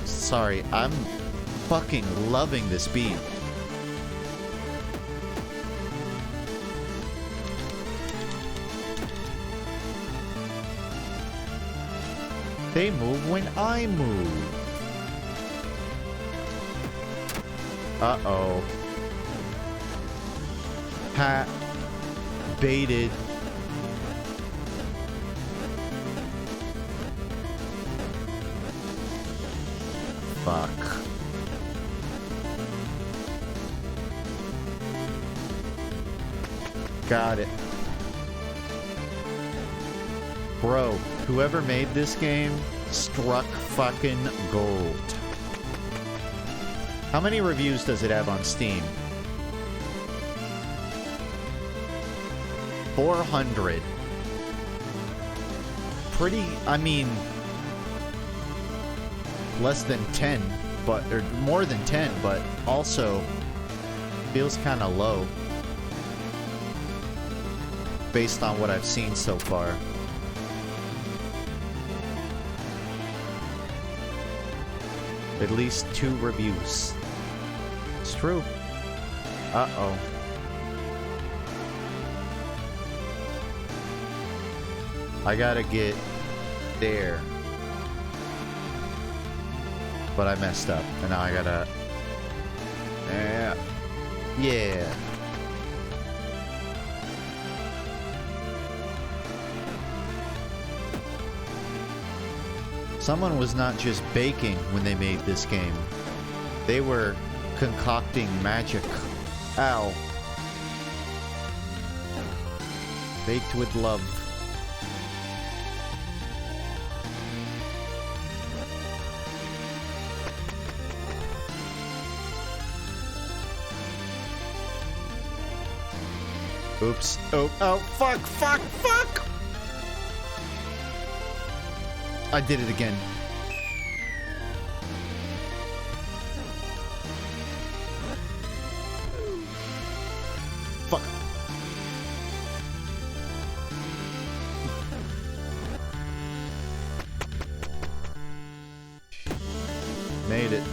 Sorry, I'm fucking loving this beat. They move when I move. Uh-oh. Pat. Baited. Fuck. Got it. Bro, whoever made this game struck fucking gold. How many reviews does it have on Steam? 400. Pretty, I mean, less than 10, but, or more than 10, but also feels kind of low based on what I've seen so far. At least 2 reviews. It's true. Uh-oh. I gotta get there. But I messed up. And now I gotta... Yeah. Someone was not just baking when they made this game. They were concocting magic. Ow. Baked with love. Oops. Oh, oh, fuck, fuck, fuck! I did it again. Fuck. Made it.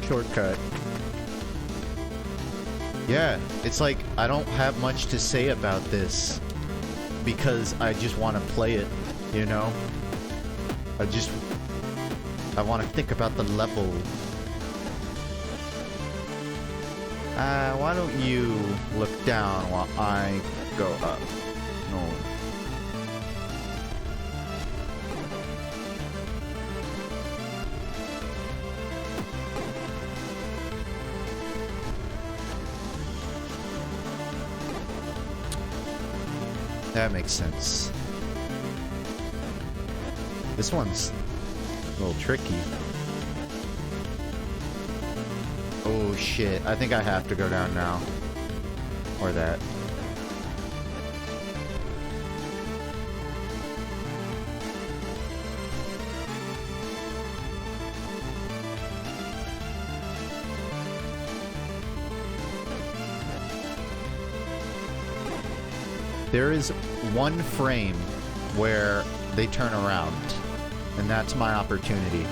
Shortcut. Yeah, it's like I don't have much to say about this because I just want to play it, you know? I want to think about the level. Why don't you look down while I go up? No. That makes sense. This one's a little tricky. Oh shit, I think I have to go down now. Or that. There is one frame where they turn around, and that's my opportunity.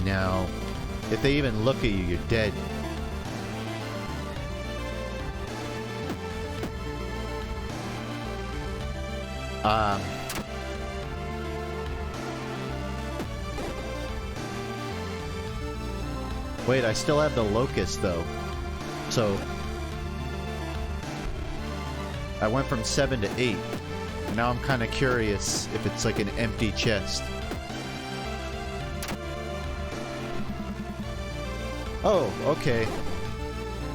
No. If they even look at you, you're dead. Wait, I still have the locust though. So I went from 7 to 8. Now I'm kind of curious if it's like an empty chest. Oh, okay.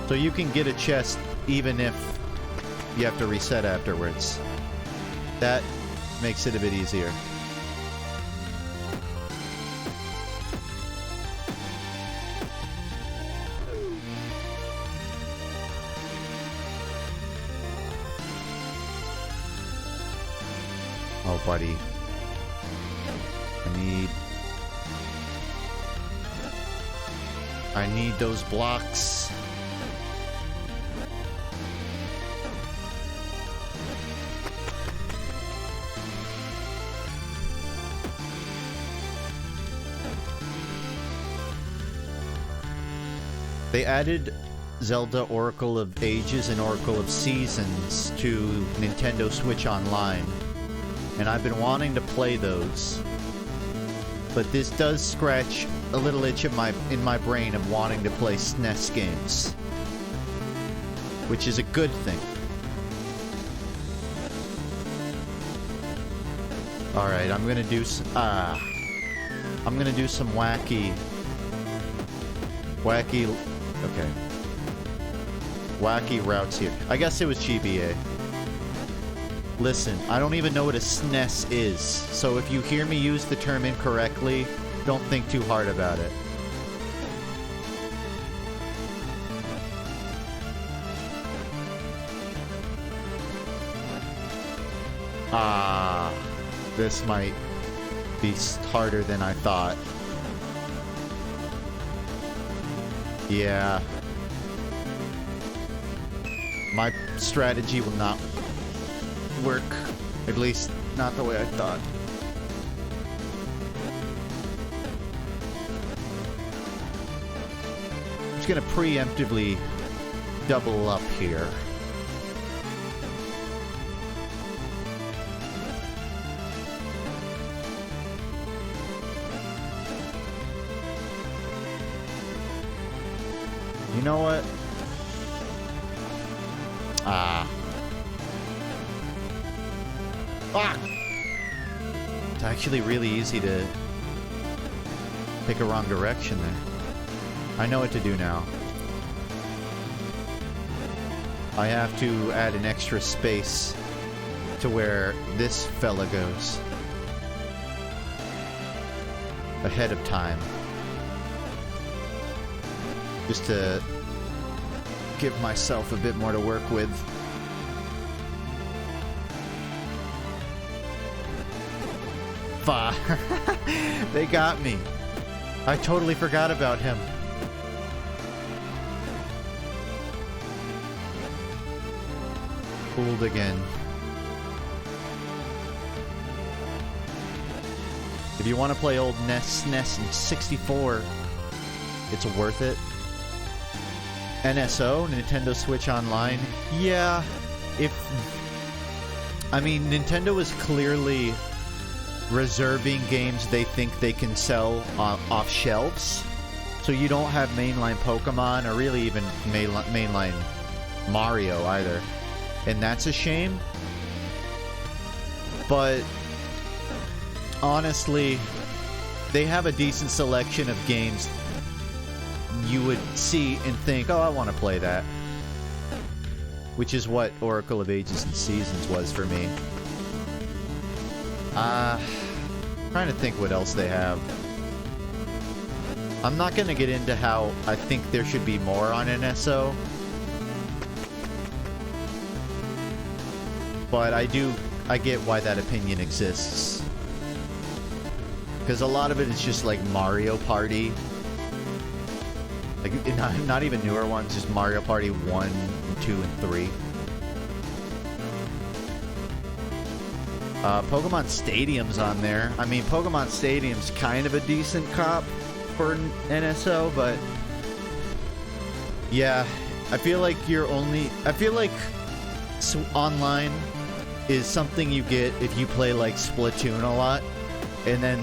So you can get a chest even if you have to reset afterwards. That makes it a bit easier. Oh, buddy. I need... I need those blocks. They added Zelda Oracle of Ages and Oracle of Seasons to Nintendo Switch Online, and I've been wanting to play those. But this does scratch a little itch in my brain of wanting to play SNES games, which is a good thing. All right, I'm gonna do some wacky. Okay. Wacky routes here. I guess it was GBA. Listen, I don't even know what a SNES is, so if you hear me use the term incorrectly, don't think too hard about it. This might be harder than I thought. Yeah. My strategy will not work. At least, not the way I thought. I'm just gonna preemptively double up here. You know what? Fuck! It's actually really easy to pick a wrong direction there. I know what to do now. I have to add an extra space to where this fella goes. Ahead of time. Just to give myself a bit more to work with. They got me. I totally forgot about him. Fooled again. If you want to play old SNES in 64, it's worth it. NSO, Nintendo Switch Online. Yeah, I mean, Nintendo is clearly reserving games they think they can sell off shelves. So you don't have mainline Pokemon, or really even mainline Mario either. And that's a shame. But honestly, they have a decent selection of games you would see and think, oh, I want to play that. Which is what Oracle of Ages and Seasons was for me. Trying to think what else they have. I'm not going to get into how I think there should be more on NSO. But I get why that opinion exists. Because a lot of it is just like Mario Party. Like, not even newer ones, just Mario Party 1, 2, and 3. Pokemon Stadium's on there. I mean, Pokemon Stadium's kind of a decent cop for NSO, but yeah, I feel like online is something you get if you play like Splatoon a lot, and then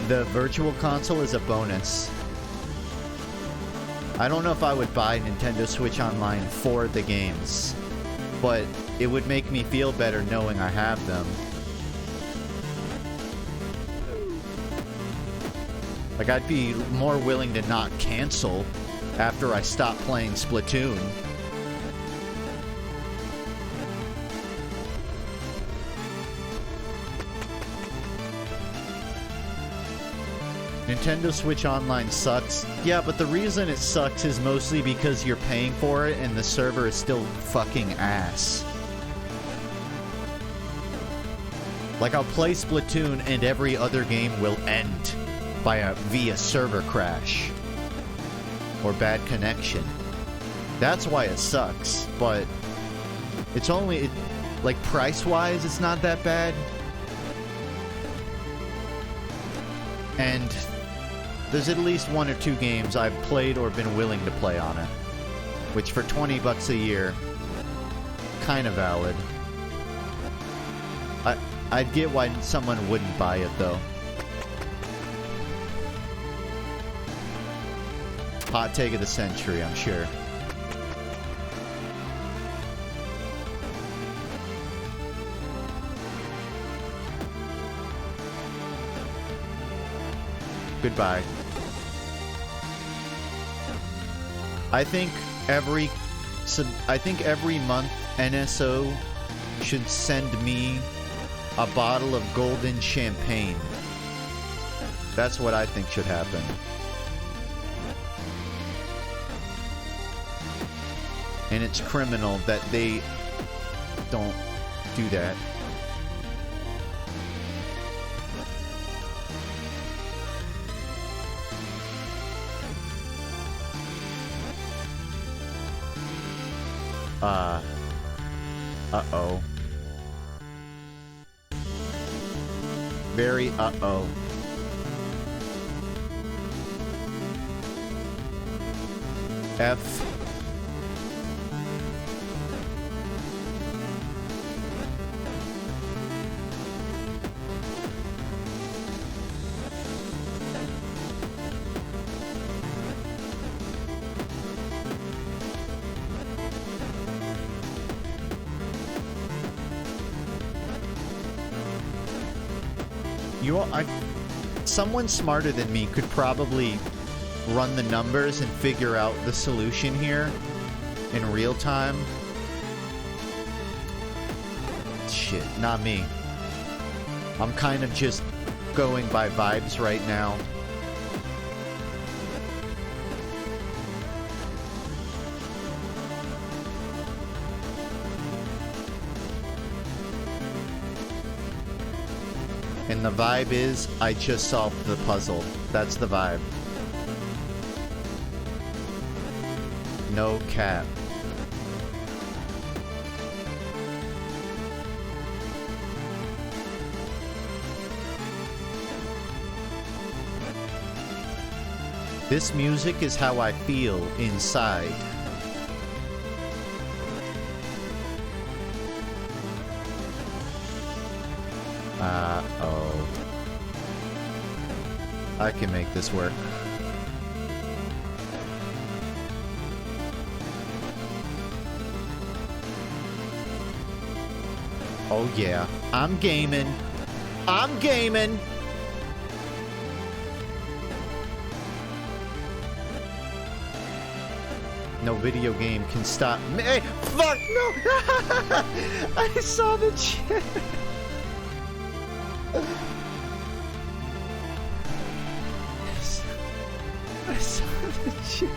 the Virtual Console is a bonus. I don't know if I would buy Nintendo Switch Online for the games, but it would make me feel better knowing I have them. Like, I'd be more willing to not cancel after I stop playing Splatoon. Nintendo Switch Online sucks. Yeah, but the reason it sucks is mostly because you're paying for it and the server is still fucking ass. Like, I'll play Splatoon and every other game will end via server crash. or bad connection. That's why it sucks, but it's only, like, price-wise, it's not that bad. And there's at least 1 or 2 games I've played or been willing to play on it, which for $20 a year, kind of valid. I'd get why someone wouldn't buy it, though. Hot take of the century, I'm sure. Goodbye. I think every month NSO should send me a bottle of golden champagne. That's what I think should happen. And it's criminal that they don't do that. Uh-oh. Very uh-oh. F. Someone smarter than me could probably run the numbers and figure out the solution here in real time. Shit, not me. I'm kind of just going by vibes right now. And the vibe is, I just solved the puzzle. That's the vibe. No cap. This music is how I feel inside. Uh-oh. I can make this work. Oh yeah, I'm gaming. I'm gaming. No video game can stop me. Hey, fuck no! I saw the chat. I saw the chat.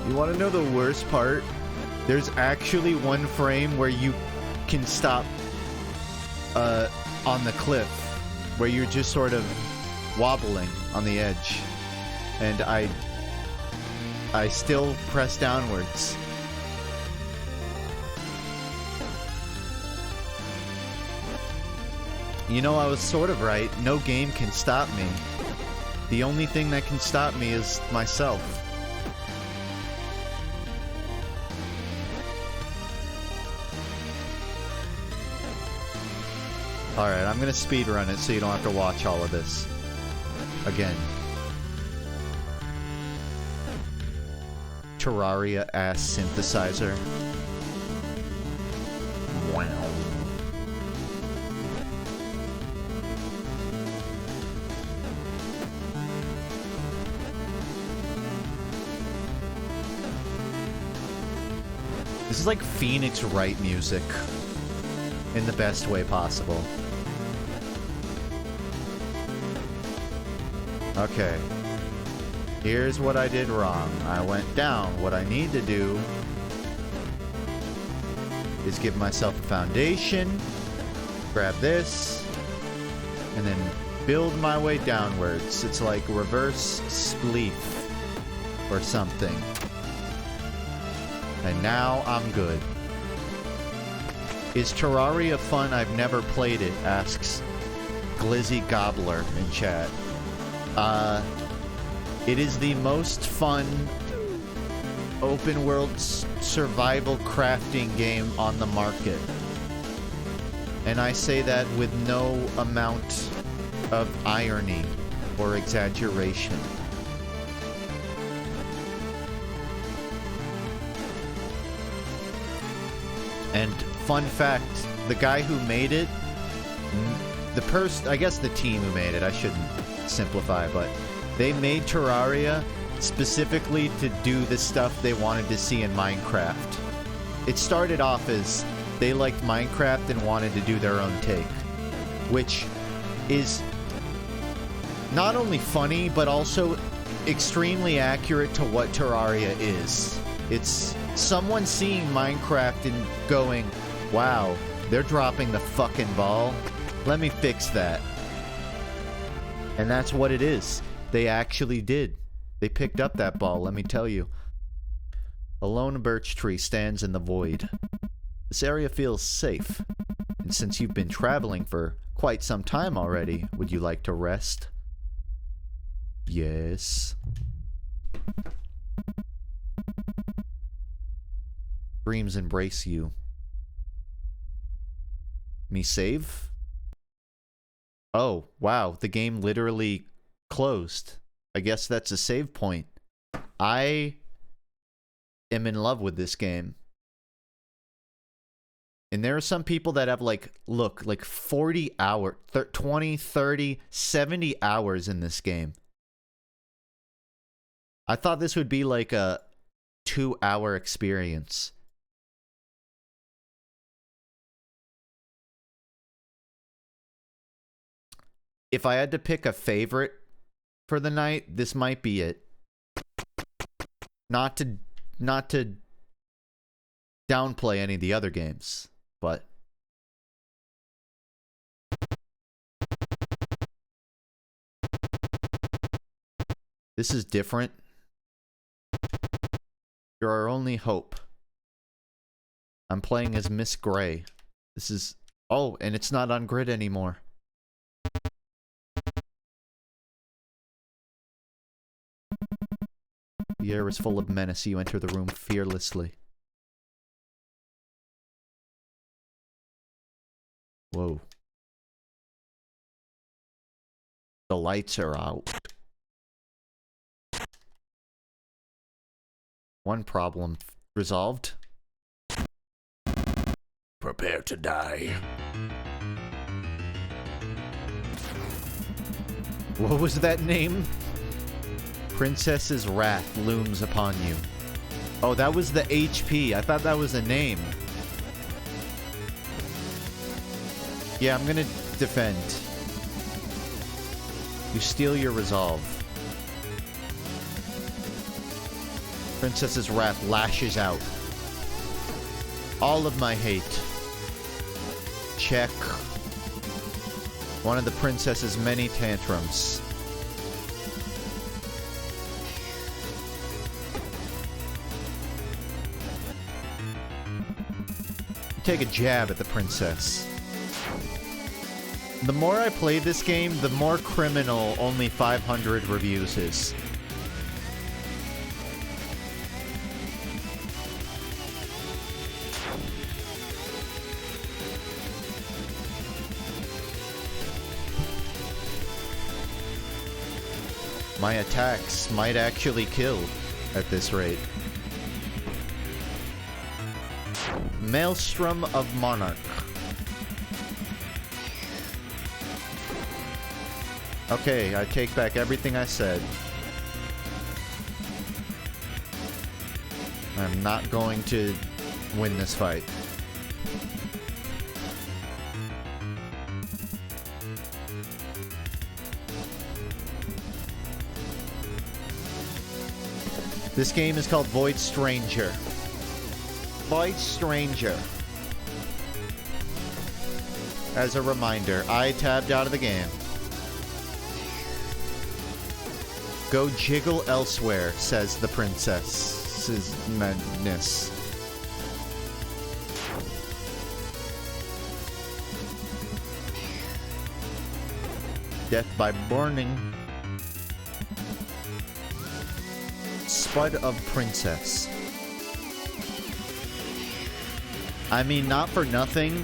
You want to know the worst part? There's actually one frame where you can stop on the cliff, where you're just sort of wobbling on the edge, and I still press downwards. You know, I was sort of right. No game can stop me. The only thing that can stop me is myself. Alright, I'm gonna speedrun it so you don't have to watch all of this again. Terraria ass synthesizer. Wow. This is like Phoenix Wright music in the best way possible. Okay. Here's what I did wrong. I went down. What I need to do is give myself a foundation, grab this, and then build my way downwards. It's like reverse spleef or something. And now I'm good. Is Terraria fun? I've never played it, asks Glizzy Gobbler in chat. It is the most fun open world survival crafting game on the market. And I say that with no amount of irony or exaggeration. And fun fact, the guy who made it, I guess the team who made it, I shouldn't simplify, but they made Terraria specifically to do the stuff they wanted to see in Minecraft. It started off as they liked Minecraft and wanted to do their own take, which is not only funny, but also extremely accurate to what Terraria is. It's someone seeing Minecraft and going, wow, they're dropping the fucking ball. Let me fix that. And that's what it is. They actually did. They picked up that ball, let me tell you. A lone birch tree stands in the void. This area feels safe. And since you've been traveling for quite some time already, would you like to rest? Yes. Dreams embrace you. Me save? Oh, wow. The game literally closed. I guess that's a save point. I am in love with this game. And there are some people that have like 40 hours, 20, 30, 70 hours in this game. I thought this would be like a 2-hour experience. If I had to pick a favorite for the night, this might be it. Not to downplay any of the other games, but this is different. You're our only hope. I'm playing as Miss Gray. This is... Oh, and it's not on grid anymore. The air is full of menace. You enter the room fearlessly. Whoa. The lights are out. One problem resolved. Prepare to die. What was that name? Princess's wrath looms upon you. Oh, that was the HP. I thought that was a name. Yeah, I'm gonna defend. You steal your resolve. Princess's wrath lashes out. All of my hate. Check. One of the princess's many tantrums. Take a jab at the princess. The more I play this game, the more criminal only 500 reviews is. My attacks might actually kill at this rate. Maelstrom of Monarch. Okay, I take back everything I said. I'm not going to win this fight. This game is called Void Stranger. Void Stranger. as a reminder, I tabbed out of the game. Go jiggle elsewhere, says the princess's madness. Death by burning. Spud of Princess. I mean, not for nothing,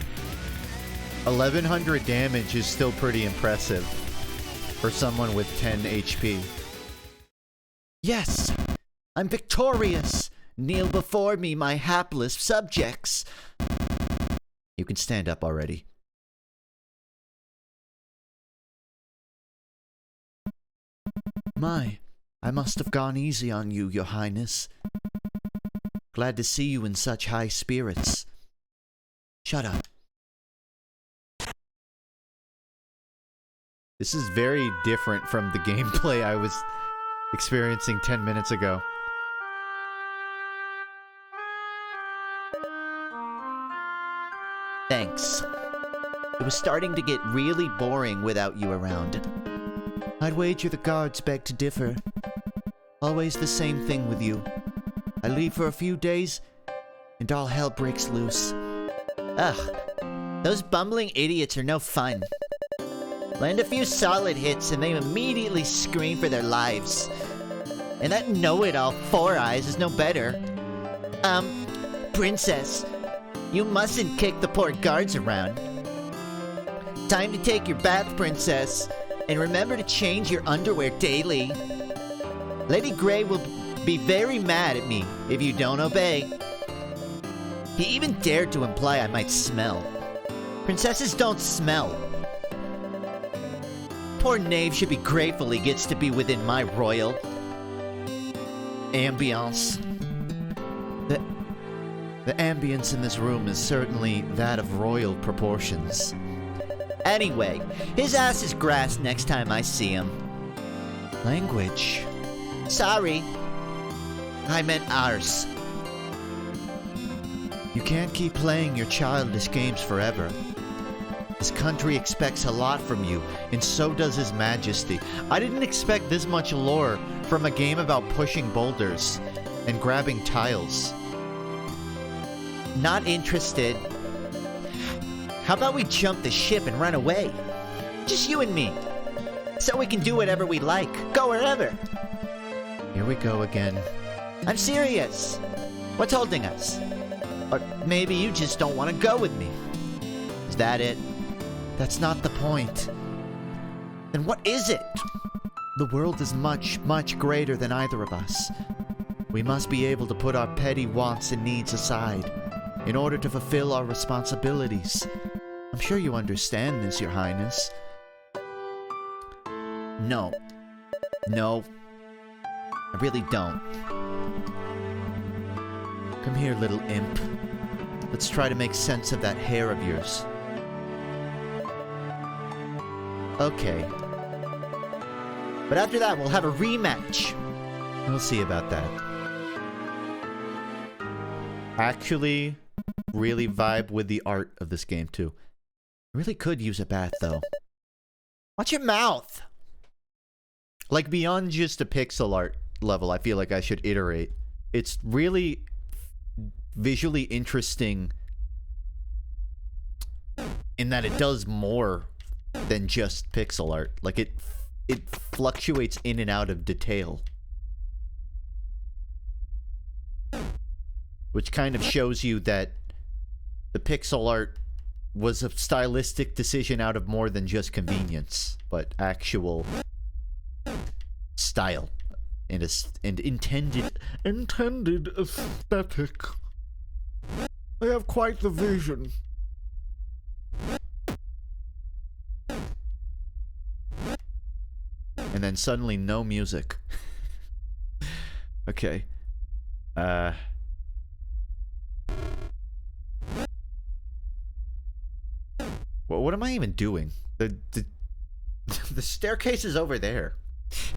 1100 damage is still pretty impressive for someone with 10 HP. Yes, I'm victorious. Kneel before me, my hapless subjects. You can stand up already. My, I must have gone easy on you, Your Highness. Glad to see you in such high spirits. Shut up. This is very different from the gameplay I was experiencing 10 minutes ago. Thanks. It was starting to get really boring without you around. I'd wager the guards beg to differ. Always the same thing with you. I leave for a few days, and all hell breaks loose. Ugh. Those bumbling idiots are no fun. Land a few solid hits and they immediately scream for their lives. And that know-it-all Four Eyes is no better. Princess, you mustn't kick the poor guards around. Time to take your bath, Princess. And remember to change your underwear daily. Lady Grey will be very mad at me if you don't obey. He even dared to imply I might smell. Princesses don't smell. Poor knave should be grateful he gets to be within my royal ambience. The ambience in this room is certainly that of royal proportions. Anyway, his ass is grass next time I see him. Language. Sorry. I meant ours. You can't keep playing your childish games forever. This country expects a lot from you, and so does His Majesty. I didn't expect this much lore from a game about pushing boulders and grabbing tiles. Not interested. How about we jump the ship and run away? Just you and me. So we can do whatever we like. Go wherever. Here we go again. I'm serious. What's holding us? Or maybe you just don't want to go with me. Is that it? That's not the point. Then what is it? The world is much, much greater than either of us. We must be able to put our petty wants and needs aside in order to fulfill our responsibilities. I'm sure you understand this, Your Highness. No. No. I really don't. Come here, little imp. Let's try to make sense of that hair of yours. Okay. But after that, we'll have a rematch. We'll see about that. Actually, really vibe with the art of this game, too. I really could use a bath, though. Watch your mouth! Like, beyond just a pixel art level, I feel like I should iterate. It's really visually interesting in that it does more than just pixel art. Like, it fluctuates in and out of detail. Which kind of shows you that the pixel art was a stylistic decision out of more than just convenience, but actual style and intended aesthetic. They have quite the vision. And then suddenly no music. Okay. Well, what am I even doing? The staircase is over there.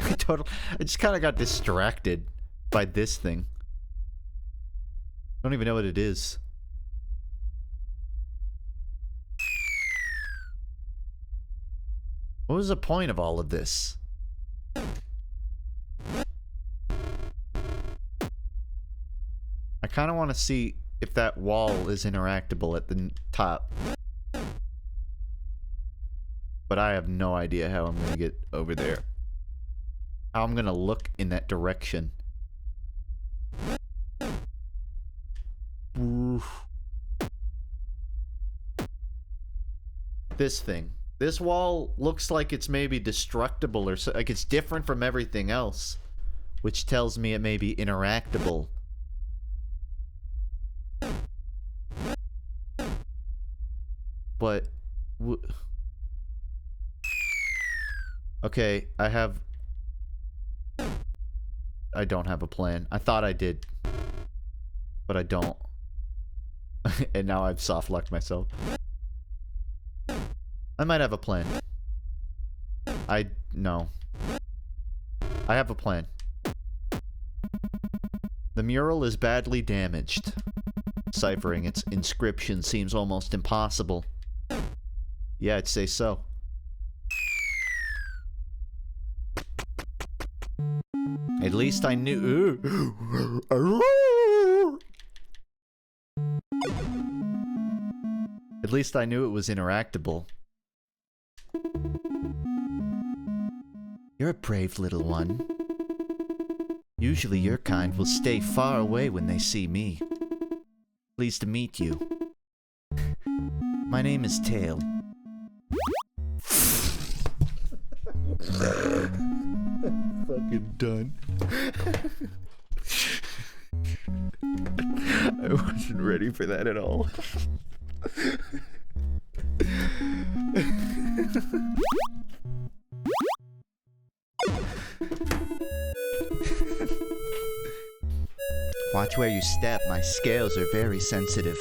I just kind of got distracted by this thing. I don't even know what it is. What was the point of all of this? I kind of want to see if that wall is interactable at the top. But I have no idea how I'm going to get over there. How I'm going to look in that direction. Oof. This thing. This wall looks like it's maybe destructible or so, like it's different from everything else, which tells me it may be interactable. But okay, I don't have a plan. I thought I did, but I don't. And now I've soft-locked myself. I might have a plan. No. I have a plan. The mural is badly damaged. Ciphering its inscription seems almost impossible. Yeah, I'd say so. At least I knew. At least I knew it was interactable. You're a brave little one. Usually your kind will stay far away when they see me. Pleased to meet you. My name is Tail. Fucking done. I wasn't ready for that at all. Watch where you step, my scales are very sensitive.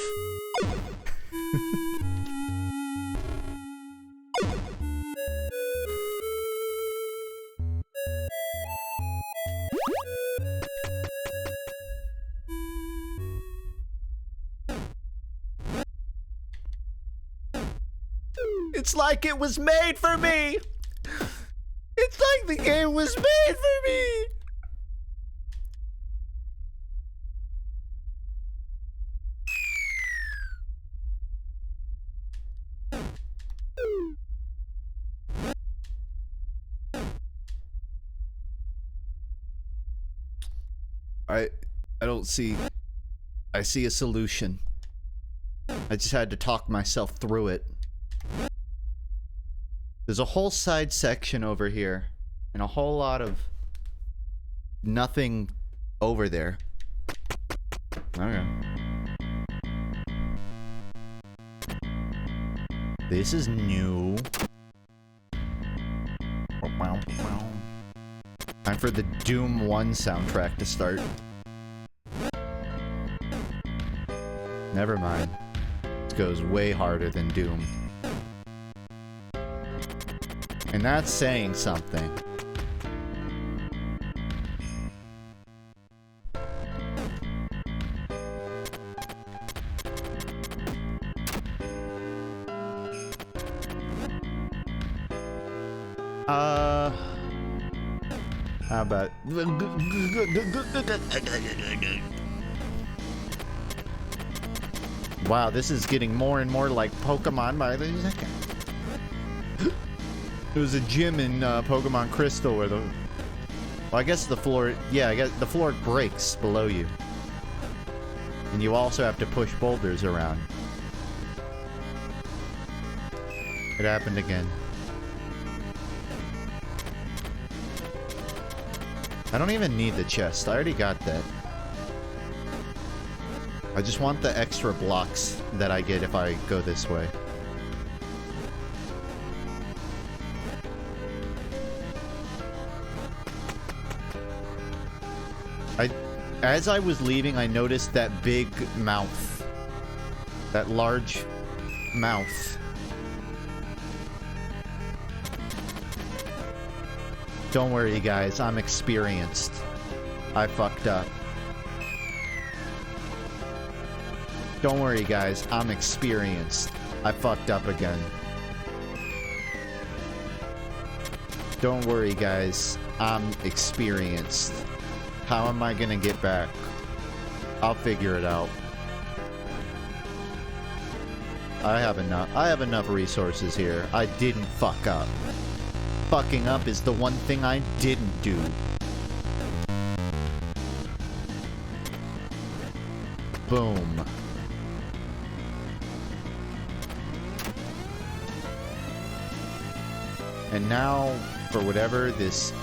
It's like it was made for me! It's like the game was made for me! I don't see... I see a solution. I just had to talk myself through it. There's a whole side section over here, and a whole lot of nothing over there. Okay. This is new. Time for the Doom 1 soundtrack to start. Never mind. This goes way harder than Doom. And that's saying something. How about... Wow, this is getting more and more like Pokemon by the second. There was a gym in Pokemon Crystal where the... Well, I guess the floor... Yeah, I guess the floor breaks below you. And you also have to push boulders around. It happened again. I don't even need the chest. I already got that. I just want the extra blocks that I get if I go this way. As I was leaving, I noticed that big mouth. That large mouth. Don't worry, guys. I'm experienced. I fucked up. Don't worry, guys. I'm experienced. I fucked up again. Don't worry, guys. I'm experienced. How am I gonna get back? I'll figure it out. I have enough resources here. I didn't fuck up. Fucking up is the one thing I didn't do. Boom. And now, for whatever this,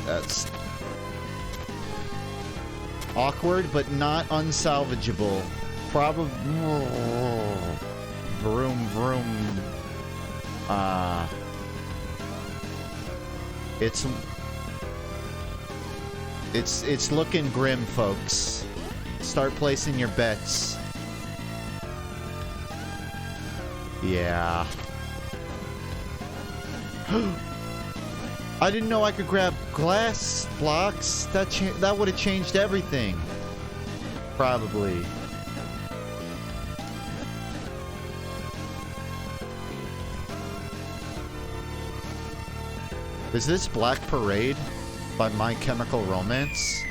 that's awkward, but not unsalvageable. Probably, vroom, vroom. It's looking grim, folks. Start placing your bets. Yeah. I didn't know I could grab glass blocks. That would have changed everything. Probably. Is this Black Parade by My Chemical Romance?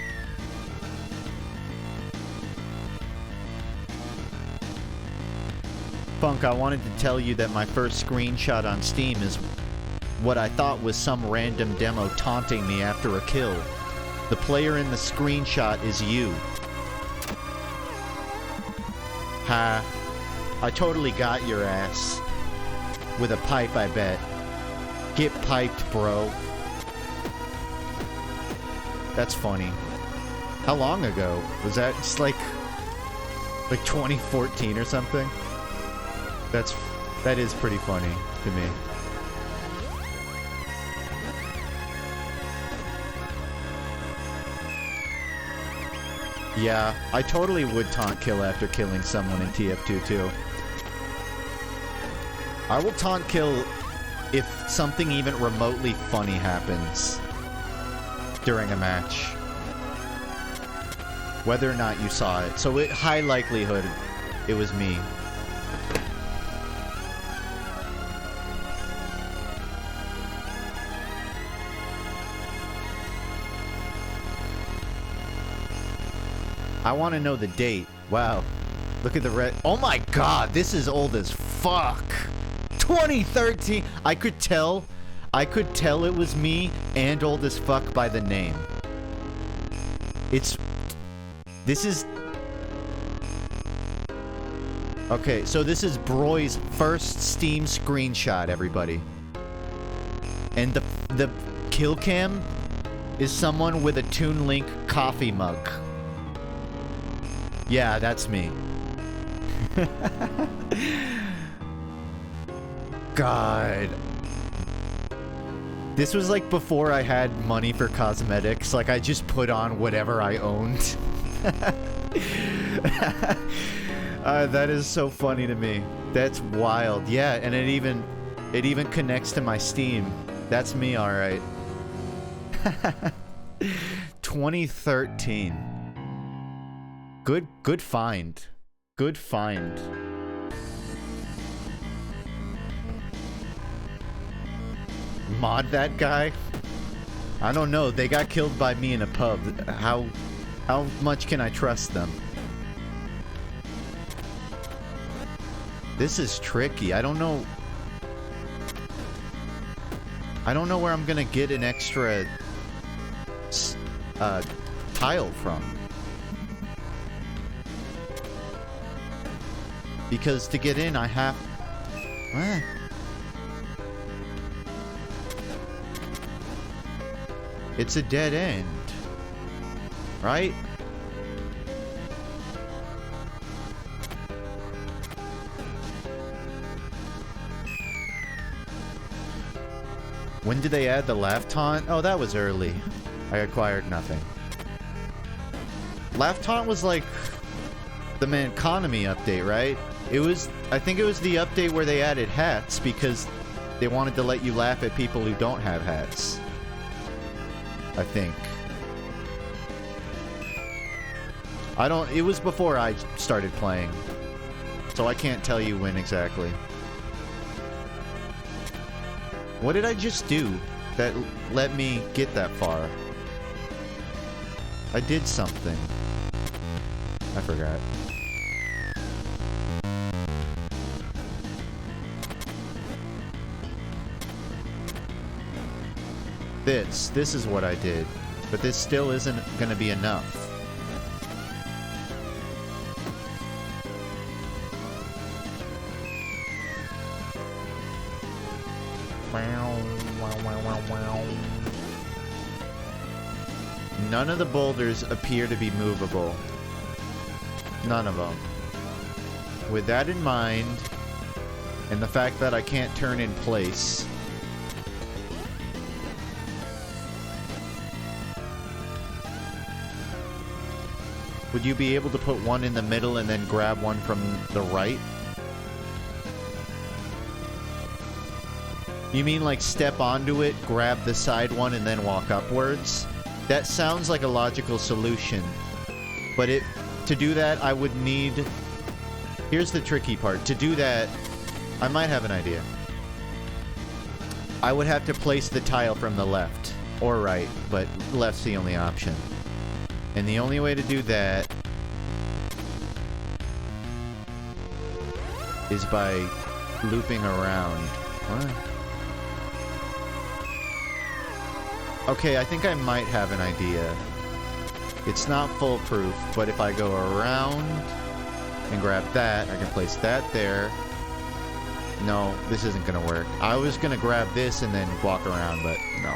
Funk, I wanted to tell you that my first screenshot on Steam is what I thought was some random demo taunting me after a kill. The player in the screenshot is you. Ha. I totally got your ass. With a pipe, I bet. Get piped, bro. That's funny. How long ago? Was that just like 2014 or something? That is pretty funny to me. Yeah, I totally would taunt kill after killing someone in TF2 too. I will taunt kill if something even remotely funny happens during a match. Whether or not you saw it. So high likelihood it was me. I want to know the date. Wow. Look at the red. Oh my god, this is old as fuck. 2013. I could tell it was me and old as fuck by the name. This is okay, so this is Broy's first Steam screenshot, everybody. And the kill cam is someone with a Toon Link coffee mug. Yeah, that's me. God. This was like before I had money for cosmetics. Like I just put on whatever I owned. That is so funny to me. That's wild. Yeah, and it even connects to my Steam. That's me, all right. 2013. Good find. Good find. Mod that guy? I don't know. They got killed by me in a pub. How much can I trust them? This is tricky. I don't know where I'm gonna get an extra tile from. Because to get in, I have... What? It's a dead end. Right? When did they add the laugh taunt? Oh, that was early. I acquired nothing. Laugh taunt was like the Manconomy update, right? I think it was the update where they added hats because they wanted to let you laugh at people who don't have hats. I think. It was before I started playing. So I can't tell you when exactly. What did I just do that let me get that far? I did something. I forgot. This is what I did. But this still isn't gonna be enough. None of the boulders appear to be movable. None of them. With that in mind, and the fact that I can't turn in place, would you be able to put one in the middle and then grab one from the right? You mean like step onto it, grab the side one, and then walk upwards? That sounds like a logical solution. But to do that, I would need... Here's the tricky part. To do that, I might have an idea. I would have to place the tile from the left. Or right, but left's the only option. And the only way to do that is by looping around. What? Okay, I think I might have an idea. It's not foolproof, but if I go around and grab that, I can place that there. No, this isn't gonna work. I was gonna grab this and then walk around, but no.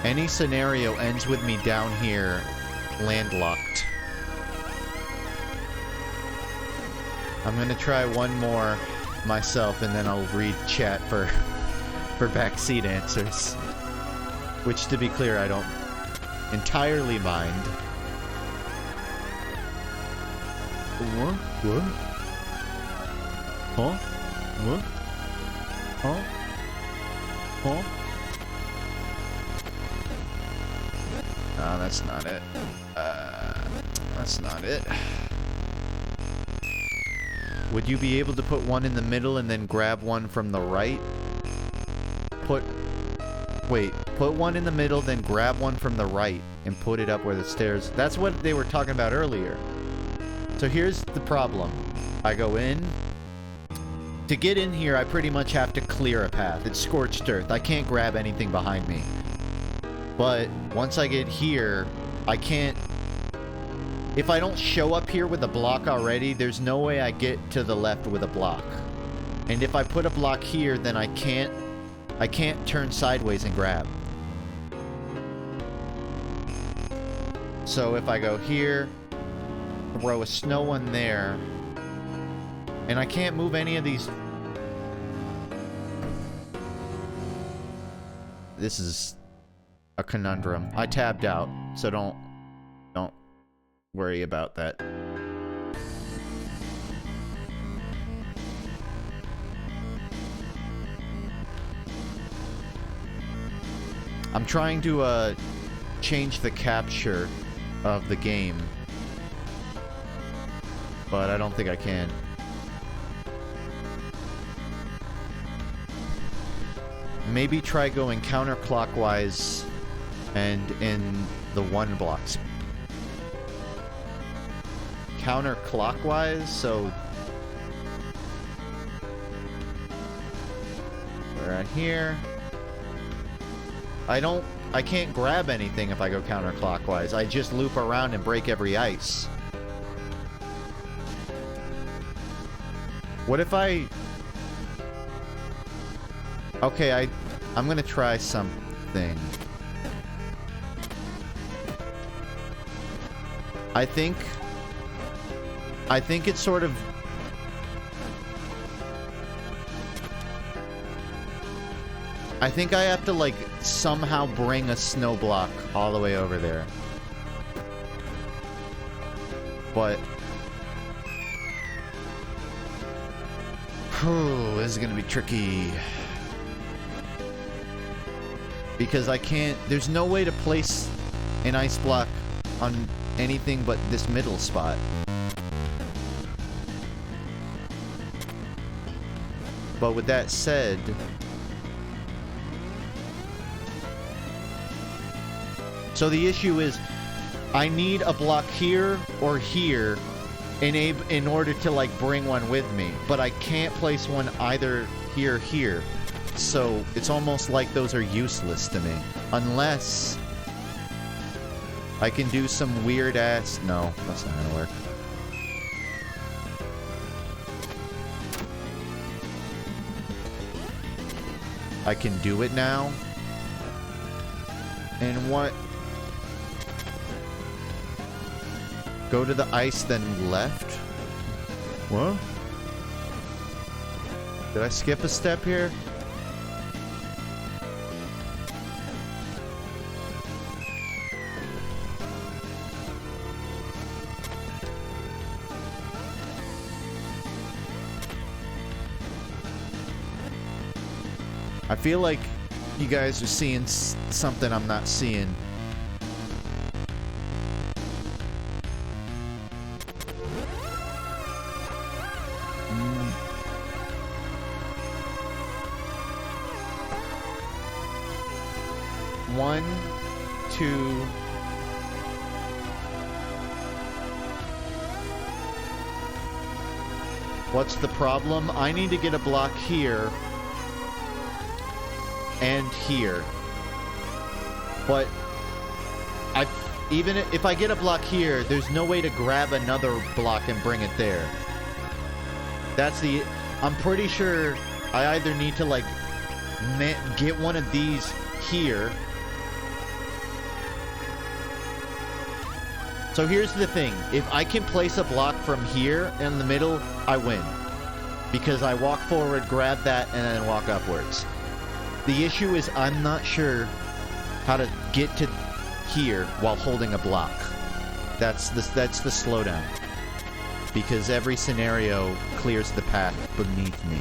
Any scenario ends with me down here, landlocked. I'm gonna try one more myself, and then I'll read chat for backseat answers. Which, to be clear, I don't entirely mind. What? What? Huh? What? Huh? Huh? No, that's not it. That's not it. Would you be able to put one in the middle and then grab one from the right? Wait, put one in the middle, then grab one from the right and put it up where the stairs... That's what they were talking about earlier. So here's the problem. I go in. To get in here, I pretty much have to clear a path. It's scorched earth. I can't grab anything behind me. But once I get here, I can't... If I don't show up here with a block already, there's no way I get to the left with a block. And if I put a block here, then I can't turn sideways and grab. So if I go here, throw a snow one there, and I can't move any of these... This is a conundrum. I tabbed out, so don't worry about that. I'm trying to change the capture of the game, but I don't think I can. Maybe try going counterclockwise and in the one blocks. Counterclockwise, so right here. I can't grab anything if I go counterclockwise. I just loop around and break every ice. What if I... Okay, I'm gonna try something. I think it's sort of... I think I have to, like, somehow bring a snow block all the way over there. But... Whew, this is gonna be tricky. Because I can't... There's no way to place an ice block on anything but this middle spot. But with that said, so the issue is I need a block here or here in order to like bring one with me, but I can't place one either here or here. So it's almost like those are useless to me unless I can do some weird ass. No, that's not gonna work. I can do it now. And what? Go to the ice, then left? What? Did I skip a step here? I feel like you guys are seeing something I'm not seeing. One, two. What's the problem? I need to get a block here and here. But even if I get a block here, there's no way to grab another block and bring it there. I'm pretty sure I either need to like get one of these here. So here's the thing. If I can place a block from here in the middle, I win. Because I walk forward, grab that, and then walk upwards. The issue is I'm not sure how to get to here while holding a block. That's the slowdown. Because every scenario clears the path beneath me.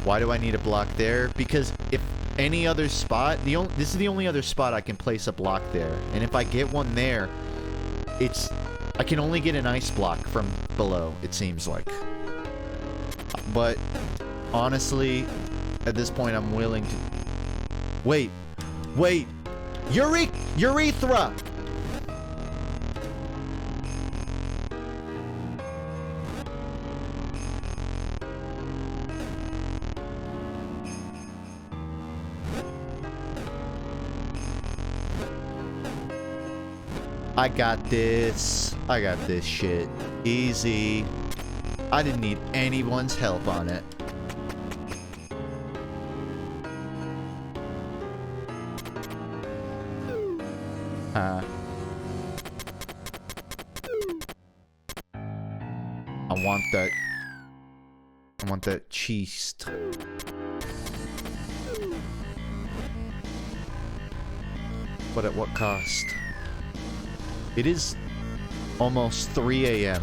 Why do I need a block there? Because if any other spot, this is the only other spot I can place a block there. And if I get one there, I can only get an ice block from below, it seems like. But honestly, at this point, I'm willing to... Wait! Urethra! I got this. I got this shit. Easy. I didn't need anyone's help on it. I want that cheese. But at what cost? It is almost 3 a.m.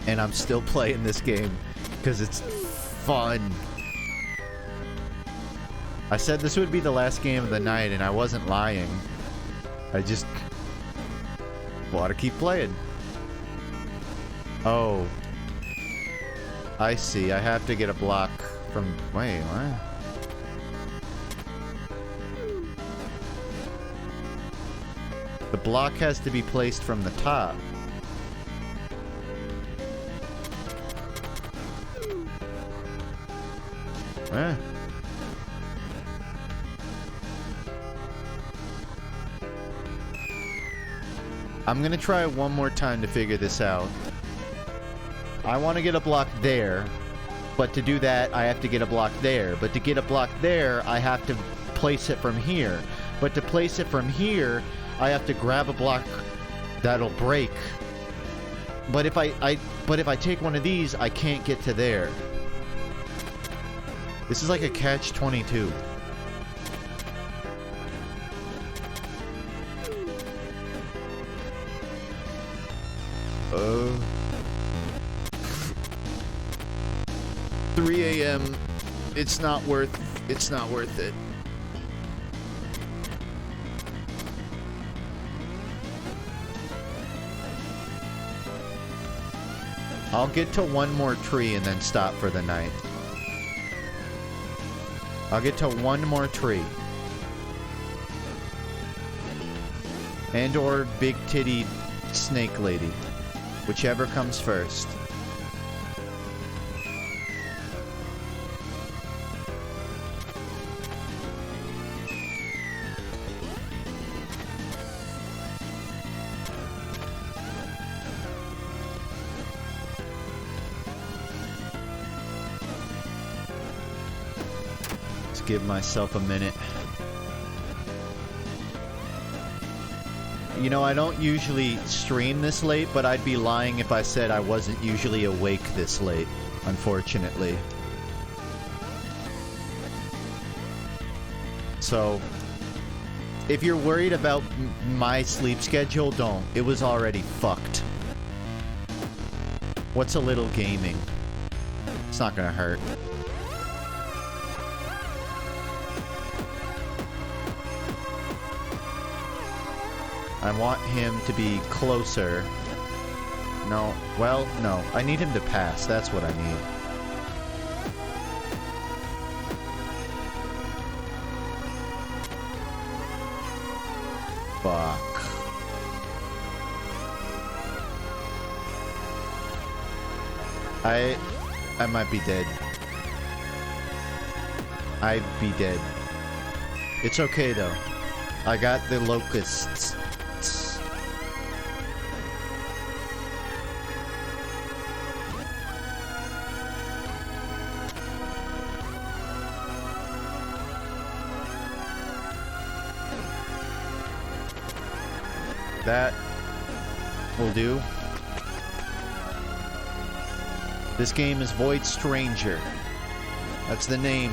and I'm still playing this game because it's fun. I said this would be the last game of the night and I wasn't lying. I just want to keep playing. Oh. I see. I have to get a block from... Wait, what? The block has to be placed from the top. Eh. I'm gonna try one more time to figure this out. I want to get a block there, but to do that, I have to get a block there. But to get a block there, I have to place it from here. But to place it from here, I have to grab a block that'll break. But if I take one of these, I can't get to there. This is like a catch-22. Oh. 3 a.m. It's not worth It's not worth it. I'll get to one more tree and then stop for the night. I'll get to one more tree. And or big titty snake lady. Whichever comes first. Give myself a minute. You know, I don't usually stream this late, but I'd be lying if I said I wasn't usually awake this late, unfortunately. So, if you're worried about my sleep schedule, don't. It was already fucked. What's a little gaming? It's not gonna hurt. I want him to be closer. No. Well, no. I need him to pass. That's what I need. Fuck. I might be dead. I'd be dead. It's okay, though. I got the locusts. That will do. This game is Void Stranger. That's the name.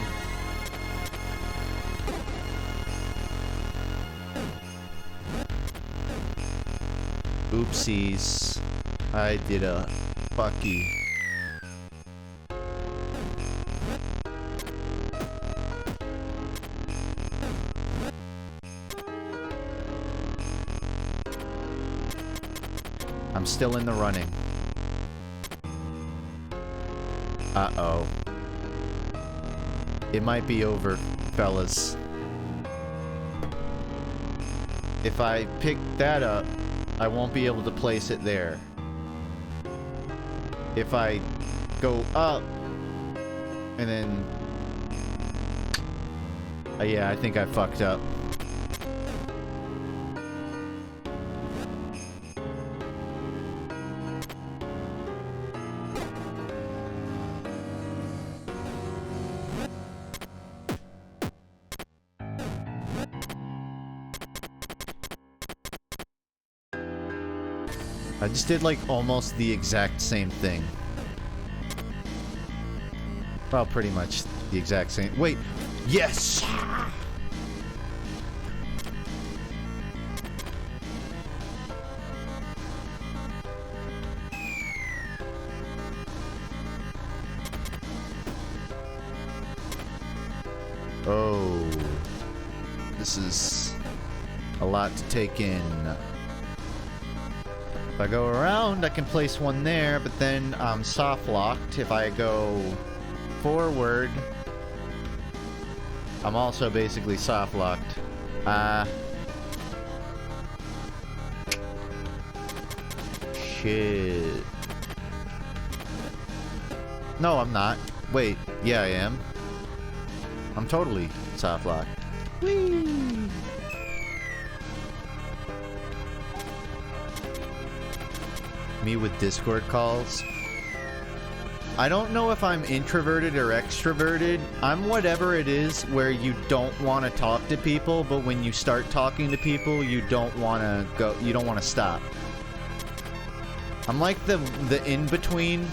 Oopsies. I did a fucky. I'm still in the running. Uh-oh. It might be over, fellas. If I pick that up, I won't be able to place it there. If I go up, and then... yeah, I think I fucked up. I just did like almost the exact same thing. Well, pretty much the exact same. Wait, yes! Oh, this is a lot to take in. If I go around, I can place one there, but then I'm soft locked. If I go forward, I'm also basically soft locked. Shit. No, I'm not. Wait, yeah, I am. I'm totally soft locked. Whee! Me with Discord calls. I don't know if I'm introverted or extroverted. I'm whatever it is where you don't want to talk to people, but when you start talking to people, you don't want to go. You don't want to stop. I'm like the in-between,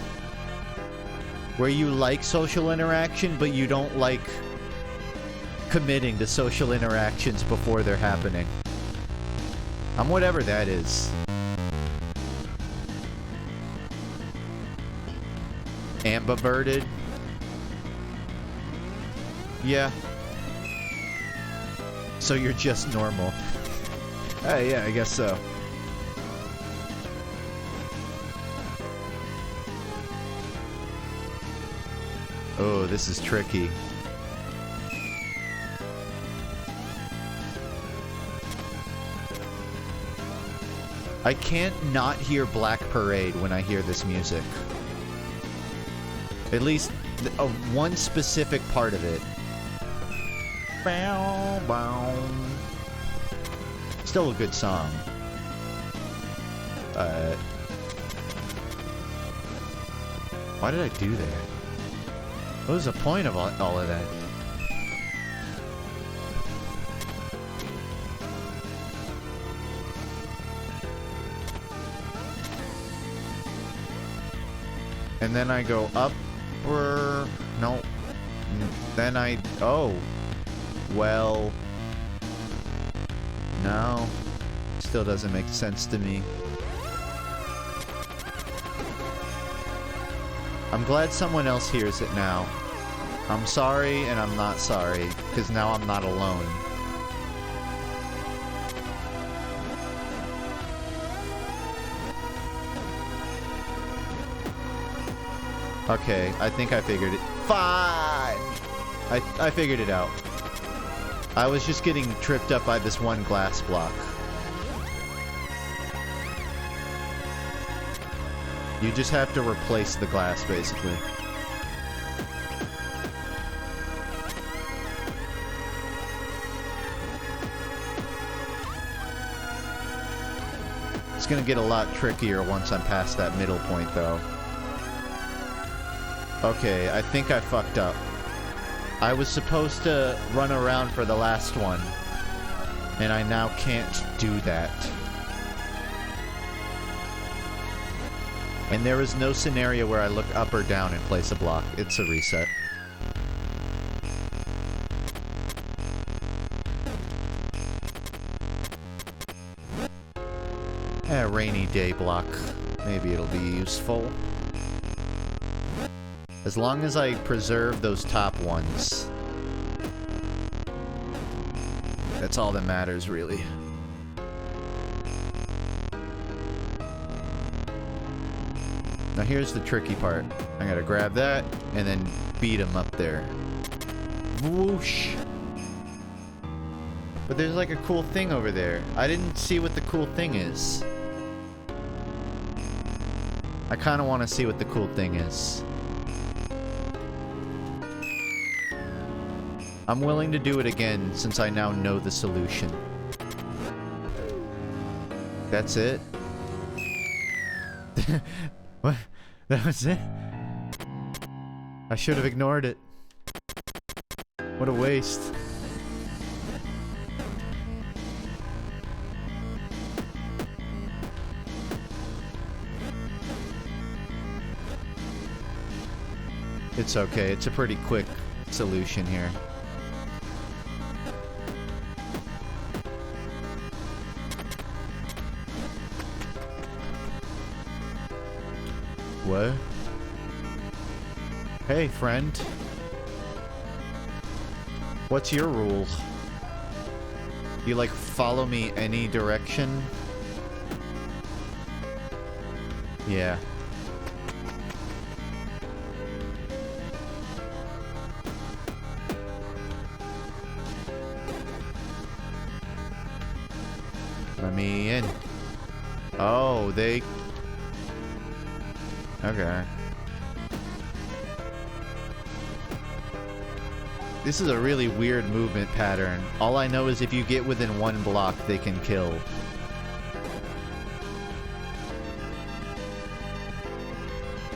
where you like social interaction, but you don't like committing to social interactions before they're happening. I'm whatever that is. Ambiverted. Yeah, So you're just normal. Yeah, I guess so. Oh, this is tricky. I can't not hear Black Parade when I hear this music. At least one specific part of it. Bow, bow. Still a good song. Why did I do that? What was the point of all of that? And then I go up, or no. Then I, oh, well, no, still doesn't make sense to me. I'm glad someone else hears it now. I'm sorry and I'm not sorry, because now I'm not alone. Okay, I think I figured it. Fine! I figured it out. I was just getting tripped up by this one glass block. You just have to replace the glass, basically. It's gonna get a lot trickier once I'm past that middle point, though. Okay, I think I fucked up. I was supposed to run around for the last one, and I now can't do that. And there is no scenario where I look up or down and place a block. It's a reset. A rainy day block. Maybe it'll be useful. As long as I preserve those top ones. That's all that matters, really. Now here's the tricky part. I gotta grab that, and then beat him up there. Whoosh! But there's like a cool thing over there. I didn't see what the cool thing is. I kinda wanna see what the cool thing is. I'm willing to do it again, since I now know the solution. That's it? What? That was it? I should have ignored it. What a waste. It's okay, it's a pretty quick solution here. What? Hey, friend. What's your rule? You, like, follow me any direction? Yeah. Let me in. Oh, they... Okay. This is a really weird movement pattern. All I know is if you get within one block, they can kill.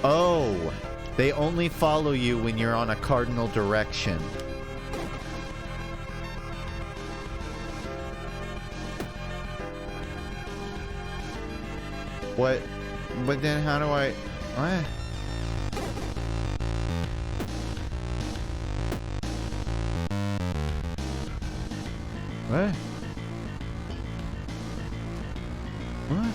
Oh! They only follow you when you're on a cardinal direction. What? But then how do I... What? What? What?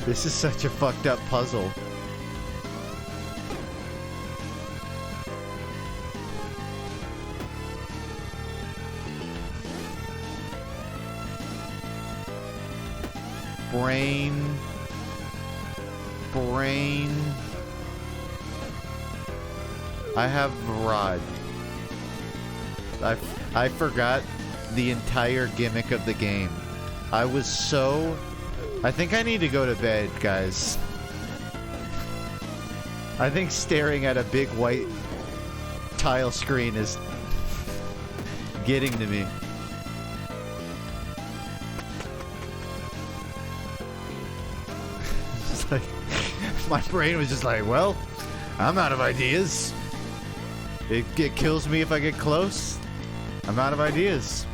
This is such a fucked up puzzle. brain. I have rod. I forgot the entire gimmick of the game. I was so... I think I need to go to bed, guys. I think staring at a big white tile screen is getting to me. Just like, my brain was just like, well, I'm out of ideas. It kills me if I get close. I'm out of ideas.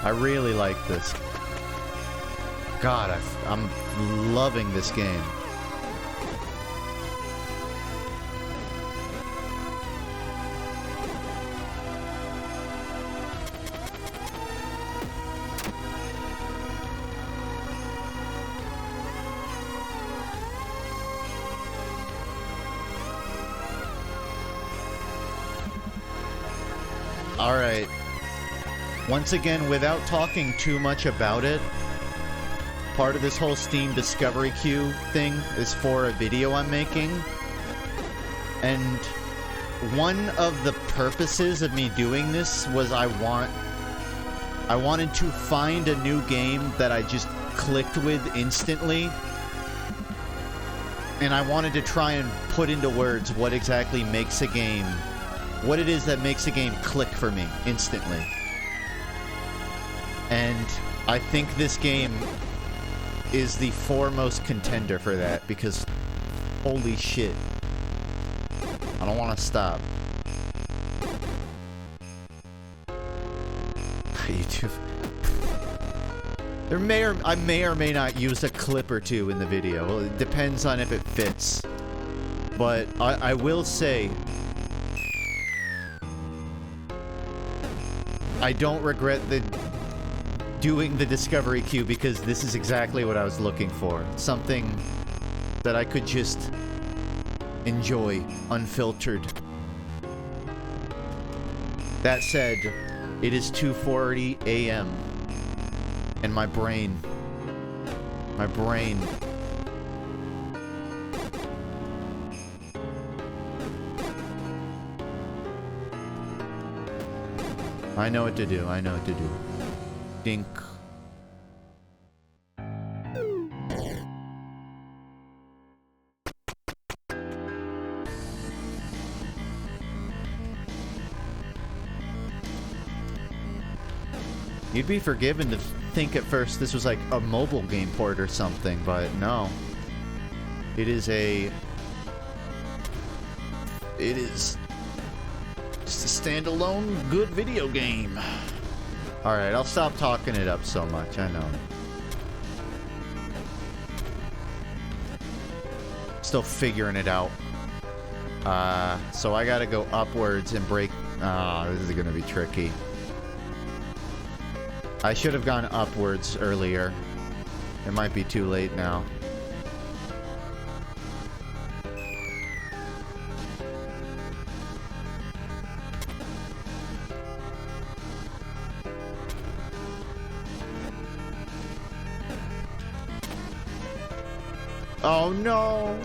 I really like this. God, I'm loving this game. All right. Once again, without talking too much about it, part of this whole Steam Discovery Queue thing is for a video I'm making. And one of the purposes of me doing this was I wanted to find a new game that I just clicked with instantly. And I wanted to try and put into words what exactly makes a game, what it is that makes a game click for me instantly. And I think this game is the foremost contender for that, because holy shit, I don't want to stop. YouTube. I may or may not use a clip or two in the video. Well, it depends on if it fits. But I will say, I don't regret doing the Discovery Queue, because this is exactly what I was looking for. Something that I could just enjoy, unfiltered. That said, it is 2:40 a.m. and my brain. I know what to do. Dink. You'd be forgiven to think at first this was like a mobile game port or something, but no. It is just a standalone good video game. Alright, I'll stop talking it up so much, I know. Still figuring it out. So I gotta go upwards and break... this is gonna be tricky. I should have gone upwards earlier. It might be too late now. Oh no!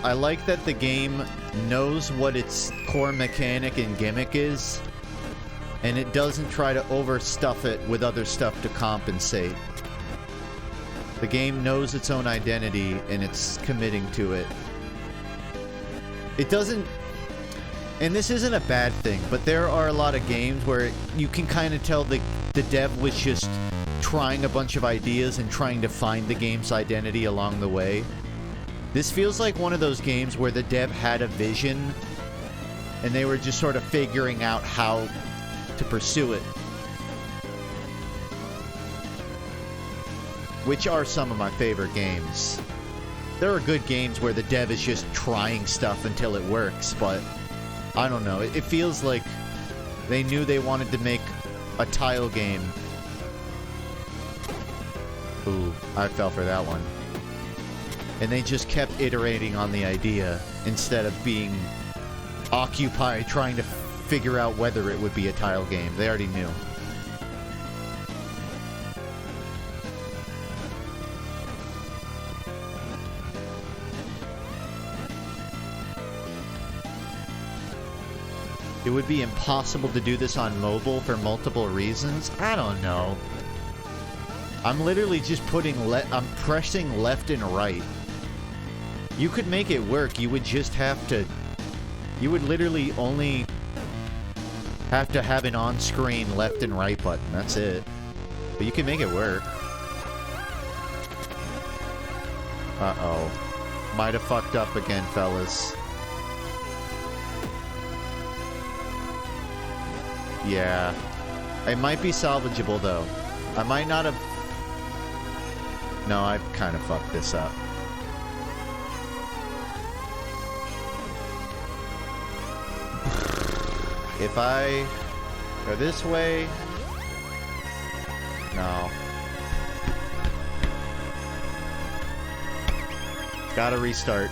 I like that the game knows what its core mechanic and gimmick is, and it doesn't try to overstuff it with other stuff to compensate. The game knows its own identity, and it's committing to it. It doesn't... And this isn't a bad thing, but there are a lot of games where you can kind of tell the dev was just trying a bunch of ideas and trying to find the game's identity along the way. This feels like one of those games where the dev had a vision, and they were just sort of figuring out how to pursue it. Which are some of my favorite games. There are good games where the dev is just trying stuff until it works, but I don't know. It feels like they knew they wanted to make a tile game. Ooh, I fell for that one. And they just kept iterating on the idea instead of being occupied trying to figure out whether it would be a tile game. They already knew. It would be impossible to do this on mobile for multiple reasons? I don't know. I'm literally just I'm pressing left and right. You could make it work, you would just have to... You would literally only have to have an on-screen left and right button, that's it. But you can make it work. Uh-oh. Might have fucked up again, fellas. Yeah. It might be salvageable, though. I might not have... No, I've kind of fucked this up. If I go this way... No. Gotta restart.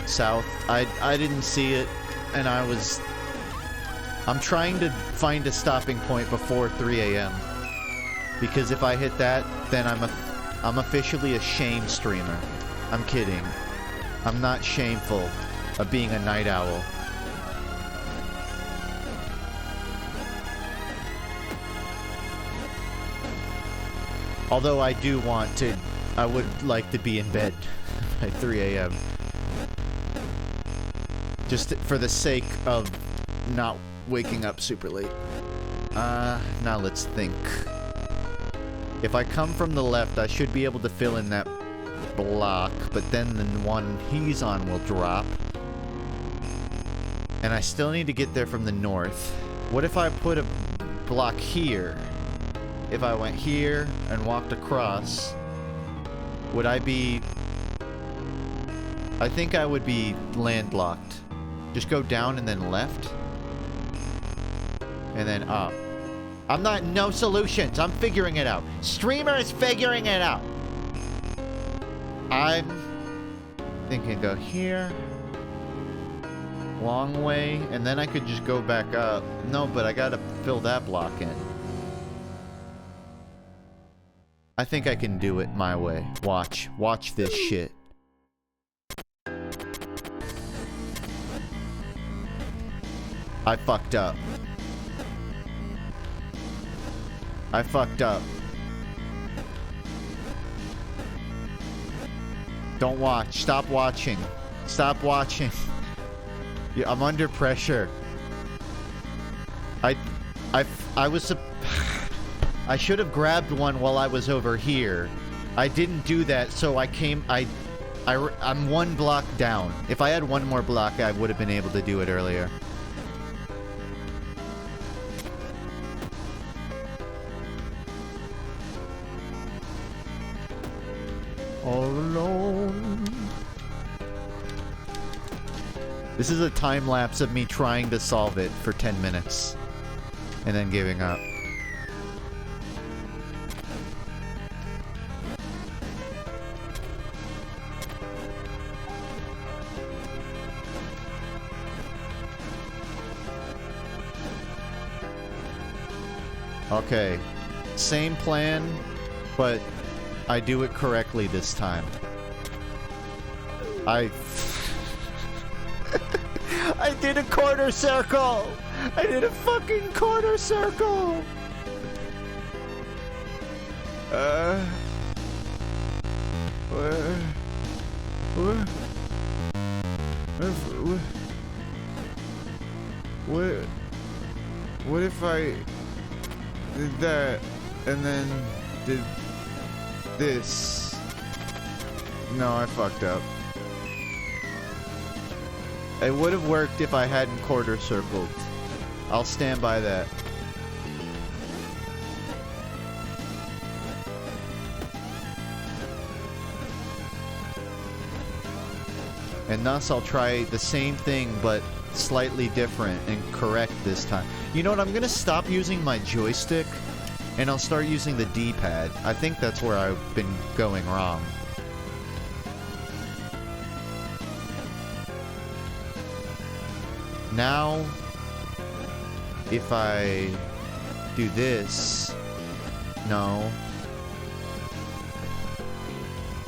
South. I didn't see it, and I'm trying to find a stopping point before 3 a.m. Because if I hit that, then I'm officially a shame streamer. I'm kidding. I'm not shameful of being a night owl. Although I would like to be in bed at 3 a.m. Just for the sake of not waking up super late. Now let's think. If I come from the left, I should be able to fill in that block, but then the one he's on will drop. And I still need to get there from the north. What if I put a block here? If I went here and walked across, would I be... I think I would be landlocked. Just go down and then left. And then up. I'm not... No solutions. I'm figuring it out. Streamer is figuring it out. I'm thinking go here. Long way. And then I could just go back up. No, but I gotta fill that block in. I think I can do it my way. Watch. Watch this shit. I fucked up. I fucked up. Don't watch. Stop watching. Stop watching. Yeah, I'm under pressure. I should have grabbed one while I was over here. I didn't do that, so I'm one block down. If I had one more block, I would have been able to do it earlier. All alone. This is a time lapse of me trying to solve it for 10 minutes and then giving up. Okay, same plan, but I do it correctly this time. I did a quarter circle! I did a fucking quarter circle! What if I did that and then did this? No, I fucked up. It would have worked if I hadn't quarter circled. I'll stand by that. And thus I'll try the same thing but slightly different and correct this time. You know what? I'm gonna stop using my joystick and I'll start using the D-pad. I think that's where I've been going wrong. Now, if I do this, no.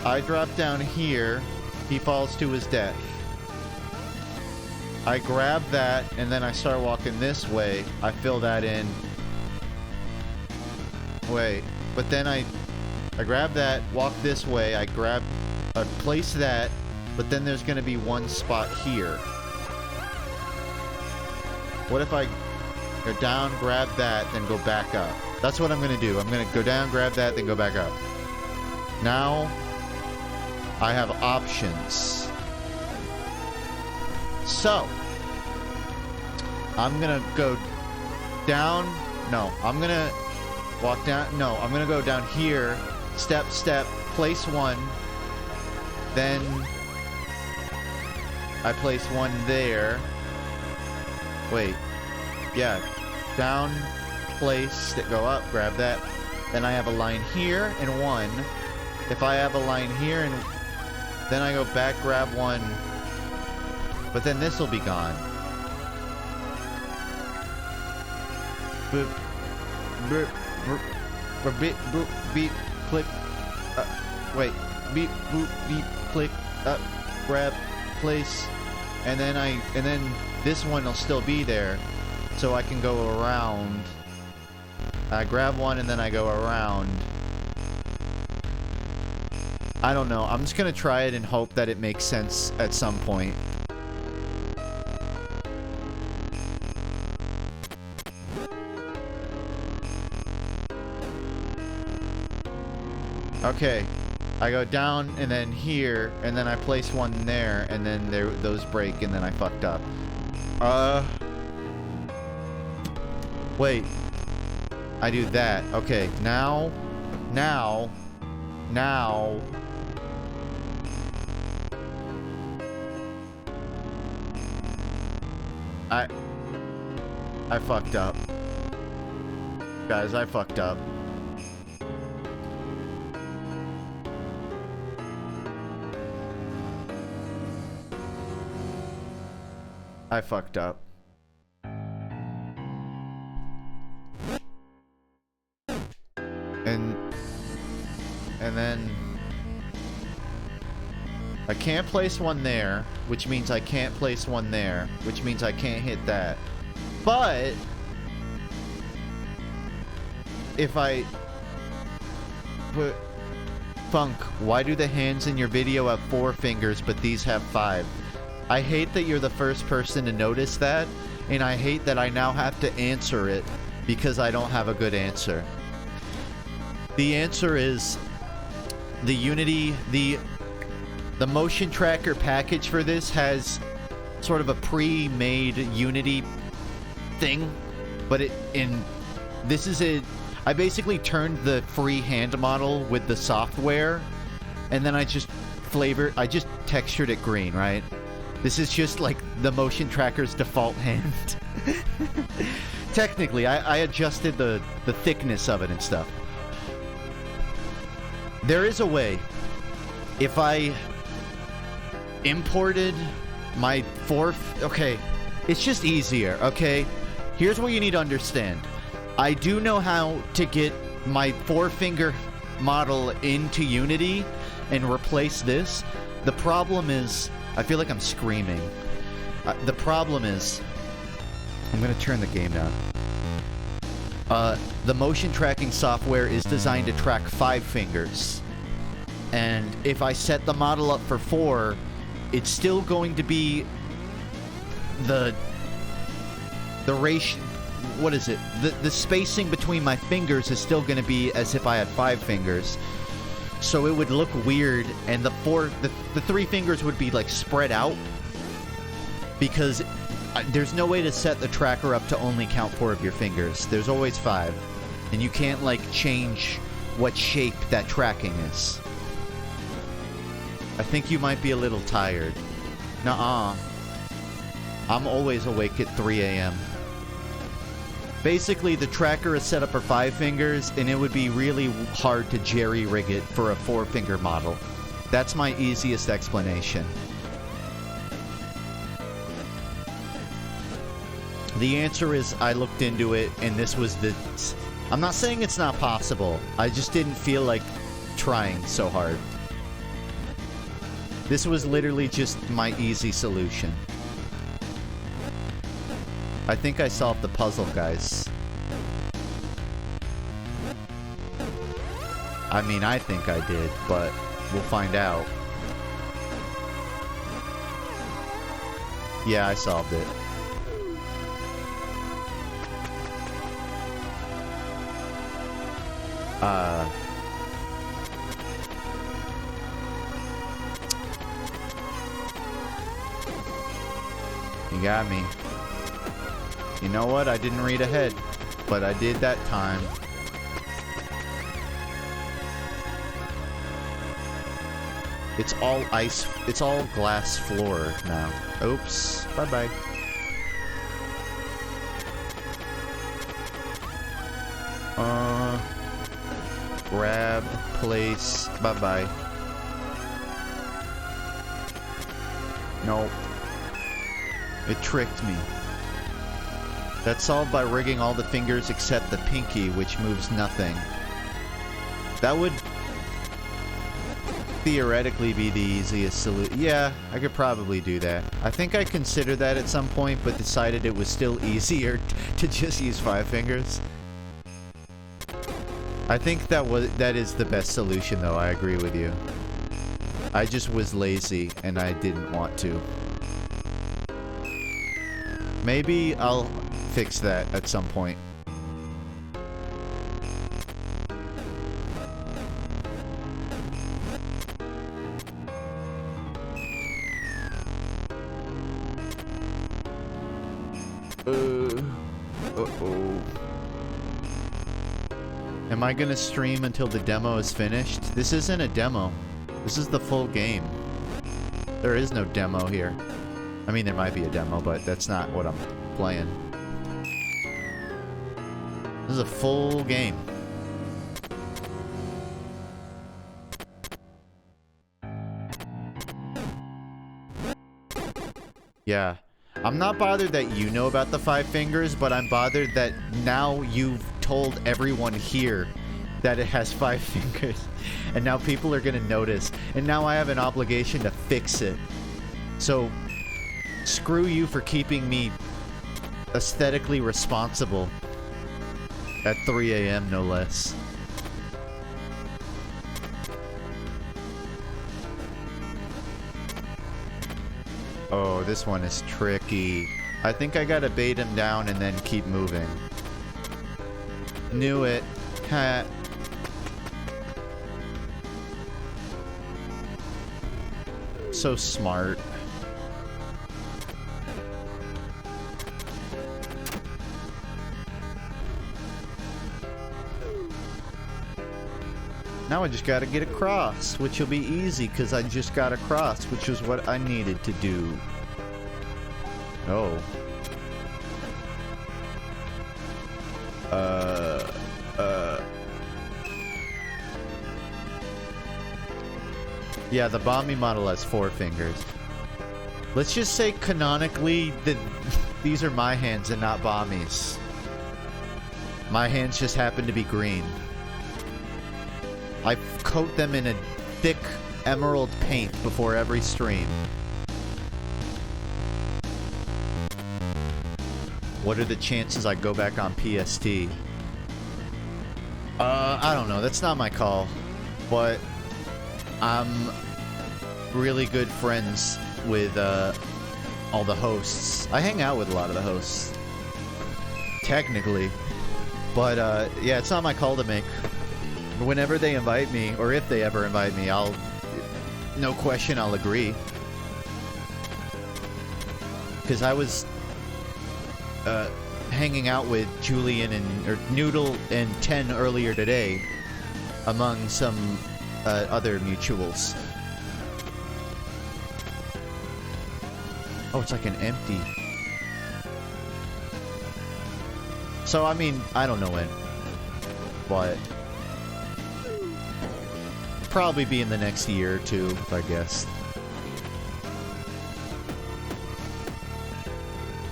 I drop down here, he falls to his death. I grab that, and then I start walking this way. I fill that in. Wait, but then I grab that, walk this way, I place that, but then there's gonna be one spot here. What if I go down, grab that, then go back up? That's what I'm gonna do. I'm gonna go down, grab that, then go back up. Now, I have options. So, I'm gonna go down, no, I'm gonna walk down, no, I'm gonna go down here, step, step, place one, then I place one there. Wait, yeah, down, place, go up, grab that. Then I have a line here and one. If I have a line here and then I go back, grab one, but then this will be gone. Boop, boop, boop, beep, boop, beep, click, wait, beep, boop, beep, click, up, grab, place, and then this one will still be there, so I can go around. I grab one and then I go around. I don't know. I'm just gonna try it and hope that it makes sense at some point. Okay. I go down and then here, and then I place one there, and then those break, and then I fucked up. Wait. I do that. Okay, now. I fucked up. Guys, I fucked up. I fucked up. And then I can't place one there, which means I can't place one there, which means I can't hit that. But if I put Funk, why do the hands in your video have 4 fingers but these have 5? I hate that you're the first person to notice that, and I hate that I now have to answer it because I don't have a good answer. The answer is the Unity, the motion tracker package for this has sort of a pre-made Unity thing, but I basically turned the free hand model with the software, and then I just textured it green, right? This is just like the motion tracker's default hand. Technically, I adjusted the thickness of it and stuff. There is a way. If I imported my okay, it's just easier, okay? Here's what you need to understand. I do know how to get my 4-finger model into Unity and replace this. The problem is, I feel like I'm screaming. The problem is, I'm gonna turn the game down. The motion tracking software is designed to track 5 fingers. And if I set the model up for 4, it's still going to be the ratio, what is it? The spacing between my fingers is still going to be as if I had 5 fingers. So it would look weird, and the 3 fingers would be like spread out, because there's no way to set the tracker up to only count 4 of your fingers. There's always 5, and you can't like change what shape that tracking is. I think you might be a little tired. Nuh-uh. I'm always awake at 3 a.m. Basically, the tracker is set up for 5 fingers, and it would be really hard to jerry-rig it for a 4-finger model. That's my easiest explanation. The answer is I looked into it, and this was the... I'm not saying it's not possible. I just didn't feel like trying so hard. This was literally just my easy solution. I think I solved the puzzle, guys. I mean, I think I did, but we'll find out. Yeah, I solved it. You got me. You know what? I didn't read ahead, but I did that time. It's all ice. It's all glass floor now. Oops. Bye-bye. Grab, place, bye-bye. Nope. It tricked me. That's solved by rigging all the fingers except the pinky, which moves nothing. That would theoretically be the easiest solution. Yeah, I could probably do that. I think I considered that at some point, but decided it was still easier to just use 5 fingers. I think that is the best solution, though. I agree with you. I just was lazy and I didn't want to. Maybe I'll fix that at some point. Uh-oh. Am I gonna stream until the demo is finished? This isn't a demo. This is the full game. There is no demo here. I mean, there might be a demo, but that's not what I'm playing. This is a full game. Yeah. I'm not bothered that you know about the 5 fingers, but I'm bothered that now you've told everyone here that it has 5 fingers. And now people are gonna notice. And now I have an obligation to fix it. So, screw you for keeping me aesthetically responsible. At 3 a.m. no less. Oh, this one is tricky. I think I gotta bait him down and then keep moving. Knew it. Ha. So smart. Now I just gotta get across, which will be easy because I just got across, which was what I needed to do. Oh. Yeah, the Bombi model has 4 fingers. Let's just say canonically that these are my hands and not Bombi's. My hands just happen to be green. I coat them in a thick emerald paint before every stream. What are the chances I go back on PST? I don't know. That's not my call. But I'm really good friends with all the hosts. I hang out with a lot of the hosts. Technically. But yeah, it's not my call to make. Whenever they invite me, or if they ever invite me, no question, I'll agree. Because I was hanging out with Julian or Noodle and Ten earlier today, among some other mutuals. Oh, it's like an empty. So, I mean, I don't know when. But... probably be in the next year or two, if I guess.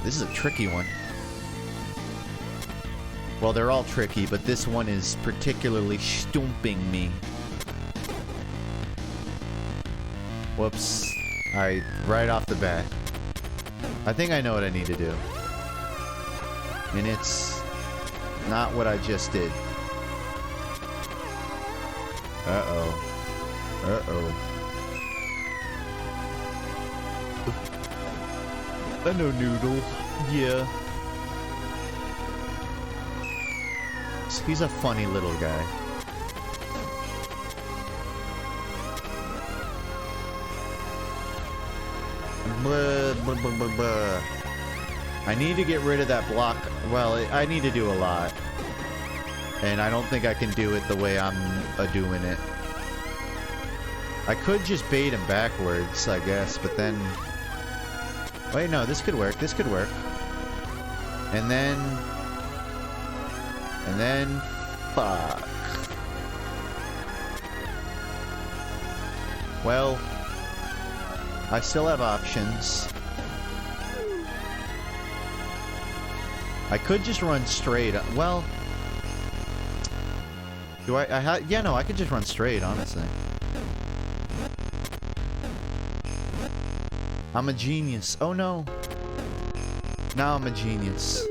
This is a tricky one. Well, they're all tricky, but this one is particularly stumping me. Whoops. Alright, right off the bat. I think I know what I need to do. And it's not what I just did. Uh-oh. Uh-oh. I know Noodle. Yeah. He's a funny little guy. Blah, blah, blah, blah, blah. I need to get rid of that block. Well, I need to do a lot. And I don't think I can do it the way I'm doing it. I could just bait him backwards, I guess, but then... Wait, no, this could work. This could work. And then... Fuck. Well... I still have options. I could just run straight. Well... Do I yeah, no, I could just run straight, honestly. I'm a genius. Oh, no. Now I'm a genius.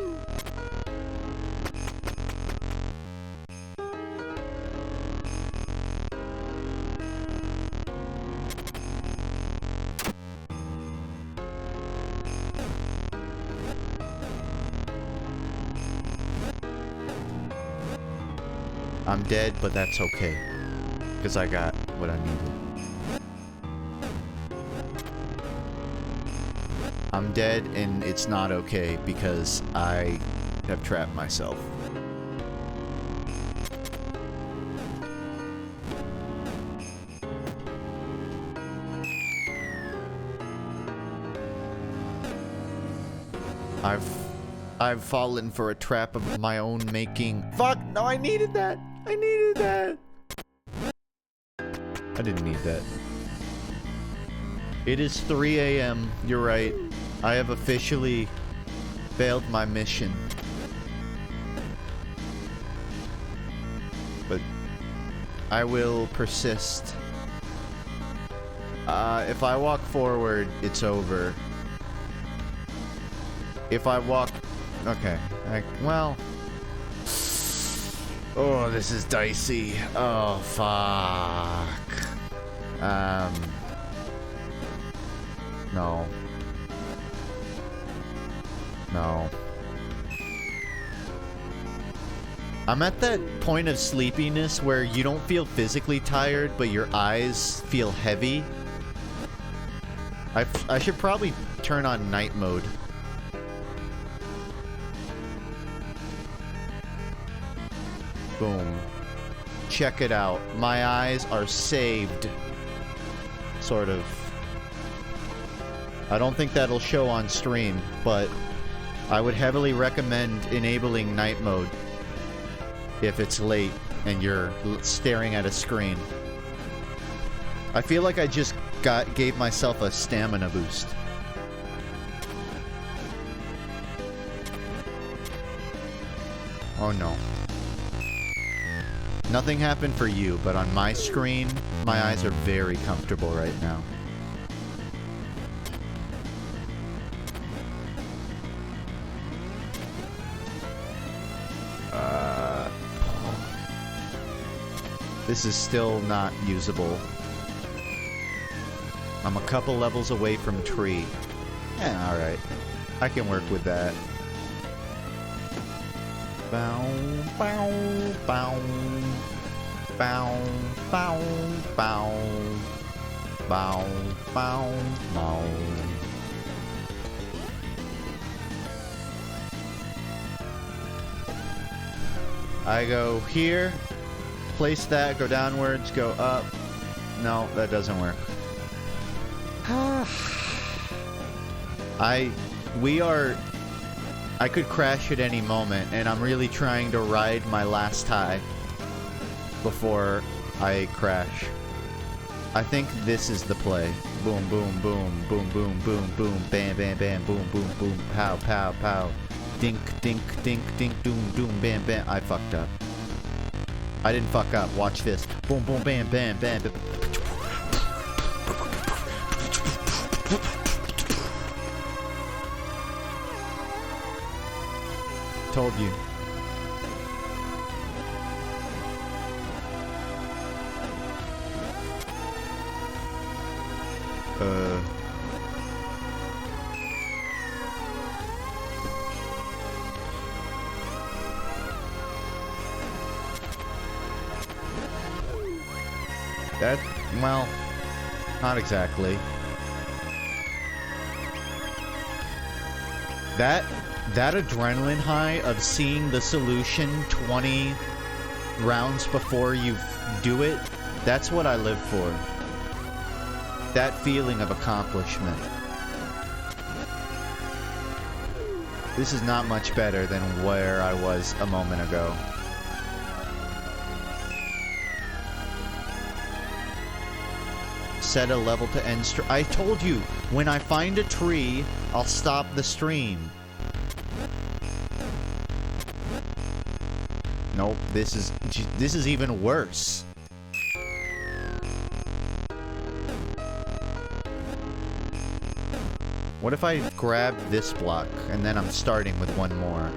I'm dead, but that's okay. Because I got what I needed. I'm dead, and it's not okay because I have trapped myself. I've fallen for a trap of my own making. Fuck! No, I needed that! I needed that! I didn't need that. It is 3 a.m. You're right. I have officially failed my mission. But I will persist. If I walk forward, it's over. If I walk... Okay. Well... Oh, this is dicey. Oh, fuck. No. No. I'm at that point of sleepiness where you don't feel physically tired, but your eyes feel heavy. I should probably turn on night mode. Boom. Check it out. My eyes are saved. Sort of. I don't think that'll show on stream, but I would heavily recommend enabling night mode if it's late and you're staring at a screen. I feel like I just gave myself a stamina boost. Oh no. Nothing happened for you, but on my screen, my eyes are very comfortable right now. This is still not usable. I'm a couple levels away from tree. Yeah, alright. I can work with that. Bow, bow, bow. Bow, bow, bow. Bow, bow, bow. I go here, place that, go downwards, go up. No, that doesn't work. I could crash at any moment, and I'm really trying to ride my last high before I crash. I think this is the play. Boom, boom, boom, boom, boom, boom, boom, bam, bam, bam, boom, boom, boom, pow, pow, pow. Dink, dink, dink, dink, doom, doom, bam, bam. I fucked up. I didn't fuck up. Watch this. Boom, boom, bam, bam, bam, bam. Told you. That, well, not exactly. That adrenaline high of seeing the solution 20 rounds before you do it, that's what I live for. That feeling of accomplishment. This is not much better than where I was a moment ago. Set a level to end stream. I told you, when I find a tree, I'll stop the stream. Nope, this is even worse. What if I grab this block and then I'm starting with one more?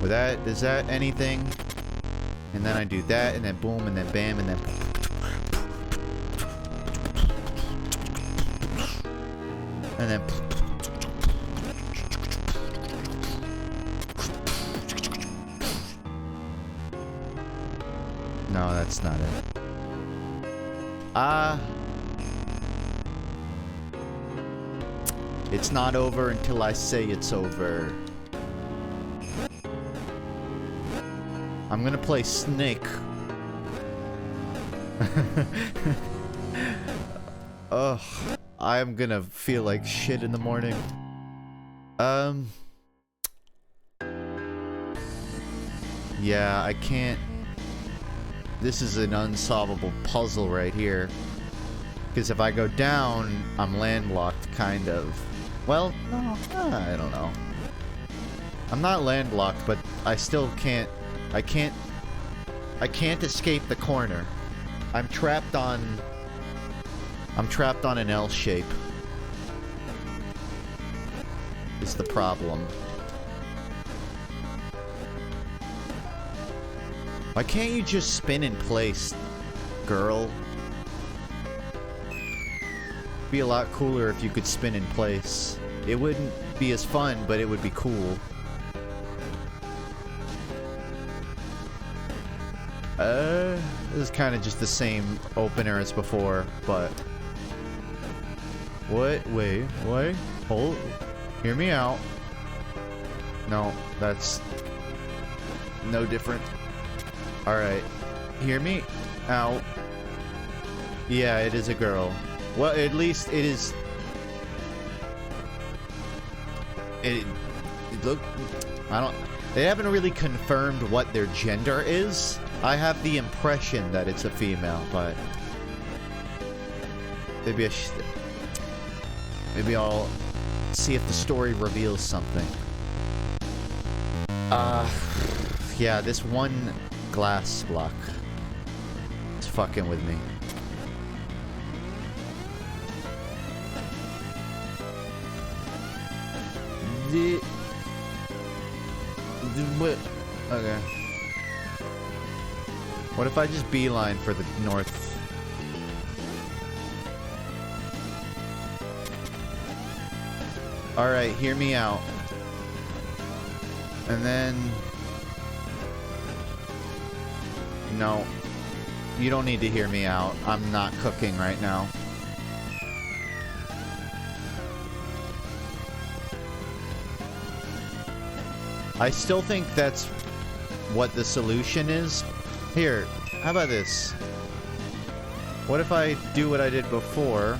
With that, is that anything? And then I do that, and then boom, and then bam, and then and then no, that's not it. It's not over until I say it's over. I'm gonna play Snake. Ugh. I'm gonna feel like shit in the morning. Yeah, I can't... This is an unsolvable puzzle right here. Because if I go down, I'm landlocked, kind of. Well, no, I don't know. I'm not landlocked, but I still can't... I can't escape the corner. I'm trapped on an L shape. Is the problem. Why can't you just spin in place, girl? It'd be a lot cooler if you could spin in place. It wouldn't be as fun, but it would be cool. This is kind of just the same opener as before, but... What? Wait, hold. Hear me out. No, that's... no different. Alright. Hear me out. Yeah, it is a girl. Well, at least it is... It look... I don't... They haven't really confirmed what their gender is. I have the impression that it's a female, but... Maybe I'll see if the story reveals something. Yeah, this one glass block is fucking with me. Okay. What if I just beeline for the north? Alright, hear me out. And then... No. You don't need to hear me out. I'm not cooking right now. I still think that's what the solution is. Here, how about this? What if I do what I did before?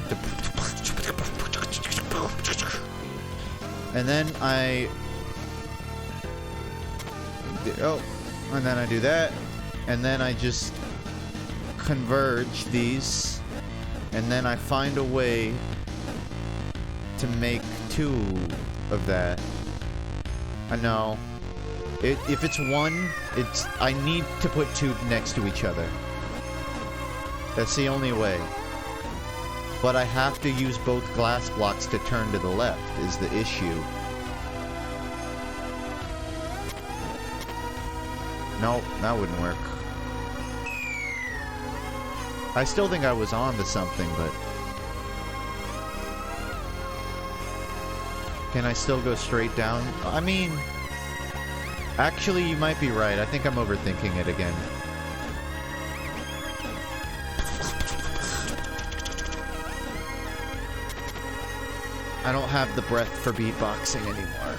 And then I Oh, and then I do that, and then I just converge these, and then I find a way to make 2 of that. I know. If it's 1, I need to put 2 next to each other. That's the only way. But I have to use both glass blocks to turn to the left, is the issue. Nope, that wouldn't work. I still think I was on to something, but... Can I still go straight down? I mean... Actually, you might be right. I think I'm overthinking it again. I don't have the breath for beatboxing anymore.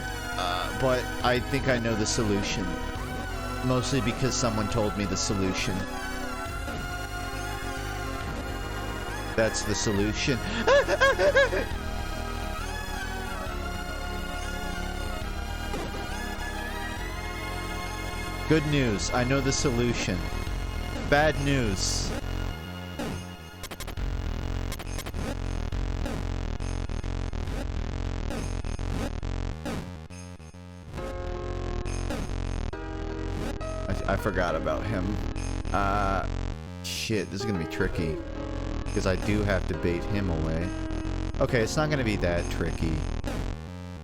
But I think I know the solution. Mostly because someone told me the solution. That's the solution. Good news, I know the solution. Bad news. I forgot about him. Shit, this is gonna be tricky. Because I do have to bait him away. Okay, it's not gonna be that tricky.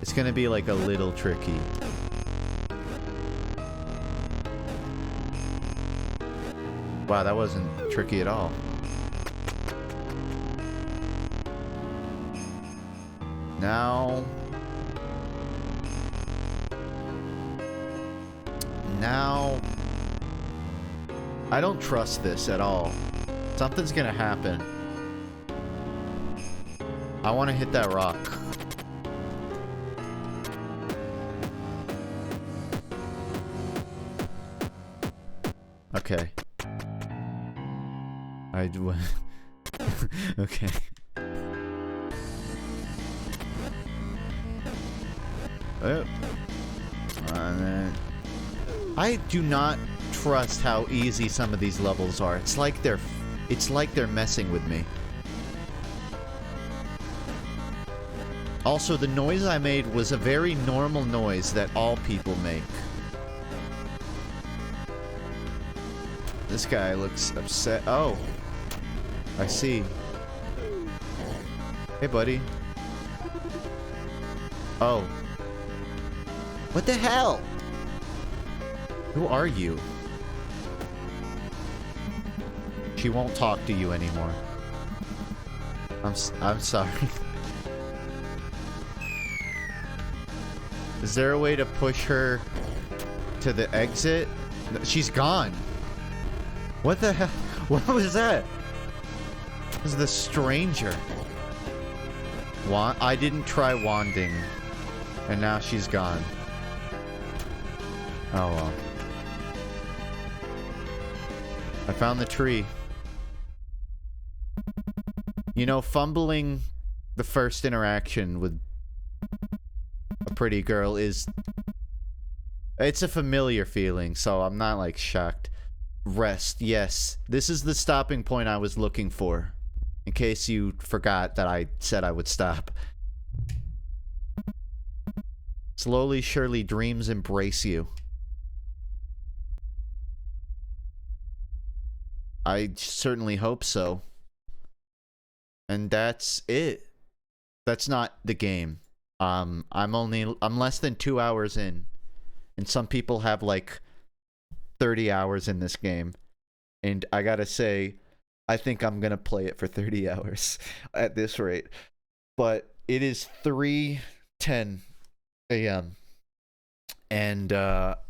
It's gonna be like a little tricky. Wow, that wasn't tricky at all. Now... I don't trust this at all. Something's gonna happen. I want to hit that rock. Okay. I do. Okay. Oh. And then I do not trust how easy some of these levels are. It's like they're messing with me. Also, the noise I made was a very normal noise that all people make. This guy looks upset. Oh. I see. Hey, buddy. Oh. What the hell? Who are you? She won't talk to you anymore. I'm sorry. Is there a way to push her to the exit? She's gone. What the hell? What was that? It was the stranger. I didn't try wanding. And now she's gone. Oh well. I found the tree. You know, fumbling the first interaction with a pretty girl is... It's a familiar feeling, so I'm not, like, shocked. Rest, yes. This is the stopping point I was looking for. In case you forgot that I said I would stop. Slowly, surely, dreams embrace you. I certainly hope so. And that's it. That's not the game. I'm less than 2 hours in. And some people have like 30 hours in this game. And I gotta say, I think I'm gonna play it for 30 hours at this rate. But it is 3:10 a.m. And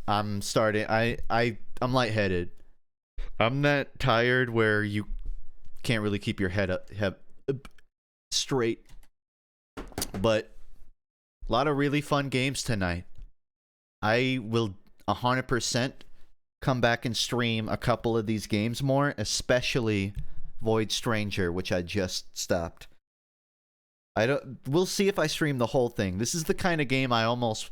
I'm starting. I'm lightheaded. I'm that tired where you can't really keep your head up straight. But a lot of really fun games tonight. I will 100% come back and stream a couple of these games more, especially Void Stranger, which I just stopped. We'll see if I stream the whole thing. This is the kind of game I almost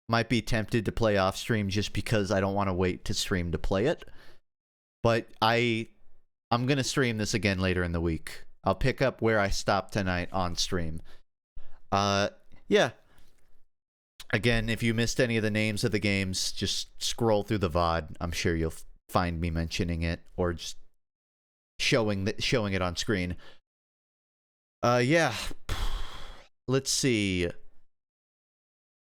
might be tempted to play off stream just because I don't want to wait to stream to play it. But I'm going to stream this again later in the week. I'll pick up where I stopped tonight on stream. Yeah. Again, if you missed any of the names of the games, just scroll through the VOD. I'm sure you'll find me mentioning it or just showing it on screen. Yeah. Let's see.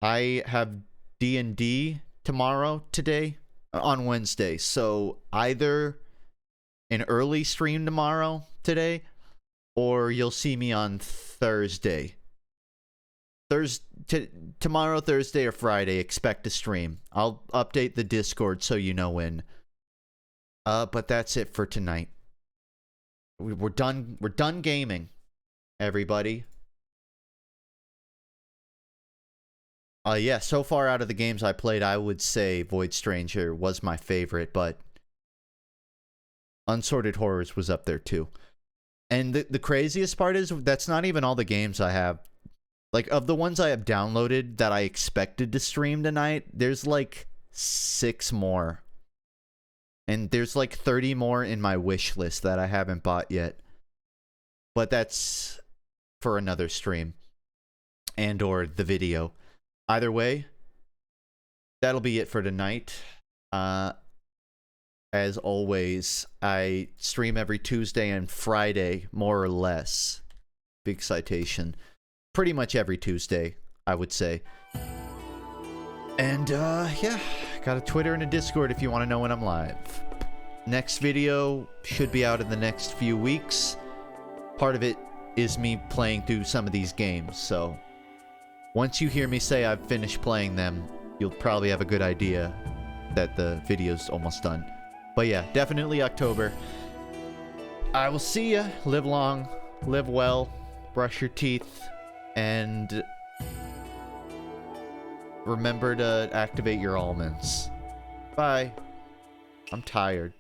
I have D&D today, on Wednesday. So either an early stream today, or you'll see me on Thursday. Tomorrow, Thursday, or Friday, expect a stream. I'll update the Discord so you know when. But that's it for tonight. We're done. We're done gaming, everybody. Yeah, so far out of the games I played, I would say Void Stranger was my favorite, but Unsorted Horrors was up there too. And the craziest part is that's not even all the games I have. Like, of the ones I have downloaded that I expected to stream tonight, there's like 6 more. And there's like 30 more in my wish list that I haven't bought yet. But that's for another stream. And or the video. Either way, that'll be it for tonight. As always, I stream every Tuesday and Friday, more or less. Big citation. Pretty much every Tuesday, I would say. And, yeah, got a Twitter and a Discord if you want to know when I'm live. Next video should be out in the next few weeks. Part of it is me playing through some of these games, so once you hear me say I've finished playing them, you'll probably have a good idea that the video's almost done. But yeah, definitely October. I will see ya. Live long, live well, brush your teeth, and remember to activate your almonds. Bye. I'm tired.